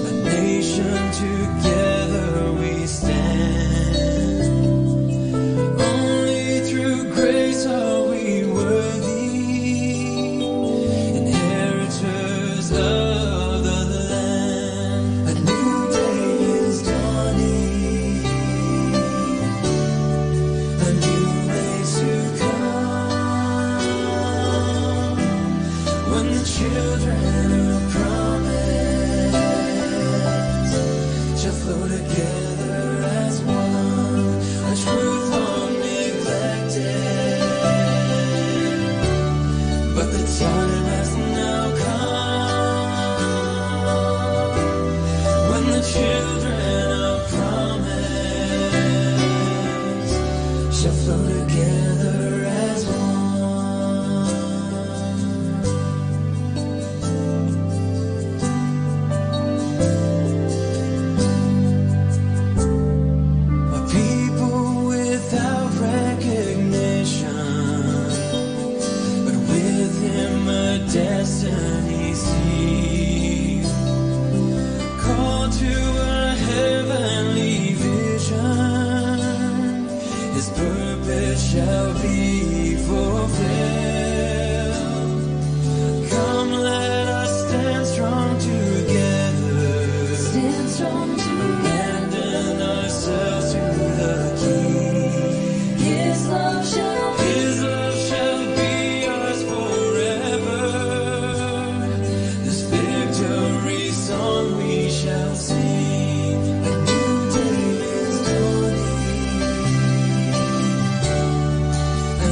a nation together we stand. Only through grace are we worthy, inheritors of the land. A new day is dawning, a new age to come, when the children of promise shall flow together as one, a truth long neglected, but the time has now come, when the children of promise shall flow together as one. A people without recognition, but with him a destiny sealed, called to a heavenly vision, his purpose shall be fulfilled. Come, let us stand strong together, stand strong together, abandon ourselves to the King. His love shall be ours forever. This victory song we shall sing. A new day is dawning, a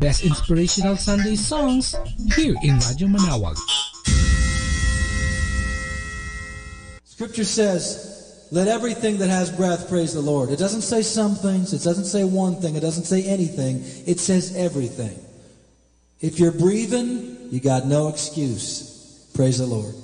best inspirational Sunday songs here in Radyo Manawag. Scripture says, let everything that has breath praise the Lord. It doesn't say some things, it doesn't say one thing, it doesn't say anything, it says everything. If you're breathing, you got no excuse. Praise the Lord.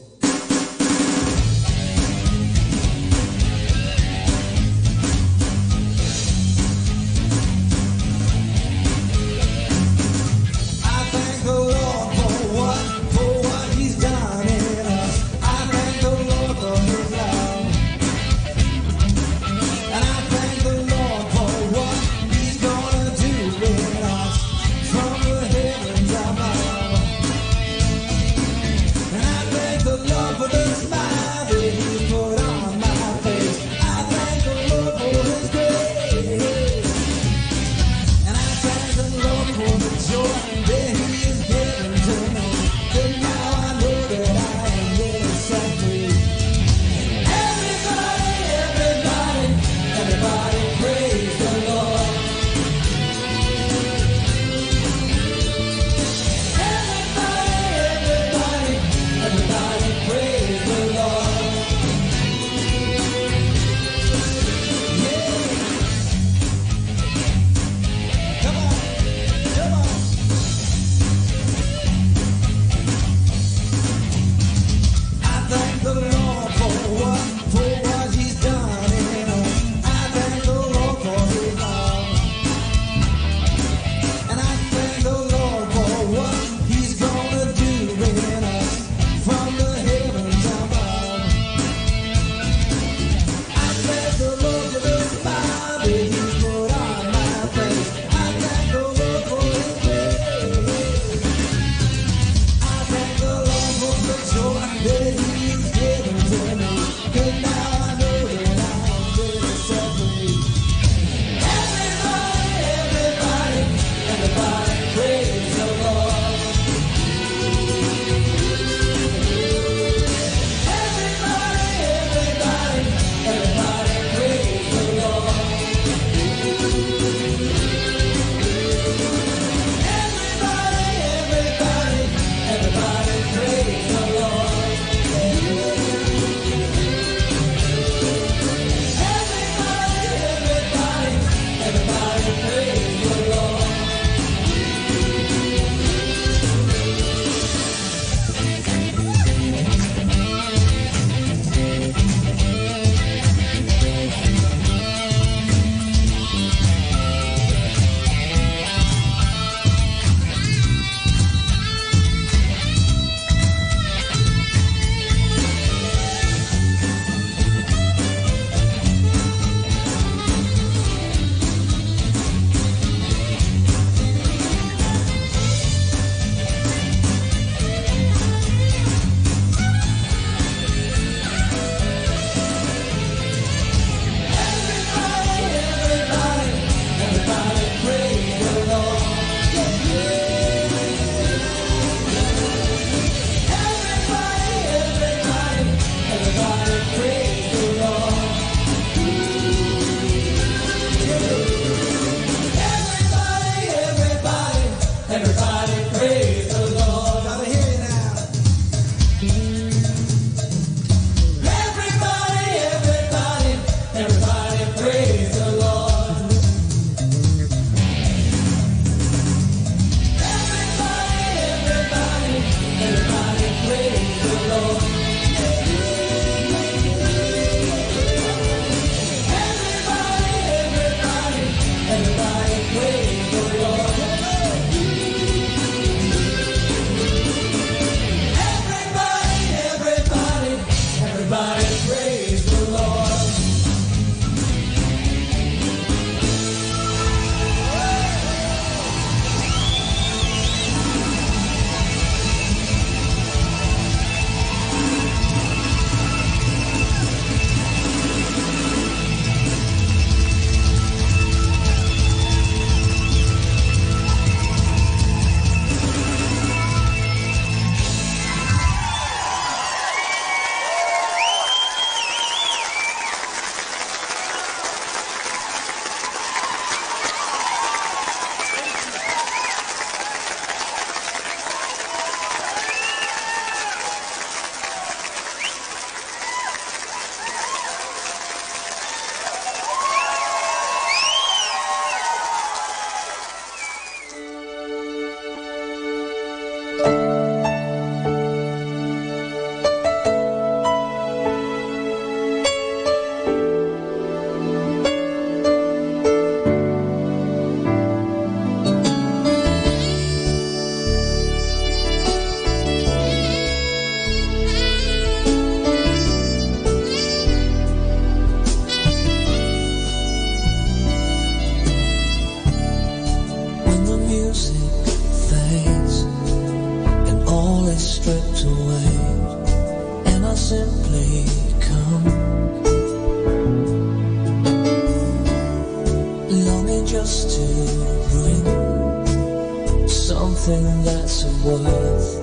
something that's of worth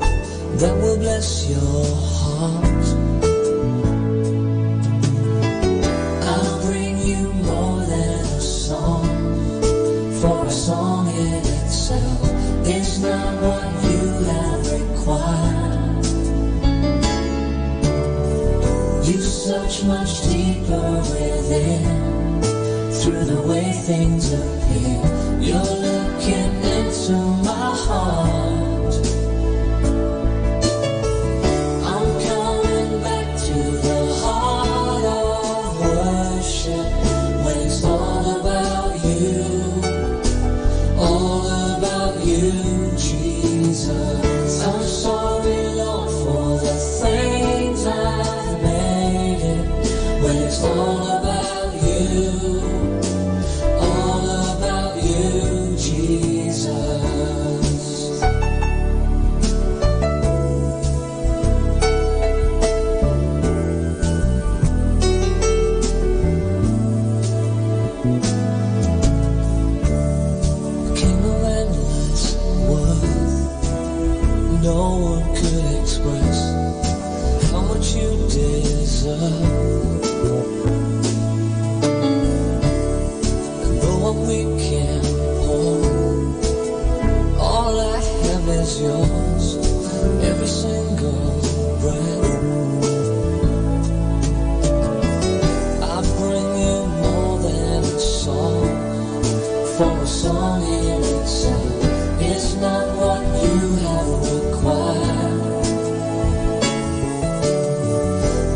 that will bless your heart. I'll bring you more than a song, for a song in itself is not what you have required. You search much deeper within, through the way things appear. You're looking into my heart. I'm coming back to the heart of worship, when it's all about you, Jesus. I'm sorry, Lord, for the things I've made it, when it's all about you, Jesus. Kingdom endless worth, no one could express how much you deserve. And though I'm weak and poor, all I have is yours, every single breath. I bring you more than a song, for a song in itself is not what you have required.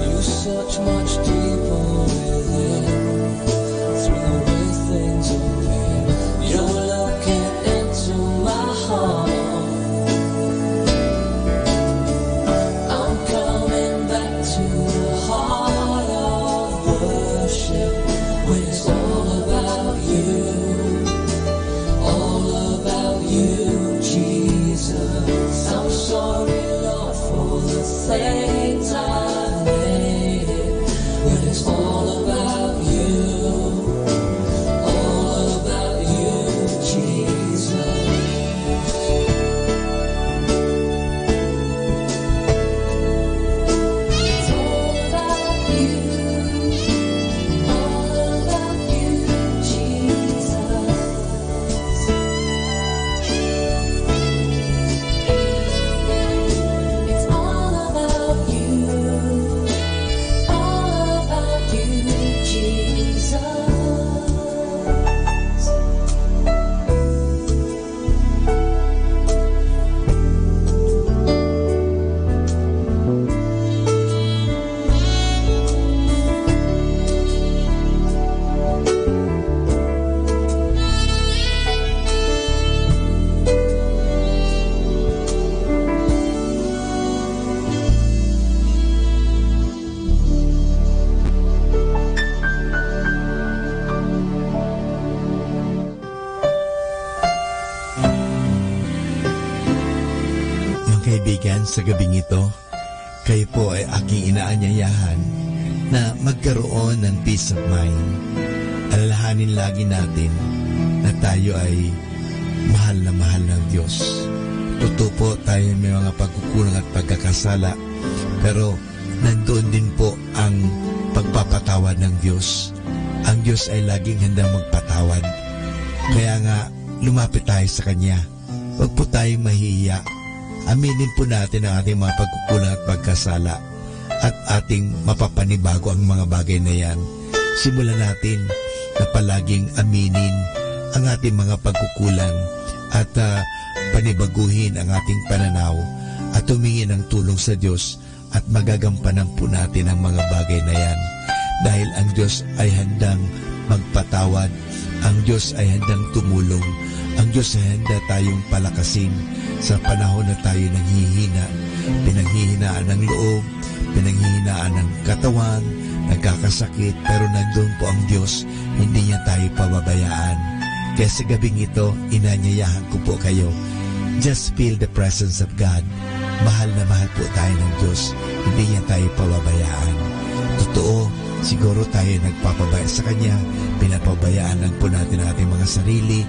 You search much deeper within, through the way things appear. You're looking into my heart. I'm coming back to the heart of worship, when it's all about you, Jesus. I'm sorry, Lord, for the things I've made it, when it's all about you, Jesus. It's all about you, Jesus. Kaibigan, sa gabing ito, kayo po ay aking inaanyayahan na magkaroon ng peace of mind. Alalahanin lagi natin na tayo ay mahal na mahal ng Diyos. Totoo po, tayo may mga pagkukulang at pagkakasala, pero nandoon din po ang pagpapatawad ng Diyos. Ang Diyos ay laging handang magpatawad. Kaya nga, lumapit tayo sa Kanya. Huwag po tayong mahihiya. Aminin po natin ang ating mga pagkukulang at pagkasala at ating mapapanibago ang mga bagay na yan. Simulan natin na palaging aminin ang ating mga pagkukulang at panibaguhin ang ating pananaw at humingi ng tulong sa Diyos at magagampanan po natin ang mga bagay na yan. Dahil ang Diyos ay handang magpatawad, ang Diyos ay handang tumulong, ang Diyos ay handa tayong palakasin sa panahon na tayo nanghihina, pinanghihinaan ng loob, pinanghihinaan ng katawan, nagkakasakit, pero nandun po ang Diyos, hindi niya tayo pababayaan. Kaya sa gabing ito, inanyayahan ko po kayo, just feel the presence of God. Mahal na mahal po tayo ng Diyos, hindi niya tayo pababayaan. Totoo, siguro tayo nagpapabaya sa Kanya, pinapabayaan lang po natin ang ating mga sarili,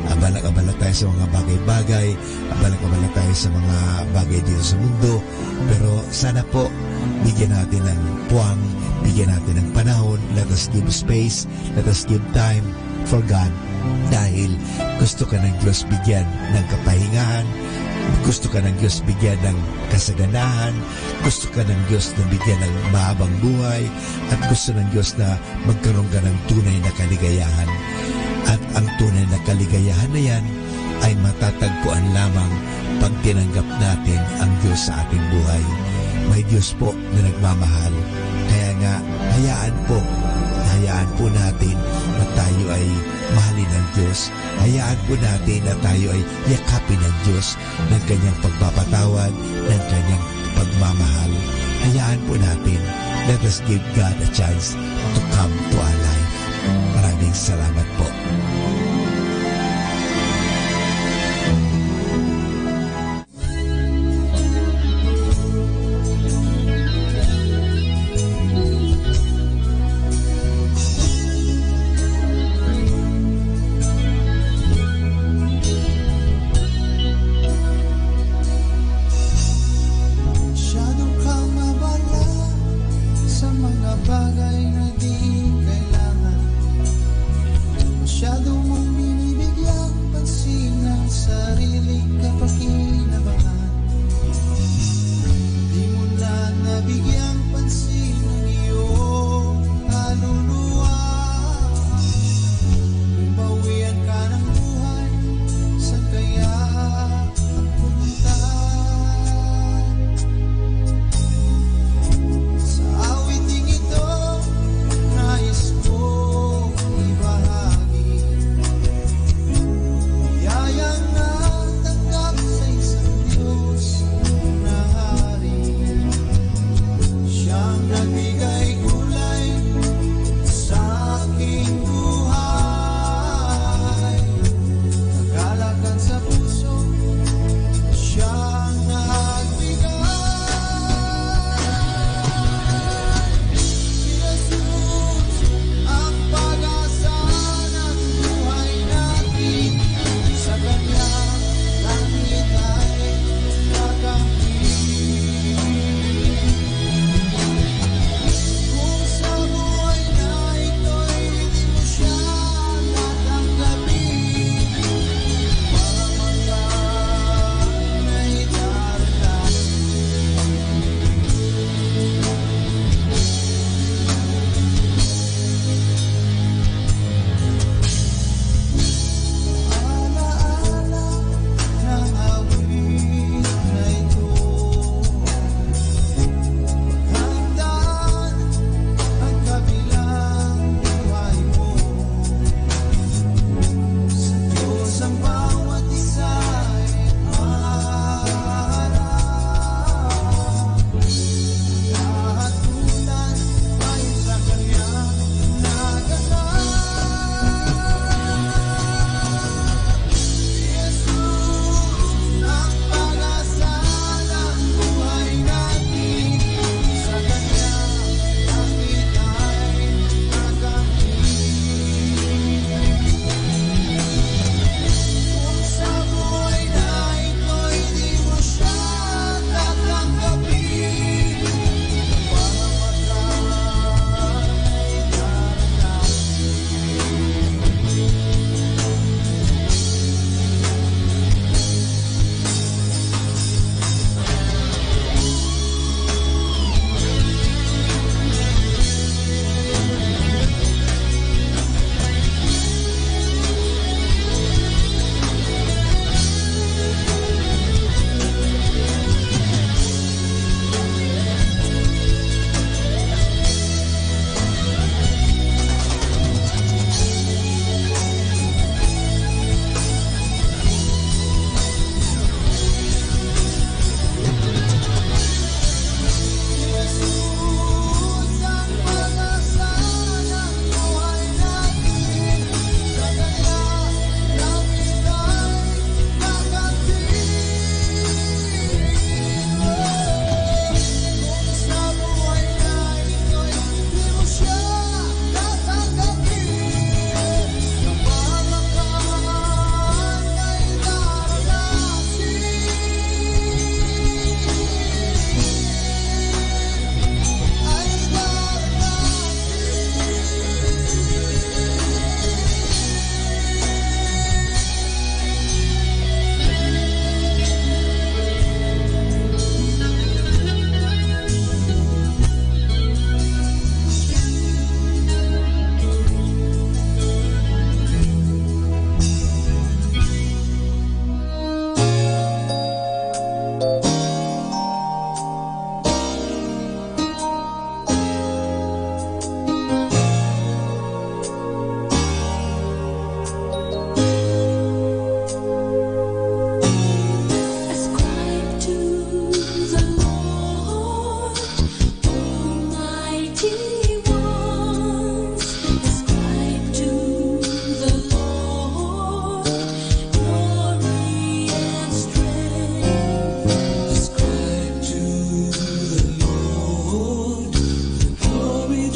abala-abala tayo sa mga bagay-bagay, abala-abala tayo sa mga bagay dito sa mundo, pero sana po, bigyan natin ng puwang, bigyan natin ng panahon, let us give space, let us give time for God, dahil gusto ka ng Diyos bigyan ng kapahingahan, gusto ka ng Diyos bigyan ng kasaganahan, gusto ka ng Diyos na bigyan ng mahabang buhay, at gusto ng Diyos na magkaroon ka ng tunay na kaligayahan. At ang tunay na kaligayahan na yan ay matatagpuan lamang pag tinanggap natin ang Diyos sa ating buhay. May Diyos po na nagmamahal. Kaya nga, hayaan po natin na tayo ay mahalin ng Diyos. Hayaan po natin na tayo ay yakapin ng Diyos ng Kanyang pagpapatawad, ng Kanyang pagmamahal. Hayaan po natin, let us give God a chance to come to our life. Maraming salamat po. Masyadong kang mabala sa mga bagay na di kailangan. Masyadong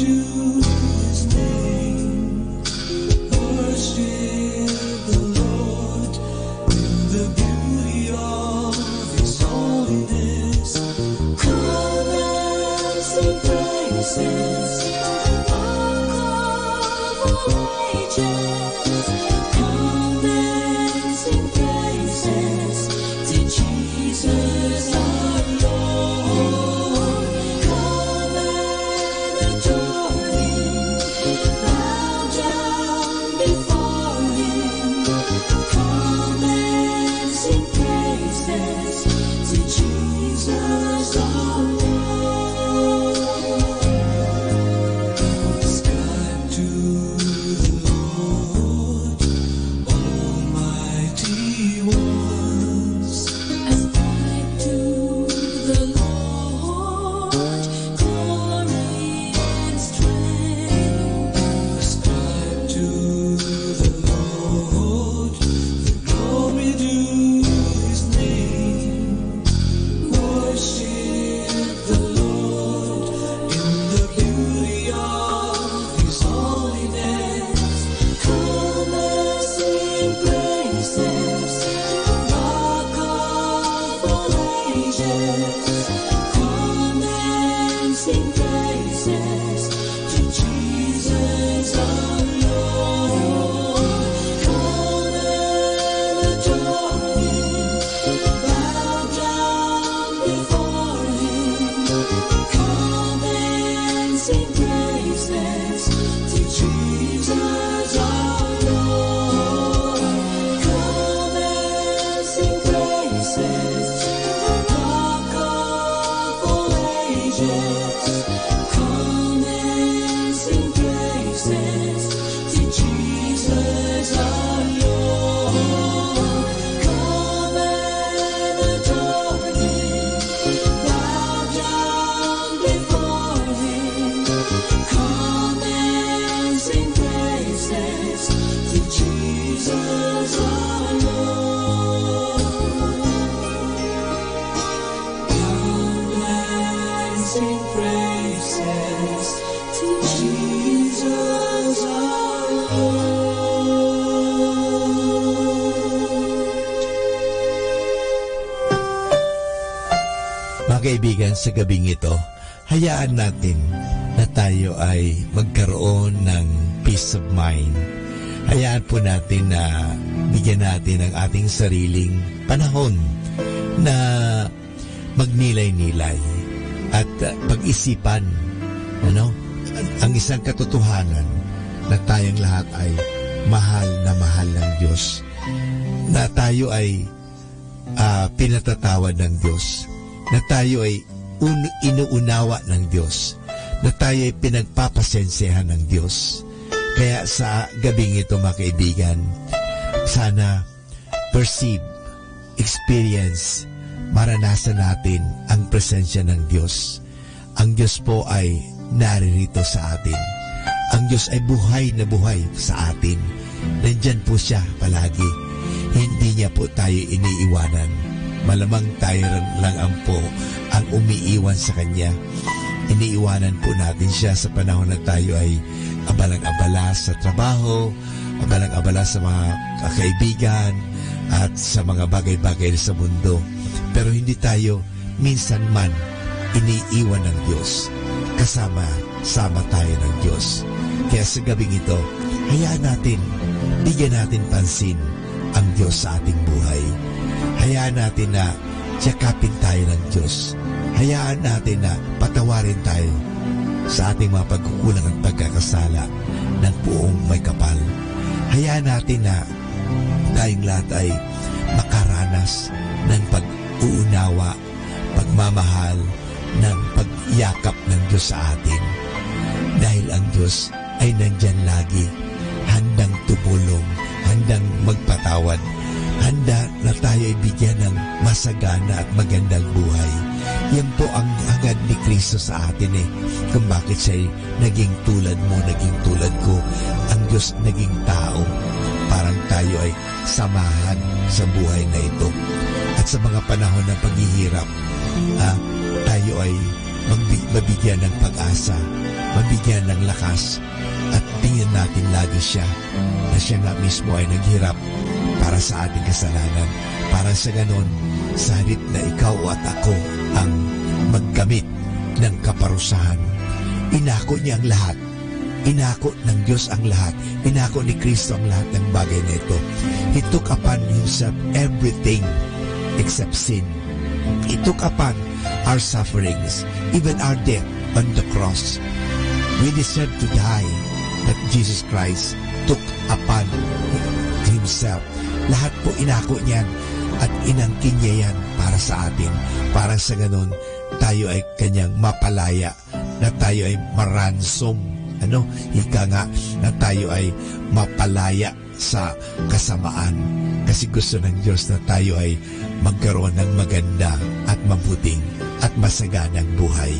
do His name. Worship the Lord in the beauty of His holiness. Come and sing praises to the Rock of all ages. Come and sing praises to Jesus our Lord. Come and adore Him, bow down before Him. Come and sing praises to Jesus our Lord. Ascribe to the Lord, almighty ones. Ascribe to the Lord glory and strength. Ascribe to the Lord the glory due His name. Worship the Lord in the beauty of His holiness. Come and sing praises to the Rock of all ages. Come and sing praises to Jesus our Lord. Come and adore Him, bow down before Him. Come and sing praises to Jesus our Lord. Come and sing praises to the Rock of all ages. Come and sing praises to Jesus our Lord. Come and adore Him, bow down before Him. Come and sing praises to Jesus our Lord. Come and sing praises to Jesus our Lord. Mga kaibigan, sa gabing ito, hayaan natin na tayo ay magkaroon ng peace of mind. Hayaan po natin na bigyan natin ang ating sariling panahon na magnilay-nilay at pag-isipan ang isang katotohanan na tayong lahat ay mahal ng Diyos, na tayo ay pinatatawad ng Diyos, na tayo ay inuunawa ng Diyos, na tayo ay pinagpapasensehan ng Diyos. Kaya sa gabing ito, mga kaibigan, sana perceive, experience, maranasan natin ang presensya ng Diyos. Ang Diyos po ay naririto sa atin. Ang Diyos ay buhay na buhay sa atin. Nandyan po siya palagi. Hindi niya po tayo iniiwanan. Malamang tayo lang ang po ang umiiwan sa Kanya. Iniiwanan po natin siya sa panahon na tayo ay abalang-abala sa trabaho, abalang-abala sa mga kaibigan at sa mga bagay-bagay sa mundo. Pero hindi tayo minsan man iniiwan ng Diyos. Kasama tayo ng Diyos. Kaya sa gabing ito, hayaan natin, bigyan natin pansin ang Diyos sa ating buhay. Hayaan natin na tiyakapin tayo ng Diyos. Hayaan natin na patawarin tayo sa ating mga pagkukulang at pagkakasala ng buong may kapal. Hayaan natin na tayong lahat ay makaranas ng pag-uunawa, pagmamahal, ng pagyakap ng Diyos sa atin. Dahil ang Diyos ay nandyan lagi, handang tumulong, handang magpatawad, handa na tayo ay bigyan ng masagana at magandang buhay. Yan po ang hangad ni Kristo sa atin kung bakit siya naging tulad mo, naging tulad ko. Ang Diyos naging tao. Parang tayo ay samahan sa buhay na ito. At sa mga panahon ng paghihirap, tayo ay mabigyan ng pag-asa mabigyan ng lakas at tingin natin lagi siya na siya nga mismo ay naghirap para sa ating kasalanan. Para sa ganon, sa halip na ikaw at ako ang magkamit ng kaparusahan, inako niya ang lahat. Inako ng Diyos ang lahat. Inako ni Kristo ang lahat ng bagay na ito. He took upon Himself everything except sin. He took upon our sufferings, even our death on the cross. We deserve to die, but Jesus Christ took upon Himself. Lahat po inako niyan at inangkin niya yan para sa atin. Para sa ganun, tayo ay kanyang mapalaya, na tayo ay maransom. Ika nga na tayo ay mapalaya sa kasamaan. Kasi gusto ng Diyos na tayo ay magkaroon ng maganda at mabuting at masaganang buhay.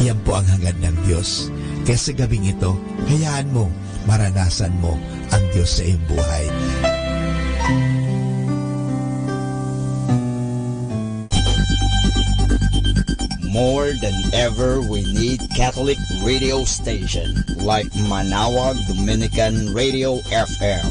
Iyan po ang hangad ng Diyos. Kaya sa gabing ito, hayaan mo, maranasan mo ang Diyos sa iyong buhay. More than ever, we need Catholic radio station like Manawag Dominican Radio FM.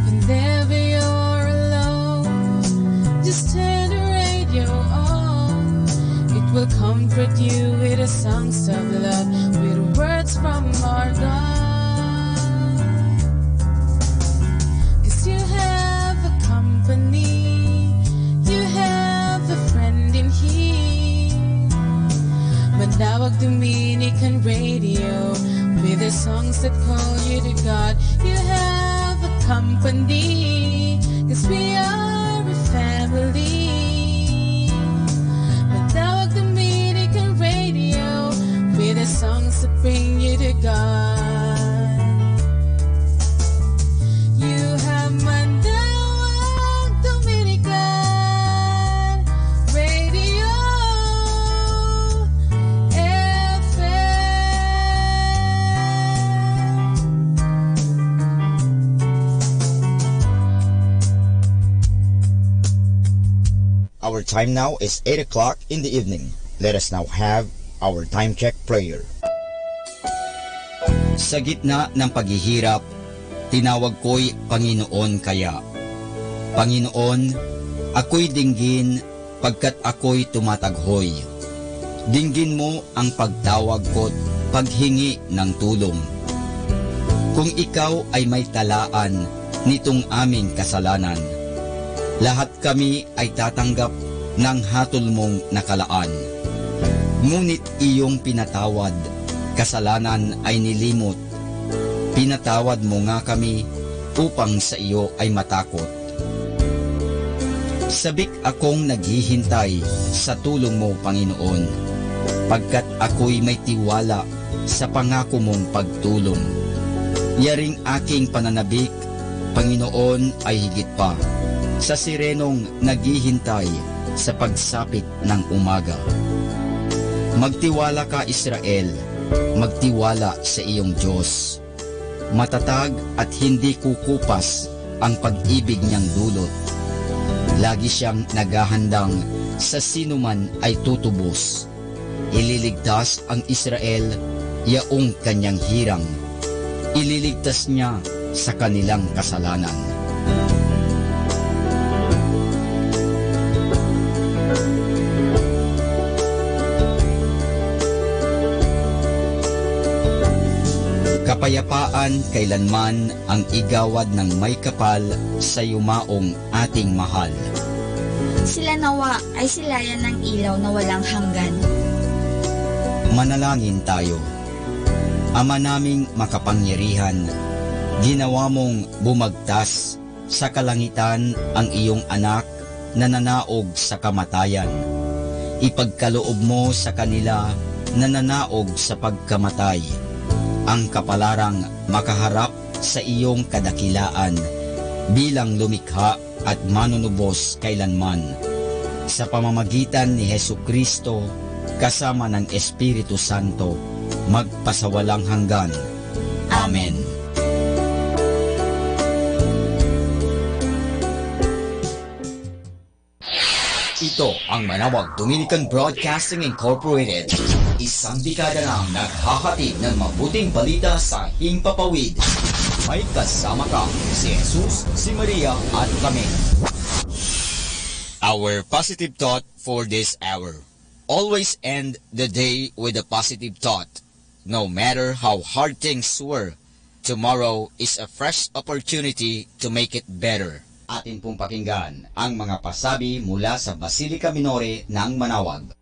Whenever you're alone, just turn the radio on. It will comfort you with the songs of love, with words from our God. 'Cause you have a company, you have a friend in here. Manawag Dominican Radio, with the songs that call you to God. You have a company, 'cause we are a family. Manawag Dominican Radio, with the songs that bring you to God. You have Manawag Dominican Radio Our time now is 8 o'clock in the evening. Let us now have our time check prayer. Sa gitna ng paghihirap, tinawag ko'y Panginoon kaya. Panginoon, ako'y dinggin pagkat ako'y tumataghoy. Dinggin mo ang pagtawag ko't paghingi ng tulong. Kung ikaw ay may talaan nitong aming kasalanan, lahat kami ay tatanggap ng hatol mong nakalaan. Ngunit iyong pinatawad, kasalanan ay nilimot. Pinatawad mo nga kami upang sa iyo ay matakot. Sabik akong naghihintay sa tulong mo, Panginoon, pagkat ako'y may tiwala sa pangako mong pagtulong. Yaring aking pananabik, Panginoon, ay higit pa sa sirenong naghihintay sa pagsapit ng umaga. Magtiwala ka, Israel, magtiwala sa iyong Diyos. Matatag at hindi kukupas ang pag-ibig niyang dulot. Lagi siyang naghahandang sa sinuman ay tutubos. Ililigtas ang Israel, yaong kanyang hirang. Ililigtas niya sa kanilang kasalanan. Kapayapaan kailanman ang igawad ng may kapal sa yumaong ating mahal. Sila nawa ay silayan ng ilaw na walang hanggan. Manalangin tayo. Ama naming makapangyarihan, ginawa mong bumagtas sa kalangitan ang iyong anak na nanaog sa kamatayan. Ipagkaloob mo sa kanila na nanaog sa pagkamatay ang kapalarang makaharap sa iyong kadakilaan bilang lumikha at manunubos kailanman. Sa pamamagitan ni Hesukristo kasama ng Espiritu Santo, magpasawalang hanggan. Amen. Ito ang Manawag Dominican Broadcasting Incorporated. Isang dekada nang naghahatid ng mabuting balita sa himpapawid. May kasama ka, si Jesus, si Maria at kami. Our positive thought for this hour. Always end the day with a positive thought. No matter how hard things were, tomorrow is a fresh opportunity to make it better. Atin pong pakinggan ang mga pasabi mula sa Basilica Minore ng Manawag.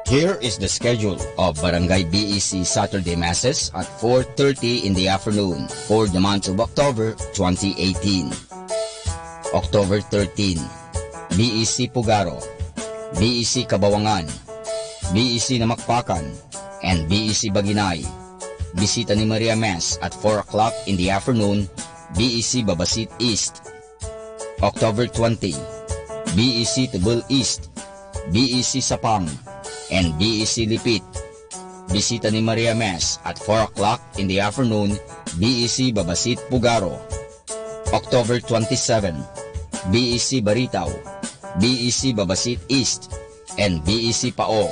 Here is the schedule of Barangay BEC Saturday Masses at 4:30 in the afternoon for the month of October 2018. October 13, BEC Pugaro, BEC Kabawangan, BEC Namakpakan, and BEC Baginay. Bisita ni Maria Mass at 4 o'clock in the afternoon, BEC Babasit East. October 20, BEC Tubul East, BEC Sapang, and BEC Lipit. Bisita ni Maria Mass at 4 o'clock in the afternoon, BEC Babasit Pugaro. October 27, BEC Baritaw, BEC Babasit East, and BEC Pao.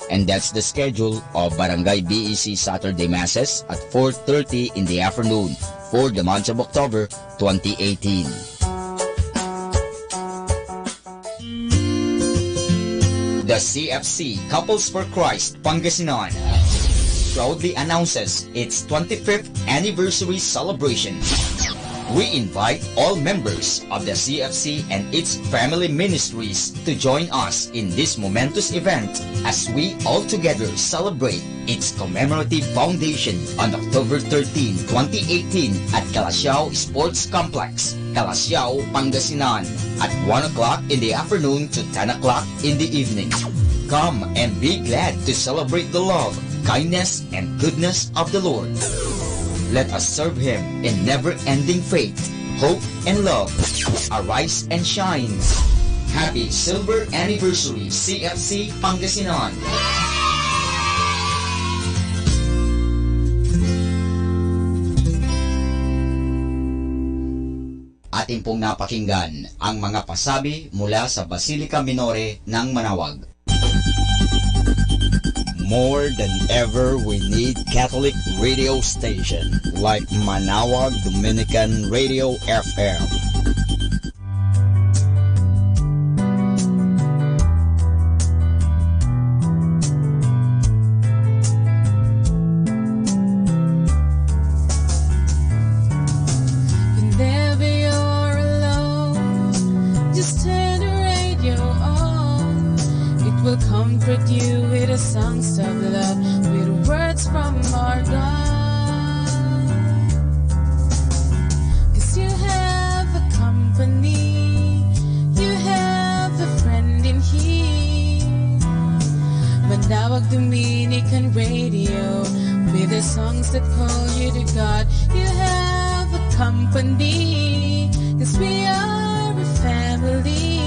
And that's the schedule of Barangay BEC Saturday Masses at 4:30 in the afternoon for the month of October 2018. The CFC Couples for Christ Pangasinan proudly announces its 25th anniversary celebration. We invite all members of the CFC and its family ministries to join us in this momentous event as we all together celebrate its commemorative foundation on October 13, 2018 at Calasiao Sports Complex, Calasiao, Pangasinan at 1 o'clock in the afternoon to 10 o'clock in the evening. Come and be glad to celebrate the love, kindness, and goodness of the Lord. Let us serve Him in never-ending faith, hope, and love. Arise and shine. Happy Silver Anniversary, CFC Pangasinan! Atin pong napakinggan ang mga pasabi mula sa Basilica Minore ng Manawag. More than ever, we need Catholic radio station like Manawag Dominican Radio FM. Whenever you're alone, just turn the radio on. It will comfort you with the songs of love, with words from our God. 'Cause you have a company, you have a friend in here. Manawag Dominican Radio, with the songs that call you to God. You have a company, 'cause we are a family.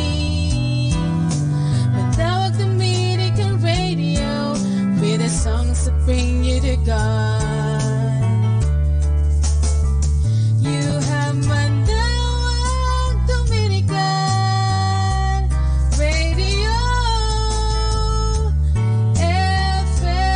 Manawag Dominican Radio, with the songs that bring you to God. You have Manawag Dominican Radio FM.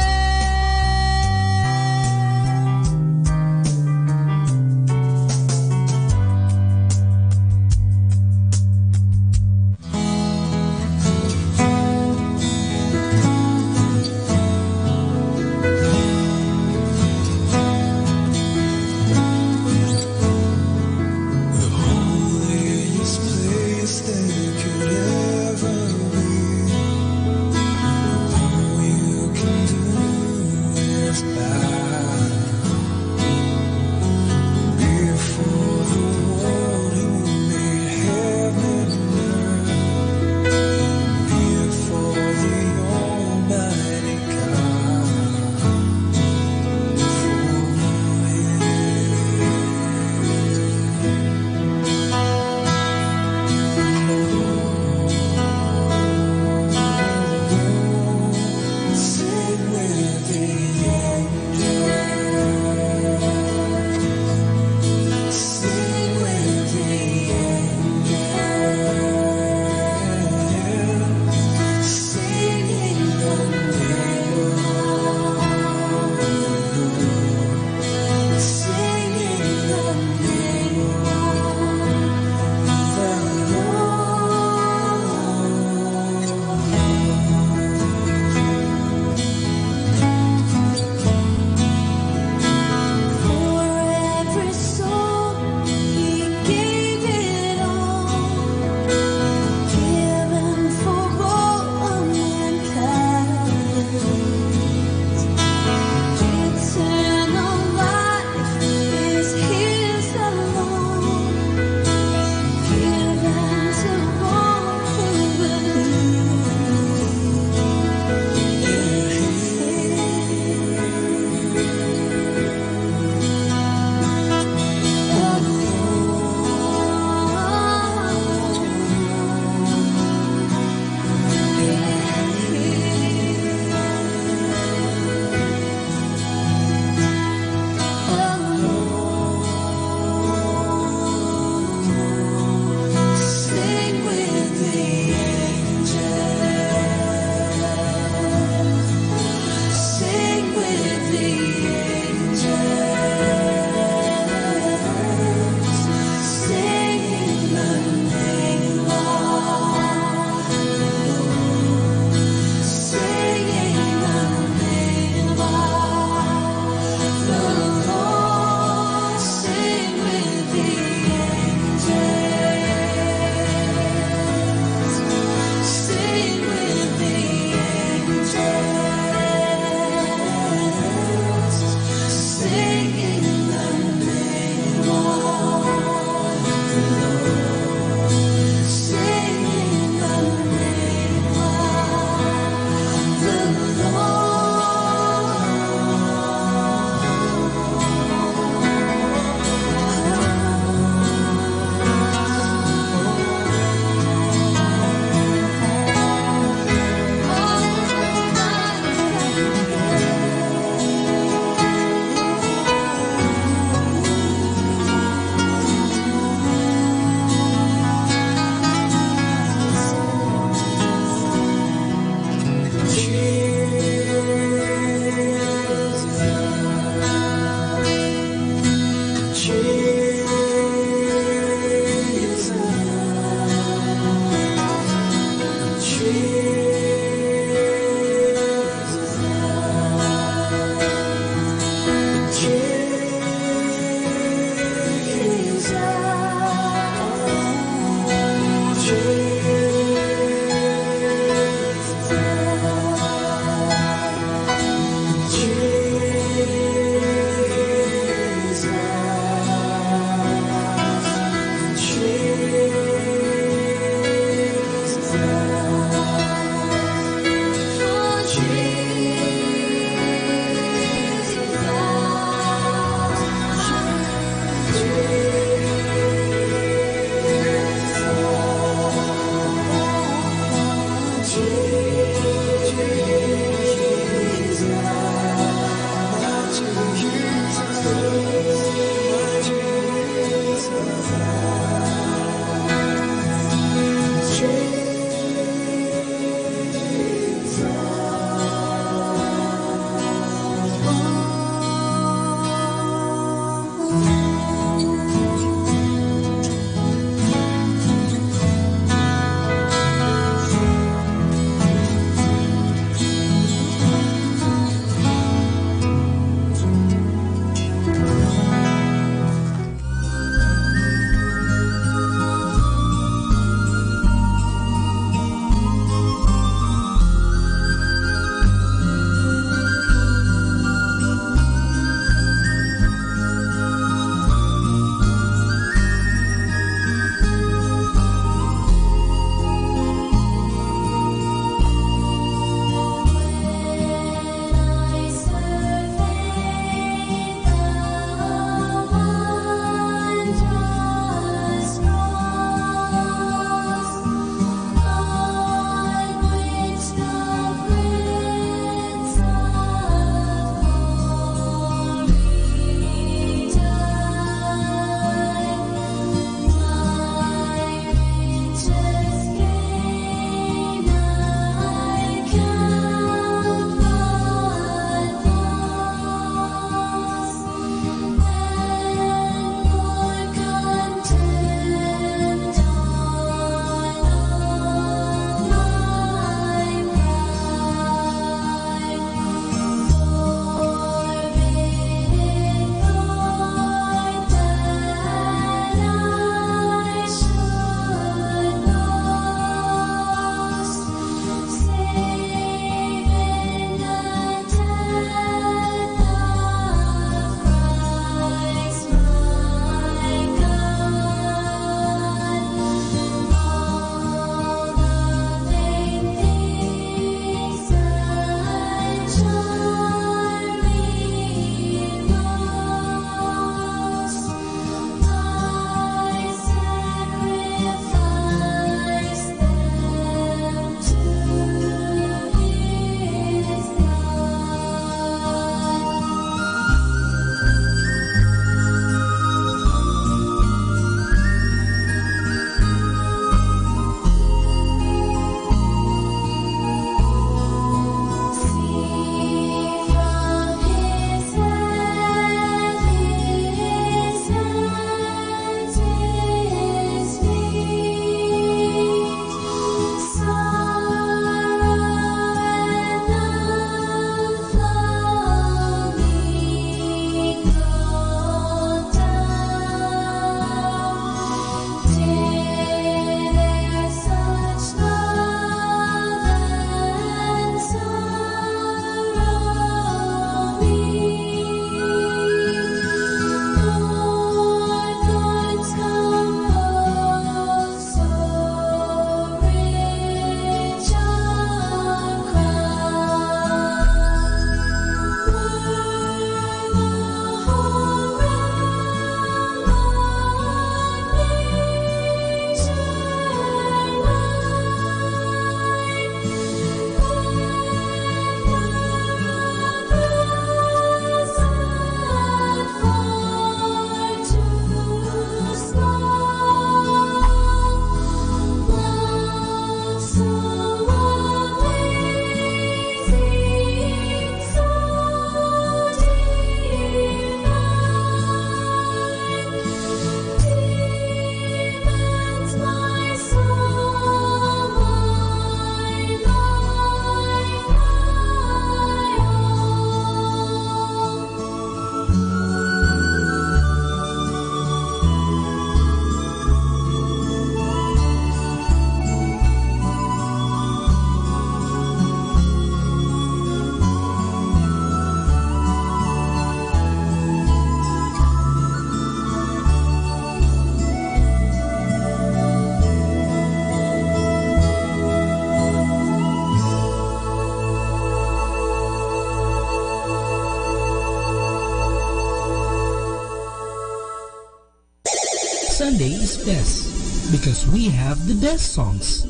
Sunday is best because we have the best songs.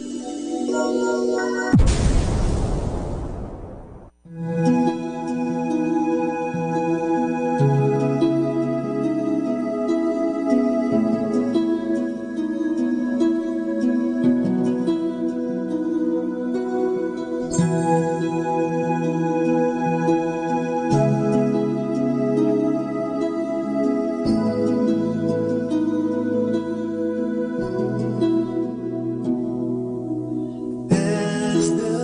As the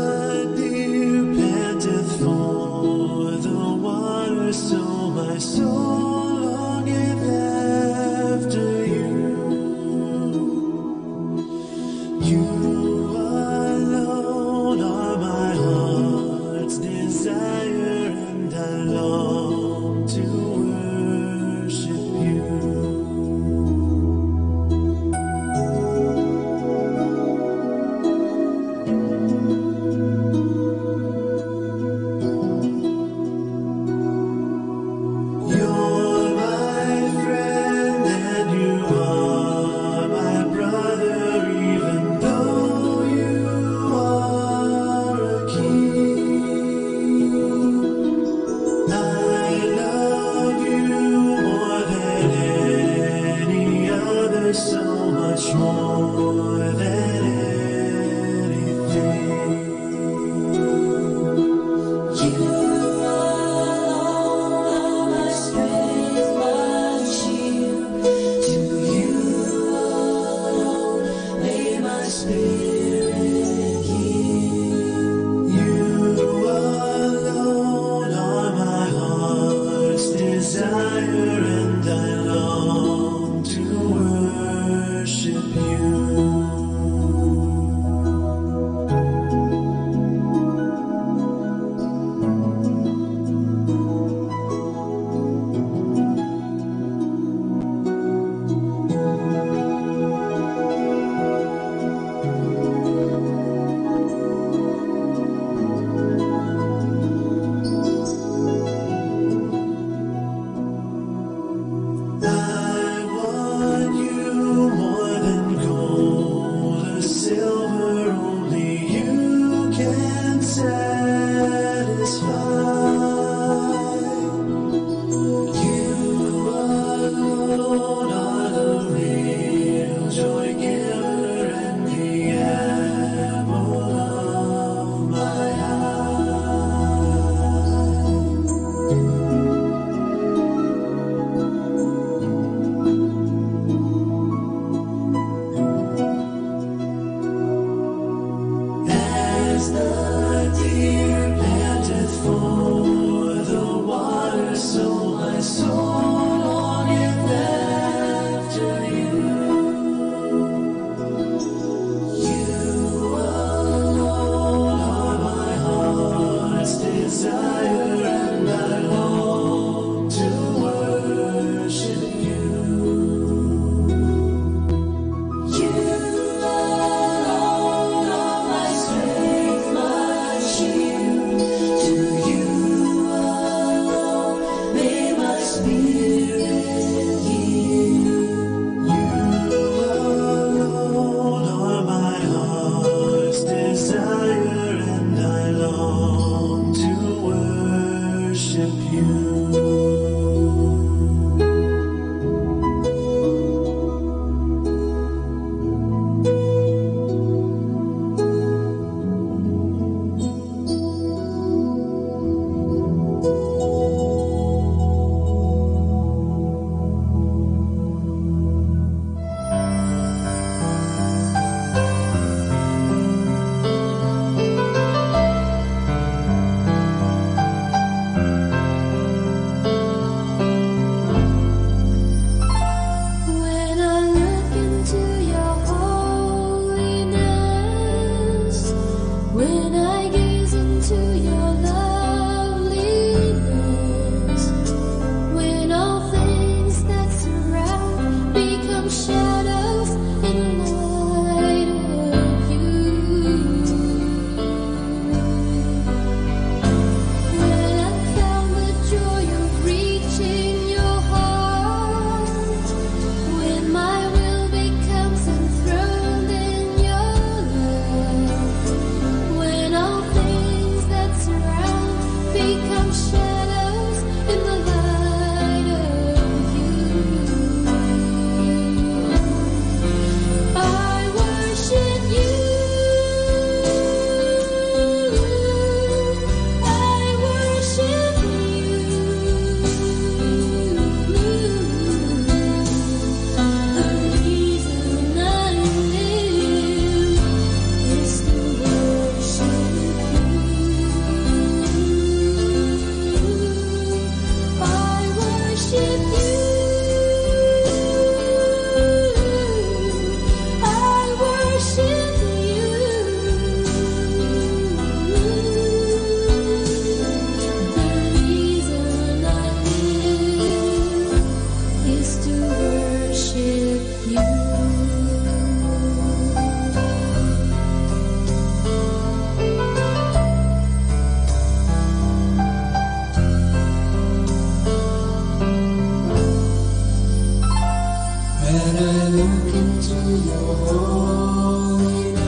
I look into your holiness,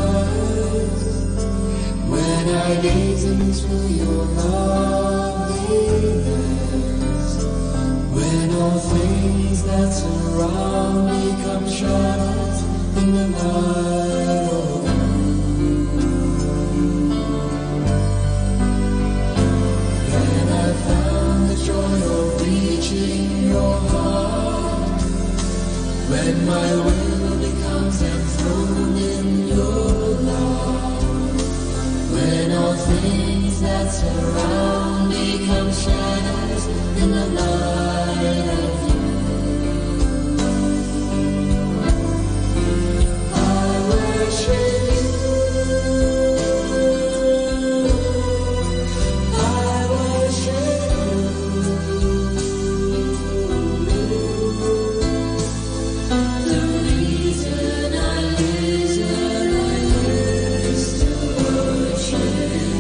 when I gaze into your loveliness, when all things that surround me come shadows in the night of then I found the joy of reaching your heart, when my will becomes enthroned in your love, when all things that surround me come shadows in the light of you. I worship you. I worship you. The reason I live is to worship you.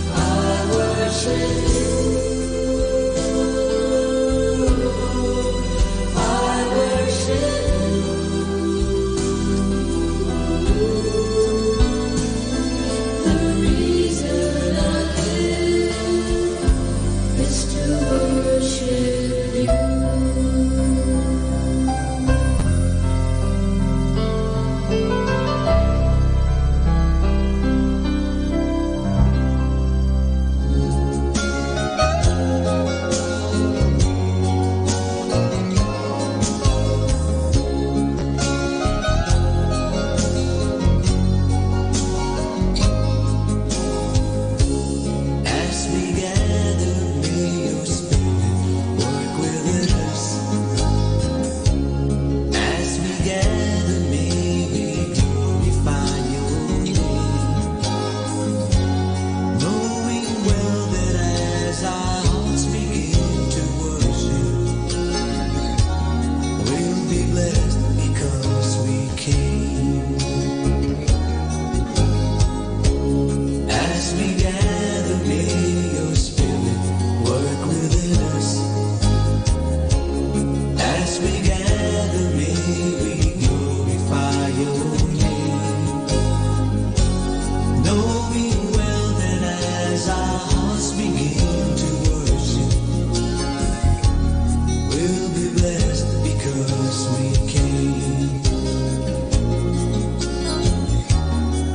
I worship you. I worship you. The reason I live is to worship you. As we gather, may your spirit work within us. As we gather, may we glorify your name, knowing well that as our hearts begin to worship, we'll be blessed because we came. As we gather, may your spirit work within us. As we gather, may we glorify your name, knowing well that as our hearts begin to worship, we'll be blessed because we came.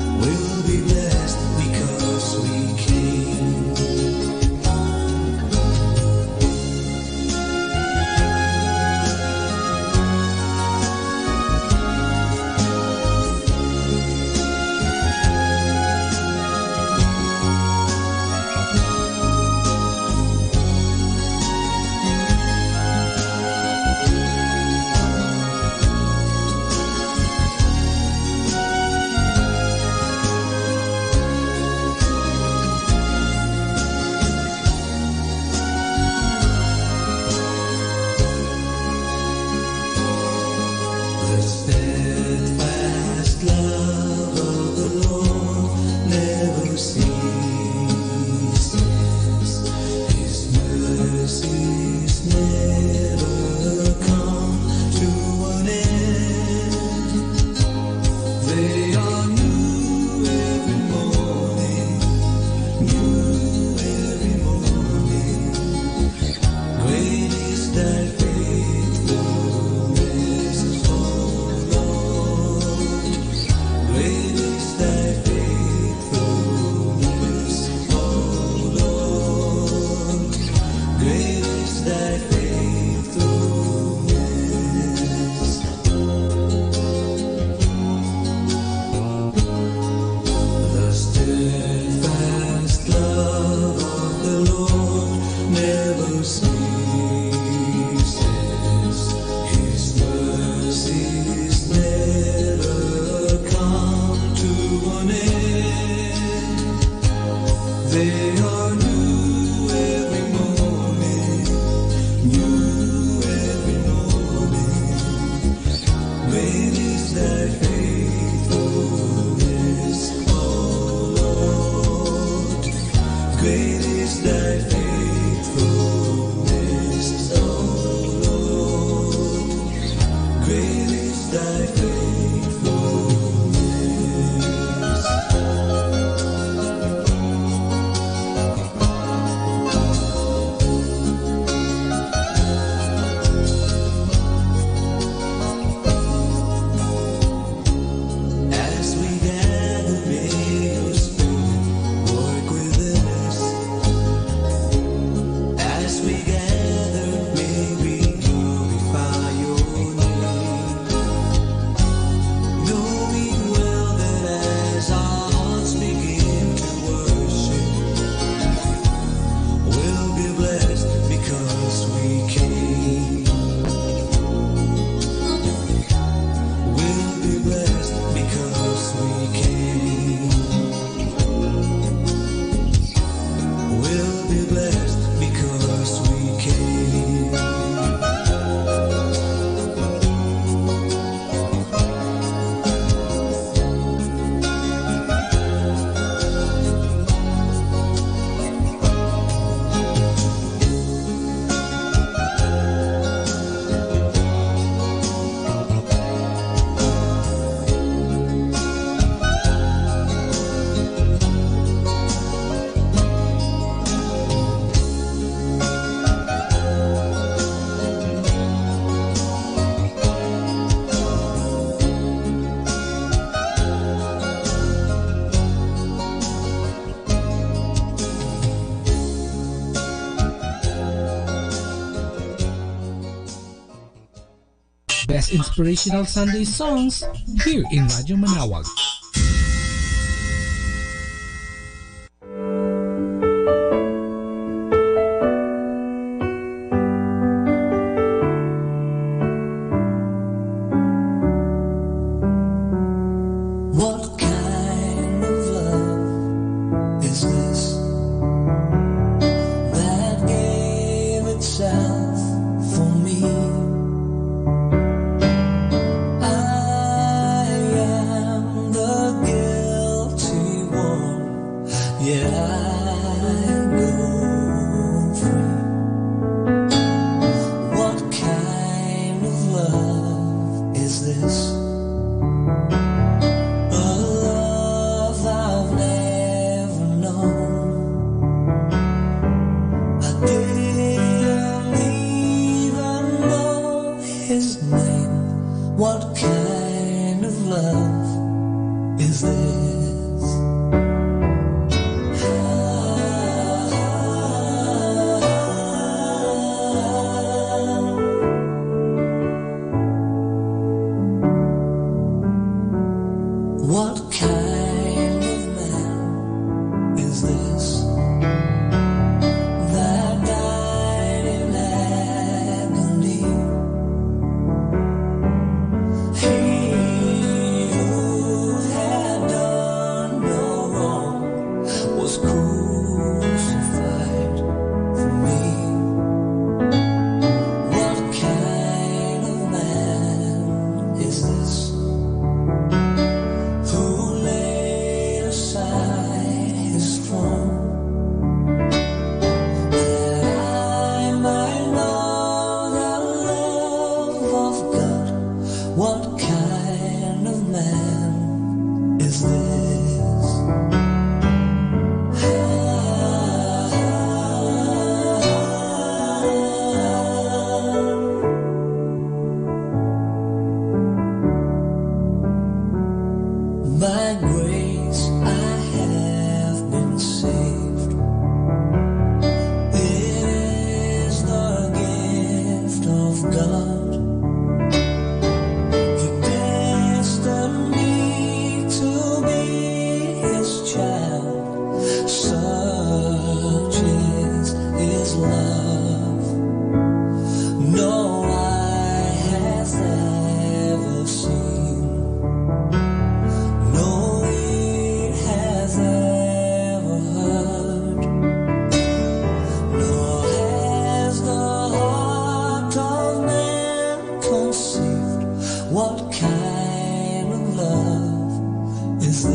We'll be blessed because we came. The steadfast love of the Lord never ceases. His mercies never come to an end. They are new every morning, new every morning. Great is thy faithfulness, O Lord. Great is thy faithfulness, O Lord. Great is Best Inspirational Sunday Songs here in Radyo Manawag. What kind of love is this that gave itself for me? I am the guilty one, yet I go free. What kind of love is this? A love I've never known. I didn't even know his name. What kind of love is this? What kind of man is this that died in agony? He who had done no wrong was crucified for me. What kind of man is this who laid aside his throne that I might know the love of God? What kind of man is this? By grace I have been saved. It is the gift of God. He destined me to be His child. Such is His love. No eye has ever seen. No ear has ever heard, nor has the heart of man conceived. What kind of love is this?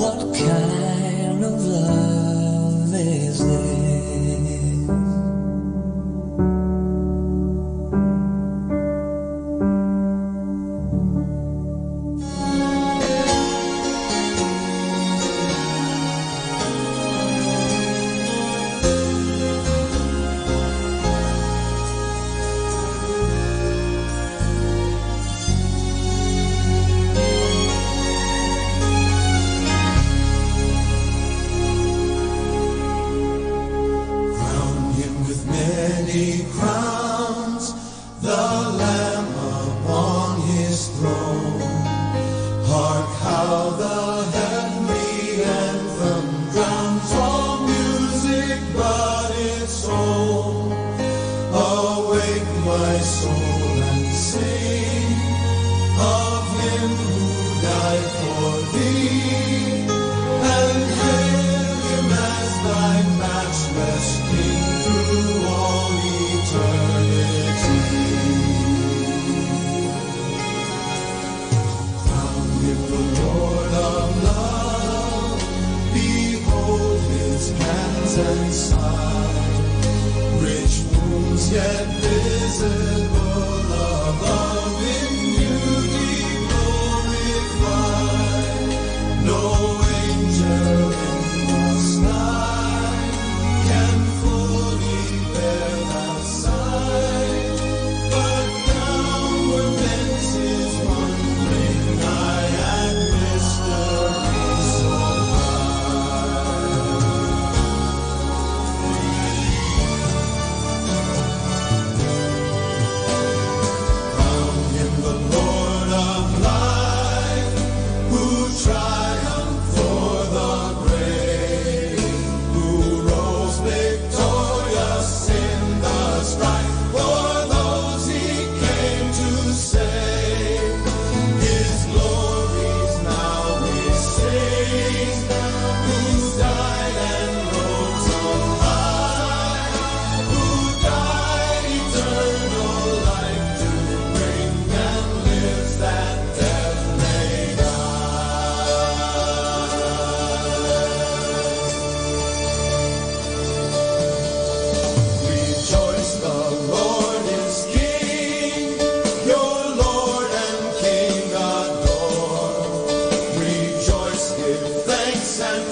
What kind of love is this? Crown him with many crowns, the Lamb upon his throne. Hark how the heavenly anthem drowns all music but its own. Awake my soul and sing of him who died for thee, and hail him as thy matchless King through all eternity. Crown him the Lord of love, behold his hands and side, rich wounds yet visible, above in beauty glorified. No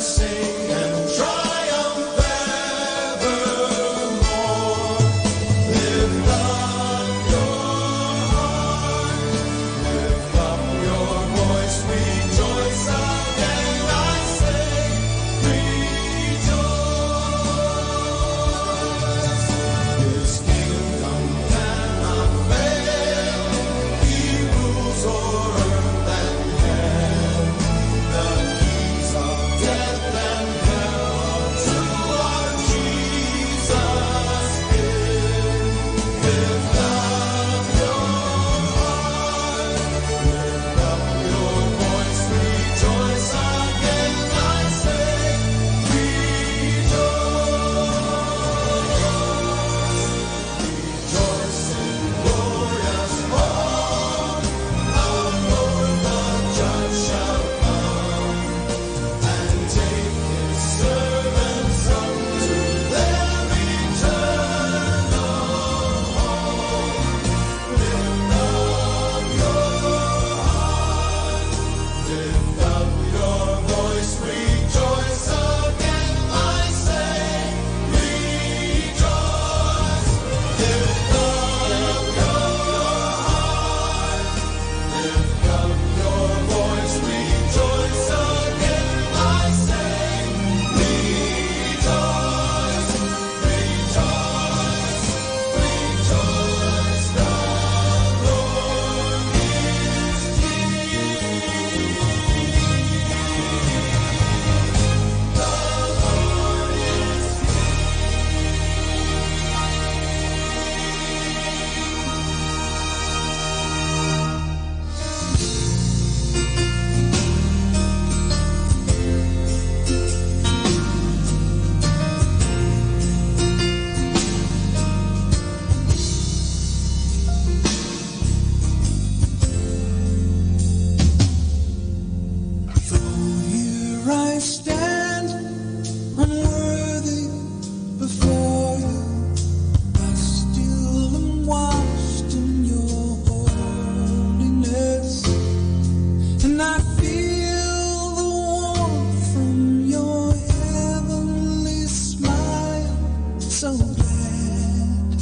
sing and triumph evermore. Lift up your heart, lift up your voice, rejoice again, I say, rejoice. His kingdom cannot fail, he rules o'er earth and hell. The keys of death and hell are to our Jesus give. Lift up your heart, lift up your voice, rejoice again, I say, rejoice in glorious hope. Our Lord the Judge shall come and take his servants unto their eternal home. Lift up your heart, lift up your voice, rejoice again, I say, rejoice. Lift up your heart, lift up your voice, rejoice again, I say, rejoice, rejoice, rejoice, the Lord is Here I stand, unworthy before you. I still am washed in your holiness, and I feel the warmth from your heavenly smile. So glad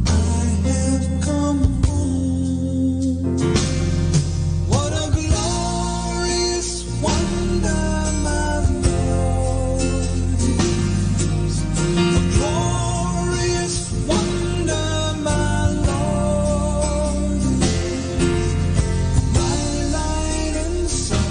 I have come home. What a glorious wonder, my Lord is. A glorious wonder, my Lord is. My light and sun,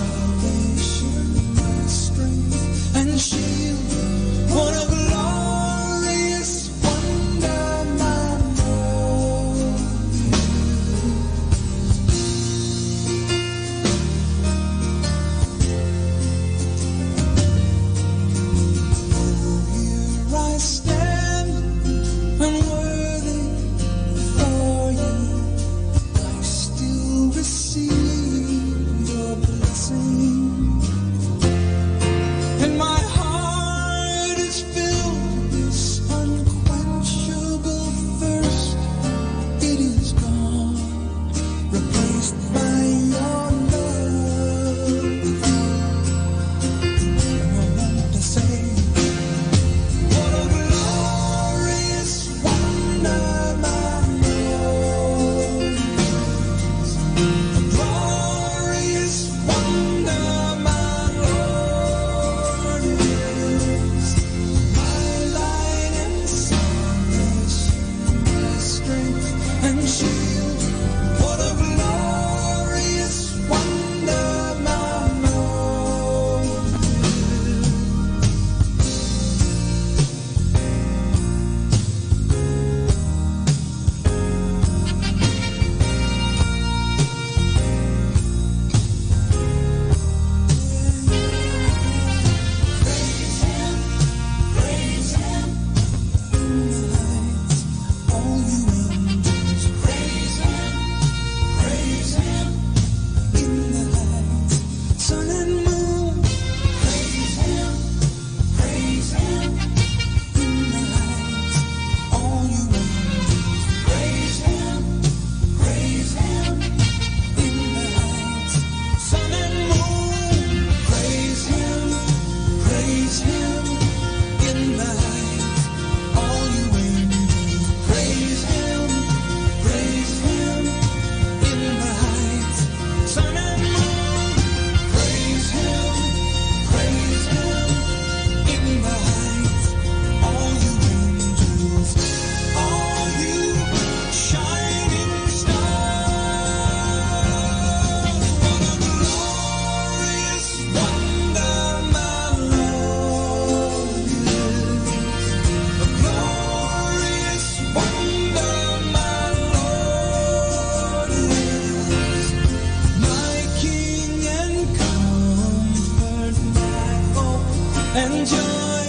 joy.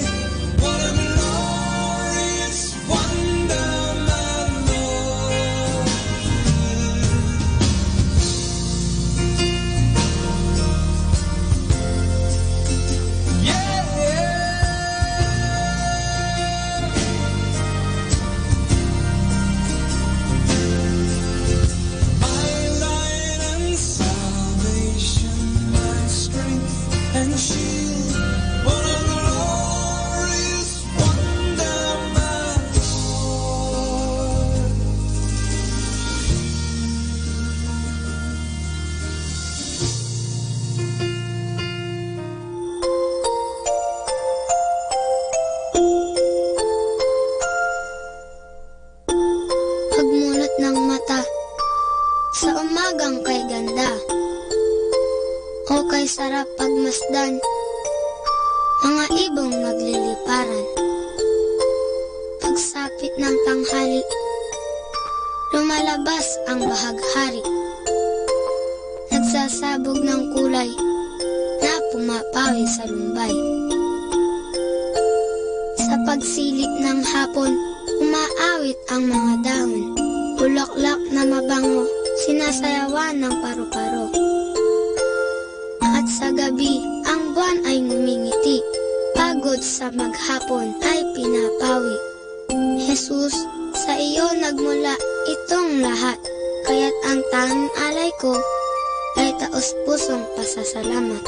What a glorious wonder, my Lord. Yeah. My light and salvation, my strength and shield. What a glorious wonder, my Lord. Pagmunot ng mata sa umagang kay ganda, o kay sarap pagmasdan, mga ibong nagliliparan. Pagsapit ng tanghali, lumalabas ang bahaghari, nagsasabog ng kulay na pumapawi sa lumbay. Sa pagsilip ng hapon, umaawit ang mga dahon, bulaklak na mabango, sinasayawan ng paru-paro. At sa gabi, ang buwan ay ngumingiti, pagod sa maghapon ay pinapawi. Jesus, sa iyo nagmula itong lahat, kaya't ang tanging alay ko ay taos-pusong pasasalamat.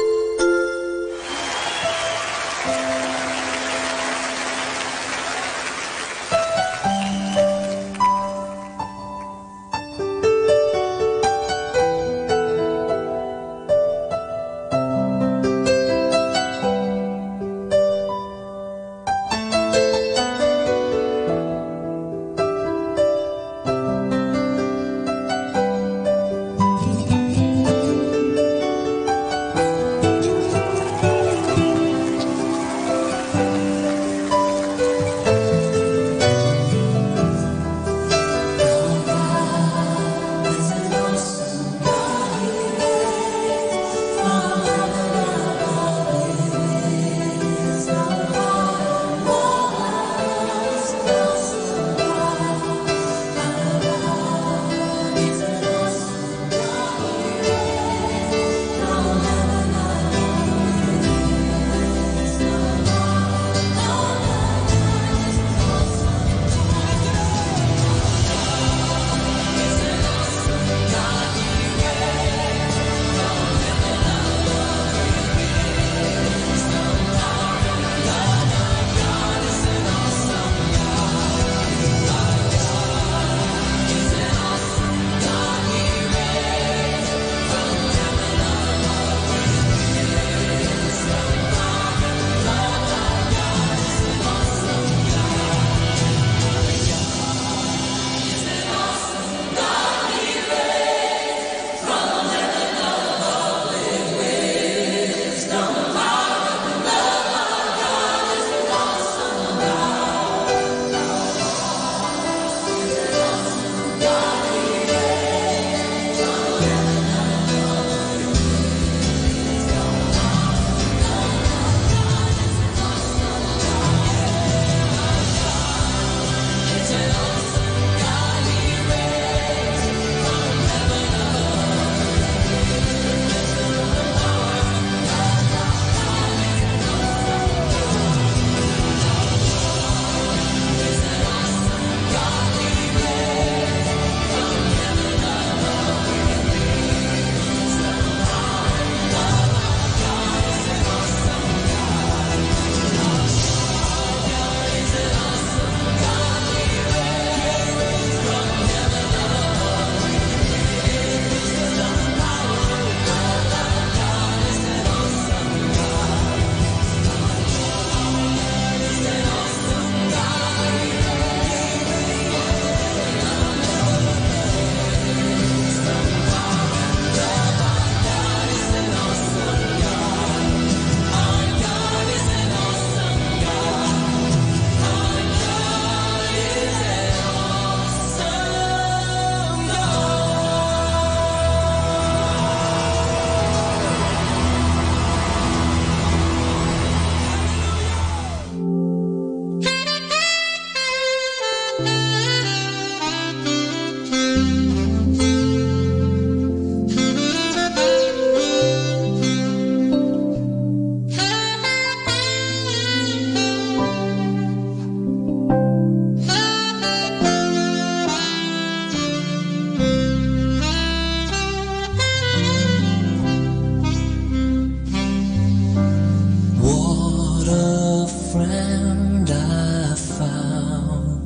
friend I found,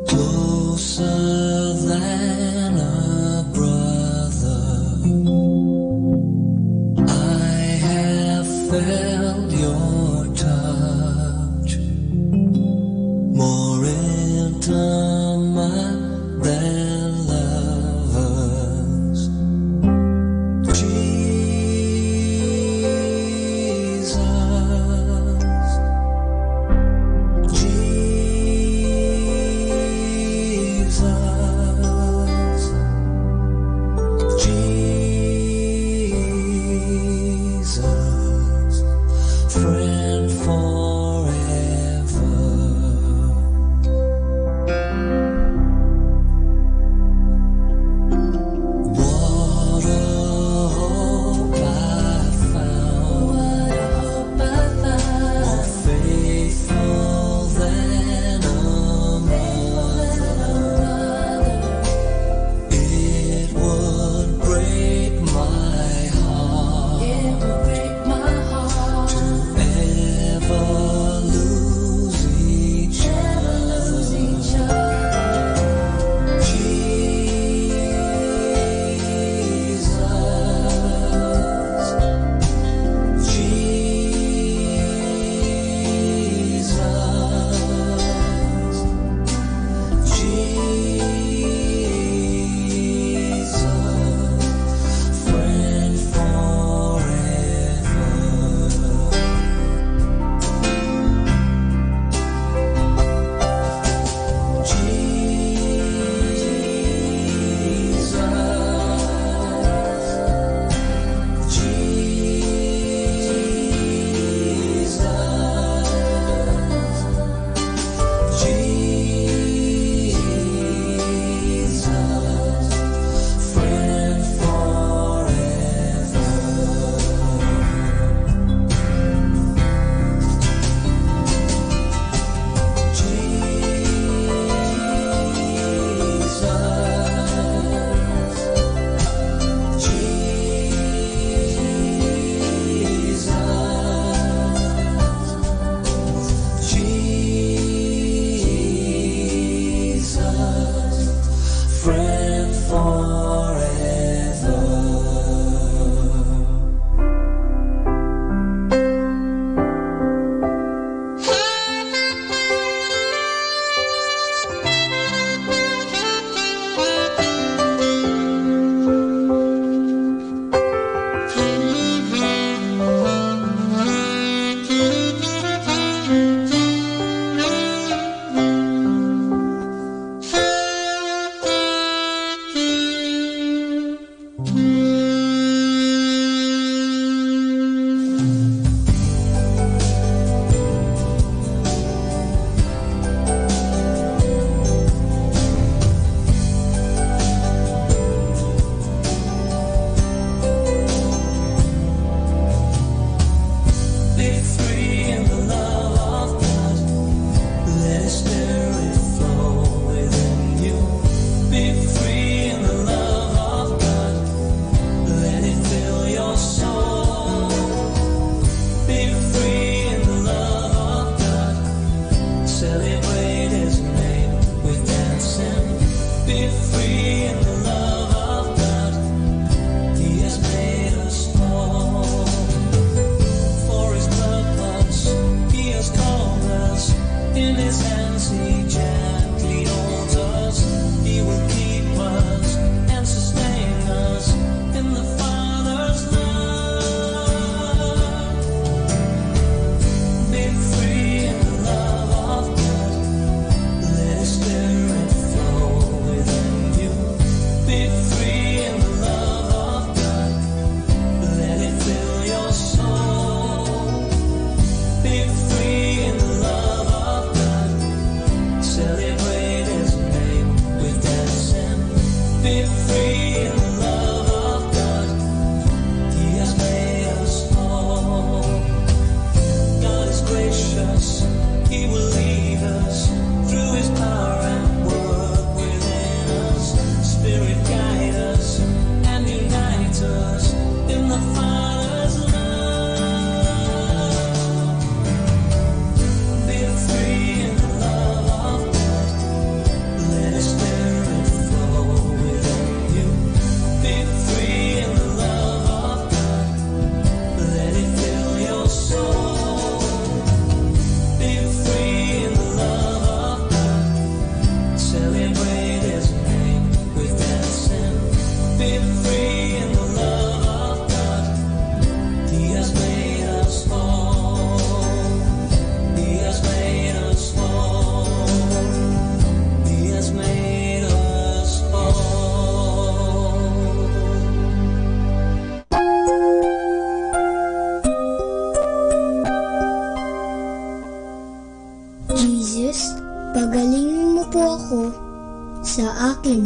closer than a brother. I have felt your touch, more intimate than lovers. Jesus, friend.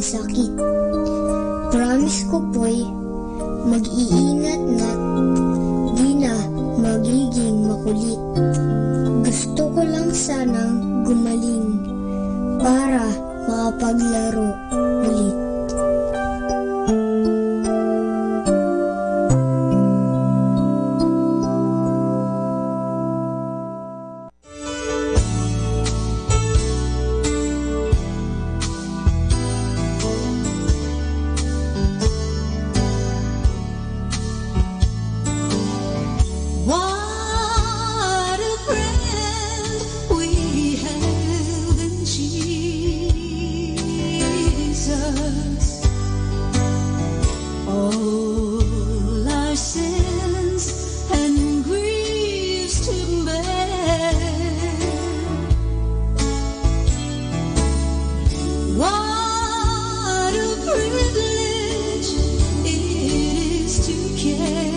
sakit. Promise ko po'y mag-iingat na't di na magiging makulit. Gusto ko lang sanang gumaling para makapaglaro ulit. What a friend we have in Jesus. All our sins and griefs to bear. What a privilege it is to carry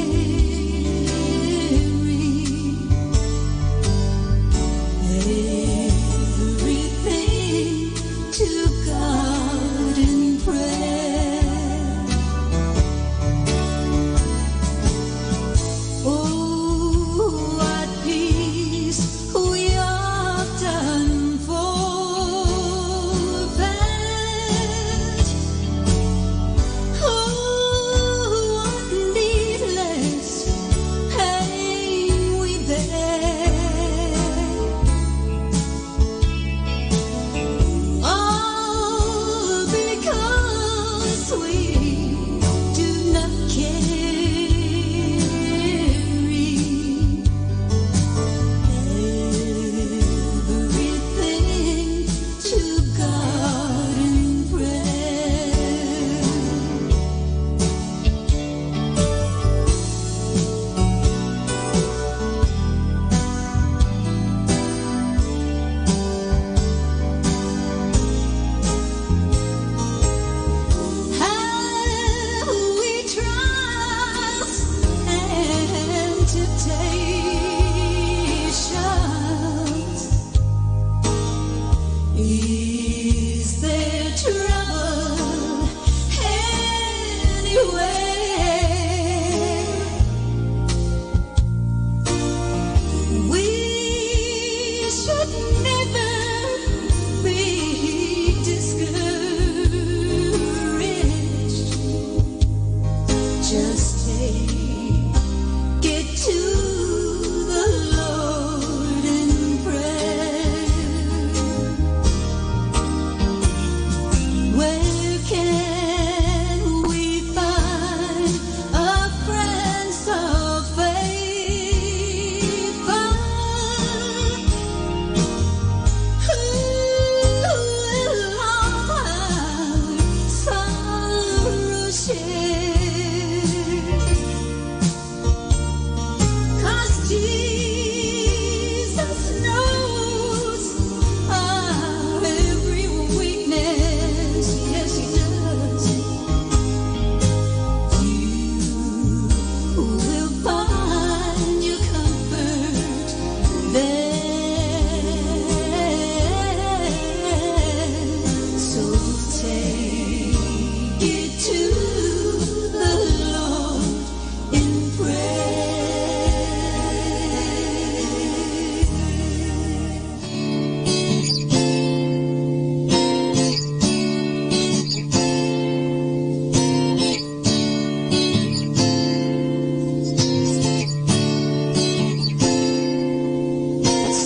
everything to God in prayer. Oh, what peace we often forfeit. Oh, what needless pain we bear. All because we do not carry everything to God in prayer. Have we trials and temptations? Is there trouble anywhere? We should never be discouraged. Just take it to the Lord in prayer. Where can we find a friend so faithful? Who will all our sorrow share? 'Cause Jesus knows our every weakness. Yes, He does. You will find your comfort there. So take it to the Lord in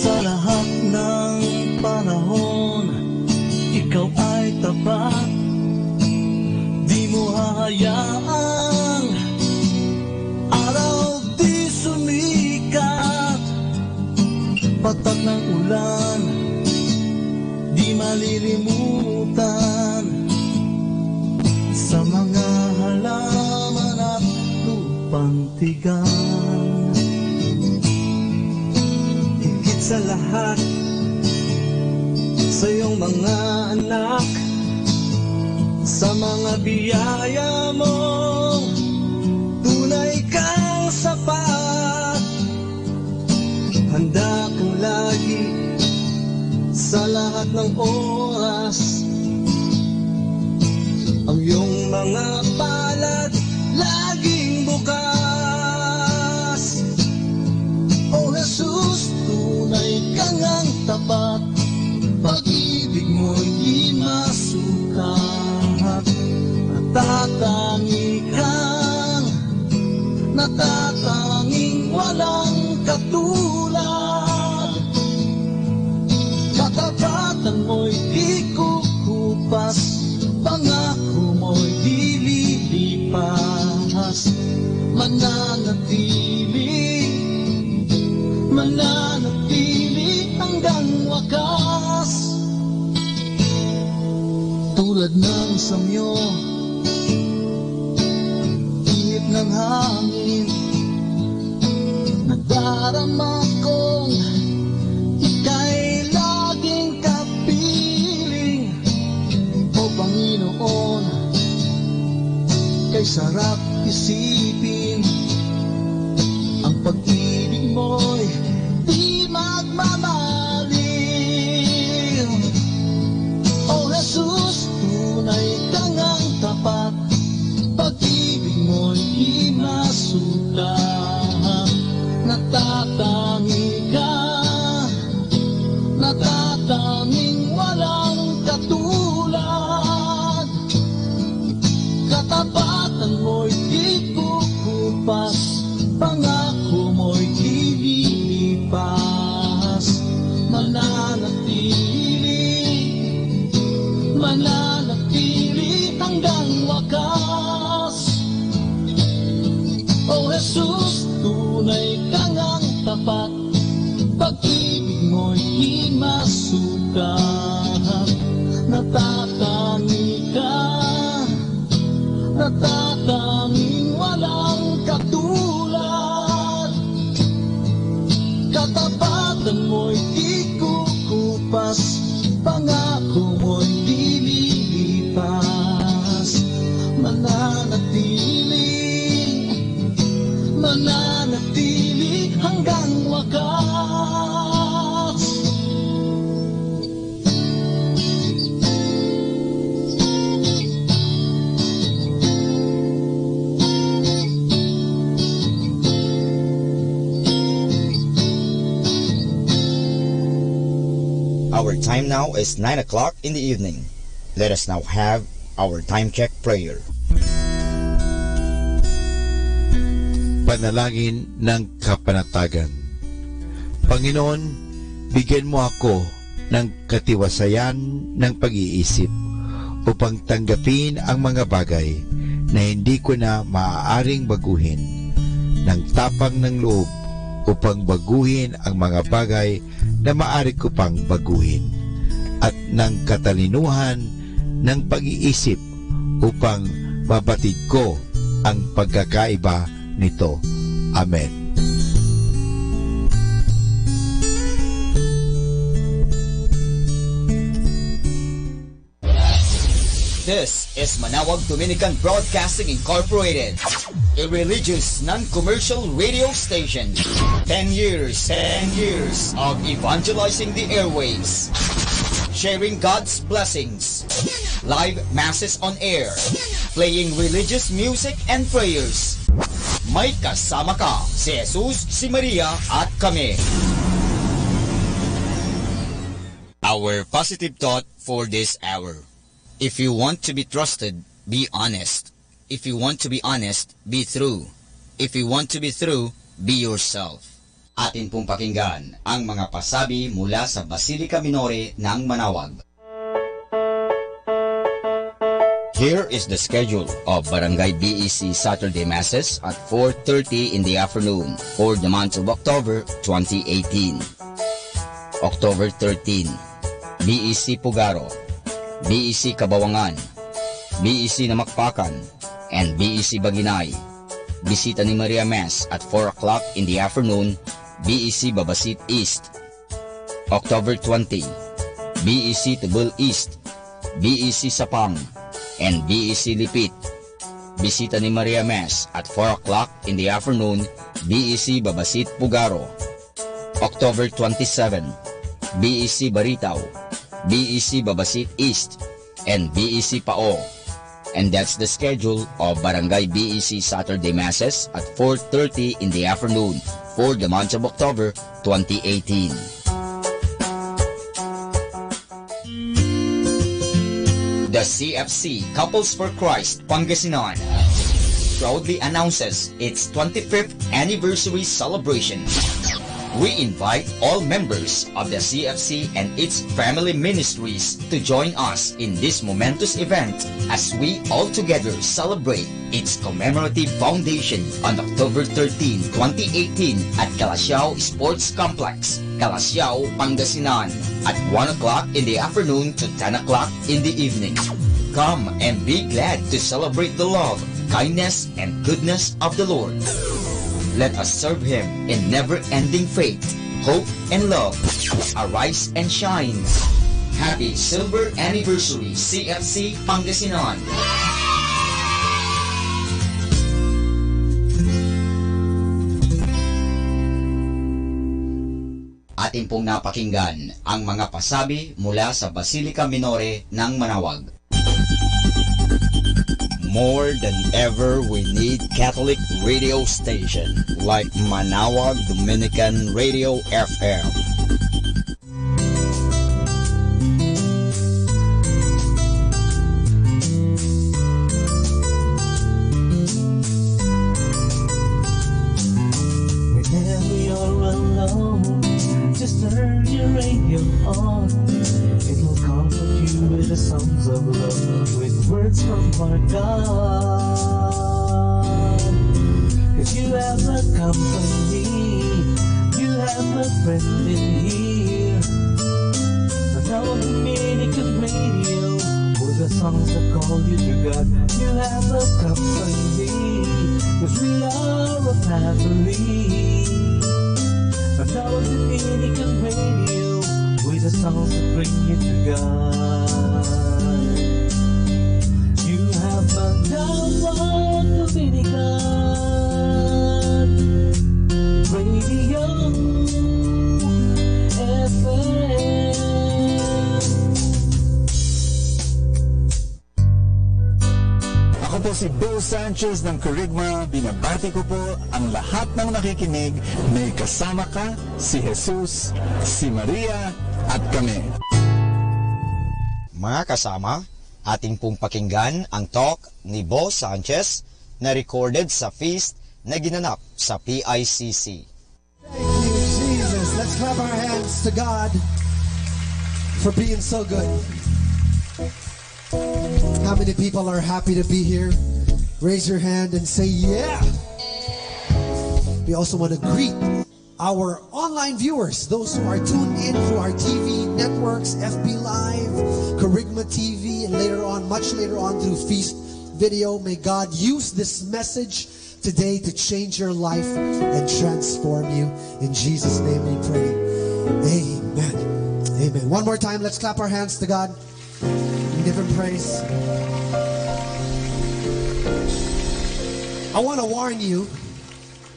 Sa lahat ng panahon, ikaw ay tapat. Di mo hahayaang araw di sumikat. Patak ng ulan, di malilimutan. Sa mga halaman at lupang tigang. Higit sa lahat, sa iyong mga anak, sa mga biyaya mo, tunay kang sapat. Handa kang lagi sa lahat ng oras. na tatanging walang katulad. Katapatan mo'y di kukupas, pangako mo'y di lilipas. Mananatili hanggang wakas. Tulad ng samyo, init ng hangin, nadarama kong ika'y laging kapiling. O Panginoon, kay sarap isipin, ang pag-ibig mo'y di magmamaling. O Jesus, tunay kang ang tapat, pag-ibig mo'y di masukat. Natatangi ka, natatanging walang katulad. Katapatan mo'y di kukupas, pangako mo'y di lilipas. Mananatili hanggang wakas. O Jesus, tunay kang ang tapat, pag-ibig mo'y di masukat. Natatangi ka, natatanging walang katulad. Katapatan mo'y di kukupas, pangako mo'y di lilipas. Mananatili hanggang wakas. Our time now is 9 o'clock in the evening. Let us now have our time check prayer. Panalangin ng kapanatagan. Panginoon, bigyan mo ako ng katiwasayan ng pag-iisip upang tanggapin ang mga bagay na hindi ko na maaaring baguhin, ng tapang ng loob upang baguhin ang mga bagay na maaari ko pang baguhin, at ng katalinuhan ng pag-iisip upang mabatid ko ang pagkakaiba nito. Amen. This is Manawag Dominican Broadcasting Incorporated, a religious, non-commercial radio station. 10 years of evangelizing the airways, sharing God's blessings, live masses on air, playing religious music and prayers. May kasama ka, si Jesus, si Maria, at kami. Our positive thought for this hour. If you want to be trusted, be honest. If you want to be honest, be true. If you want to be true, be yourself. Atin pong pakinggan ang mga pasabi mula sa Basilica Minore ng Manawag. Here is the schedule of Barangay BEC Saturday Masses at 4:30 in the afternoon for the month of October 2018. October 13, BEC Pugaro, BEC Kabawangan, BEC Namakpakan, and BEC Baginay. Bisita ni Maria Mass at 4 o'clock in the afternoon, BEC Babasit East. October 20, BEC Tubul East, BEC Sapang, and BEC Lipit. Bisita ni Maria Mass at 4 o'clock in the afternoon, BEC Babasit Pugaro. October 27, BEC Baritaw, BEC Babasit East, and BEC Pao. And that's the schedule of Barangay BEC Saturday Masses at 4:30 in the afternoon for the month of October 2018. The CFC Couples for Christ Pangasinan proudly announces its 25th anniversary celebration. We invite all members of the CFC and its family ministries to join us in this momentous event as we all together celebrate its commemorative foundation on October 13, 2018 at Calasiao Sports Complex, Calasiao, Pangasinan at 1 o'clock in the afternoon to 10 o'clock in the evening. Come and be glad to celebrate the love, kindness, and goodness of the Lord. Let us serve Him in never-ending faith, hope, and love. Arise and shine. Happy Silver Anniversary, CFC Pangasinan! Ating pong napakinggan ang mga pasabi mula sa Basilica Minore ng Manawag. More than ever, we need Catholic radio station like Manawag Dominican Radio FM. Whenever you're alone, just turn your radio on. It'll comfort you with the songs of love, with words from our God. 'Cause you have a company, you have a friend in here. Manawag Dominican Radio, with the songs that call you to God. You have a company, 'cause we are a family. Manawag Dominican Radio, with the songs that bring you to God. You have Manawag Dominican Radio FM. Ako po si Bo Sanchez ng Kerygma. Binabati ko po ang lahat ng nakikinig. May kasama ka, si Jesus, si Maria, at kami. Mga kasama, ating pong pakinggan ang talk ni Bo Sanchez na recorded sa feast na ginanap sa PICC. Thank you, Jesus. Let's clap our hands to God for being so good. How many people are happy to be here? Raise your hand and say, yeah. We also want to greet our online viewers, those who are tuned in through our TV networks, FB Live, Kerygma TV, and later on, much later on, through Feast Video. May God use this message today to change your life and transform you. In Jesus' name we pray. Amen. Amen. One more time, let's clap our hands to God. We give Him praise. I want to warn you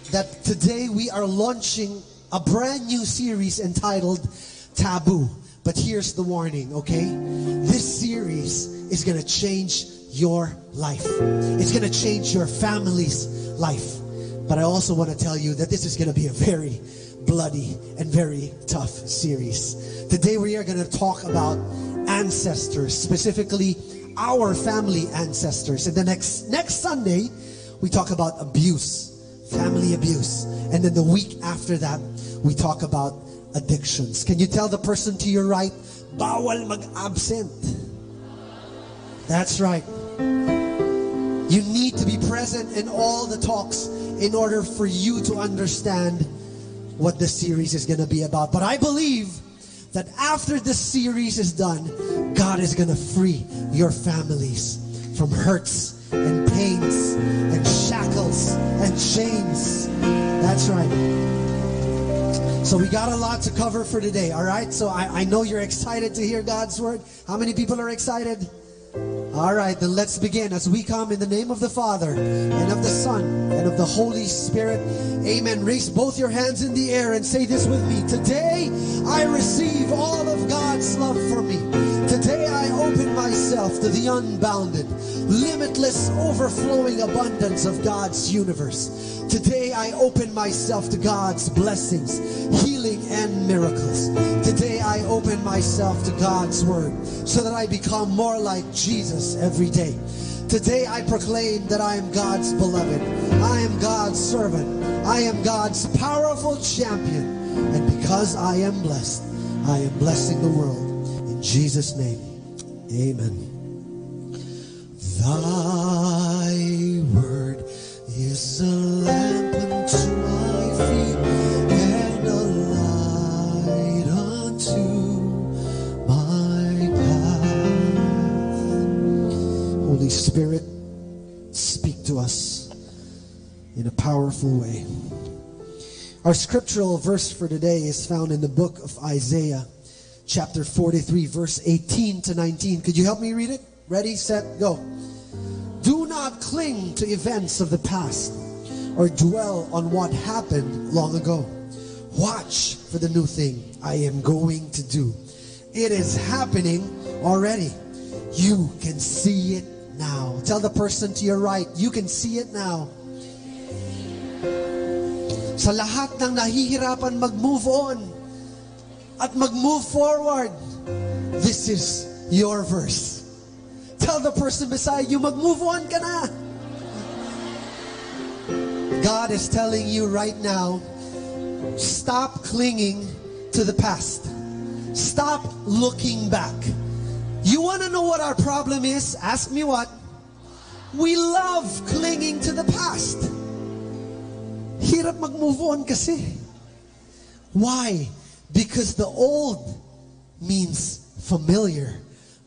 that today we are launching a brand new series entitled Taboo. But here's the warning, okay? This series is going to change your life. It's going to change your family's life. But I also want to tell you that this is going to be a very bloody and very tough series. Today we are going to talk about ancestors, specifically our family ancestors. And the next Sunday, we talk about abuse, family abuse. And then the week after that, we talk about addictions. Can you tell the person to your right, bawal mag-absent? That's right. You need to be present in all the talks in order for you to understand what the series is going to be about. But I believe that after this series is done, God is going to free your families from hurts and pains and shackles and chains. That's right. So we got a lot to cover for today, all right? So I know you're excited to hear God's word. How many people are excited? All right, then let's begin as we come in the name of the Father and of the Son and of the Holy Spirit. Amen. Raise both your hands in the air and say this with me. Today, I receive all of God's love for me. Today, I open myself to the unbounded, limitless, overflowing abundance of God's universe. Today, I open myself to God's blessings, healing, and miracles. Today, I open myself to God's word so that I become more like Jesus every day. Today I proclaim that I am God's beloved. I am God's servant. I am God's powerful champion. And because I am blessed, I am blessing the world. In Jesus' name, amen. Thy word is a lamp unto my feet and a light unto my path. Holy Spirit, speak to us in a powerful way. Our scriptural verse for today is found in the book of Isaiah, chapter 43, verse 18 to 19. Could you help me read it? Ready, set, go. Do not cling to events of the past or dwell on what happened long ago. Watch for the new thing I am going to do. It is happening already. You can see it now. Tell the person to your right, you can see it now. Sa lahat ng nahihirapan mag-move on at mag-move forward, this is your verse. Tell the person beside you, mag-move on ka na. God is telling you right now, stop clinging to the past. Stop looking back. You want to know what our problem is? Ask me what? We love clinging to the past. Hirap mag-move on kasi. Why? Because the old means familiar,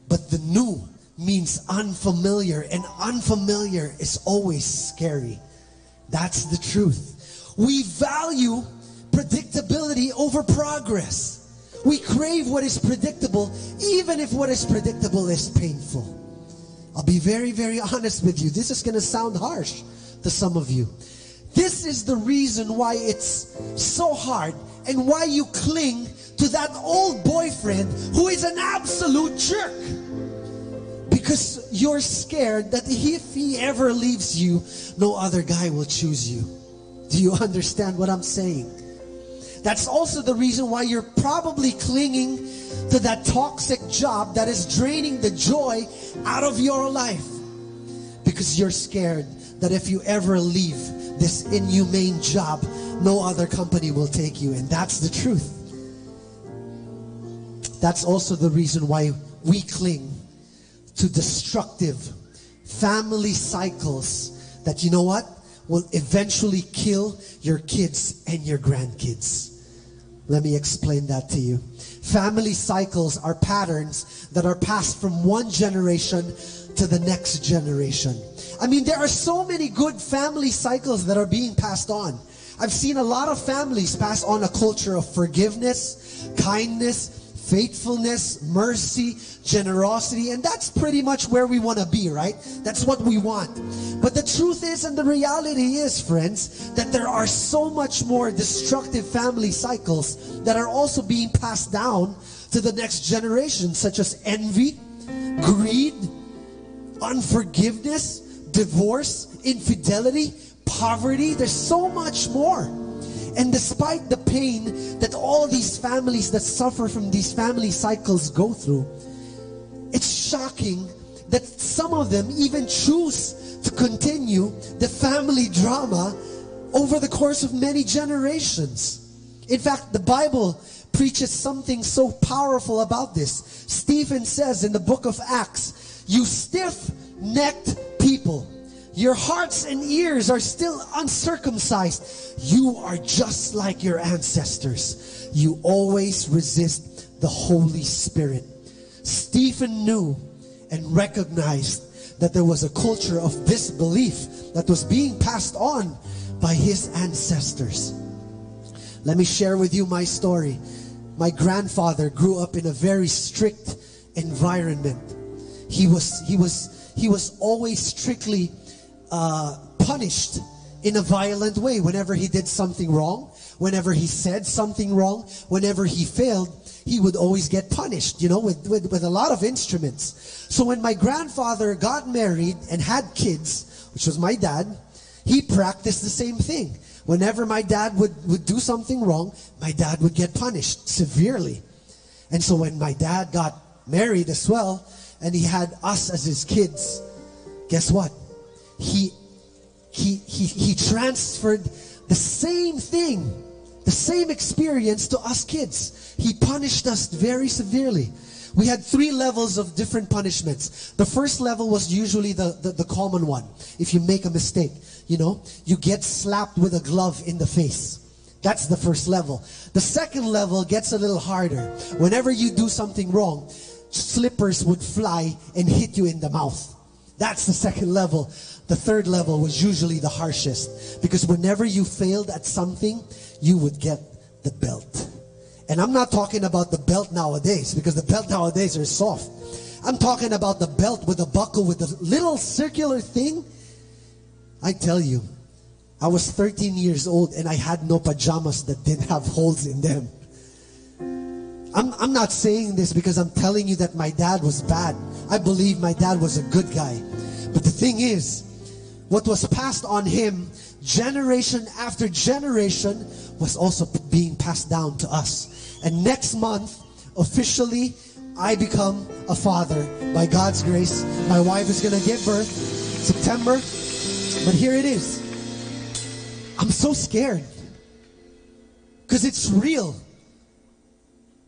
but the new means unfamiliar, and unfamiliar is always scary. That's the truth. We value predictability over progress. We crave what is predictable, even if what is predictable is painful. I'll be very, very honest with you. This is going to sound harsh to some of you. This is the reason why it's so hard and why you cling to that old boyfriend who is an absolute jerk. Because you're scared that if he ever leaves you, no other guy will choose you. Do you understand what I'm saying? That's also the reason why you're probably clinging to that toxic job that is draining the joy out of your life. Because you're scared that if you ever leave this inhumane job, no other company will take you. And that's the truth. That's also the reason why we cling to destructive family cycles that, you know what, will eventually kill your kids and your grandkids. Let me explain that to you. Family cycles are patterns that are passed from one generation to the next generation. I mean, there are so many good family cycles that are being passed on. I've seen a lot of families pass on a culture of forgiveness, kindness, faithfulness, mercy, generosity, and that's pretty much where we want to be, right? That's what we want. But the truth is, and the reality is, friends, that there are so much more destructive family cycles that are also being passed down to the next generation, such as envy, greed, unforgiveness, divorce, infidelity, poverty. There's so much more. And despite the pain that all these families that suffer from these family cycles go through, it's shocking that some of them even choose to continue the family drama over the course of many generations. In fact, the Bible preaches something so powerful about this. Stephen says in the book of Acts, "You stiff-necked people, your hearts and ears are still uncircumcised. You are just like your ancestors. You always resist the Holy Spirit." Stephen knew and recognized that there was a culture of disbelief that was being passed on by his ancestors. Let me share with you my story. My grandfather grew up in a very strict environment. He was always strictly punished in a violent way whenever he did something wrong, whenever he said something wrong, whenever he failed. He would always get punished, with a lot of instruments. So when my grandfather got married and had kids, which was my dad, he practiced the same thing. Whenever my dad would do something wrong, my dad would get punished severely. And so when my dad got married as well, and he had us as his kids, guess what? He transferred the same thing, the same experience to us kids. He punished us very severely. We had 3 levels of different punishments. The first level was usually the common one. If you make a mistake, you get slapped with a glove in the face. That's the first level. The second level gets a little harder. Whenever you do something wrong, slippers would fly and hit you in the mouth. That's the second level. The third level was usually the harshest, because whenever you failed at something, you would get the belt. And I'm not talking about the belt nowadays, because the belt nowadays are soft. I'm talking about the belt with a buckle with a little circular thing. I tell you, I was 13 years old and I had no pajamas that didn't have holes in them. I'm not saying this because I'm telling you that my dad was bad. I believe my dad was a good guy. But the thing is, what was passed on him, generation after generation, was also being passed down to us. And next month, officially, I become a father. By God's grace, my wife is going to give birth September. But here it is. I'm so scared. Because it's real.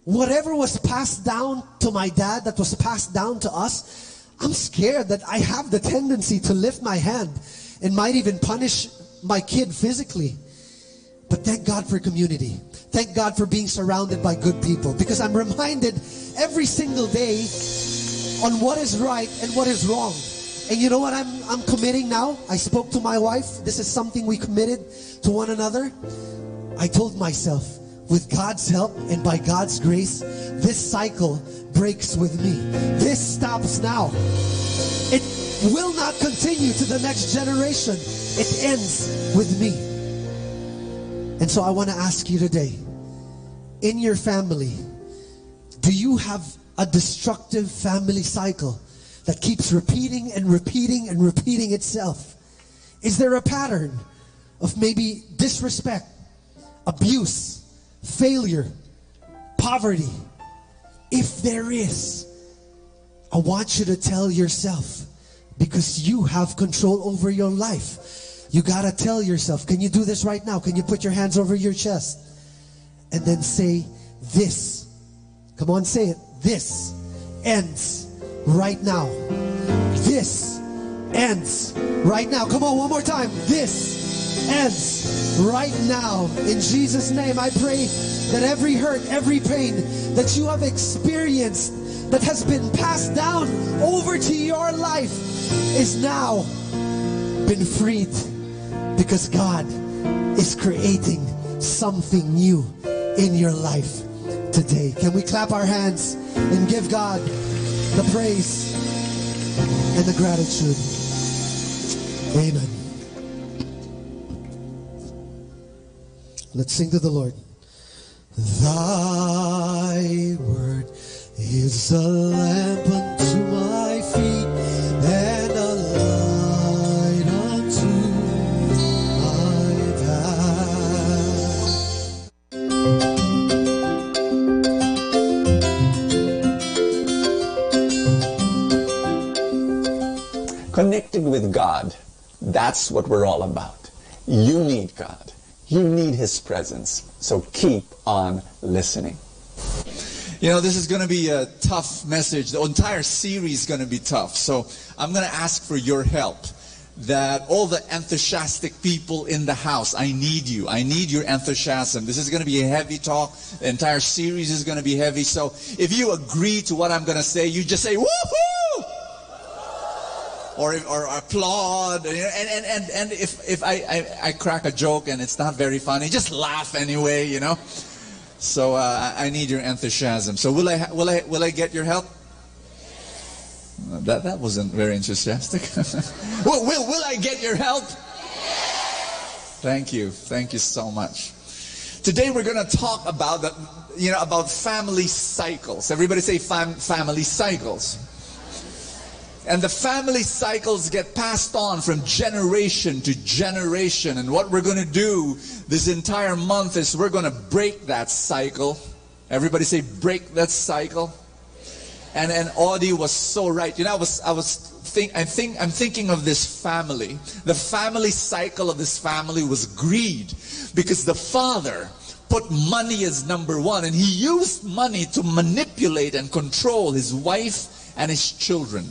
Whatever was passed down to my dad, that was passed down to us, I'm scared that I have the tendency to lift my hand and might even punish my kid physically. But thank God for community. Thank God for being surrounded by good people, because I'm reminded every single day on what is right and what is wrong. And you know what I'm committing now? I spoke to my wife. This is something we committed to one another. I told myself, with God's help and by God's grace, this cycle breaks with me. This stops now. It will not continue to the next generation. It ends with me. And so I want to ask you today, in your family, do you have a destructive family cycle that keeps repeating and repeating and repeating itself? Is there a pattern of maybe disrespect, abuse, failure, poverty? If there is, I want you to tell yourself, because you have control over your life. You gotta tell yourself. Can you do this right now? Can you put your hands over your chest and then say this? Come on, say it. This ends right now. This ends right now. Come on, one more time. This ends right now. In Jesus' name, I pray that every hurt, every pain that you have experienced that has been passed down over to your life is now been freed, because God is creating something new in your life today. Can we clap our hands and give God the praise and the gratitude? Amen. Let's sing to the Lord. Thy word is a lamp unto my feet and a light unto my path. Connected with God, that's what we're all about. You need God. You need His presence. So keep on listening. You know, this is going to be a tough message. The entire series is going to be tough. So I'm going to ask for your help. That all the enthusiastic people in the house, I need you. I need your enthusiasm. This is going to be a heavy talk. The entire series is going to be heavy. So if you agree to what I'm going to say, you just say, woohoo! Or applaud. And if I crack a joke and it's not very funny, just laugh anyway, you know. So I need your enthusiasm. So will I get your help? That wasn't very enthusiastic. will I get your help? Thank you so much. Today we're going to talk about about family cycles. Everybody say family cycles. And the family cycles get passed on from generation to generation. And what we're going to do this entire month is we're going to break that cycle. Everybody say break that cycle. And Audie was so right. You know, I was I'm thinking of this family. The family cycle of this family was greed, because the father put money as number one, and he used money to manipulate and control his wife and his children.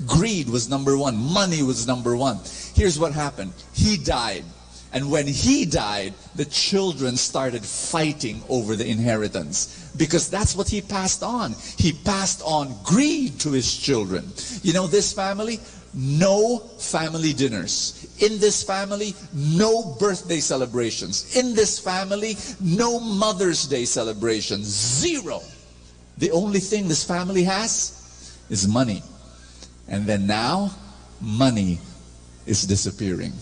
Greed was number one. Money was number one. Here's what happened. He died. And when he died, the children started fighting over the inheritance, because that's what he passed on. He passed on greed to his children. You know, this family, no family dinners. In this family, no birthday celebrations. In this family, no Mother's Day celebrations. Zero. The only thing this family has is money. And then now, money is disappearing.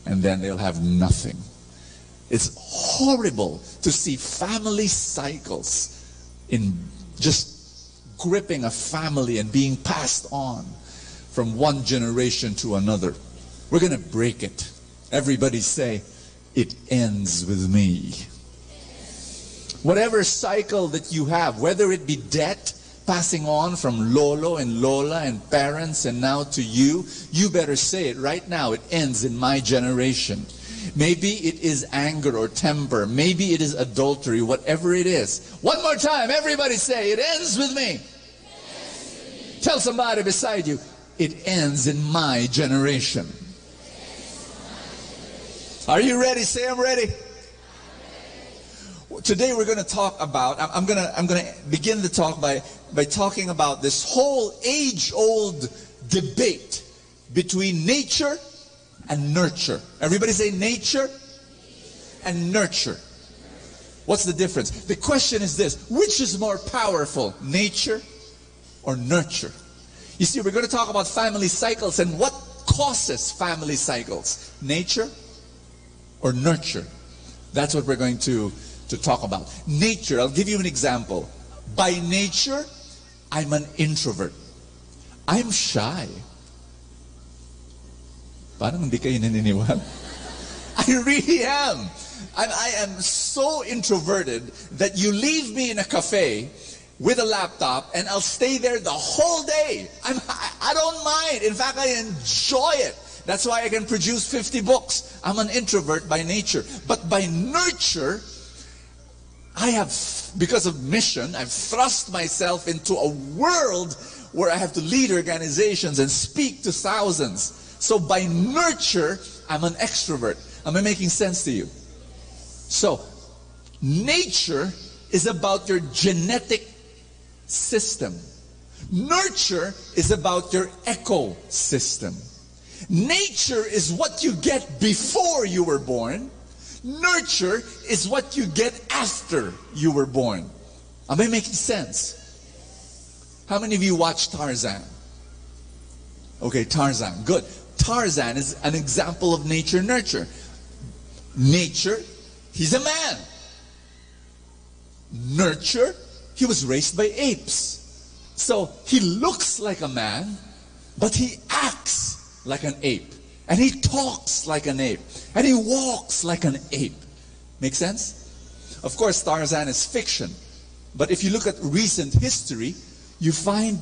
And then they'll have nothing. It's horrible to see family cycles in just gripping a family and being passed on from one generation to another. We're going to break it. Everybody say, it ends with me. Whatever cycle that you have, whether it be debt, passing on from Lolo and Lola and parents and now to you, you better say it right now. It ends in my generation. Maybe it is anger or temper. Maybe it is adultery, whatever it is. One more time, everybody say, it ends with me. Tell somebody beside you, it ends in my generation. Are you ready? Say I'm ready. Today we're going to talk about, I'm going to begin the talk by talking about this whole age-old debate between nature and nurture. Everybody say nature and nurture. What's the difference? The question is this: which is more powerful, nature or nurture? You see, we're going to talk about family cycles and what causes family cycles, nature or nurture. That's what we're going to talk about. Nature, I'll give you an example. By nature, I'm an introvert. I'm shy. Parang hindi kayo naniniwala. I really am. I am so introverted that you leave me in a cafe with a laptop and I'll stay there the whole day. I don't mind. In fact, I enjoy it. That's why I can produce 50 books. I'm an introvert by nature. But by nurture, I have, because of mission, I've thrust myself into a world where I have to lead organizations and speak to thousands. So by nurture, I'm an extrovert. Am I making sense to you? So, nature is about your genetic system. Nurture is about your ecosystem. Nature is what you get before you were born. Nurture is what you get after you were born. Am I making sense? How many of you watch Tarzan? Okay, Tarzan. Good. Tarzan is an example of nature-nurture. Nature, he's a man. Nurture, he was raised by apes. So he looks like a man, but he acts like an ape. And he talks like an ape. And he walks like an ape. Make sense? Of course, Tarzan is fiction. But if you look at recent history, you find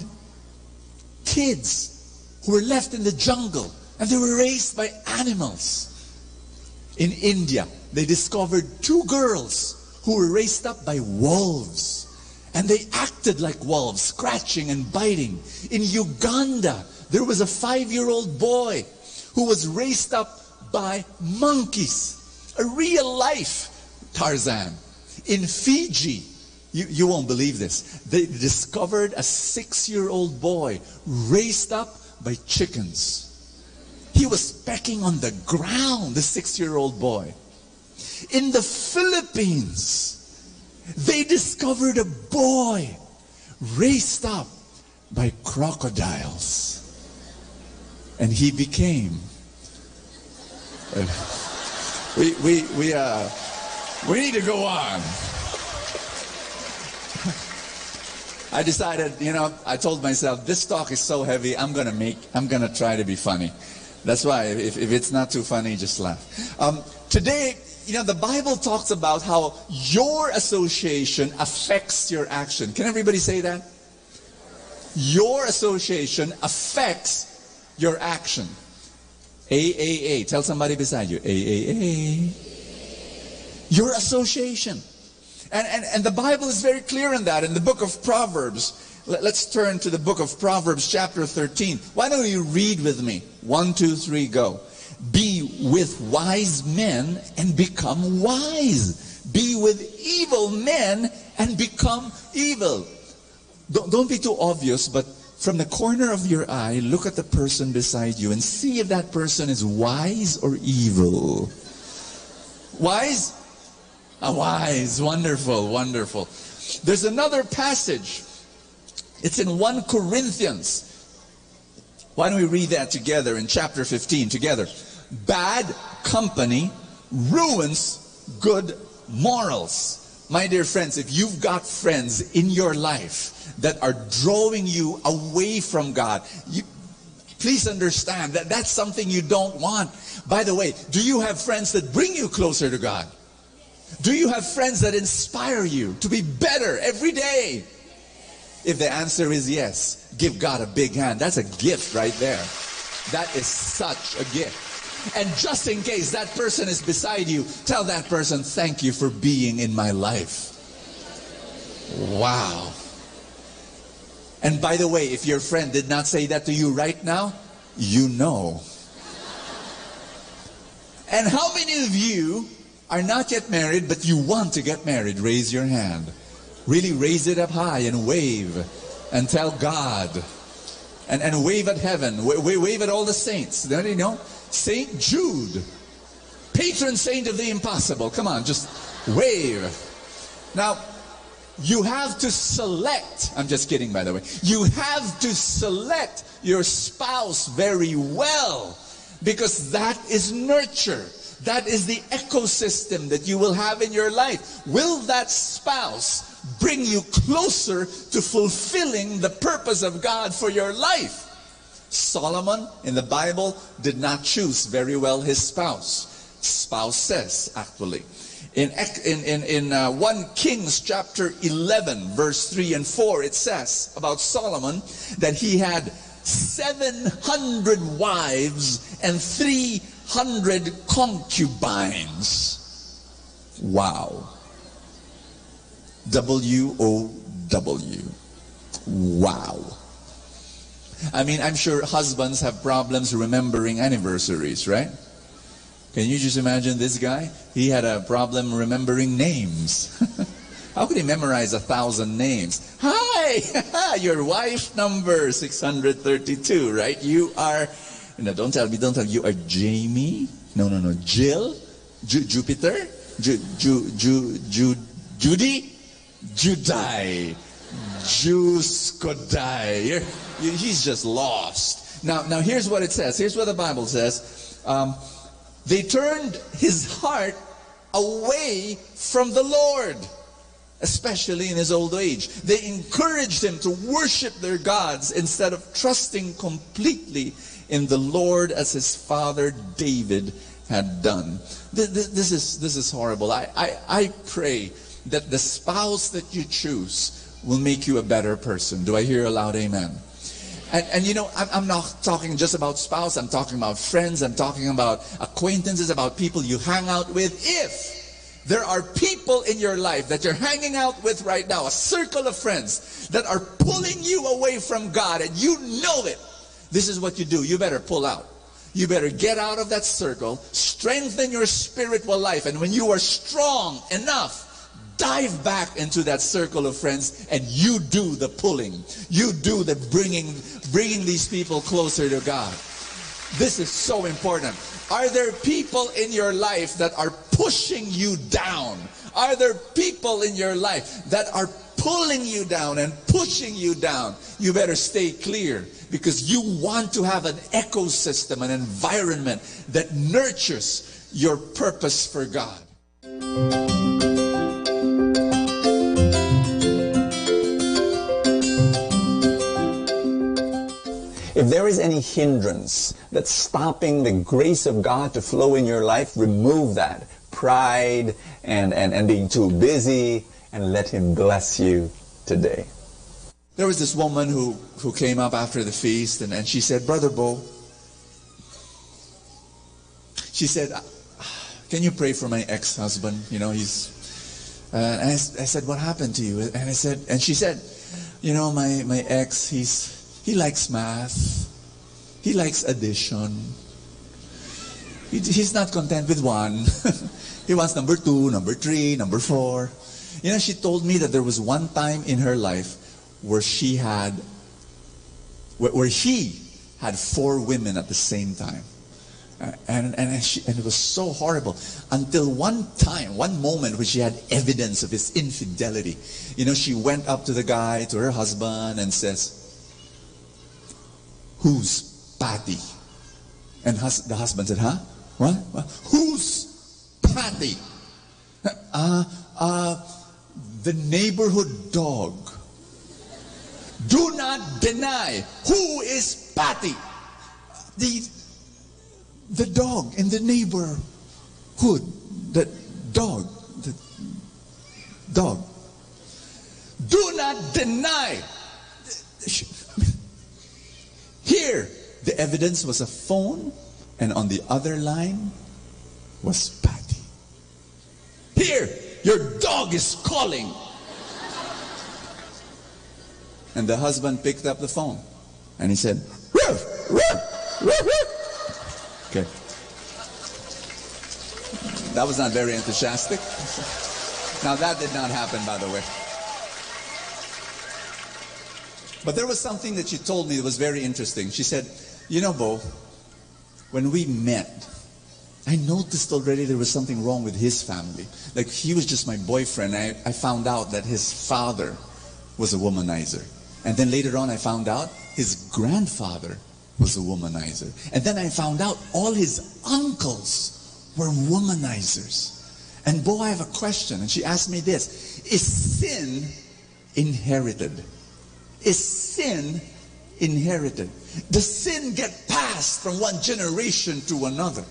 kids who were left in the jungle and they were raised by animals. In India, they discovered 2 girls who were raised up by wolves. And they acted like wolves, scratching and biting. In Uganda, there was a 5-year-old boy who was raised up by monkeys. A real life Tarzan. In Fiji, you won't believe this, they discovered a 6-year-old boy raised up by chickens. He was pecking on the ground, the 6-year-old boy. In the Philippines, they discovered a boy raised up by crocodiles. And he became... we need to go on. I decided, I told myself, this talk is so heavy, I'm gonna try to be funny. That's why, if it's not too funny, just laugh. Today, the Bible talks about how your association affects your action. Can everybody say that? Your association affects your action. AAA. Tell somebody beside you. AAA. Your association. And the Bible is very clear in that. In the book of Proverbs, let's turn to the book of Proverbs chapter 13. Why don't you read with me? 1, 2, 3, go. Be with wise men and become wise. Be with evil men and become evil. Don't be too obvious, but from the corner of your eye, look at the person beside you and see if that person is wise or evil. Wise? Wise. Wonderful, wonderful. There's another passage. It's in 1 Corinthians. Why don't we read that together in chapter 15 together? Bad company ruins good morals. My dear friends, if you've got friends in your life that are drawing you away from God, please understand that that's something you don't want. By the way, do you have friends that bring you closer to God? Do you have friends that inspire you to be better every day? If the answer is yes, give God a big hand. That's a gift right there. That is such a gift. And just in case that person is beside you, tell that person, thank you for being in my life. Wow. And by the way, if your friend did not say that to you right now, you know. And how many of you are not yet married, but you want to get married? Raise your hand. Really raise it up high and wave and tell God. And wave at heaven. Wave at all the saints. Don't you know? Saint Jude, patron saint of the impossible. Come on, just wave. Now, you have to select. I'm just kidding, by the way. You have to select your spouse very well, because that is nurture. That is the ecosystem that you will have in your life. Will that spouse bring you closer to fulfilling the purpose of God for your life? Solomon in the Bible did not choose very well his spouse. Spouse says, actually. In 1 Kings chapter 11, verse 3 and 4, it says about Solomon that he had 700 wives and 300 concubines. Wow. W-O-W. Wow. I mean, I'm sure husbands have problems remembering anniversaries, right? Can you just imagine this guy? He had a problem remembering names. How could he memorize 1,000 names? Hi! Your wife number 632, right? You are, don't tell me, you are Jamie? No, Jill? Jupiter? Judy? Judai. Juskodai. He's just lost. Now here's what it says. Here's what the Bible says. They turned his heart away from the Lord, especially in his old age. They encouraged him to worship their gods instead of trusting completely in the Lord as his father David had done. This is horrible. I pray that the spouse that you choose will make you a better person. Do I hear a loud amen? And I'm not talking just about spouse. I'm talking about friends. I'm talking about acquaintances, about people you hang out with. If there are people in your life that you're hanging out with right now, a circle of friends that are pulling you away from God, and you know it, this is what you do. You better pull out. You better get out of that circle, strengthen your spiritual life, and when you are strong enough, dive back into that circle of friends, and you do the pulling. You do the bringing these people closer to God. This is so important. Are there people in your life that are pushing you down? Are there people in your life that are pulling you down and pushing you down? You better stay clear, because you want to have an ecosystem, an environment that nurtures your purpose for God. If there is any hindrance that's stopping the grace of God to flow in your life, remove that. Pride and being too busy, and let Him bless you today. There was this woman who came up after the feast, and she said, Brother Bo, she said, can you pray for my ex-husband? You know, he's... and I said, what happened to you? And she said, you know, my ex, he likes math. He likes addition. He's not content with one. He wants number 2, number 3, number 4. You know, she told me that there was one time in her life where he had 4 women at the same time. And it was so horrible until one moment when she had evidence of his infidelity. You know, she went up to the guy, to her husband, and says, "Who's Patty?" And the husband said, "Huh? What? Who's Patty?" The neighborhood dog. Do not deny. Who is Patty? The dog in the neighborhood. The dog. Do not deny. Here, the evidence was a phone, and on the other line was Patty. Here, your dog is calling. And the husband picked up the phone, and he said, "Ruff, ruff, ruff, ruff." Okay. That was not very enthusiastic. Now that did not happen, by the way. But there was something that she told me that was very interesting. She said, "You know, Bo, when we met, I noticed already there was something wrong with his family. Like, he was just my boyfriend. I found out that his father was a womanizer. And then later on I found out his grandfather was a womanizer. And then I found out all his uncles were womanizers. And Bo, I have a question." And she asked me this: is sin inherited? Is sin inherited? Does sin get passed from one generation to another?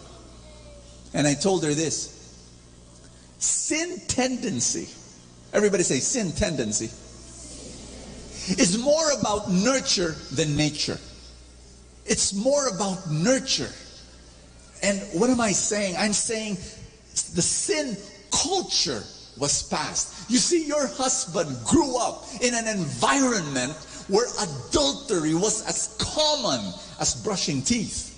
And I told her this: sin tendency, everybody say sin tendency, is more about nurture than nature. It's more about nurture. And what am I saying? I'm saying the sin culture was passed. You see, your husband grew up in an environment where adultery was as common as brushing teeth.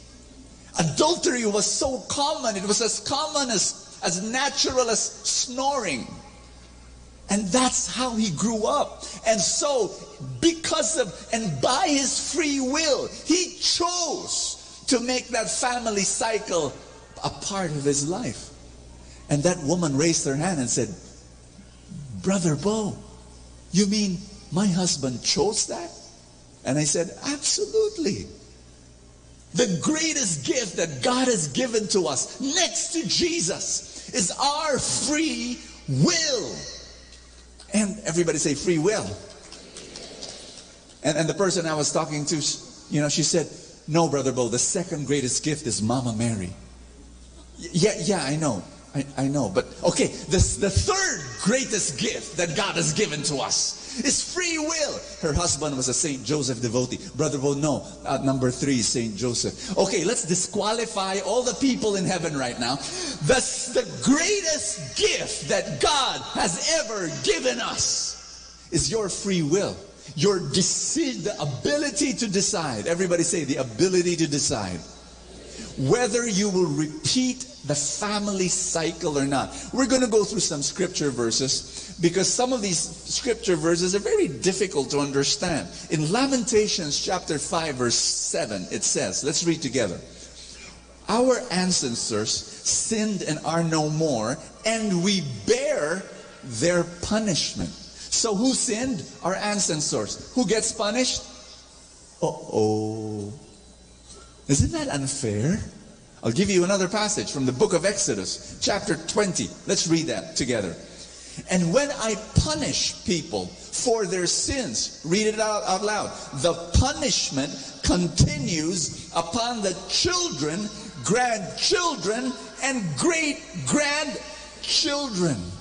Adultery was so common. It was as common as natural as snoring. And that's how he grew up. And so, because of, and by his free will, he chose to make that family cycle a part of his life. And that woman raised her hand and said, "Brother Bo, you mean my husband chose that?" And I said, "Absolutely. The greatest gift that God has given to us, next to Jesus, is our free will." And everybody say free will. And the person I was talking to, you know, she said, "No, Brother Bo, the second greatest gift is Mama Mary." Yeah, I know. I know. But okay, the third greatest gift that God has given to us is free will. Her husband was a St. Joseph devotee. Brother Bo, no. Number 3 is St. Joseph. Okay, let's disqualify all the people in heaven right now. The greatest gift that God has ever given us is your free will. The ability to decide. Everybody say the ability to decide whether you will repeat the family cycle or not. We're going to go through some scripture verses because some of these scripture verses are very difficult to understand. In Lamentations chapter 5 verse 7 it says, let's read together. "Our ancestors sinned and are no more, and we bear their punishment." So who sinned? Our ancestors. Who gets punished? Uh-oh. Isn't that unfair? I'll give you another passage from the book of Exodus, chapter 20. Let's read that together. "And when I punish people for their sins," read it out loud, "the punishment continues upon the children, grandchildren, and great-grandchildren."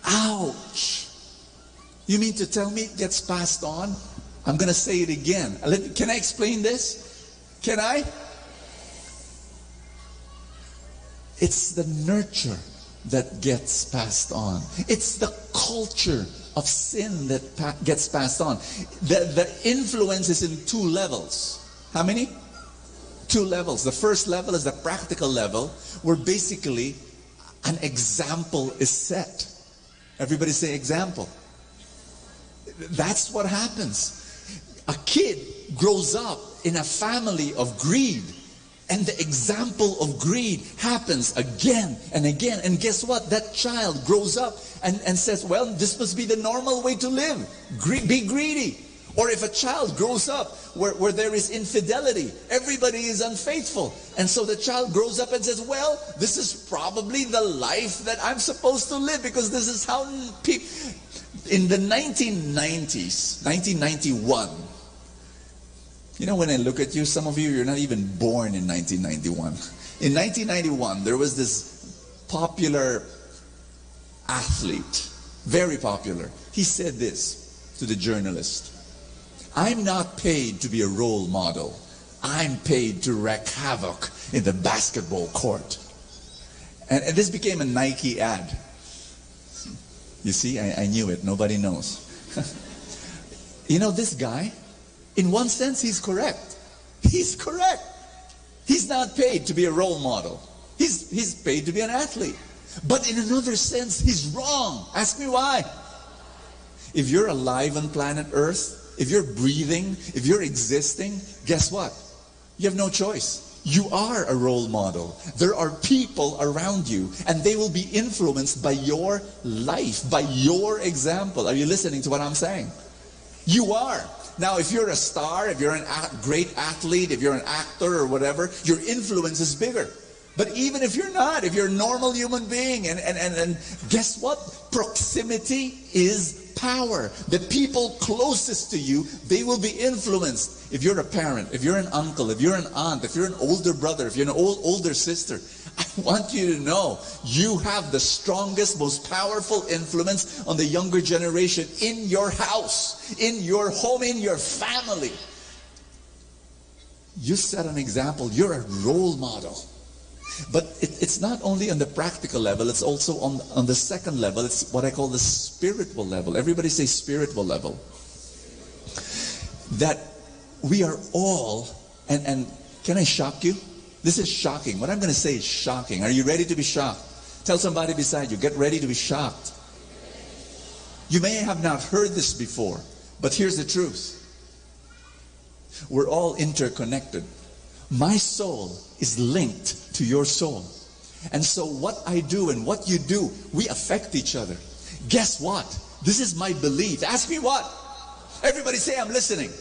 Ouch. You mean to tell me it gets passed on? I'm going to say it again. Can I explain this? Can I? It's the nurture that gets passed on. It's the culture of sin that gets passed on. The influence is in two levels. How many? Two levels. The first level is the practical level, where basically an example is set. Everybody say example. That's what happens. A kid grows up in a family of greed, and the example of greed happens again and again. And guess what? That child grows up and says, well, this must be the normal way to live. Be greedy. Or if a child grows up where there is infidelity, everybody is unfaithful. And so the child grows up and says, well, this is probably the life that I'm supposed to live, because this is how people... In the 1990s, 1991, you know, when I look at you, some of you, you're not even born in 1991. In 1991, there was this popular athlete, very popular. He said this to the journalist: I'm not paid to be a role model. I'm paid to wreak havoc in the basketball court. And this became a Nike ad. You see, I knew it. Nobody knows. You know, this guy, in one sense, he's correct. He's correct. He's not paid to be a role model. He's paid to be an athlete. But in another sense, he's wrong. Ask me why. If you're alive on planet Earth, if you're breathing, if you're existing, guess what? You have no choice. You are a role model. There are people around you, and they will be influenced by your life, by your example. Are you listening to what I'm saying? You are. Now, if you're a star, if you're a great athlete, if you're an actor or whatever, your influence is bigger. But even if you're not, if you're a normal human being, and guess what? Proximity is power. The people closest to you, they will be influenced. If you're a parent, if you're an uncle, if you're an aunt, if you're an older brother, if you're an older sister, I want you to know you have the strongest, most powerful influence on the younger generation in your house, in your home, in your family. You set an example. You're a role model. But it's not only on the practical level, it's also on the second level. It's what I call the spiritual level. Everybody say spiritual level. That we are all, and can I shock you? This is shocking. What I'm going to say is shocking. Are you ready to be shocked? Tell somebody beside you, get ready to be shocked. You may have not heard this before, but here's the truth. We're all interconnected. My soul is linked to your soul. And so what I do and what you do, we affect each other. Guess what? This is my belief. Ask me what? Everybody say, I'm listening.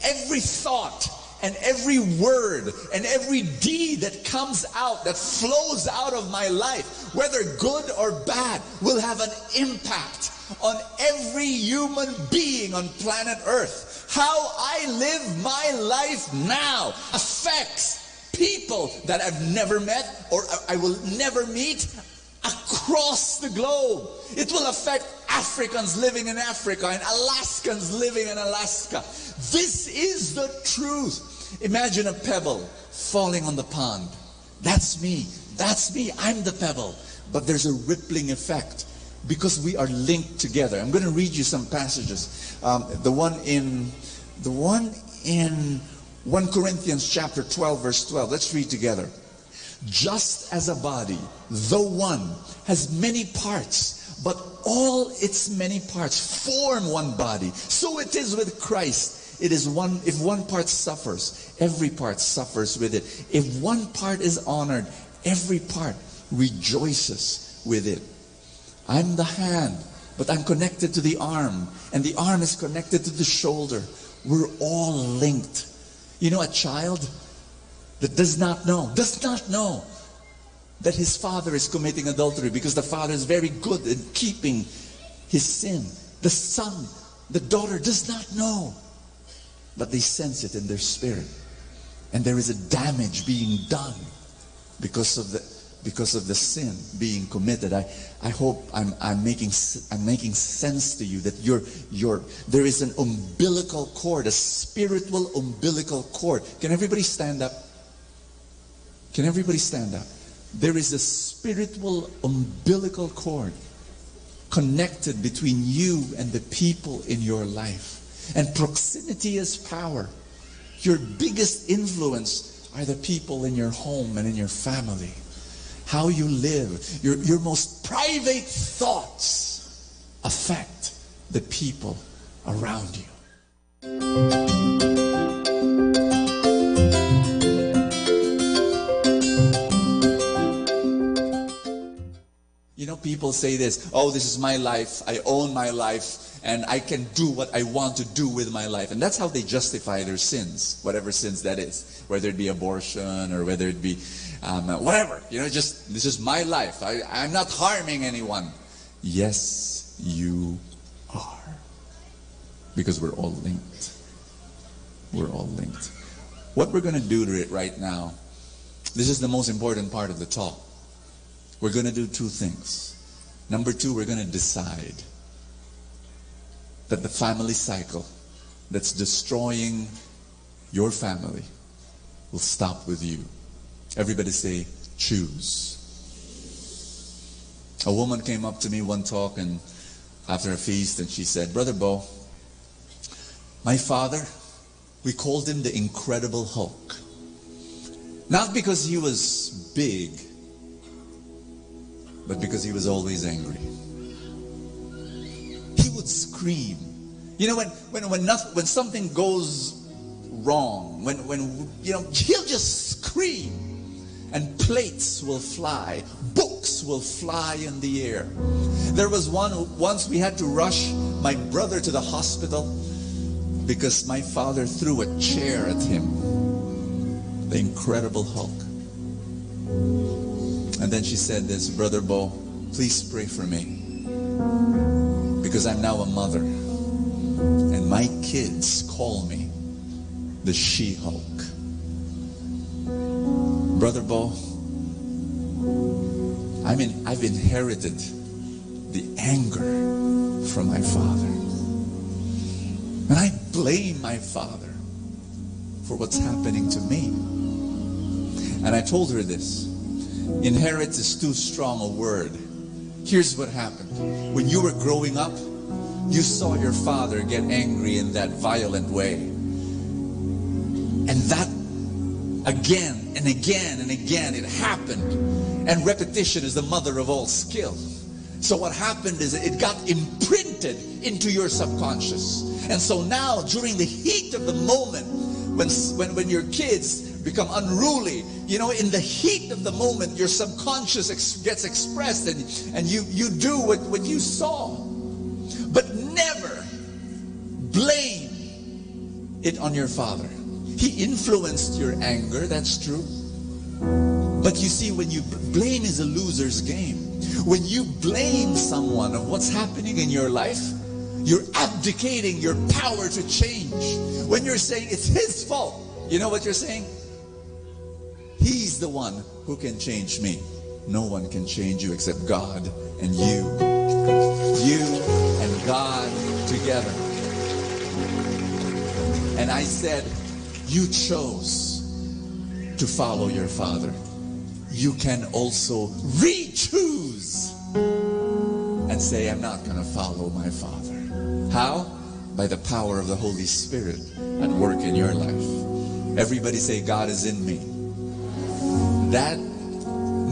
Every thought and every word and every deed that comes out, that flows out of my life, whether good or bad, will have an impact on every human being on planet Earth. How I live my life now affects people that I've never met or I will never meet across the globe. It will affect Africans living in Africa and Alaskans living in Alaska. This is the truth. Imagine a pebble falling on the pond. That's me. That's me. I'm the pebble. But there's a rippling effect because we are linked together. I'm going to read you some passages. The one in 1 Corinthians chapter 12, verse 12. Let's read together. Just as a body, though one, has many parts, but all its many parts form one body, so it is with Christ. It is one. If one part suffers, every part suffers with it. If one part is honored, every part rejoices with it. I'm the hand, but I'm connected to the arm, and the arm is connected to the shoulder. We're all linked. You know, a child that does not know that his father is committing adultery because the father is very good in keeping his sin. The son, the daughter does not know, but they sense it in their spirit. And there is a damage being done because of the sin being committed. I hope I'm making sense to you that there is an umbilical cord, a spiritual umbilical cord. Can everybody stand up? Can everybody stand up? there is a spiritual umbilical cord connected between you and the people in your life. And proximity is power. Your biggest influence are the people in your home and in your family. How you live, your most private thoughts affect the people around you. You know, people say this, oh, this is my life, I own my life, and I can do what I want to do with my life. And that's how they justify their sins, whatever sins that is, whether it be abortion or whether it be whatever. You know, just, this is my life. I'm not harming anyone. Yes, you are. Because we're all linked. We're all linked. What we're going to do to it right now, this is the most important part of the talk. We're going to do two things. Number two, we're going to decide that the family cycle that's destroying your family will stop with you. Everybody say, choose. A woman came up to me one talk and after a feast and she said, Brother Bo, my father, we called him the Incredible Hulk. Not because he was big, but because he was always angry. He would scream. You know, when something goes wrong, when you know, he'll just scream. And plates will fly, books will fly in the air. There was once we had to rush my brother to the hospital because my father threw a chair at him. The Incredible Hulk. And then she said this, Brother Bo, please pray for me. Because I'm now a mother. And my kids call me the She-Hulk. Brother Bo, I've inherited the anger from my father. And I blame my father for what's happening to me. And I told her this. Inherit is too strong a word. Here's what happened. When you were growing up, you saw your father get angry in that violent way. And that again and again and again it happened. And repetition is the mother of all skill. So what happened is it got imprinted into your subconscious. And so now during the heat of the moment, when your kids become unruly, you know, in the heat of the moment, your subconscious gets expressed and you do what you saw. But never blame it on your father. He influenced your anger, that's true. But you see, when you blame is a loser's game. When you blame someone of what's happening in your life, you're abdicating your power to change. When you're saying it's his fault, you know what you're saying? He's the one who can change me. No one can change you except God and you. You and God together. And I said, you chose to follow your father. You can also re-choose and say, I'm not going to follow my father. How? By the power of the Holy Spirit at work in your life. Everybody say, God is in me. That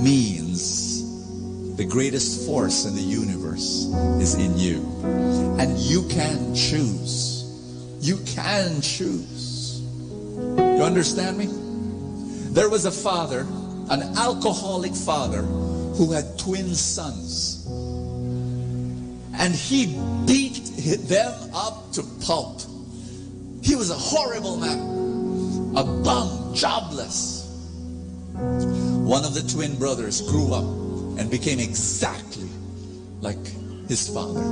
means the greatest force in the universe is in you. And you can choose. You can choose. You understand me? There was a father, an alcoholic father, who had twin sons. And he beat them up to pulp. He was a horrible man. A bum, jobless. One of the twin brothers grew up and became exactly like his father.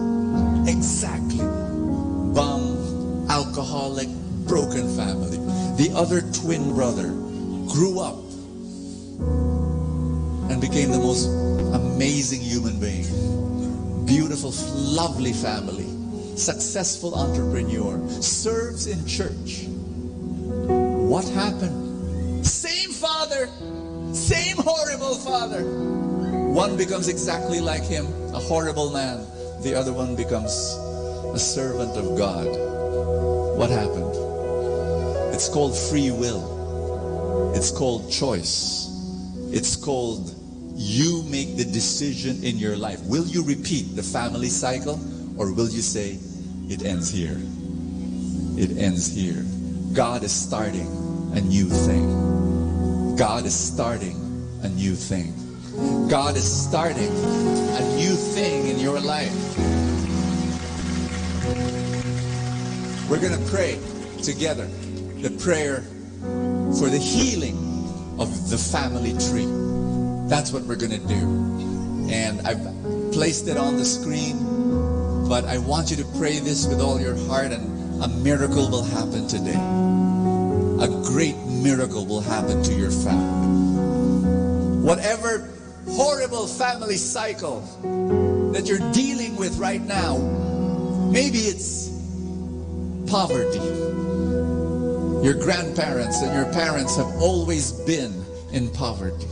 Exactly. Bum, alcoholic, broken family. The other twin brother grew up and became the most amazing human being. Beautiful, lovely family. Successful entrepreneur. Serves in church. What happened? Same father, Same horrible father. One becomes exactly like him, a horrible man. The other one becomes a servant of God. What happened? It's called free will. It's called choice. It's called you make the decision in your life. Will you repeat the family cycle, or will you say, it ends here? It ends here. God is starting a new thing. God is starting a new thing. God is starting a new thing in your life. We're going to pray together the prayer for the healing of the family tree. That's what we're going to do. And I've placed it on the screen, but I want you to pray this with all your heart, and a miracle will happen today. A great miracle will happen to your family. Whatever horrible family cycle that you're dealing with right now, maybe it's poverty. Your grandparents and your parents have always been in poverty.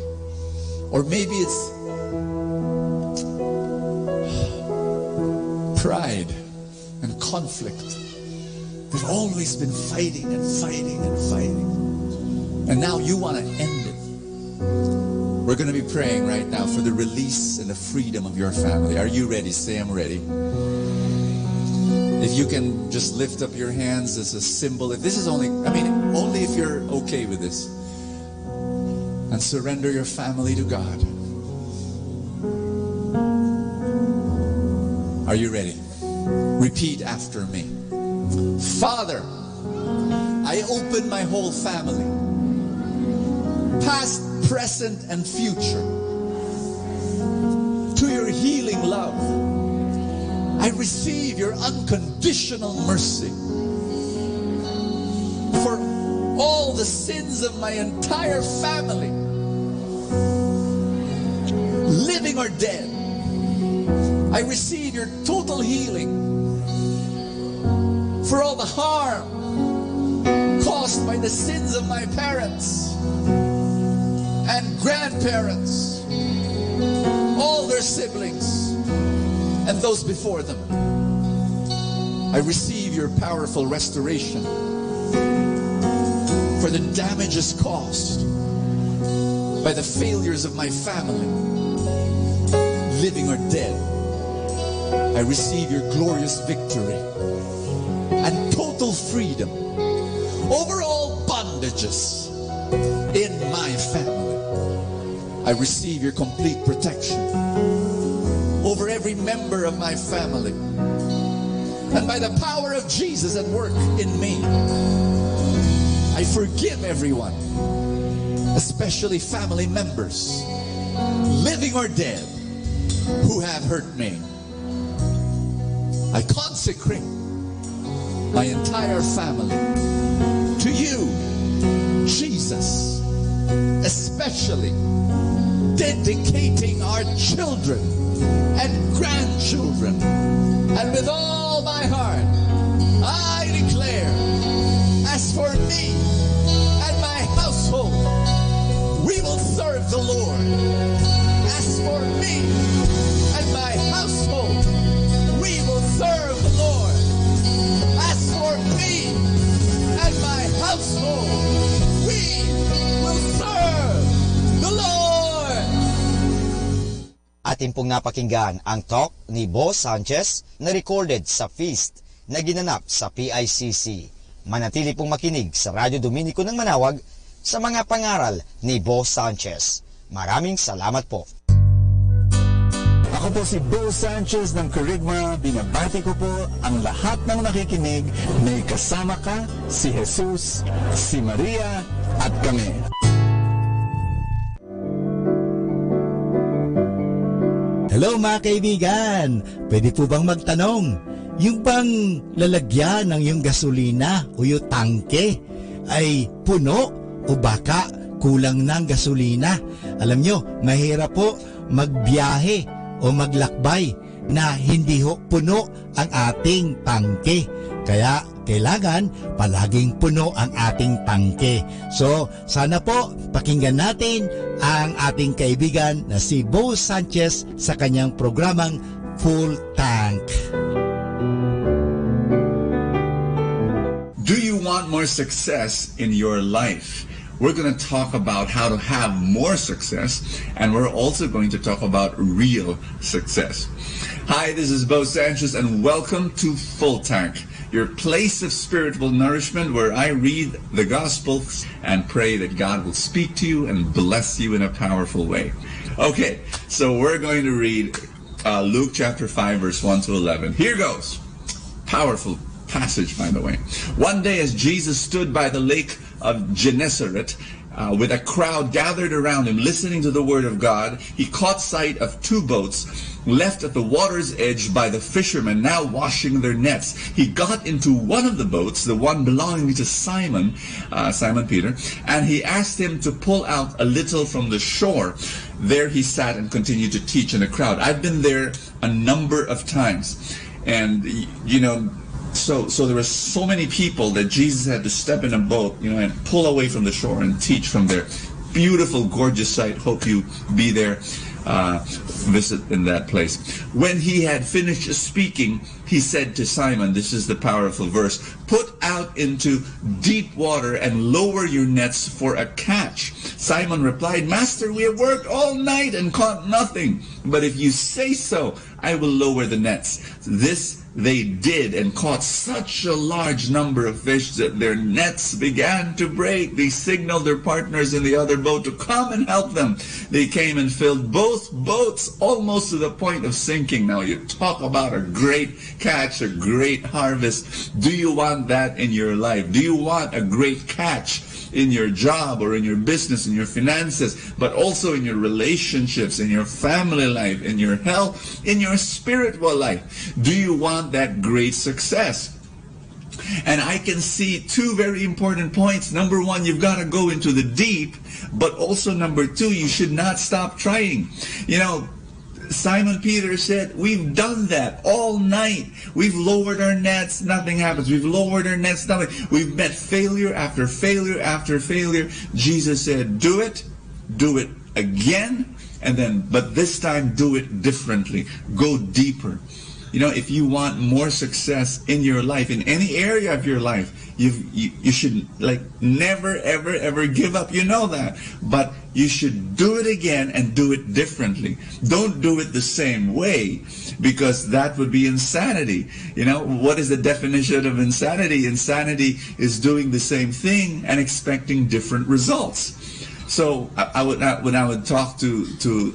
Or maybe it's pride and conflict. They've always been fighting and fighting and fighting. And now you want to end it. We're going to be praying right now for the release and the freedom of your family. Are you ready? Say, I'm ready. If you can just lift up your hands as a symbol. If this is only if you're okay with this. And surrender your family to God. Are you ready? Repeat after me. Father, I open my whole family, past, present, and future, to your healing love. I receive your unconditional mercy for all the sins of my entire family, living or dead. I receive your total healing for all the harm caused by the sins of my parents and grandparents, all their siblings, and those before them. I receive your powerful restoration for the damages caused by the failures of my family, living or dead. I receive your glorious victory and total freedom over all bondages in my family. I receive your complete protection over every member of my family. And by the power of Jesus at work in me, I forgive everyone, especially family members, living or dead, who have hurt me. I consecrate my entire family to you, Jesus, especially dedicating our children and grandchildren. And with all my heart, I declare, as for me and my household, we will serve the Lord. As for me and my household, we will serve the Lord. As for me and my household, we will serve the Lord. Atin pong napakinggan ang talk ni Boss Sanchez na recorded sa feast na ginanap sa PICC. Manatili pong makinig sa Radyo Dominico ng Manawag sa mga pangaral ni Boss Sanchez. Maraming salamat po. Ako po si Bo Sanchez ng Kerygma. Binabati ko po ang lahat ng nakikinig. May kasama ka, si Jesus, si Maria, at kami. Hello mga kaibigan! Pwede po bang magtanong? Yung bang lalagyan ng yung gasolina o yung tangke ay puno o baka kulang ng gasolina? Alam nyo, mahirap po magbiyahe o maglakbay na hindi ho puno ang ating tangke. Kaya kailangan palaging puno ang ating tangke. So sana po pakinggan natin ang ating kaibigan na si Bo Sanchez sa kanyang programang Full Tank. Do you want more success in your life? We're going to talk about how to have more success, and we're also going to talk about real success. Hi, this is Bo Sanchez, and welcome to Full Tank, your place of spiritual nourishment where I read the gospel and pray that God will speak to you and bless you in a powerful way. Okay, so we're going to read Luke chapter 5, verse 1 to 11. Here goes. Powerful passage, by the way. One day as Jesus stood by the lake of Gennesaret, with a crowd gathered around him listening to the word of God, he caught sight of two boats left at the water's edge by the fishermen, now washing their nets. He got into one of the boats, the one belonging to Simon Peter, and he asked him to pull out a little from the shore. There he sat and continued to teach in the crowd. I've been there a number of times, and you know, so there were so many people that Jesus had to step in a boat, you know, and pull away from the shore and teach from there. Beautiful, gorgeous sight. Hope you be there, visit in that place. When he had finished speaking, he said to Simon, this is the powerful verse, "Put out into deep water and lower your nets for a catch." Simon replied, "Master, we have worked all night and caught nothing. But if you say so, I will lower the nets." This they did and caught such a large number of fish that their nets began to break. They signaled their partners in the other boat to come and help them. They came and filled both boats almost to the point of sinking. Now you talk about a great catch, a great harvest. Do you want that in your life? Do you want a great catch in your job or in your business, in your finances, but also in your relationships, in your family life, in your health, in your spiritual life? Do you want that great success? And I can see two very important points. Number one, you've got to go into the deep, but also number two, you should not stop trying. You know, Simon Peter said, we've done that all night. We've lowered our nets, nothing happens. We've lowered our nets, nothing. We've met failure after failure after failure. Jesus said, do it again, and then, but this time do it differently. Go deeper. You know, if you want more success in your life, in any area of your life, you should like never, ever, ever give up. You know that. But you should do it again and do it differently. Don't do it the same way, because that would be insanity. You know, what is the definition of insanity? Insanity is doing the same thing and expecting different results. So when I would talk to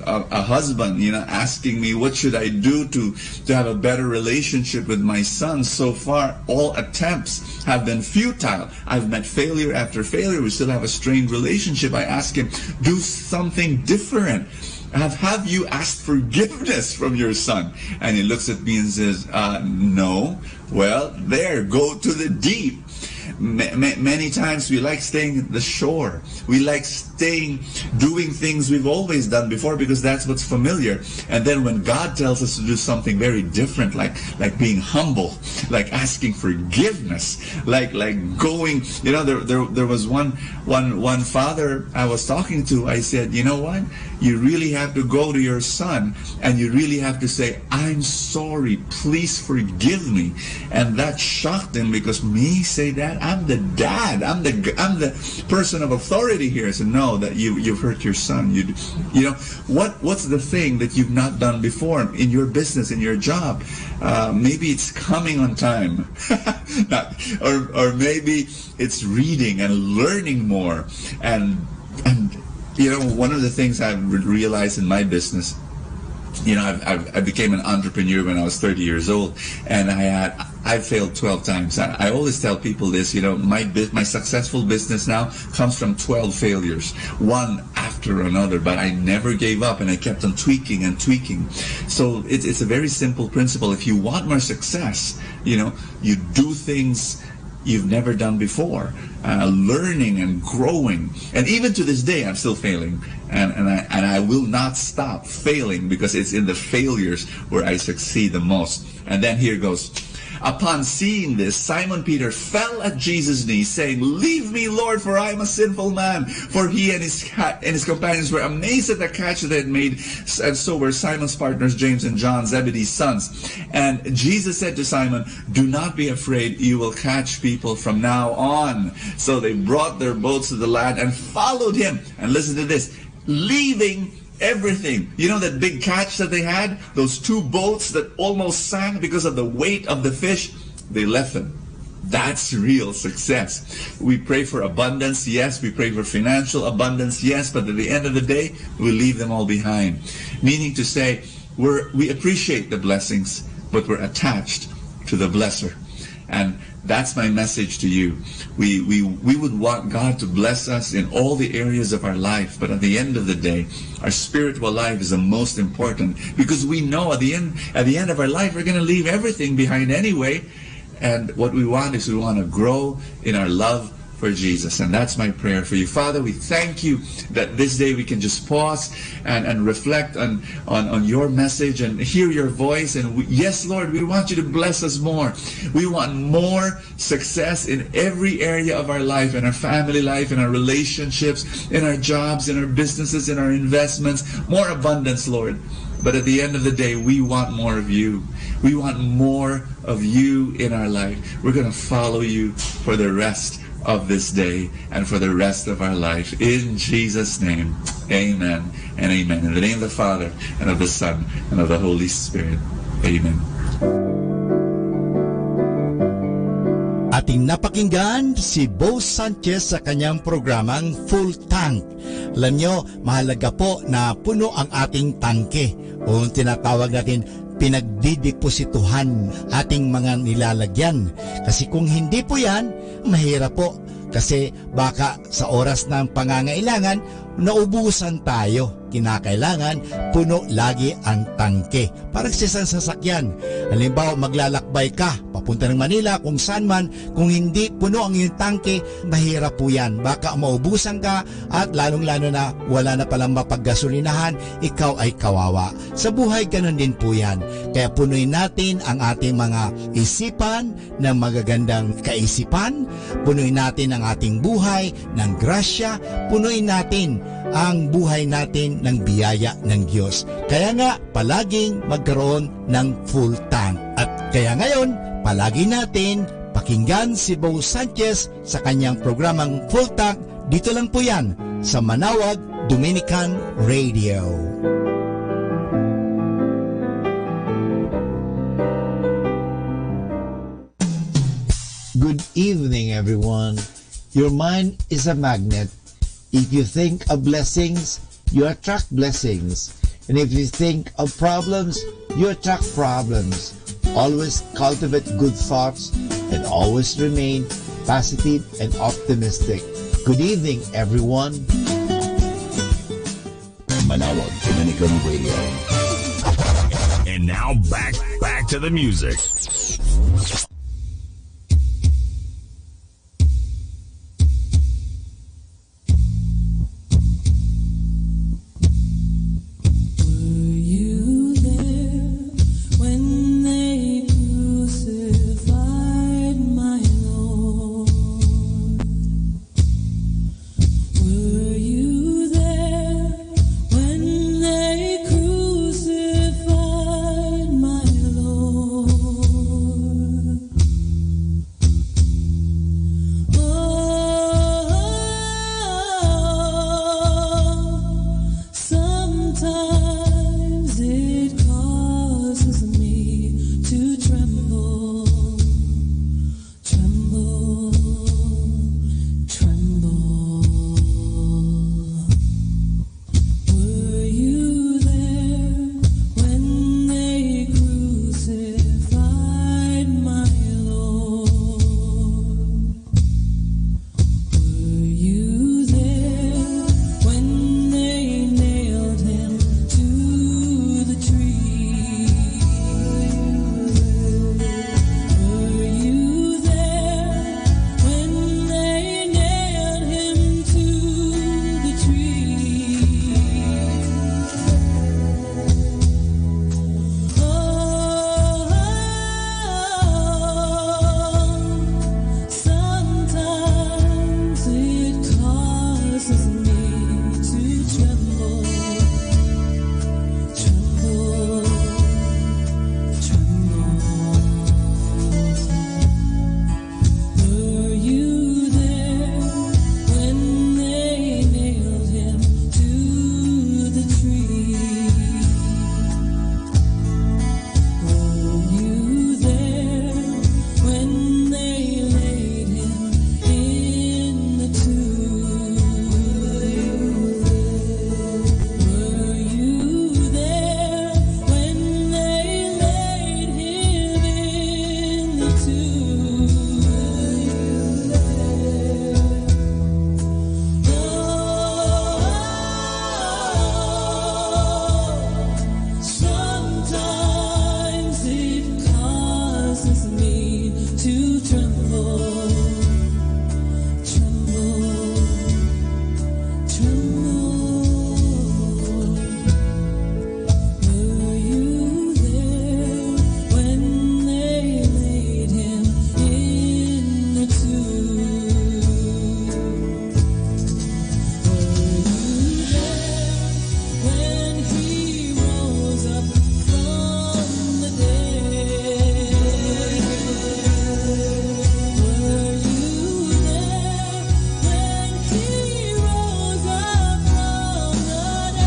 a husband, you know, asking me what should I do to have a better relationship with my son, so far all attempts have been futile. I've met failure after failure. We still have a strained relationship. I ask him, do something different. Have you asked forgiveness from your son? And he looks at me and says, no. Well, go to the deep. Many times we like staying at the shore. We like doing things we've always done before because that's what's familiar. And then when God tells us to do something very different, like being humble, like asking forgiveness, like going, you know, there was one father I was talking to. I said, you know what? You really have to go to your son and you really have to say, I'm sorry, please forgive me. And that shocked him, because me say that? I'm the dad. I'm the person of authority here. I said, no, that you've hurt your son. You know, what's the thing that you've not done before in your business, in your job? Maybe it's coming on time. or maybe it's reading and learning more. And you know, one of the things I've realized in my business, you know, I became an entrepreneur when I was 30 years old, and I failed 12 times. I always tell people this, you know, my successful business now comes from 12 failures, one after another, but I never gave up, and I kept on tweaking and tweaking. So it's a very simple principle. If you want more success, you know, you do things you've never done before, learning and growing. And even to this day, I'm still failing, and I will not stop failing, because it's in the failures where I succeed the most. And then here goes. Upon seeing this, Simon Peter fell at Jesus' knees, saying, "Leave me, Lord, for I am a sinful man." For he and his companions were amazed at the catch they had made, and so were Simon's partners, James and John, Zebedee's sons. And Jesus said to Simon, "Do not be afraid, you will catch people from now on." So they brought their boats to the land and followed him. And listen to this, leaving everything. You know that big catch that they had? Those 2 boats that almost sank because of the weight of the fish? They left them. That's real success. We pray for abundance, yes. We pray for financial abundance, yes. But at the end of the day, we leave them all behind. Meaning to say, we appreciate the blessings, but we're attached to the blesser. And that's my message to you. We would want God to bless us in all the areas of our life, but at the end of the day, our spiritual life is the most important, because we know at the end of our life, we're going to leave everything behind anyway. And what we want is we want to grow in our love for Jesus. And that's my prayer for you. Father, we thank you that this day we can just pause and reflect on your message and hear your voice. And yes, Lord, we want you to bless us more. We want more success in every area of our life, in our family life, in our relationships, in our jobs, in our businesses, in our investments. More abundance, Lord. But at the end of the day, we want more of you. We want more of you in our life. We're going to follow you for the rest of this day and for the rest of our life. In Jesus' name, amen and amen. In the name of the Father, and of the Son, and of the Holy Spirit. Amen. Ating napakinggan si Bo Sanchez sa kanyang programang Full Tank. Alam nyo, mahalaga po na puno ang ating tangke o tinatawag natin pinagdideposituhan ating mga nilalagyan. Kasi kung hindi po yan, mahirap po. Kasi baka sa oras ng pangangailangan, naubusan tayo. Kinakailangan, puno lagi ang tangke. Parang sa isang sasakyan. Halimbawa, maglalakbay ka, papunta ng Manila, kung saan man, kung hindi puno ang iyong tangke, mahirap po yan. Baka maubusan ka at lalong-lalo na wala na palang mapaggasolinahan, ikaw ay kawawa. Sa buhay, ganun din po yan. Kaya punuin natin ang ating mga isipan ng magagandang kaisipan, punuin natin ang ating buhay ng grasya, punuin natin ang buhay natin ng biyaya ng Diyos. Kaya nga, palaging magkaroon ng full tank. At kaya ngayon, palagi natin pakinggan si Bo Sanchez sa kanyang programang Full Tank. Dito lang po yan sa Manawag Dominican Radio. Good evening, everyone. Your mind is a magnet. If you think of blessings, you attract blessings. And if you think of problems, you attract problems. Always cultivate good thoughts and always remain positive and optimistic. Good evening, everyone. Manawag Dominican Radio. And now back to the music. cause me to tremble, tremble, tremble. Were you there when they laid him in the tomb? Were you there when he rose up from the dead? Were you there when he rose up from the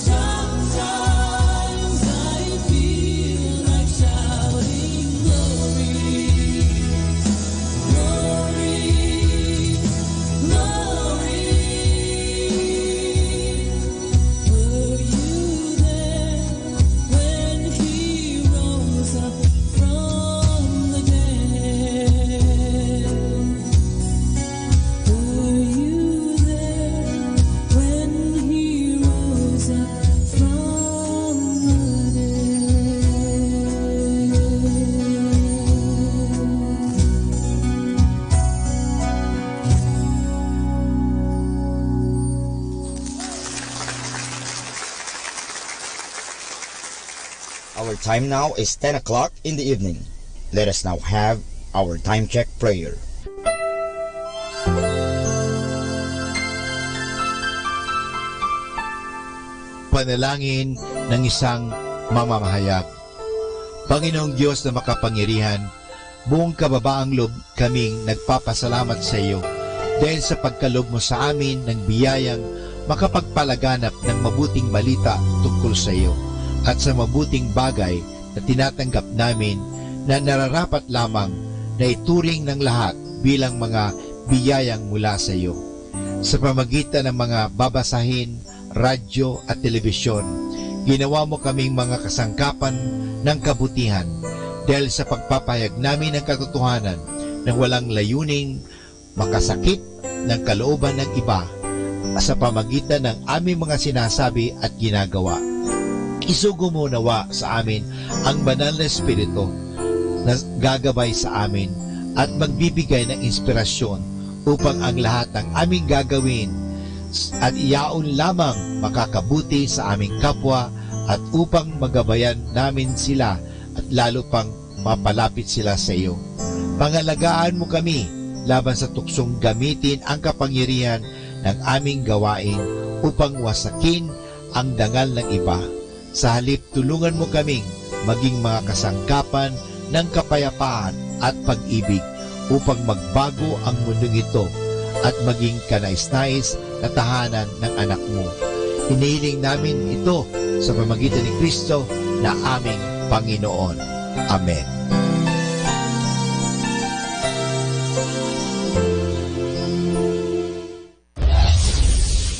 Sometimes I feel like shouting glory, glory, glory. Were you there when he rose up from the dead? Were you there when he rose up from the Our time now is 10 o'clock in the evening. Let us now have our time check prayer. Panalangin ng isang mamamahayag. Panginoong Diyos na makapangyarihan, buong kababaang loob kaming nagpapasalamat sa iyo dahil sa pagkalob mo sa amin ng biyayang makapagpalaganap ng mabuting balita tungkol sa iyo at sa mabuting bagay na tinatanggap namin na nararapat lamang na ituring ng lahat bilang mga biyayang mula sa iyo. Sa pamagitan ng mga babasahin, radyo at telebisyon, ginawa mo kaming mga kasangkapan ng kabutihan dahil sa pagpapahayag namin ng katotohanan na walang layuning makasakit ng kalooban ng iba sa pamagitan ng aming mga sinasabi at ginagawa. Isugo mo nawa sa amin ang banal na Espiritu na gagabay sa amin at magbibigay ng inspirasyon upang ang lahat ng aming gagawin at iyaon lamang makakabuti sa aming kapwa at upang magabayan namin sila at lalo pang mapalapit sila sa iyo. Pangalagaan mo kami laban sa tuksong gamitin ang kapangyarihan ng aming gawain upang wasakin ang dangal ng iba. Sa halip, tulungan mo kaming maging mga kasangkapan ng kapayapaan at pag-ibig upang magbago ang mundong ito at maging kanais-nais na tahanan ng anak mo. Hinihiling namin ito sa pamamagitan ni Kristo na aming Panginoon. Amen.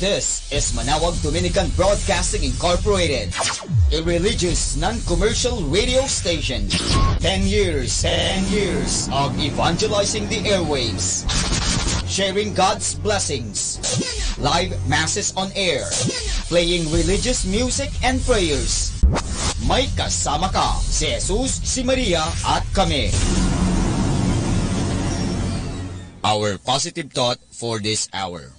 This is Manawag Dominican Broadcasting Incorporated, a religious, non-commercial radio station. 10 years of evangelizing the airwaves, sharing God's blessings, live masses on air, playing religious music and prayers. May kasama ka, si Jesus, si Maria, at kami. Our positive thought for this hour.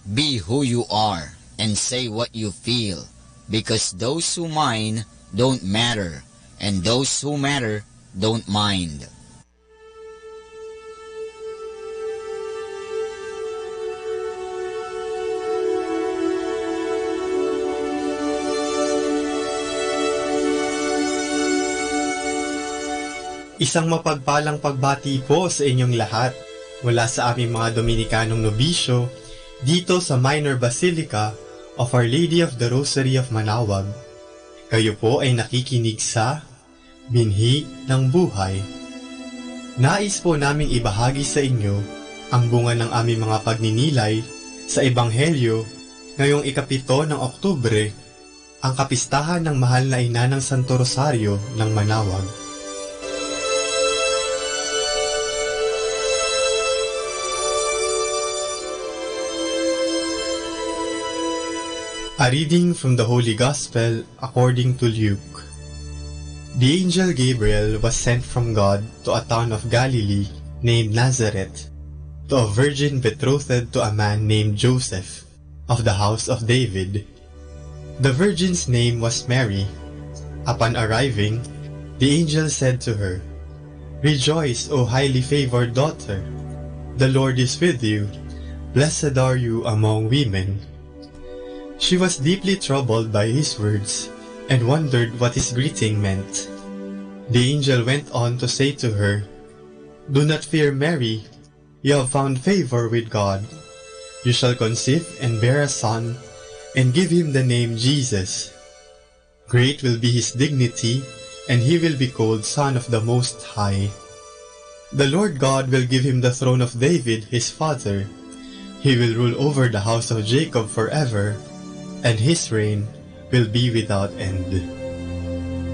Be who you are and say what you feel, because those who mind don't matter, and those who matter don't mind. Isang mapagpalang pagbati po sa inyong lahat mula sa aming mga Dominikanong nobisyo dito sa Minor Basilica of Our Lady of the Rosary of Manawag. Kayo po ay nakikinig sa Binhi ng Buhay. Nais po naming ibahagi sa inyo ang bunga ng aming mga pagninilay sa Ebanghelyo ngayong 7 ng Oktubre, ang kapistahan ng Mahal na Ina ng Santo Rosario ng Manawag. A reading from the Holy Gospel according to Luke. The angel Gabriel was sent from God to a town of Galilee named Nazareth, to a virgin betrothed to a man named Joseph, of the house of David. The virgin's name was Mary. Upon arriving, the angel said to her, "Rejoice, O highly favored daughter! The Lord is with you. Blessed are you among women." She was deeply troubled by his words and wondered what his greeting meant. The angel went on to say to her, "Do not fear, Mary. You have found favor with God. You shall conceive and bear a son, and give him the name Jesus. Great will be his dignity, and he will be called Son of the Most High. The Lord God will give him the throne of David, his father. He will rule over the house of Jacob forever, and his reign will be without end."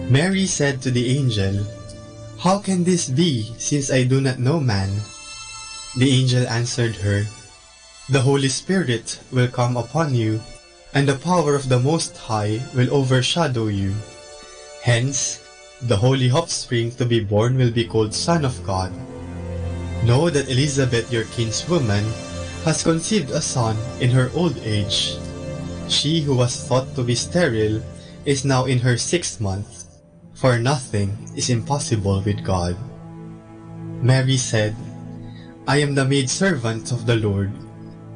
Mary said to the angel, "How can this be, since I do not know man?" The angel answered her, "The Holy Spirit will come upon you, and the power of the Most High will overshadow you. Hence, the holy offspring to be born will be called Son of God. Know that Elizabeth, your kinswoman, has conceived a son in her old age. She who was thought to be sterile is now in her 6th month, for nothing is impossible with God." Mary said, "I am the maidservant of the Lord.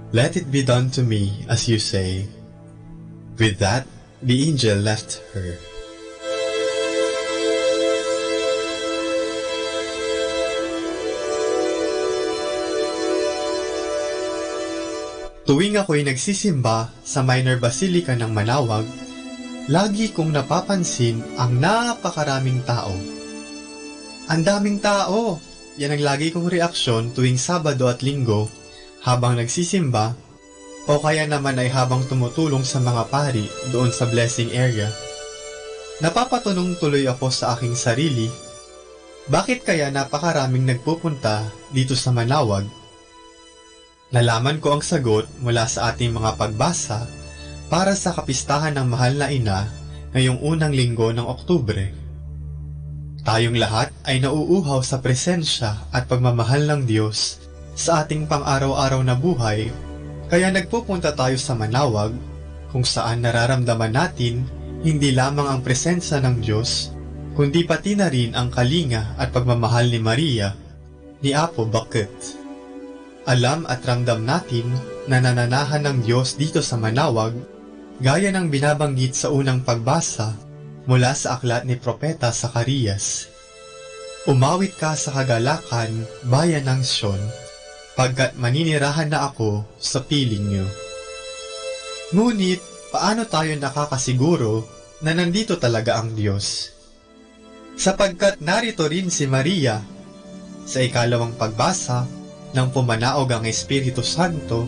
Let it be done to me as you say." With that, the angel left her. Tuwing ako'y nagsisimba sa Minor Basilica ng Manawag, lagi kong napapansin ang napakaraming tao. Ang daming tao! Yan ang lagi kong reaksyon tuwing Sabado at Linggo habang nagsisimba o kaya naman ay habang tumutulong sa mga pari doon sa blessing area. Napapatanong tuloy ako sa aking sarili, bakit kaya napakaraming nagpupunta dito sa Manawag? Nalaman ko ang sagot mula sa ating mga pagbasa para sa kapistahan ng Mahal na Ina ngayong unang linggo ng Oktubre. Tayong lahat ay nauuhaw sa presensya at pagmamahal ng Diyos sa ating pang-araw-araw na buhay, kaya nagpupunta tayo sa Manawag kung saan nararamdaman natin hindi lamang ang presensya ng Diyos, kundi pati na rin ang kalinga at pagmamahal ni Maria, ni Apo Bakit. Alam at ramdam natin na nananahan ng Diyos dito sa Manawag, gaya ng binabanggit sa unang pagbasa mula sa aklat ni Propeta Zacarias. "Umawit ka sa kagalakan, bayan ng Sion, pagkat maninirahan na ako sa piling niyo." Ngunit, paano tayo nakakasiguro na nandito talaga ang Diyos? Sapagkat narito rin si Maria. Sa ikalawang pagbasa, nang pumanaog ang Espiritu Santo,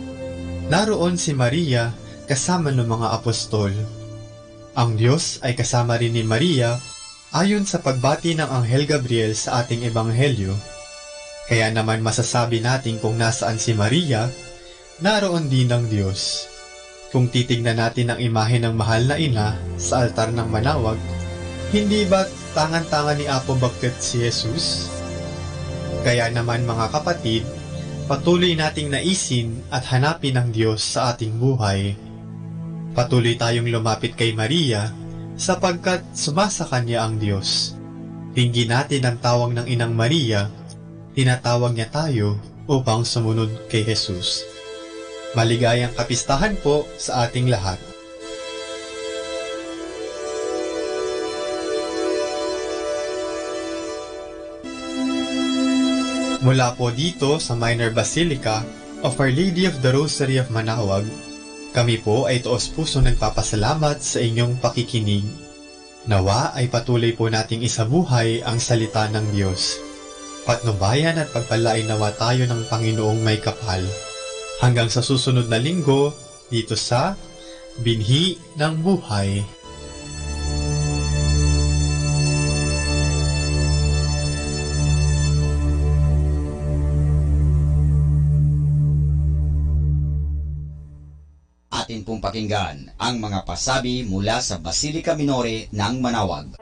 naroon si Maria kasama ng mga apostol. Ang Diyos ay kasama rin ni Maria ayon sa pagbati ng Anghel Gabriel sa ating Ebanghelyo. Kaya naman masasabi natin kung nasaan si Maria, naroon din ang Diyos. Kung titignan natin ang imahe ng Mahal na Ina sa altar ng Manawag, hindi ba tangan-tangan ni Apo Bakit si Jesus? Kaya naman mga kapatid, patuloy nating naisin at hanapin ang Diyos sa ating buhay. Patuloy tayong lumapit kay Maria sapagkat sumasa Kanya ang Diyos. Tingin natin ang tawag ng Inang Maria, tinatawag niya tayo upang sumunod kay Jesus. Maligayang kapistahan po sa ating lahat. Mula po dito sa Minor Basilica of Our Lady of the Rosary of Manawag, kami po ay taos-puso nagpapasalamat sa inyong pakikinig. Nawa ay patuloy po nating isabuhay ang salita ng Diyos. Patnubayan at pagpalain nawa tayo ng Panginoong may kapal. Hanggang sa susunod na linggo, dito sa Binhi ng Buhay. Atin pong pakinggan ang mga pasabi mula sa Basilica Minore ng Manawag.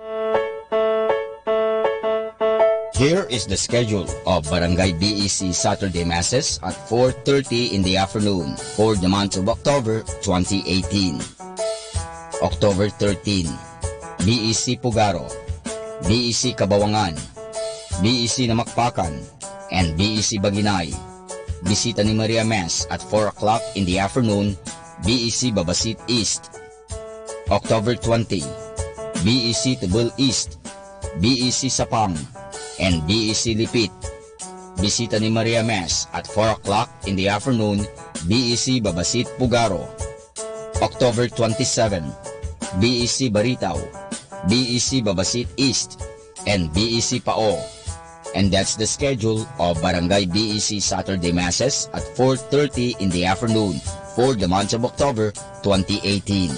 Here is the schedule of Barangay BEC Saturday Masses at 4:30 in the afternoon for the month of October 2018. October 13, BEC Pugaro, BEC Kabawangan, BEC Namakpakan, and BEC Baginay. Bisita ni Maria Mass at 4 o'clock in the afternoon, BEC Babasit East. October 20, BEC Tubul East, BEC Sapang, and BEC Lipit. Bisita ni Maria Mass at 4 o'clock in the afternoon, BEC Babasit Pugaro. October 27, BEC Baritaw, BEC Babasit East, and BEC Pao. And that's the schedule of Barangay BEC Saturday Masses at 4:30 in the afternoon for the month of October 2018.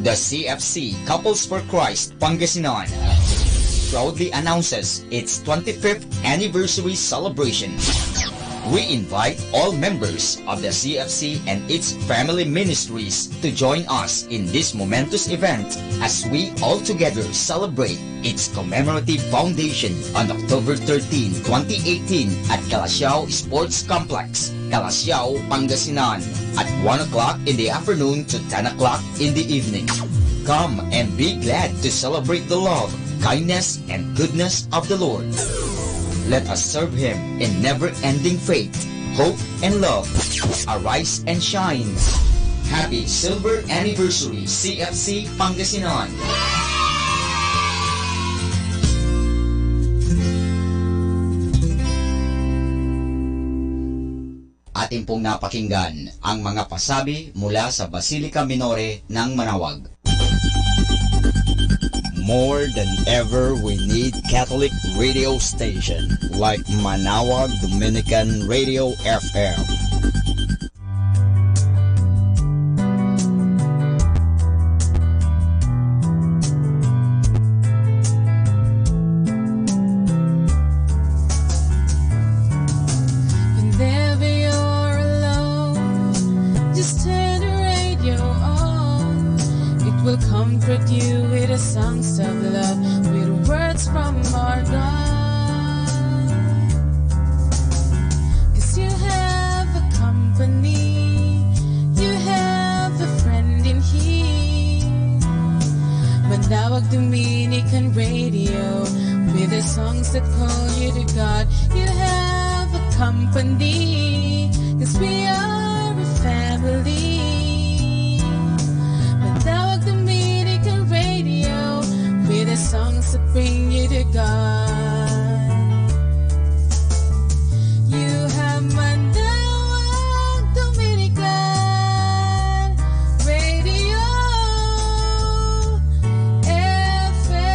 The CFC Couples for Christ Pangasinan proudly announces its 25th anniversary celebration. We invite all members of the CFC and its family ministries to join us in this momentous event as we all together celebrate its commemorative foundation on October 13, 2018 at Calasiao Sports Complex, Calasiao, Pangasinan at 1 o'clock in the afternoon to 10 o'clock in the evening. Come and be glad to celebrate the love, kindness, and goodness of the Lord. Let us serve Him in never-ending faith, hope, and love. Arise and shine. Happy Silver Anniversary, CFC Pangasinan! Atin pong napakinggan ang mga pasabi mula sa Basilica Minore ng Manawag. More than ever, we need Catholic radio station like Manawag Dominican Radio FM. Whenever you're alone, just turn the radio on. It will comfort you with the songs of love, with words from our God. 'Cause you have a company, you have a friend in here. Manawag Dominican Radio, with the songs that call you to God. You have a company, 'cause we are a family. Manawag Dominican Radio, with the songs that bring you to God. You have Manawag Dominican Radio FM.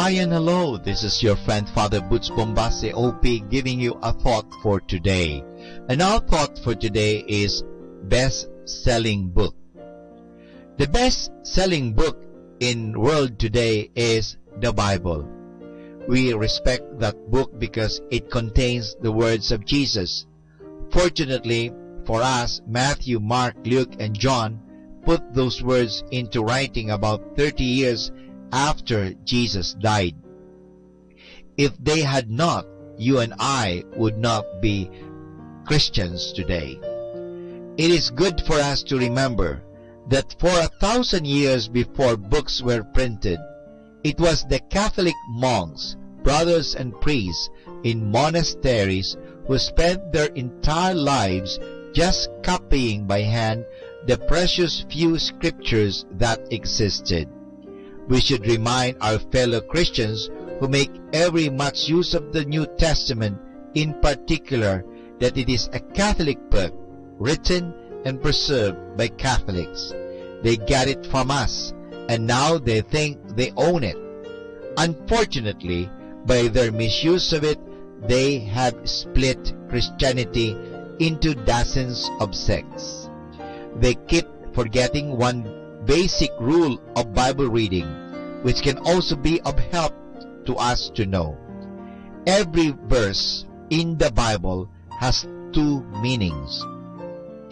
Hi and hello, this is your friend Father Butch Bombase OP giving you a thought for today. And our thought for today is best-selling book. The best-selling book in world today is the Bible. We respect that book because it contains the words of Jesus. Fortunately for us, Matthew, Mark, Luke, and John put those words into writing about 30 years after Jesus died. If they had not, you and I would not be Christians today. It is good for us to remember that for 1,000 years before books were printed, it was the Catholic monks, brothers and priests in monasteries who spent their entire lives just copying by hand the precious few scriptures that existed. We should remind our fellow Christians who make every much use of the New Testament in particular that it is a Catholic book written and preserved by Catholics. They got it from us, and now they think they own it. Unfortunately, by their misuse of it, they have split Christianity into dozens of sects. They keep forgetting one basic rule of Bible reading, which can also be of help to us to know. Every verse in the Bible has two meanings.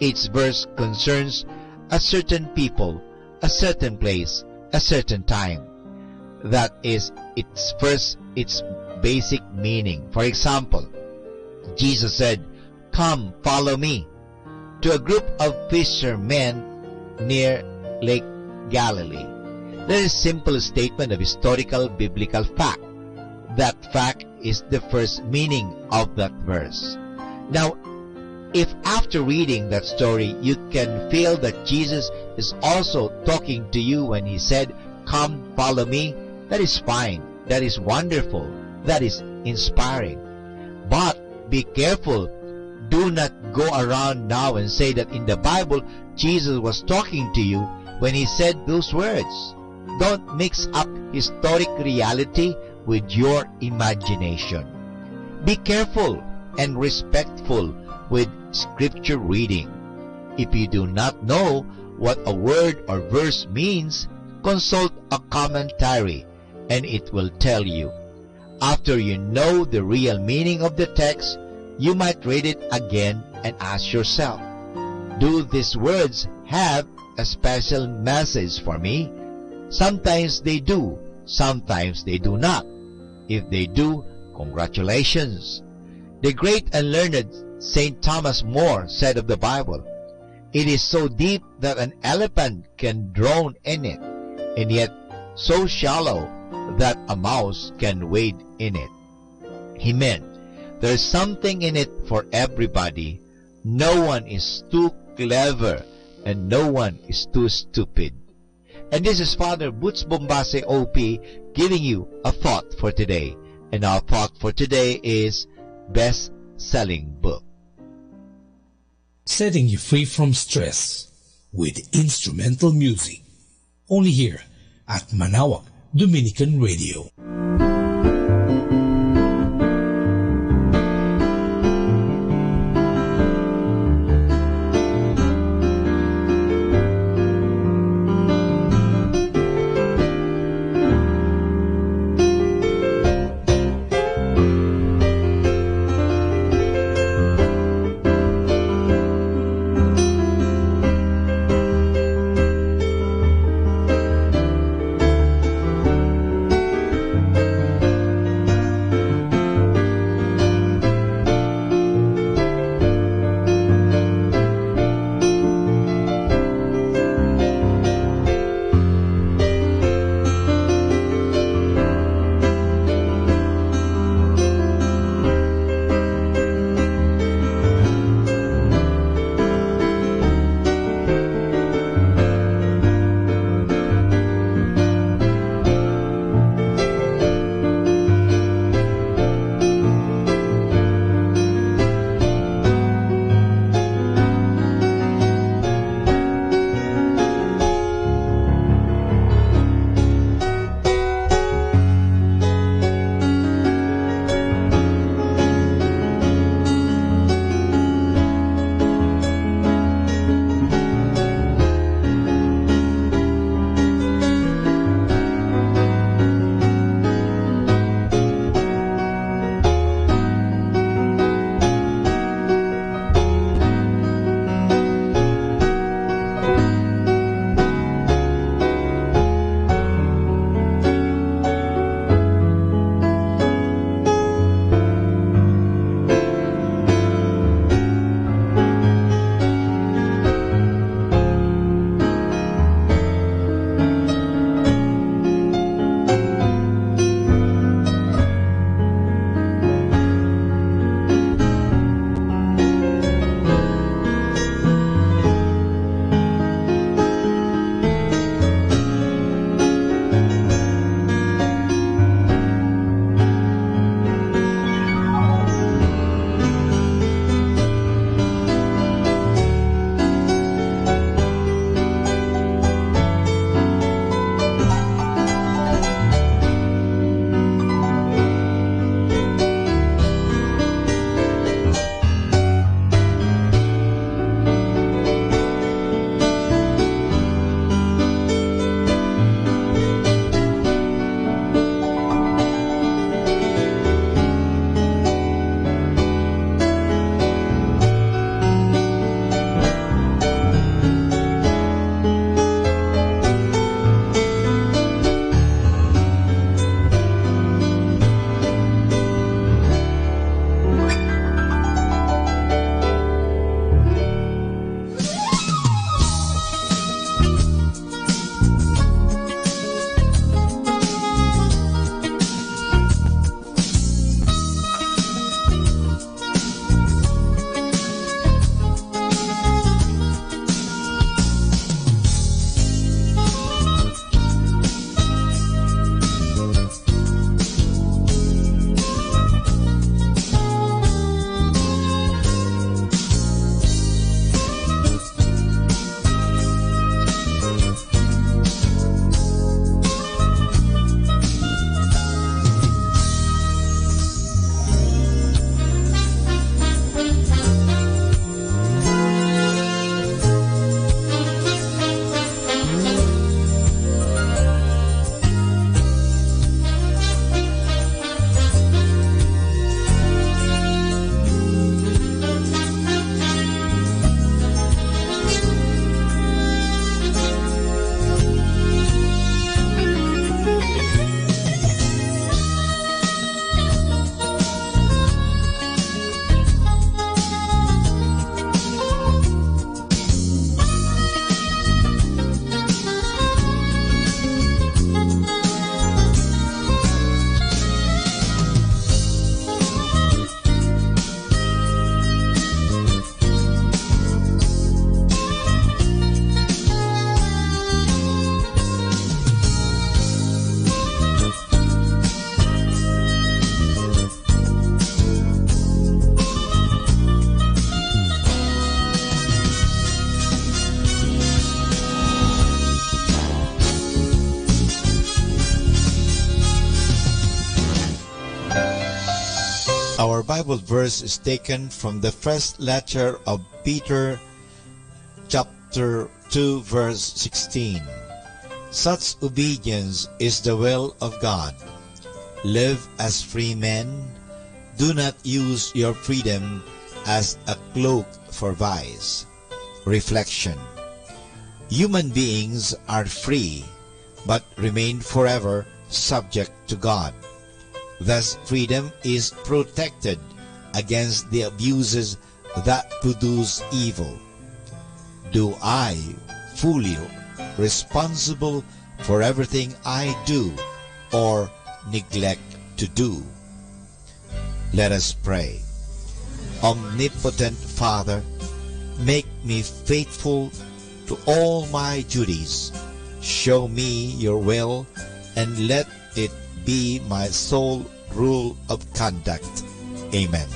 Each verse concerns a certain people, a certain place, a certain time. That is its basic meaning. For example, Jesus said, "Come, follow me," to a group of fishermen near Lake Galilee. That is a simple statement of historical biblical fact. That fact is the first meaning of that verse. Now, if after reading that story you can feel that Jesus is also talking to you when he said, "Come, follow me," that is fine. That is wonderful. That is inspiring. But be careful. Do not go around now and say that in the Bible Jesus was talking to you when he said those words. Don't mix up historic reality with your imagination. Be careful and respectful with scripture reading. If you do not know what a word or verse means, consult a commentary and it will tell you. After you know the real meaning of the text, you might read it again and ask yourself, do these words have a special message for me? Sometimes they do, sometimes they do not. If they do, congratulations. The great and learned St. Thomas More said of the Bible, "It is so deep that an elephant can drown in it, and yet so shallow that a mouse can wade in it." He meant there's something in it for everybody. No one is too clever and no one is too stupid. And this is Father Butch Bombase OP giving you a thought for today. And our thought for today is best-selling book. Setting you free from stress with instrumental music. Only here at Manaoag Dominican Radio. Bible verse is taken from the first letter of Peter, chapter 2, verse 16. Such obedience is the will of God. Live as free men. Do not use your freedom as a cloak for vice. Reflection. Human beings are free, but remain forever subject to God. Thus, freedom is protected against the abuses that produce evil. Do I fully responsible for everything I do or neglect to do? Let us pray. Omnipotent Father, make me faithful to all my duties. Show me your will and let it be my sole rule of conduct. Amen.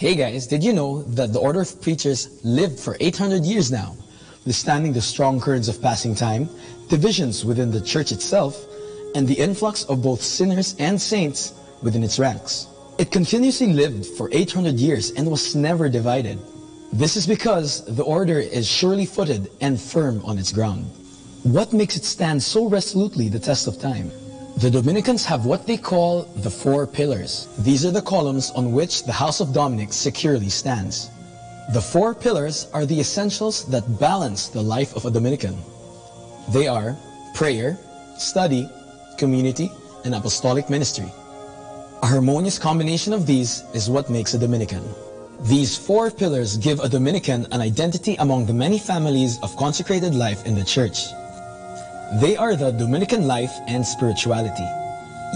Hey guys, did you know that the Order of Preachers lived for 800 years now, withstanding the strong currents of passing time, divisions within the church itself, and the influx of both sinners and saints within its ranks? It continuously lived for 800 years and was never divided. This is because the order is surely footed and firm on its ground. What makes it stand so resolutely the test of time? The Dominicans have what they call the 4 pillars. These are the columns on which the House of Dominic securely stands. The 4 pillars are the essentials that balance the life of a Dominican. They are prayer, study, community, and apostolic ministry. A harmonious combination of these is what makes a Dominican. These 4 pillars give a Dominican an identity among the many families of consecrated life in the church. They are the Dominican life and spirituality.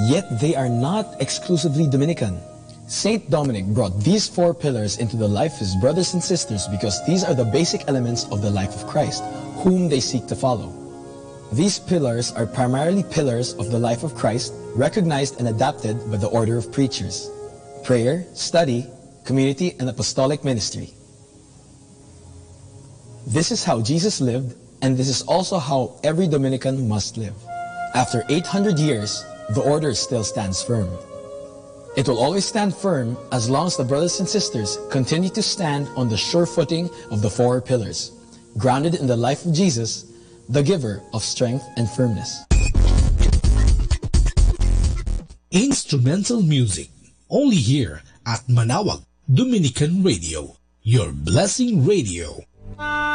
Yet they are not exclusively Dominican. Saint Dominic brought these 4 pillars into the life of his brothers and sisters because these are the basic elements of the life of Christ, whom they seek to follow. These pillars are primarily pillars of the life of Christ, recognized and adapted by the Order of Preachers: prayer, study, community, and apostolic ministry. This is how Jesus lived, and this is also how every Dominican must live. After 800 years, the order still stands firm. It will always stand firm as long as the brothers and sisters continue to stand on the sure footing of the 4 pillars, grounded in the life of Jesus, the giver of strength and firmness. Instrumental music, only here at Manawag Dominican Radio, your blessing radio. Bye.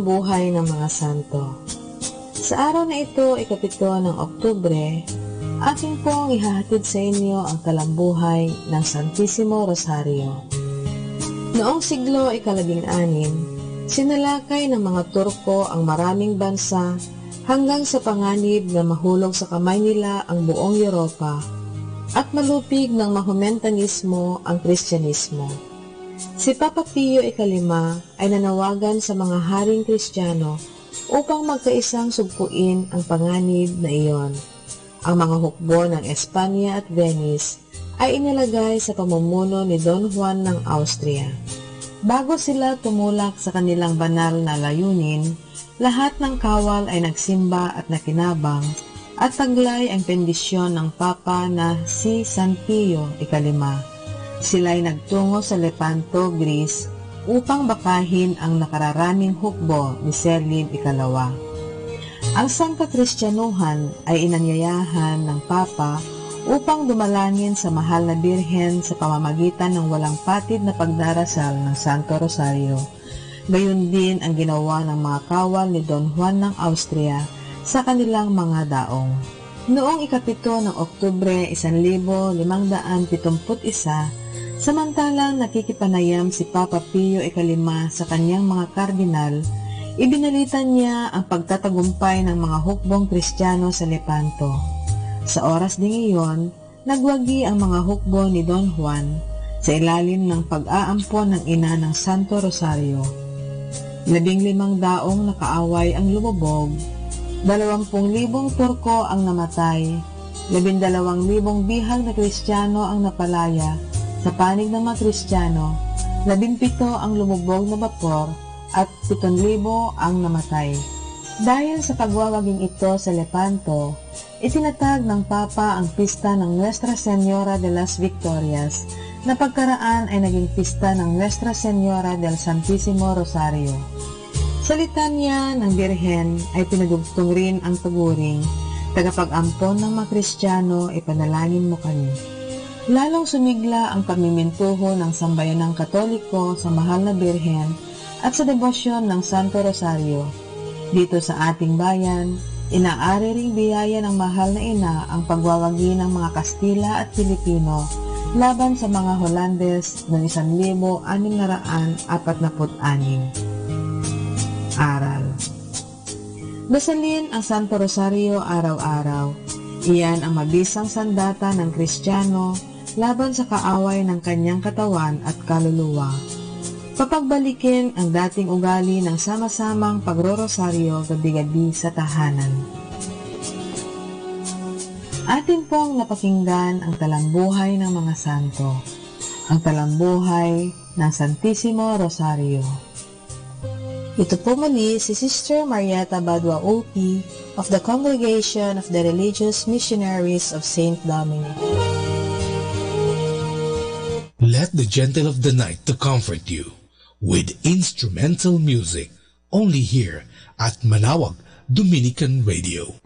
ng buhay ng mga santo. Sa araw na ito, 7 ng Oktubre, akin pong ihahatid sa inyo ang talambuhay ng Santissimo Rosario. Noong siglo 16, sinalakay ng mga Turko ang maraming bansa hanggang sa panganib na mahulog sa kamay nila ang buong Europa at malupig ng Mahometanismo ang Kristyanismo. Si Papa Pio XV ay nanawagan sa mga haring Kristiyano upang magkaisang sugpuin ang panganib na iyon. Ang mga hukbo ng Espanya at Venice ay inilagay sa pamumuno ni Don Juan ng Austria. Bago sila tumulak sa kanilang banal na layunin, lahat ng kawal ay nagsimba at nakinabang at taglay ang pendisyon ng Papa na si San Pio XV. Sila'y nagtungo sa Lepanto, Greece upang bakahin ang nakararaming hukbo ni Serlin II. Ang Sangka Kristyanuhan ay inanyayahan ng Papa upang dumalangin sa mahal na Birhen sa pamamagitan ng walang patid na pagdarasal ng Santo Rosario. Gayon din ang ginawa ng mga kawal ni Don Juan ng Austria sa kanilang mga daong. Noong 7 ng Oktubre 1571, samantalang nakikipanayam si Papa Pio XV sa kanyang mga kardinal, ibinalita niya ang pagtatagumpay ng mga hukbong Kristiyano sa Lepanto. Sa oras ding iyon, nagwagi ang mga hukbo ni Don Juan sa ilalim ng pag-aampon ng ina ng Santo Rosario. 15 daong nakaaway ang lumubog, 20,000 Turko ang namatay, 12,000 bihag na Kristiyano ang napalaya. Sa panig ng mga Kristiyano, 17 ang lumubog na bapor at 7,000 ang namatay. Dahil sa pagwawaging ito sa Lepanto, itinatag ng Papa ang pista ng Nuestra Señora de las Victorias na pagkaraan ay naging pista ng Nuestra Señora del Santissimo Rosario. Sa litanya ng Birhen ay pinadugtong rin ang tuguring, tagapag-ampon ng mga Kristiyano, ipanalangin mo kami. Lalong sumigla ang pamimintuho ng sambayanang Katoliko sa mahal na Birhen at sa debosyon ng Santo Rosario. Dito sa ating bayan, inaari ring biyaya ng mahal na ina ang pagwawagi ng mga Kastila at Pilipino laban sa mga Holandes noong 1646. Aral. Dasalin ang Santo Rosario araw-araw. Iyan ang mabisang sandata ng Kristiyano laban sa kaaway ng kanyang katawan at kaluluwa. Papagbalikin ang dating ugali ng sama-samang pagrorosaryo gabi-gabi sa tahanan. Atin pong napakinggan ang talambuhay ng mga santo, ang talambuhay ng Santissimo Rosario. Ito po muli si Sister Marieta Badua OP of the Congregation of the Religious Missionaries of St. Dominic. Let the gentle of the night to comfort you with instrumental music, only here at Manawag Dominican Radio.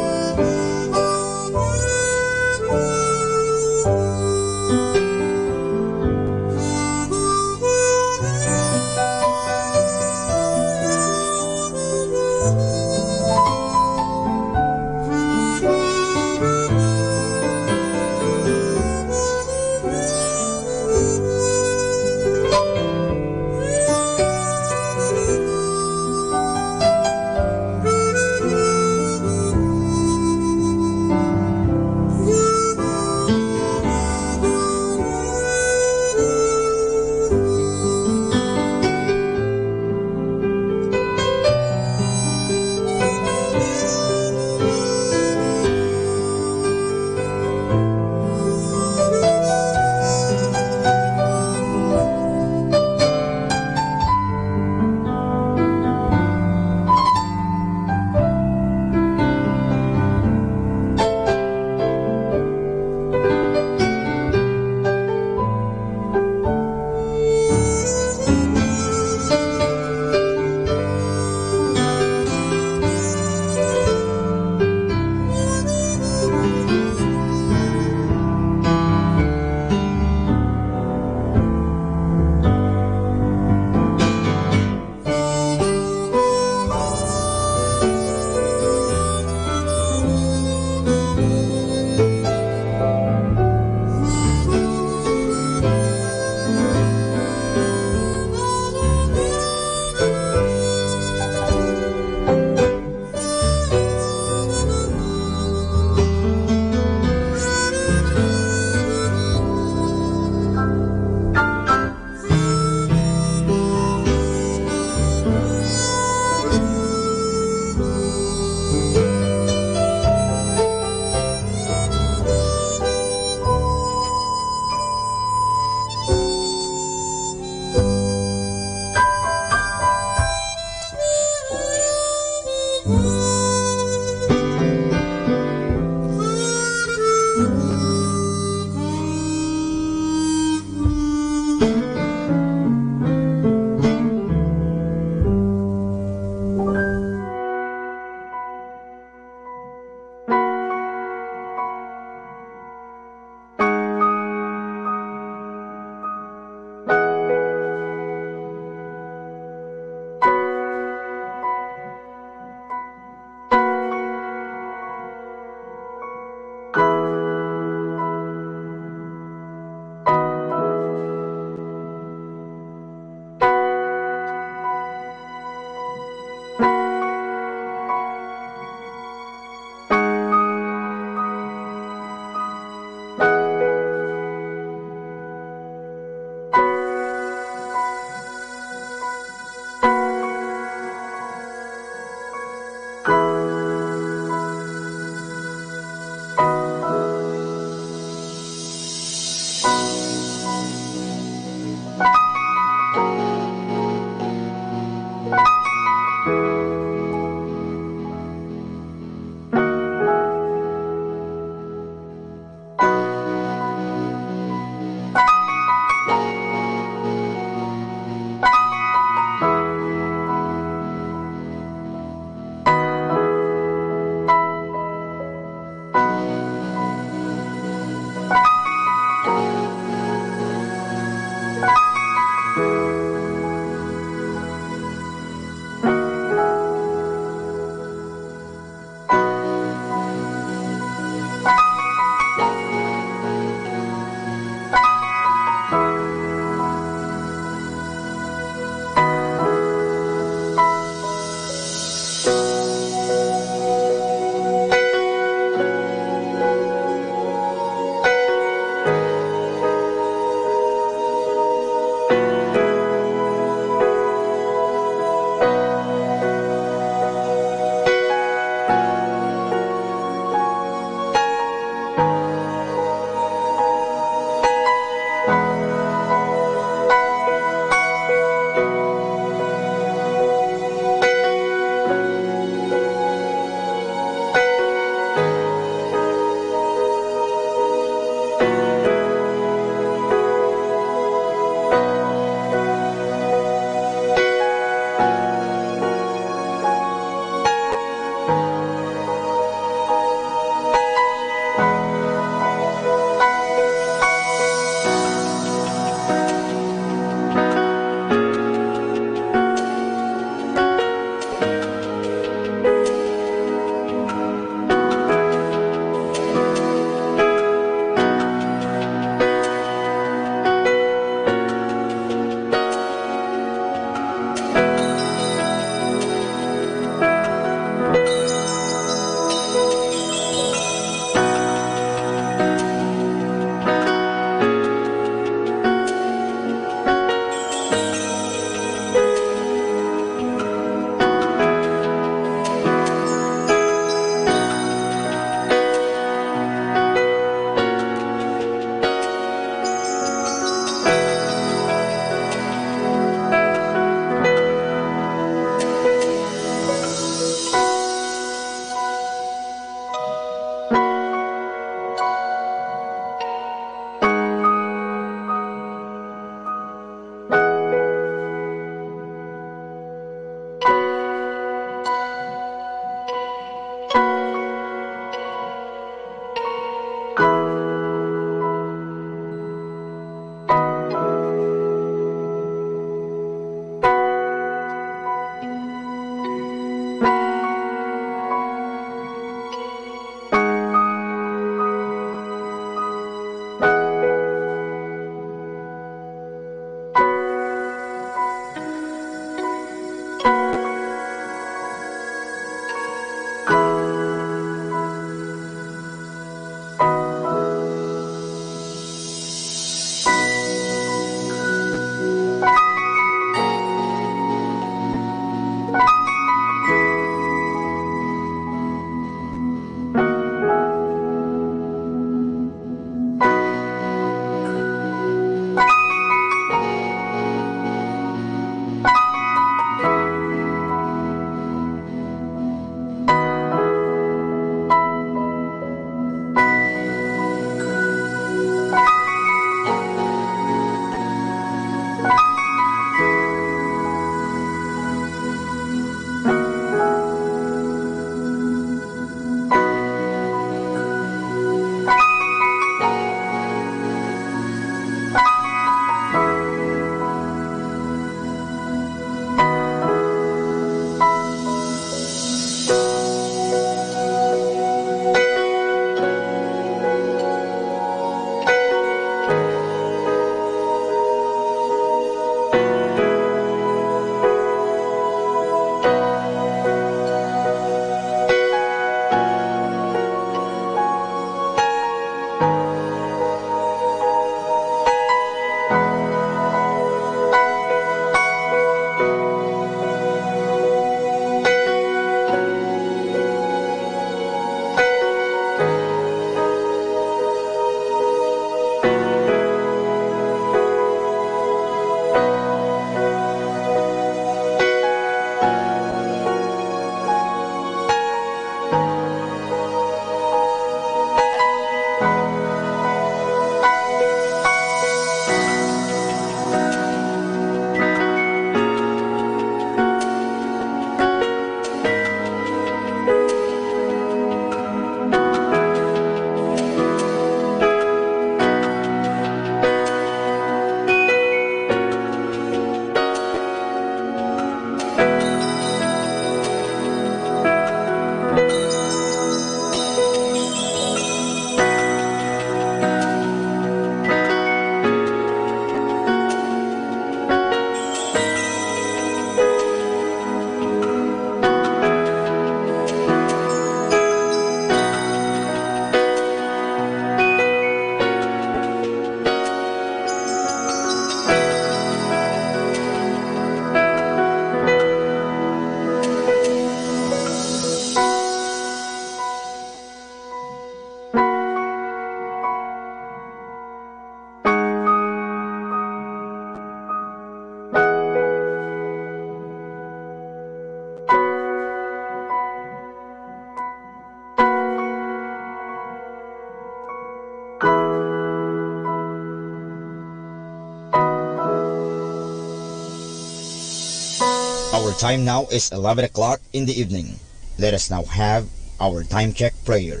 time now is 11 o'clock in the evening. Let us now have our time check prayer.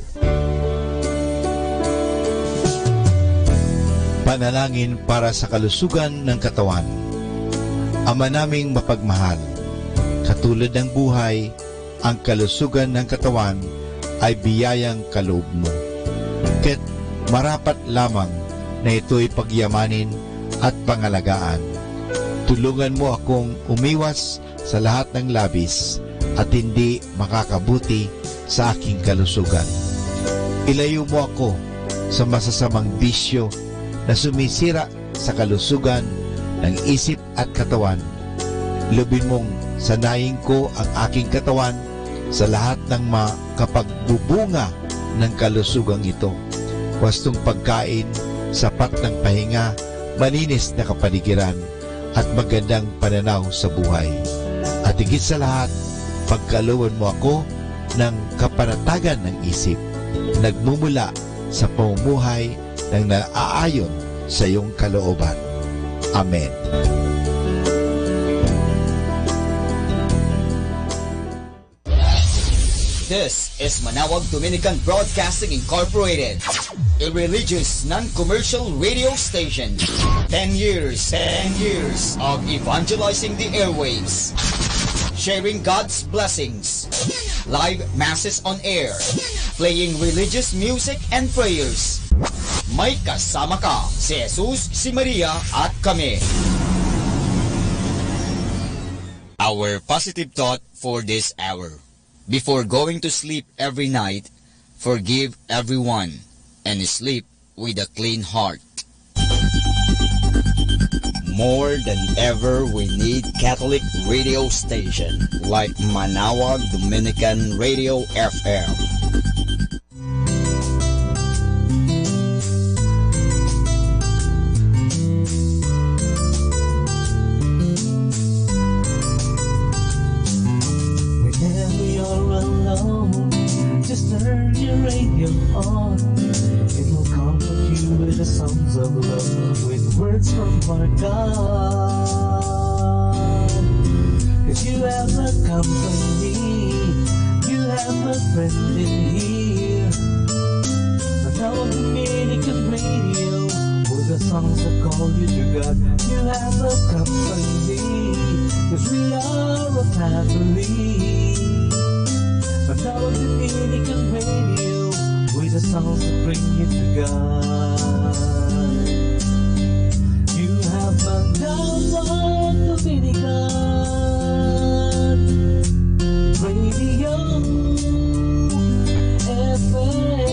Panalangin para sa kalusugan ng katawan. Ama naming mapagmahal, katulad ng buhay, ang kalusugan ng katawan ay biyayang kaloob mo. Kaya't marapat lamang na ito'y pagyamanin at pangalagaan. Tulungan mo akong umiwas sa lahat ng labis at hindi makakabuti sa aking kalusugan. Ilayo mo ako sa masasamang bisyo na sumisira sa kalusugan ng isip at katawan. Lubin mong sanayin ko ang aking katawan sa lahat ng makapagbubunga ng kalusugang ito. Wastong pagkain, sapat ng pahinga, malinis na kapaligiran, at magandang pananaw sa buhay. At higit sa lahat, pagkalooban mo ako ng kapanatagan ng isip, nagmumula sa pamumuhay ng naaayon sa iyong kalooban. Amen. This is Manawag Dominican Broadcasting Incorporated, a religious, non-commercial radio station. 10 years of evangelizing the airwaves, sharing God's blessings, live masses on air, playing religious music and prayers. May kasama ka, si Jesus, si Maria, at kami. Our positive thought for this hour. Before going to sleep every night, forgive everyone and sleep with a clean heart. More than ever, we need Catholic radio station like Manawag Dominican Radio FM. Just turn your radio on. It will comfort you with the songs of love, with words from our God. If you have a company, you have a friend in here. Manawag Dominican Radio, with the songs that call you to God. You have a company, 'cause we are a family. Manawag Dominican Radio, with the songs that bring you to God. You have Manawag Dominican Radio FM.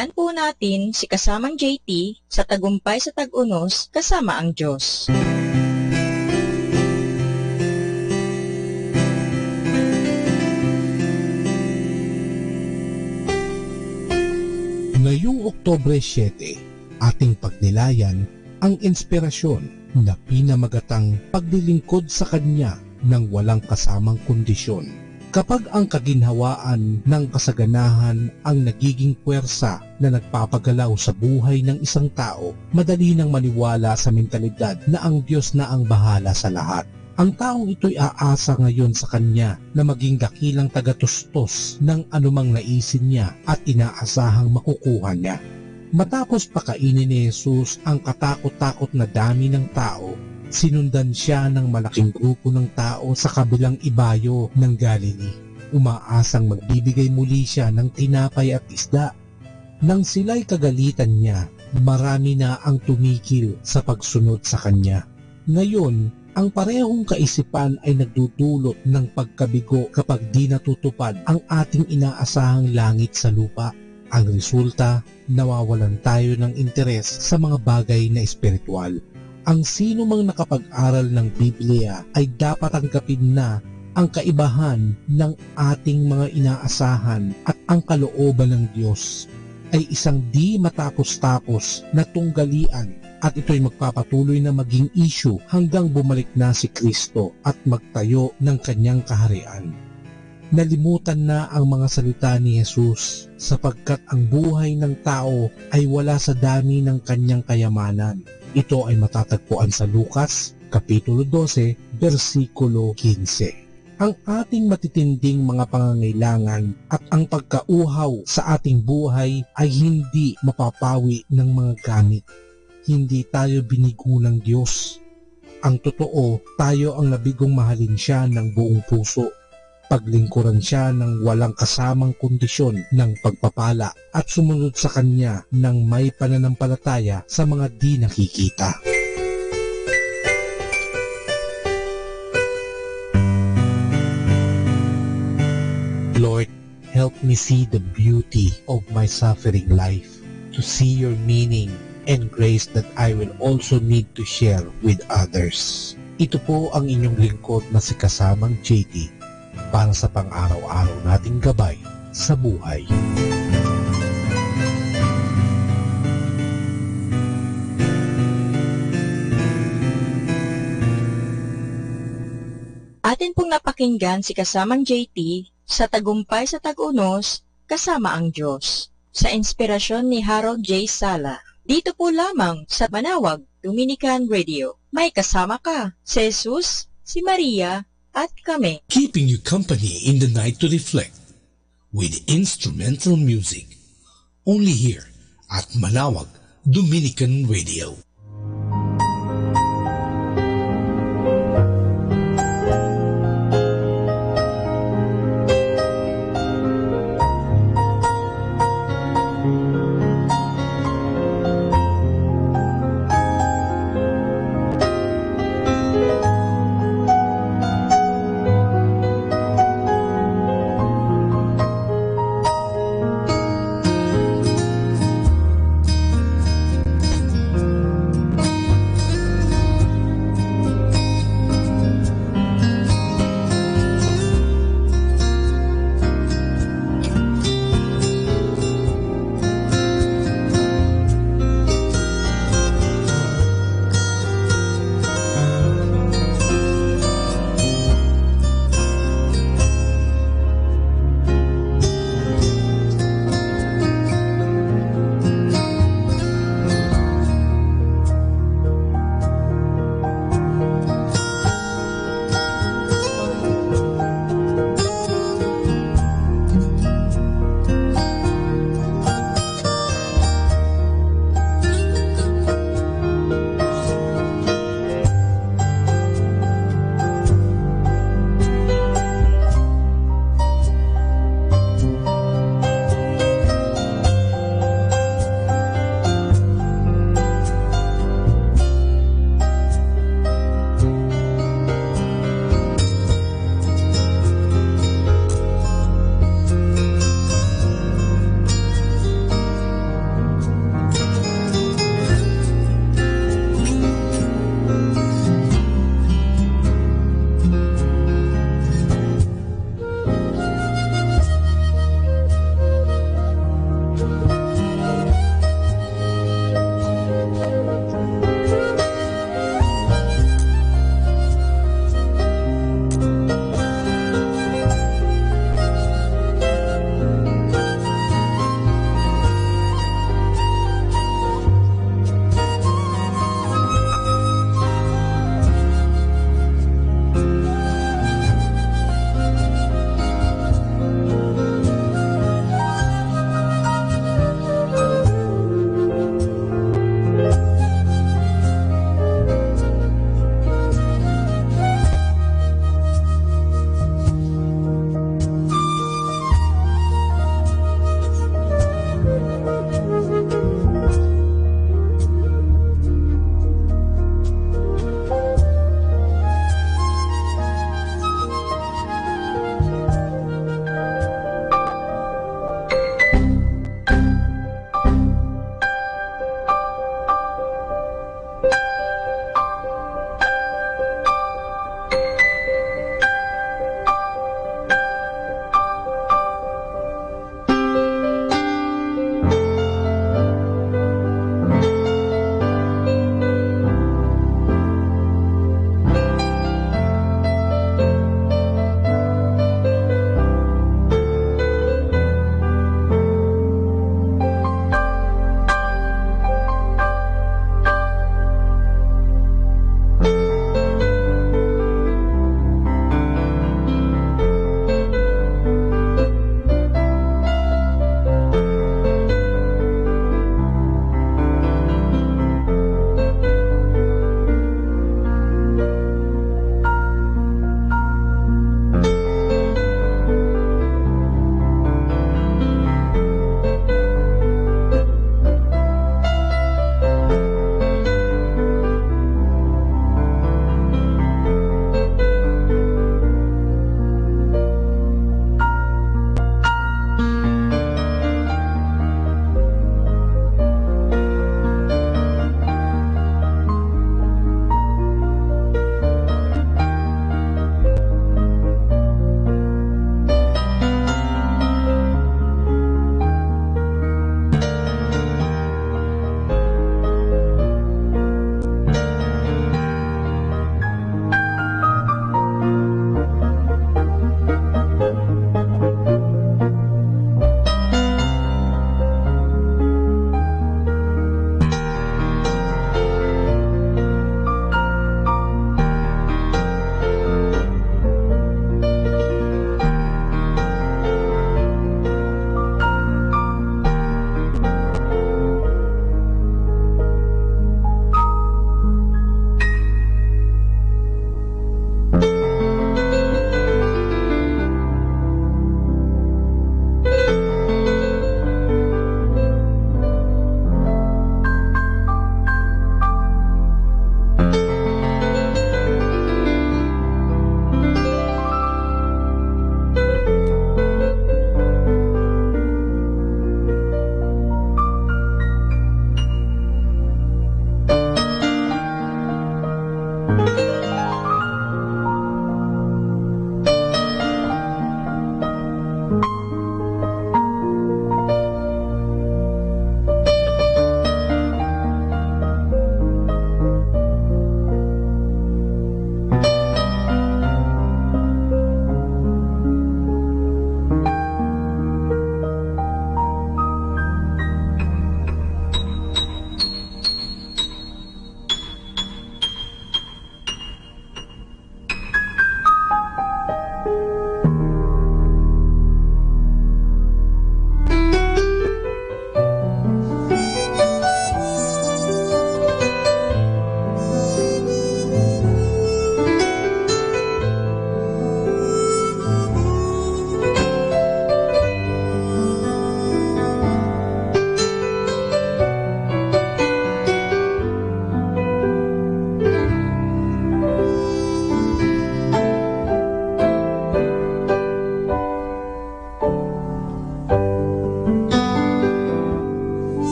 Pakinggan po natin si kasamang JT sa Tagumpay sa Tag-Unos kasama ang Diyos. Ngayong Oktubre 7, ating pagnilayan ang inspirasyon na pinamagatang paglilingkod sa Kanya ng walang kasamang kondisyon. Kapag ang kaginhawaan ng kasaganahan ang nagiging puwersa na nagpapagalaw sa buhay ng isang tao, madali nang maniwala sa mentalidad na ang Diyos na ang bahala sa lahat. Ang taong ito'y aasa ngayon sa Kanya na maging dakilang tagatustos ng anumang naisin niya at inaasahang makukuha niya. Matapos pakainin ni Jesus ang katakot-takot na dami ng tao, sinundan siya ng malaking grupo ng tao sa kabilang ibayo ng Galilee. Umaasang magbibigay muli siya ng tinapay at isda. Nang sila'y kagalitan niya, marami na ang tumigil sa pagsunod sa Kanya. Ngayon, ang parehong kaisipan ay nagdudulot ng pagkabigo kapag di natutupad ang ating inaasahang langit sa lupa. Ang resulta, nawawalan tayo ng interes sa mga bagay na espiritual. Ang sino mang nakapag-aral ng Biblia ay dapat tanggapin na ang kaibahan ng ating mga inaasahan at ang kalooban ng Diyos ay isang di matapos-tapos na tunggalian at ito'y magpapatuloy na maging issue hanggang bumalik na si Kristo at magtayo ng Kanyang kaharian. Nalimutan na ang mga salita ni Jesus sapagkat ang buhay ng tao ay wala sa dami ng kanyang kayamanan. Ito ay matatagpuan sa Lucas, Kapitulo 12, versikulo 15. Ang ating matitinding mga pangangailangan at ang pagkauhaw sa ating buhay ay hindi mapapawi ng mga gamit. Hindi tayo binigo ng Diyos. Ang totoo, tayo ang nabigong mahalin siya ng buong puso. Paglingkuran siya ng walang kasamang kondisyon ng pagpapala at sumunod sa Kanya ng may pananampalataya sa mga di nakikita. Lord, help me see the beauty of my suffering life, to see your meaning and grace that I will also need to share with others. Ito po ang inyong lingkod na si kasamang JT para sa pang-araw-araw nating gabay sa buhay. Atin pong napakinggan si kasamang JT sa Tagumpay sa Tag-Unos kasama ang Diyos sa inspirasyon ni Harold J. Sala. Dito po lamang sa Manawag Dominican Radio. May kasama ka, si Jesus, si Maria, at kami. Keeping you company in the night to reflect with instrumental music. Only here at Manawag Dominican Radio.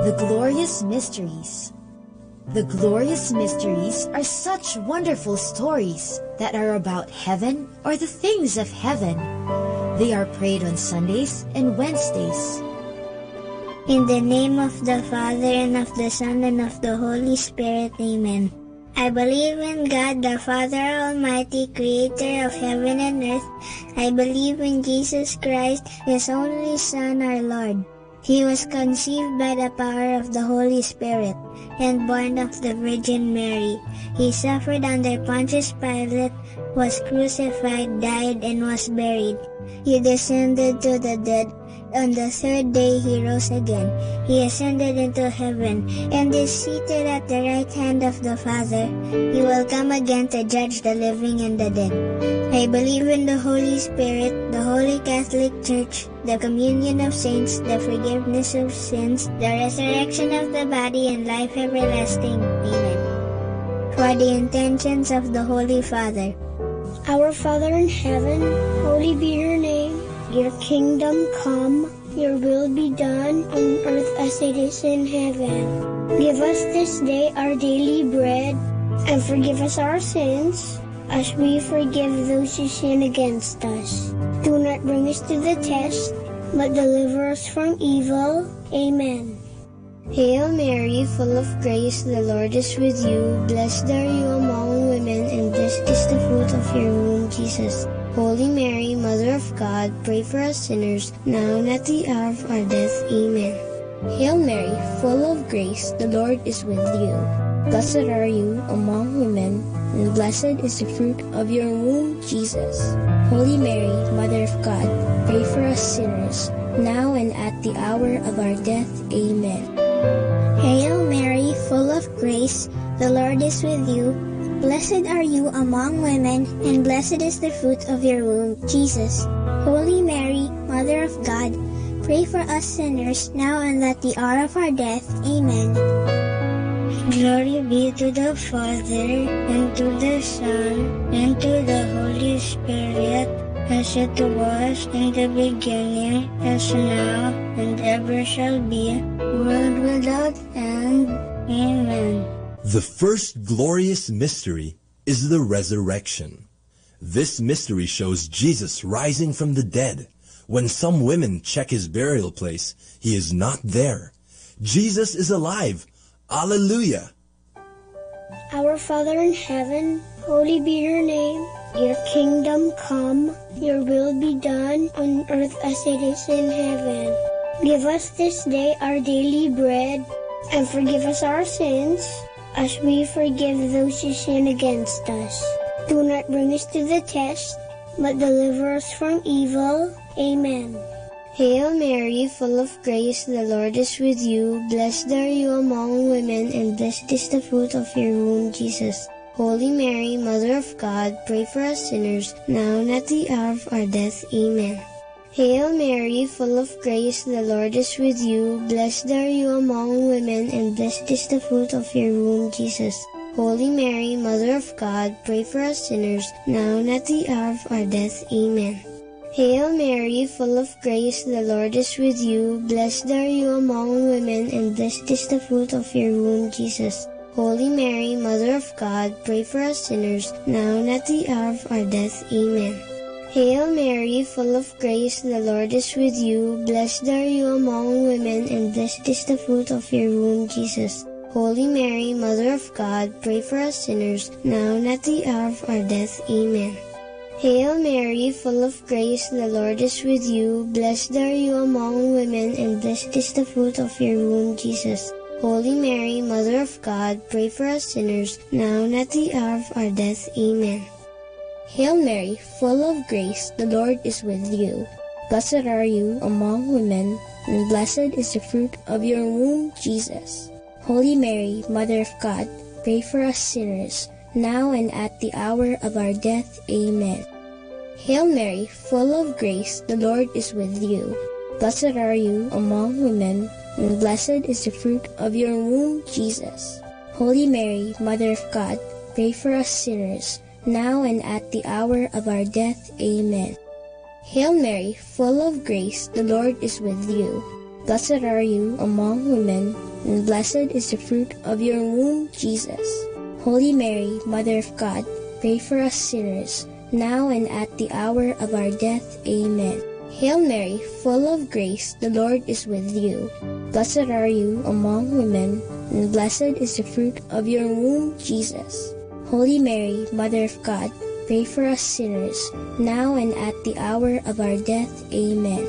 The glorious mysteries. The glorious mysteries are such wonderful stories that are about heaven or the things of heaven. They are prayed on Sundays and Wednesdays. In the name of the Father, and of the Son, and of the Holy Spirit. Amen. I believe in God, the Father Almighty, creator of heaven and earth. I believe in Jesus Christ, His only Son, our Lord. He was conceived by the power of the Holy Spirit and born of the Virgin Mary. He suffered under Pontius Pilate, was crucified, died, and was buried. He descended to the dead. On the third day he rose again. He ascended into heaven and is seated at the right hand of the Father. He will come again to judge the living and the dead. I believe in the Holy Spirit, the Holy Catholic Church, the communion of saints, the forgiveness of sins, the resurrection of the body, and life everlasting. Amen. For the intentions of the Holy Father. Our Father in heaven, holy be your name. Your kingdom come, your will be done on earth as it is in heaven. Give us this day our daily bread, and forgive us our sins, as we forgive those who sin against us. Do not bring us to the test, but deliver us from evil. Amen. Hail Mary, full of grace, the Lord is with you. Blessed are you among women, and blessed is the fruit of your womb, Jesus. Holy Mary, Mother of God, pray for us sinners, now and at the hour of our death. Amen. Hail Mary, full of grace, the Lord is with you. Blessed are you among women, and blessed is the fruit of your womb, Jesus. Holy Mary, Mother of God, pray for us sinners, now and at the hour of our death. Amen. Hail Mary, full of grace, the Lord is with you. Blessed are you among women, and blessed is the fruit of your womb, Jesus. Holy Mary, Mother of God, pray for us sinners, now and at the hour of our death. Amen. Glory be to the Father, and to the Son, and to the Holy Spirit, as it was in the beginning, as now, and ever shall be, world without end. Amen. The first glorious mystery is the resurrection. This mystery shows Jesus rising from the dead. When some women check his burial place, he is not there. Jesus is alive. Alleluia. Our Father in heaven, holy be your name. Your kingdom come, your will be done on earth as it is in heaven. Give us this day our daily bread, and forgive us our sins, as we forgive those who sin against us. Do not bring us to the test, but deliver us from evil. Amen. Hail Mary, full of grace, the Lord is with you. Blessed are you among women, and blessed is the fruit of your womb, Jesus. Holy Mary, Mother of God, pray for us sinners, now and at the hour of our death. Amen. Hail Mary, full of grace, the Lord is with you. Blessed are you among women, and blessed is the fruit of your womb, Jesus. Holy Mary, Mother of God, pray for us sinners, now and at the hour of our death. Amen. Hail Mary, full of grace, the Lord is with you. Blessed are you among women, and blessed is the fruit of your womb, Jesus. Holy Mary, Mother of God, pray for us sinners, now and at the hour of our death. Amen. Hail Mary, full of grace, the Lord is with you. Blessed are you among women, and blessed is the fruit of your womb, Jesus. Holy Mary, Mother of God, pray for us sinners, now and at the hour of our death. Amen. Hail Mary, full of grace, the Lord is with you. Blessed are you among women, and blessed is the fruit of your womb, Jesus. Holy Mary, Mother of God, pray for us sinners, now and at the hour of our death. Amen. Hail Mary, full of grace, the Lord is with you. Blessed are you among women, and blessed is the fruit of your womb, Jesus. Holy Mary, Mother of God, pray for us sinners, now and at the hour of our death. Amen. Hail Mary, full of grace, the Lord is with you. Blessed are you among women, and blessed is the fruit of your womb, Jesus. Holy Mary, Mother of God, pray for us sinners, now and at the hour of our death. Amen. Hail Mary, full of grace, the Lord is with you. Blessed are you among women, and blessed is the fruit of your womb, Jesus. Holy Mary, Mother of God, pray for us sinners, now and at the hour of our death. Amen. Hail Mary, full of grace, the Lord is with you. Blessed are you among women, and blessed is the fruit of your womb, Jesus. Holy Mary, Mother of God, pray for us sinners, now and at the hour of our death. Amen.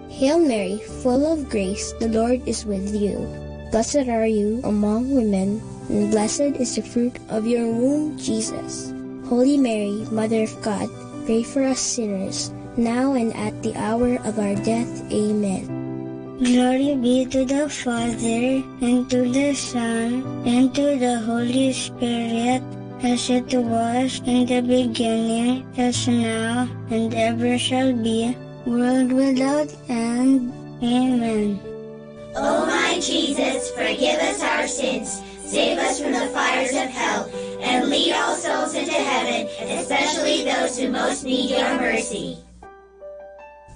Hail Mary, full of grace, the Lord is with you. Blessed are you among women, and blessed is the fruit of your womb, Jesus. Holy Mary, Mother of God, pray for us sinners, now and at the hour of our death. Amen. Glory be to the Father, and to the Son, and to the Holy Spirit, as it was in the beginning, is now, and ever shall be, world without end. Amen. O my Jesus, forgive us our sins, save us from the fires of hell, and lead all souls into heaven, especially those who most need your mercy.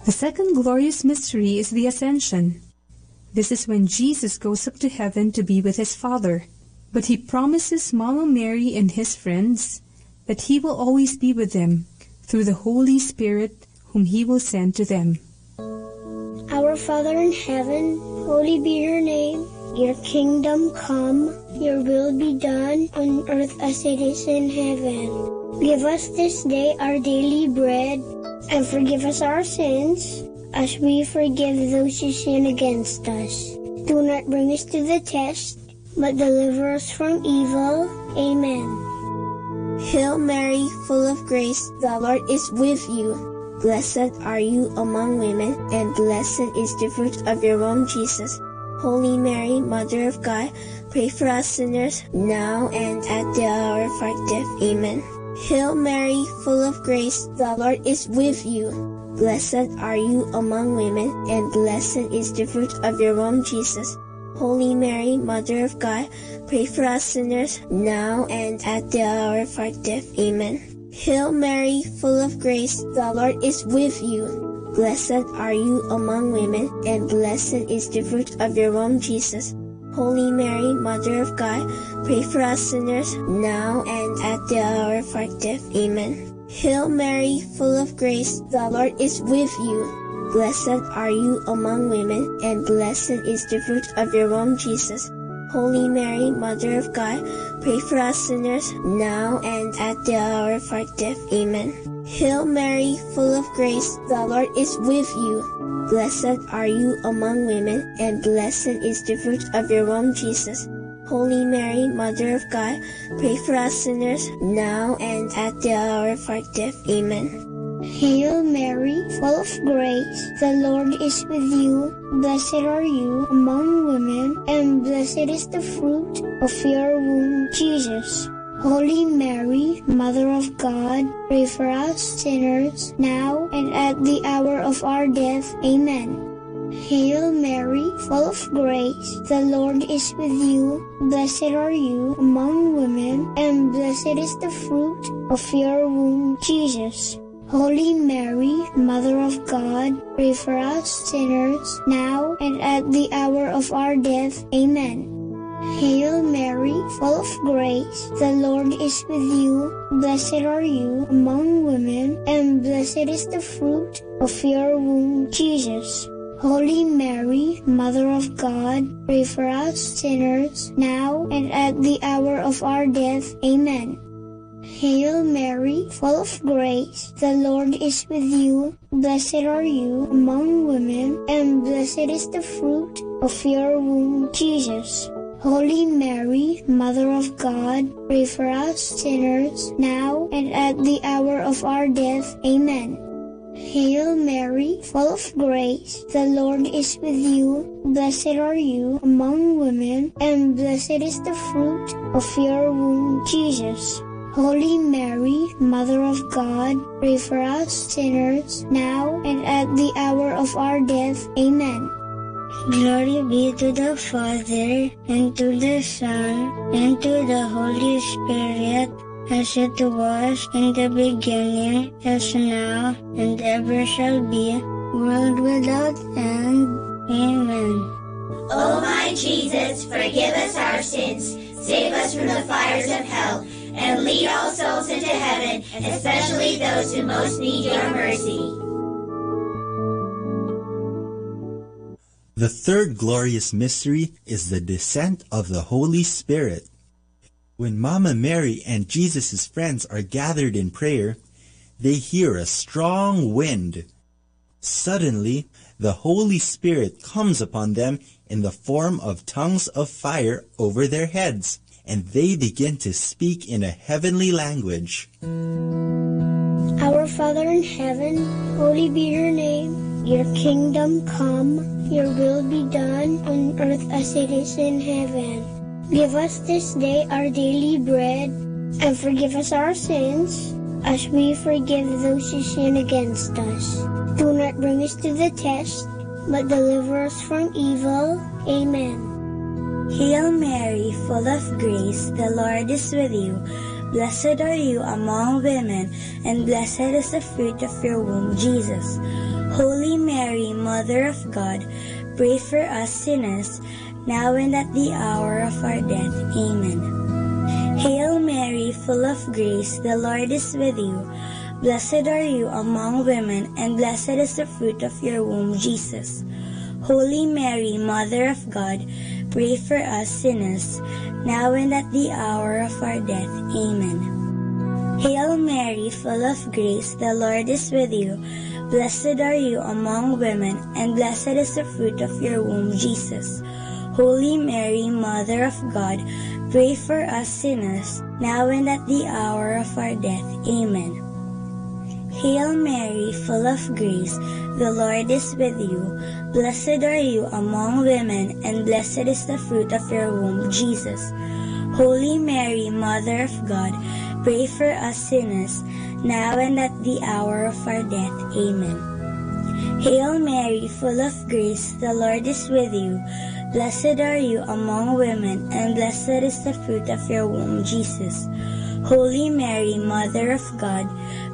The second glorious mystery is the Ascension. This is when Jesus goes up to heaven to be with his Father, but he promises Mama Mary and his friends that he will always be with them through the Holy Spirit whom he will send to them. Our Father in heaven, holy be your name. Your kingdom come, your will be done on earth as it is in heaven. Give us this day our daily bread, and forgive us our sins, as we forgive those who sin against us. Do not bring us to the test, but deliver us from evil. Amen. Hail Mary, full of grace, the Lord is with you. Blessed are you among women, and blessed is the fruit of your womb, Jesus. Holy Mary, Mother of God, pray for us sinners, now and at the hour of our death. Amen. Hail Mary, full of grace, the Lord is with you. Blessed are you among women, and blessed is the fruit of your womb, Jesus. Holy Mary, Mother of God, pray for us sinners, now and at the hour of our death. Amen. Hail Mary, full of grace, the Lord is with you. Blessed are you among women, and blessed is the fruit of your womb, Jesus. Holy Mary, Mother of God, pray for us sinners, now and at the hour of our death. Amen. Hail Mary, full of grace, the Lord is with you. Blessed are you among women, and blessed is the fruit of your womb, Jesus. Holy Mary, Mother of God, pray for us sinners, now and at the hour of our death. Amen. Hail Mary, full of grace, the Lord is with you. Blessed are you among women, and blessed is the fruit of your womb, Jesus. Holy Mary, Mother of God, pray for us sinners, now and at the hour of our death. Amen. Hail Mary, full of grace, the Lord is with you. Blessed are you among women, and blessed is the fruit of your womb, Jesus. Holy Mary, Mother of God, pray for us sinners, now and at the hour of our death. Amen. Hail Mary, full of grace, the Lord is with you. Blessed are you among women, and blessed is the fruit of your womb, Jesus. Holy Mary, Mother of God, pray for us sinners, now and at the hour of our death. Amen. Hail Mary, full of grace, the Lord is with you. Blessed are you among women, and blessed is the fruit of your womb, Jesus. Holy Mary, Mother of God, pray for us sinners, now and at the hour of our death. Amen. Hail Mary, full of grace, the Lord is with you. Blessed are you among women, and blessed is the fruit of your womb, Jesus. Holy Mary, Mother of God, pray for us sinners, now and at the hour of our death. Amen. Hail Mary, full of grace, the Lord is with you. Blessed are you among women, and blessed is the fruit of your womb, Jesus. Holy Mary, Mother of God, pray for us sinners, now and at the hour of our death. Amen. Glory be to the Father, and to the Son, and to the Holy Spirit, as it was in the beginning, is now, and ever shall be, world without end. Amen. O my Jesus, forgive us our sins, save us from the fires of hell, and lead all souls into heaven, especially those who most need your mercy. The third glorious mystery is the descent of the Holy Spirit. When Mama Mary and Jesus' friends are gathered in prayer, they hear a strong wind. Suddenly, the Holy Spirit comes upon them in the form of tongues of fire over their heads, and they begin to speak in a heavenly language. Our Father in heaven, holy be your name. Your kingdom come, your will be done on earth as it is in heaven. Give us this day our daily bread, and forgive us our sins, as we forgive those who sin against us. Do not bring us to the test, but deliver us from evil. Amen. Hail Mary, full of grace, the Lord is with you. Blessed are you among women, and blessed is the fruit of your womb, Jesus. Holy Mary, Mother of God, pray for us sinners, now and at the hour of our death. Amen. Hail Mary, full of grace, the Lord is with you. Blessed are you among women, and blessed is the fruit of your womb, Jesus. Holy Mary, Mother of God, pray for us sinners, now and at the hour of our death. Amen. Hail Mary, full of grace, the Lord is with you. Blessed are you among women, and blessed is the fruit of your womb, Jesus. Holy Mary, Mother of God, pray for us sinners, now and at the hour of our death. Amen. Hail Mary, full of grace, the Lord is with you. Blessed are you among women, and blessed is the fruit of your womb, Jesus. Holy Mary, Mother of God, pray for us sinners, now and at the hour of our death. Amen. Hail Mary, full of grace, the Lord is with you. Blessed are you among women, and blessed is the fruit of your womb, Jesus. Holy Mary, Mother of God,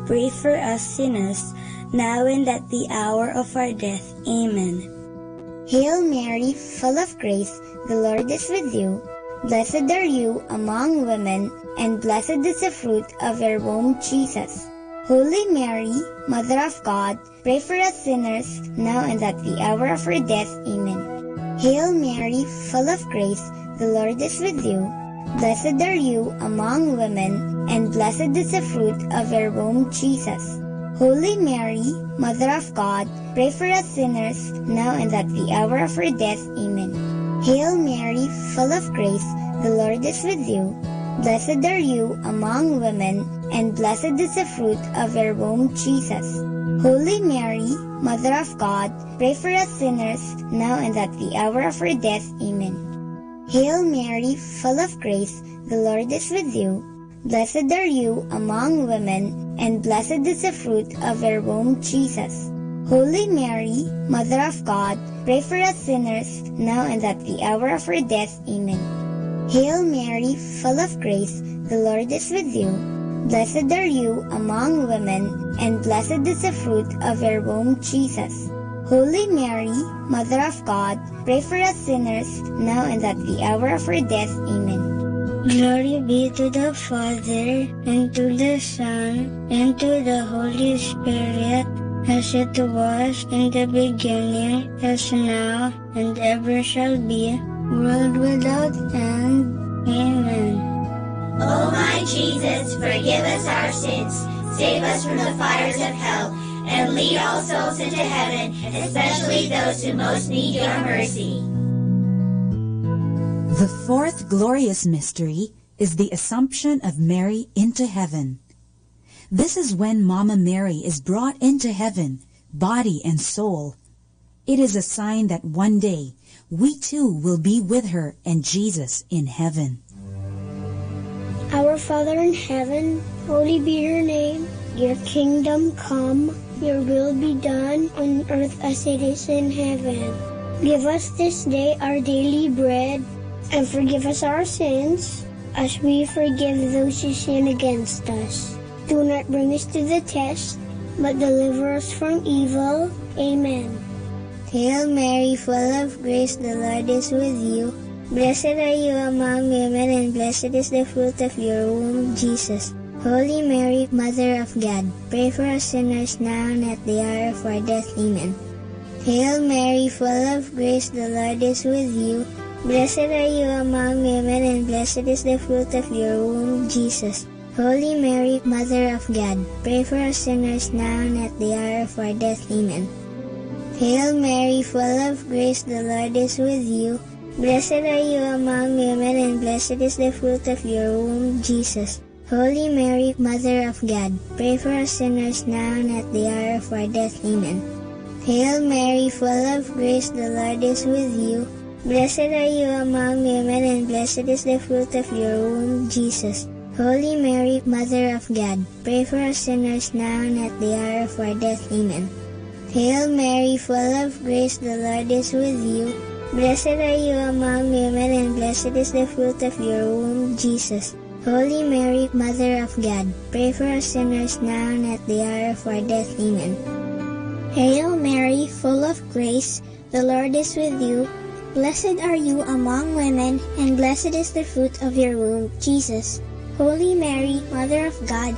pray for us sinners, now and at the hour of our death. Amen. Hail Mary, full of grace, the Lord is with you. Blessed are you among women, and blessed is the fruit of your womb, Jesus. Holy Mary, Mother of God, pray for us sinners, now and at the hour of our death. Amen. Hail Mary, full of grace, the Lord is with you. Blessed are you among women, and blessed is the fruit of your womb, Jesus. Holy Mary, Mother of God, pray for us sinners, now and at the hour of our death. Amen. Hail Mary, full of grace, the Lord is with you. Blessed are you among women, and blessed is the fruit of your womb, Jesus. Holy Mary, Mother of God, pray for us sinners, now and at the hour of our death. Amen. Hail Mary, full of grace, the Lord is with you. Blessed are you among women, and blessed is the fruit of your womb, Jesus. Holy Mary, Mother of God, pray for us sinners, now and at the hour of our death. Amen. Hail Mary, full of grace, the Lord is with you. Blessed are you among women, and blessed is the fruit of your womb, Jesus. Holy Mary, Mother of God, pray for us sinners, now and at the hour of our death. Amen. Glory be to the Father, and to the Son, and to the Holy Spirit, as it was in the beginning, as now, and ever shall be, world without end. Amen. O my Jesus, forgive us our sins, save us from the fires of hell, and lead all souls into heaven, especially those who most need your mercy. The fourth glorious mystery is the Assumption of Mary into heaven. This is when Mama Mary is brought into heaven, body and soul. It is a sign that one day we too will be with her and Jesus in heaven. Our Father in heaven, holy be your name. Your kingdom come, your will be done on earth as it is in heaven. Give us this day our daily bread, and forgive us our sins, as we forgive those who sin against us. Do not bring us to the test, but deliver us from evil. Amen. Hail Mary, full of grace, the Lord is with you. Blessed are you among women, and blessed is the fruit of your womb, Jesus. Holy Mary, Mother of God, pray for us sinners now and at the hour of our death. Amen. Hail Mary, full of grace, the Lord is with you. Blessed are you among women, and blessed is the fruit of your womb, Jesus. Holy Mary, Mother of God, pray for us sinners now and at the hour of our death. Amen. Hail Mary, full of grace, the Lord is with you. Blessed are you among women, and blessed is the fruit of your womb, Jesus. Holy Mary, Mother of God, pray for us sinners now and at the hour of our death. Amen. Hail Mary, full of grace, the Lord is with you. Blessed are you among women, and blessed is the fruit of your womb, Jesus. Holy Mary, Mother of God, pray for us sinners now and at the hour of our death. Amen. Hail Mary, full of grace, the Lord is with you. Blessed are you among women, and blessed is the fruit of your womb, Jesus. Holy Mary, Mother of God, pray for us sinners now and at the hour of our death. Amen. Hail Mary, full of grace, the Lord is with you. Blessed are you among women, and blessed is the fruit of your womb, Jesus. Holy Mary, Mother of God,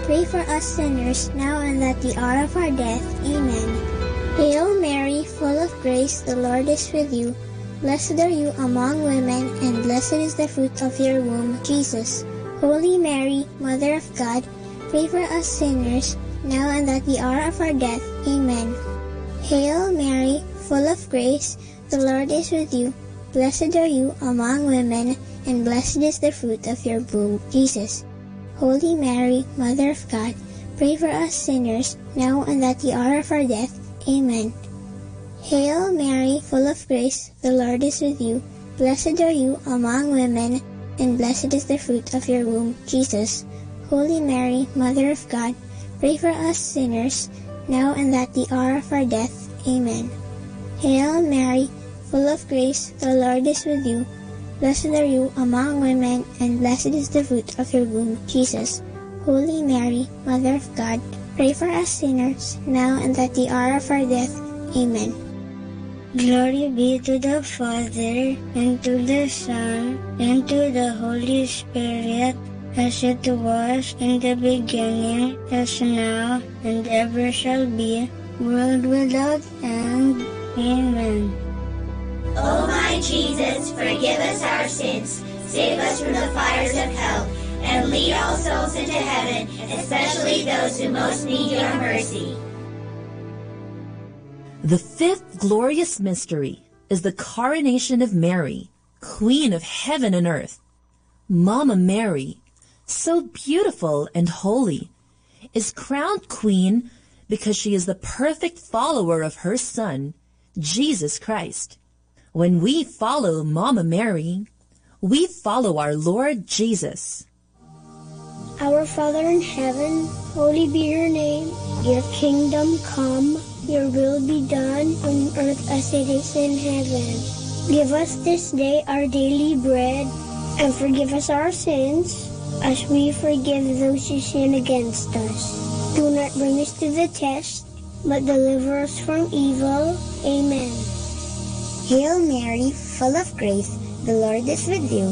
pray for us sinners now and at the hour of our death. Amen. Hail Mary, full of grace, the Lord is with you. Blessed are you among women, and blessed is the fruit of your womb, Jesus. Holy Mary, Mother of God, pray for us sinners, now and at the hour of our death. Amen. Hail Mary, full of grace, the Lord is with you. Blessed are you among women, and blessed is the fruit of your womb, Jesus. Holy Mary, Mother of God, pray for us sinners, now and at the hour of our death. Amen. Hail Mary, full of grace, the Lord is with you. Blessed are you among women, and blessed is the fruit of your womb, Jesus. Holy Mary, Mother of God, pray for us sinners, now and at the hour of our death. Amen. Hail Mary, full of grace, the Lord is with you. Blessed are you among women, and blessed is the fruit of your womb, Jesus. Holy Mary, Mother of God, pray for us sinners, now and at the hour of our death. Amen. Glory be to the Father, and to the Son, and to the Holy Spirit, as it was in the beginning, as now, and ever shall be, world without end. Amen. O my Jesus, forgive us our sins, save us from the fires of hell, and lead all souls into heaven, especially those who most need your mercy. The fifth glorious mystery is the coronation of Mary, Queen of heaven and earth. Mama Mary, so beautiful and holy, is crowned queen because she is the perfect follower of her Son, Jesus Christ. When we follow Mama Mary, we follow our Lord Jesus. Our Father in heaven, holy be your name. Your kingdom come, your will be done on earth as it is in heaven. Give us this day our daily bread, and forgive us our sins, as we forgive those who sin against us. Do not bring us to the test, but deliver us from evil. Amen. Hail Mary, full of grace, the Lord is with you.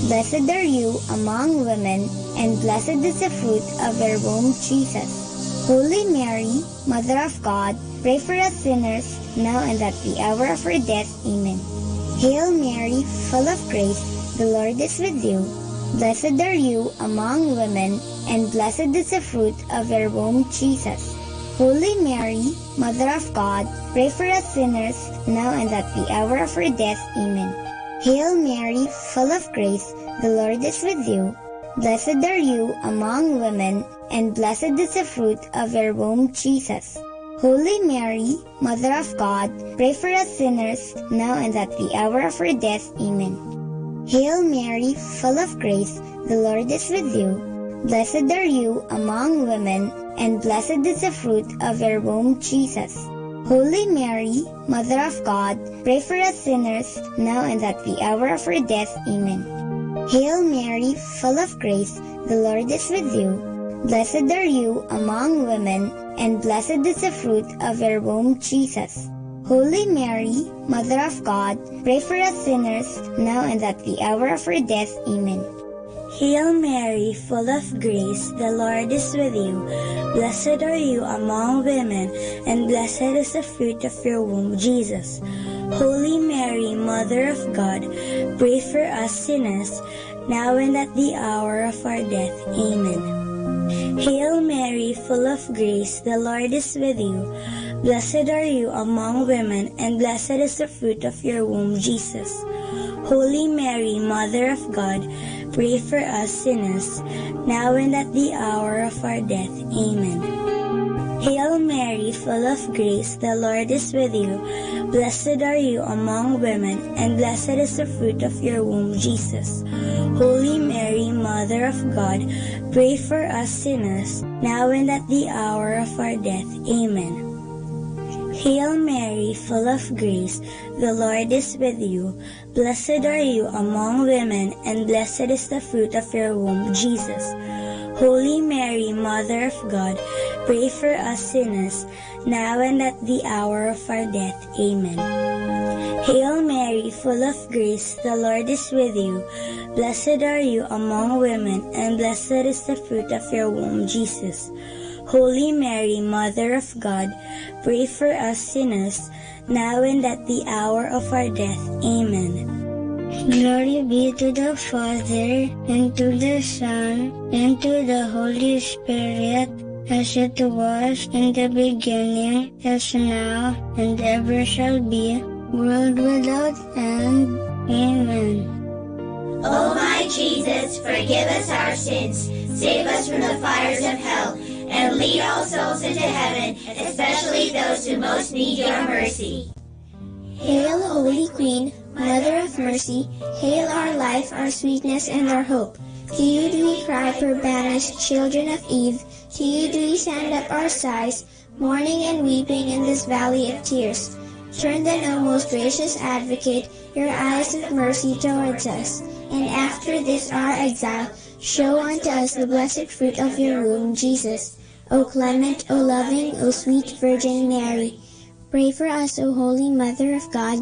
Blessed are you among women, and blessed is the fruit of your womb, Jesus. Holy Mary, Mother of God, pray for us sinners, now and at the hour of our death. Amen. Hail Mary, full of grace, the Lord is with you. Blessed are you among women, and blessed is the fruit of your womb, Jesus. Holy Mary, Mother of God, pray for us sinners, now and at the hour of our death. Amen. Hail Mary, full of grace, the Lord is with you. Blessed are you among women, and blessed is the fruit of your womb, Jesus. Holy Mary, Mother of God, pray for us sinners, now and at the hour of our death. Amen. Hail Mary, full of grace, the Lord is with you. Blessed are you among women, and blessed is the fruit of your womb, Jesus. Holy Mary, Mother of God, pray for us sinners, now and at the hour of our death. Amen. Hail Mary, full of grace, the Lord is with you. Blessed are you among women, and blessed is the fruit of your womb, Jesus. Holy Mary, Mother of God, pray for us sinners, now and at the hour of our death. Amen. Hail Mary, full of grace, the Lord is with you. Blessed are you among women, and blessed is the fruit of your womb, Jesus. Holy Mary, Mother of God, pray for us sinners, now and at the hour of our death. Amen. Hail Mary, full of grace, the Lord is with you. Blessed are you among women, and blessed is the fruit of your womb, Jesus. Holy Mary, Mother of God, pray for us sinners, now and at the hour of our death. Amen. Hail Mary, full of grace, the Lord is with you. Blessed are you among women, and blessed is the fruit of your womb, Jesus. Holy Mary, Mother of God, pray for us sinners, now and at the hour of our death. Amen. Hail Mary, full of grace, the Lord is with you. Blessed are you among women, and blessed is the fruit of your womb, Jesus. Holy Mary, Mother of God, pray for us sinners, now and at the hour of our death. Amen. Hail Mary, full of grace, the Lord is with you. Blessed are you among women, and blessed is the fruit of your womb, Jesus. Holy Mary, Mother of God, pray for us sinners, now and at the hour of our death. Amen. Glory be to the Father, and to the Son, and to the Holy Spirit, as it was in the beginning, as now, and ever shall be, world without end. Amen. O my Jesus, forgive us our sins, save us from the fires of hell, and lead all souls into heaven, especially those who most need your mercy. Hail, Holy Queen, Mother of Mercy, hail our life, our sweetness, and our hope. To you do we cry, poor banished children of Eve. To you do we send up our sighs, mourning and weeping in this valley of tears. Turn then, O most gracious Advocate, your eyes of mercy towards us, and after this our exile, show unto us the blessed fruit of your womb, Jesus. O clement, O loving, O sweet Virgin Mary, pray for us, O Holy Mother of God,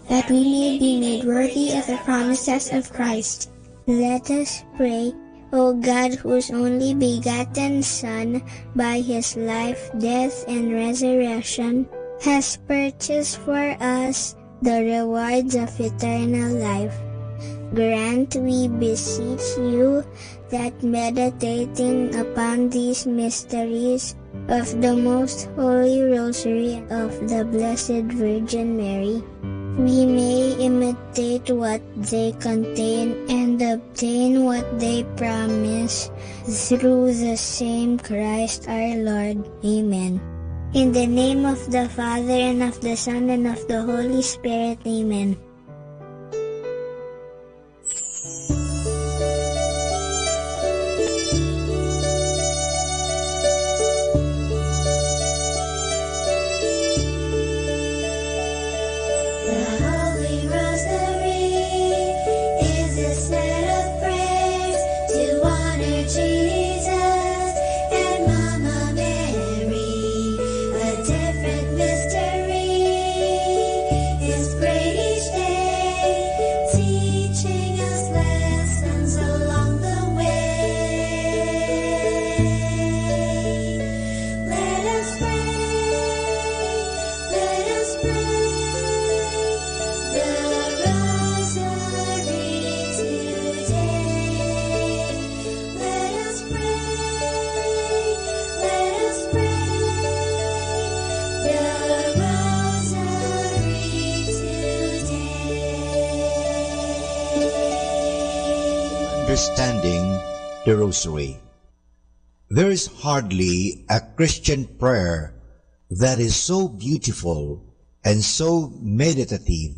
that we may be made worthy of the promises of Christ. Let us pray. O God, whose only begotten Son, by his life, death, and resurrection, has purchased for us the rewards of eternal life, grant, we beseech you, that meditating upon these mysteries of the most holy rosary of the Blessed Virgin Mary, we may imitate what they contain and obtain what they promise, through the same Christ our Lord. Amen. In the name of the Father, and of the Son, and of the Holy Spirit. Amen. Understanding the Rosary. There is hardly a Christian prayer that is so beautiful and so meditative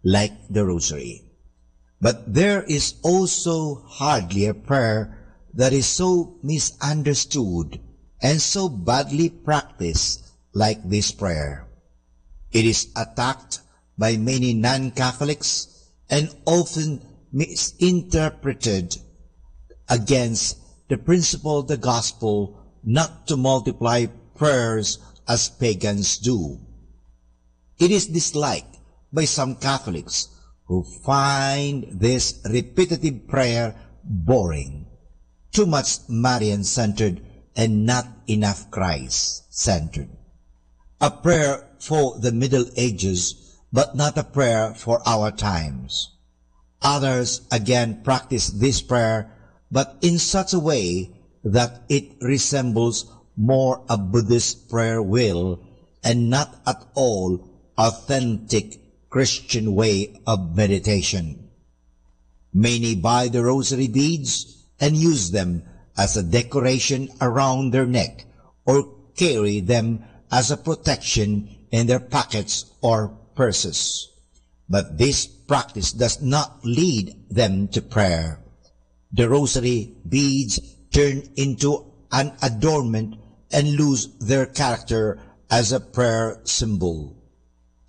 like the Rosary. But there is also hardly a prayer that is so misunderstood and so badly practiced like this prayer. It is attacked by many non-Catholics and often misinterpreted against the principle of the gospel not to multiply prayers as pagans do. It is disliked by some Catholics who find this repetitive prayer boring, too much Marian-centered and not enough Christ-centered. A prayer for the Middle Ages, but not a prayer for our times. Others again practice this prayer, but in such a way that it resembles more a Buddhist prayer wheel and not at all authentic Christian way of meditation. Many buy the rosary beads and use them as a decoration around their neck or carry them as a protection in their pockets or purses. But this practice does not lead them to prayer. The rosary beads turn into an adornment and lose their character as a prayer symbol.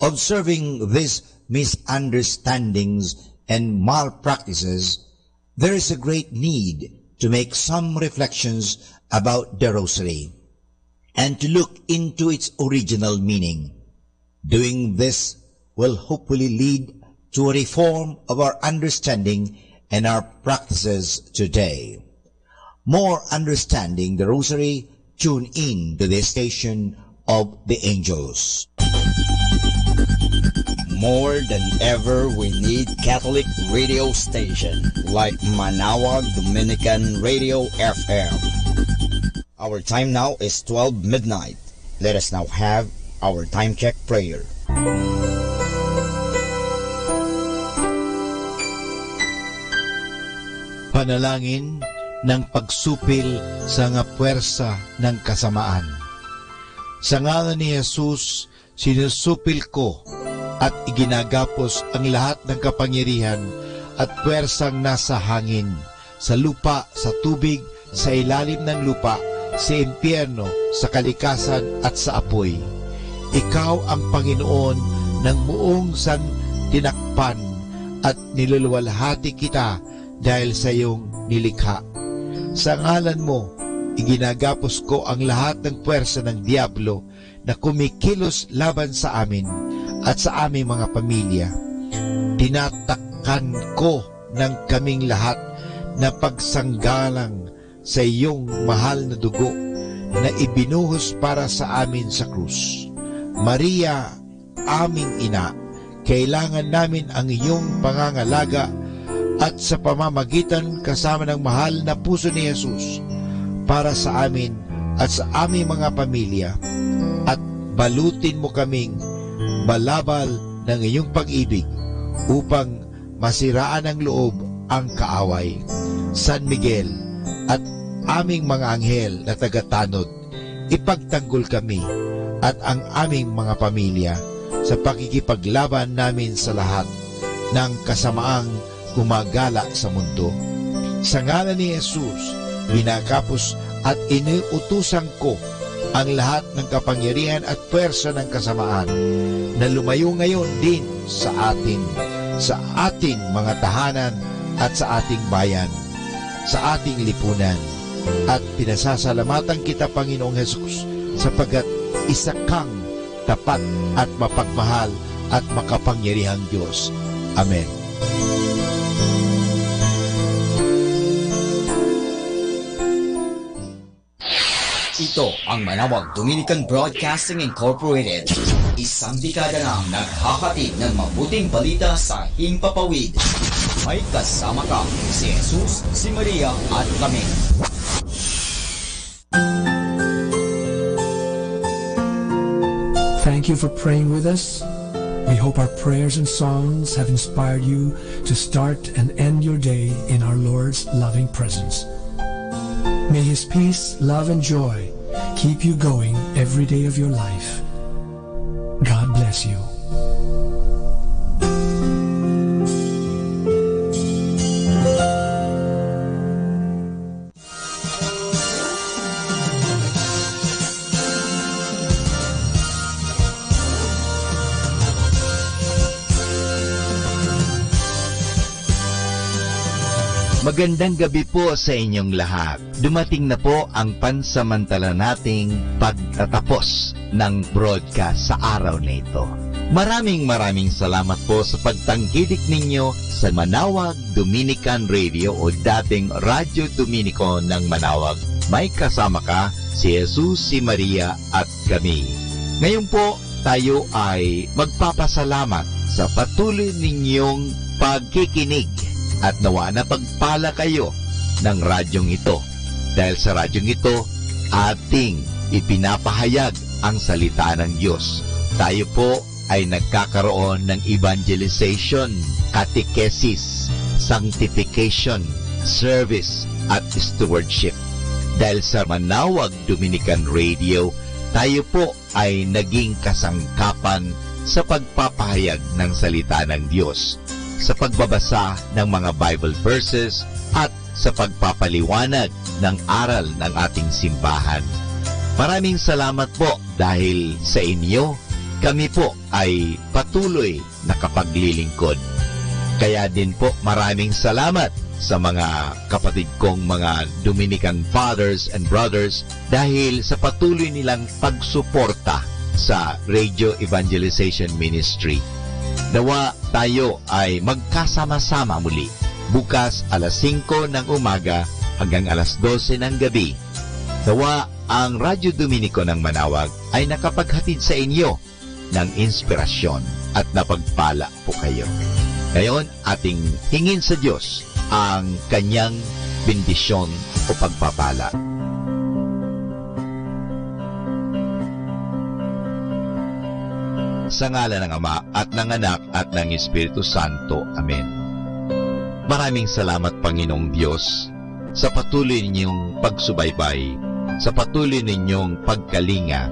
Observing these misunderstandings and malpractices, there is a great need to make some reflections about the rosary and to look into its original meaning. Doing this will hopefully lead to a reform of our understanding and our practices today. More understanding the rosary, tune in to the station of the angels. More than ever, we need Catholic radio station like Manawag Dominican Radio FM. Our time now is 12 midnight. Let us now have our time check prayer. Panalangin ng pagsupil sa nga puwersa ng kasamaan. Sa ngalan ni Jesus, sinusupil ko at iginagapos ang lahat ng kapangyarihan at puwersang nasa hangin, sa lupa, sa tubig, sa ilalim ng lupa, sa impyerno, sa kalikasan at sa apoy. Ikaw ang Panginoon ng buong santinakpan at niluluwalhati kita dahil sa iyong nilikha. Sa ngalan mo, iginagapos ko ang lahat ng puwersa ng Diablo na kumikilos laban sa amin at sa aming mga pamilya. Tinatakpan ko ng kaming lahat na pagsanggalang sa iyong mahal na dugo na ibinuhos para sa amin sa krus. Maria, aming ina, kailangan namin ang iyong pangangalaga at sa pamamagitan kasama ng mahal na puso ni Jesus para sa amin at sa aming mga pamilya, at balutin mo kaming balabal ng iyong pag-ibig upang masiraan ng loob ang kaaway. San Miguel at aming mga anghel na tagatanod, ipagtanggol kami at ang aming mga pamilya sa pakikipaglaban namin sa lahat ng kasamaang gumagala sa mundo. Sa ngalan ni Jesus, binakapos at iniutusan ko ang lahat ng kapangyarihan at puwersa ng kasamaan na lumayo ngayon din sa ating mga tahanan at sa ating bayan, sa ating lipunan. At pinasasalamatan kita, Panginoong Jesus, sapagkat isa kang tapat at mapagmahal at makapangyarihang Diyos. Amen. Ito ang Manawag Dominican Broadcasting Incorporated. Isang dekada nang naghahatid ng mabuting balita sa himpapawid. May kasama ka, si Jesus, si Maria at kami. Thank you for praying with us. We hope our prayers and songs have inspired you to start and end your day in our Lord's loving presence. May His peace, love, and joy keep you going every day of your life. God bless you. Magandang gabi po sa inyong lahat. Dumating na po ang pansamantala nating pagtatapos ng broadcast sa araw na ito. Maraming salamat po sa pagtangkilik ninyo sa Manawag Dominican Radio o dating Radyo Dominico ng Manawag. May kasama ka si Jesus, si Maria at kami. Ngayon po tayo ay magpapasalamat sa patuloy ninyong pagkikinig at nawa na pagpala kayo ng radyong ito. Dahil sa radyong ito, ating ipinapahayag ang salita ng Diyos. Tayo po ay nagkakaroon ng evangelization, catechesis, sanctification, service, at stewardship. Dahil sa Manawag Dominican Radio, tayo po ay naging kasangkapan sa pagpapahayag ng salita ng Diyos, sa pagbabasa ng mga Bible verses at sa pagpapaliwanag ng aral ng ating simbahan. Maraming salamat po dahil sa inyo, kami po ay patuloy na kapaglilingkod. Kaya din po maraming salamat sa mga kapatid kong mga Dominican fathers and brothers dahil sa patuloy nilang pagsuporta sa Radio Evangelization Ministry. Nawa tayo ay magkasama-sama muli bukas alas 5 ng umaga hanggang alas 12 ng gabi. Nawa ang Radyo Dominico ng Manawag ay nakapaghatid sa inyo ng inspirasyon at napagpala po kayo. Ngayon, ating hingin sa Diyos ang kanyang bendisyon o pagpapala. Sa ngalan ng Ama at ng Anak at ng Espiritu Santo. Amen. Maraming salamat, Panginoong Diyos, sa patuloy ninyong pagsubaybay, sa patuloy ninyong pagkalinga,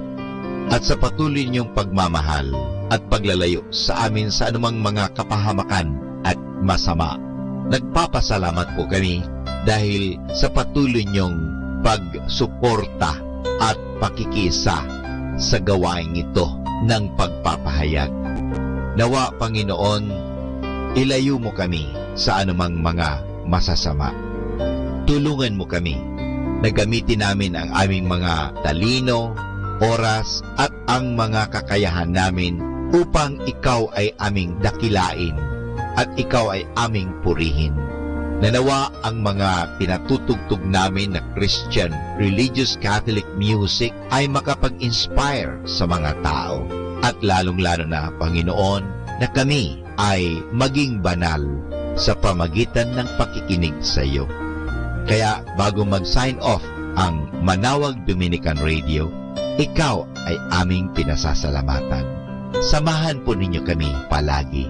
at sa patuloy ninyong pagmamahal at paglalayo sa amin sa anumang mga kapahamakan at masama. Nagpapasalamat po kami dahil sa patuloy ninyong pagsuporta at pakikisa sa gawain ito ng pagpapahayag. Nawa, Panginoon, ilayo mo kami sa anumang mga masasama. Tulungan mo kami na gamitin namin ang aming mga talino, oras at ang mga kakayahan namin upang ikaw ay aming dakilain at ikaw ay aming purihin. Nanawa ang mga pinatutugtog namin na Christian religious Catholic music ay makapag-inspire sa mga tao. At lalong-lalo na, Panginoon, na kami ay maging banal sa pamagitan ng pakikinig sa iyo. Kaya bago mag-sign off ang Manawag Dominican Radio, ikaw ay aming pinasasalamatan. Samahan po ninyo kami palagi.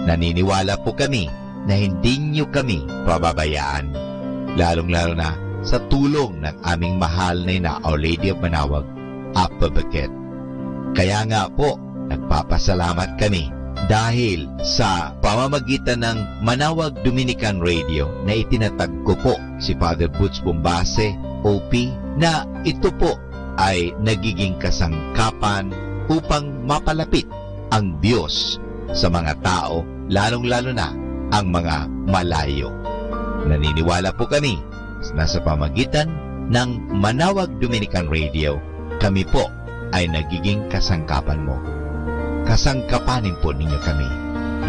Naniniwala po kami na hindi niyo kami pababayaan, lalong-lalo na sa tulong ng aming mahal na ina, Our Lady of Manawag, Apa Baquet. Kaya nga po, nagpapasalamat kami dahil sa pamamagitan ng Manawag Dominican Radio na itinatag ko po si Father Butch Bombase, OP, na ito po ay nagiging kasangkapan upang mapalapit ang Diyos sa mga tao, lalong-lalo na ang mga malayo. Naniniwala po kami na sa pamagitan ng Manawag Dominican Radio, kami po ay nagiging kasangkapan mo. Kasangkapanin po ninyo kami.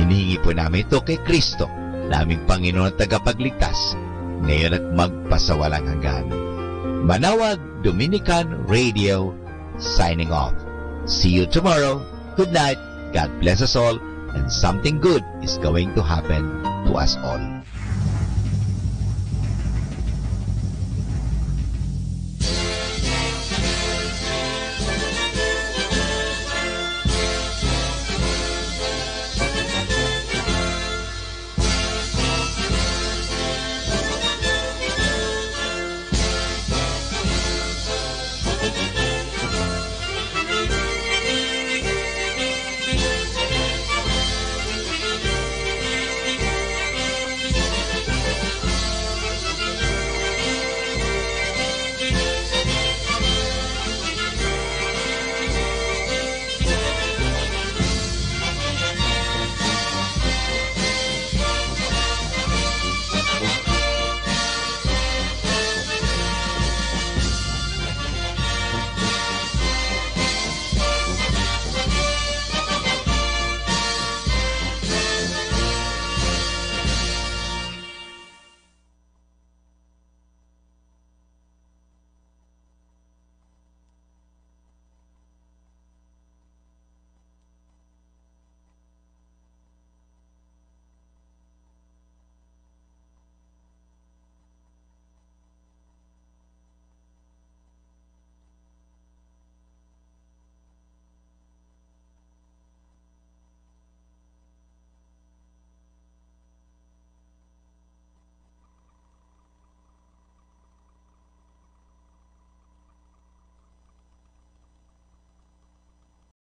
Hinihingi po namin ito kay Kristo, naming Panginoon at tagapagligtas, ngayon at magpasawalang hanggan. Manawag Dominican Radio, signing off. See you tomorrow. Good night. God bless us all, and something good is going to happen to us all.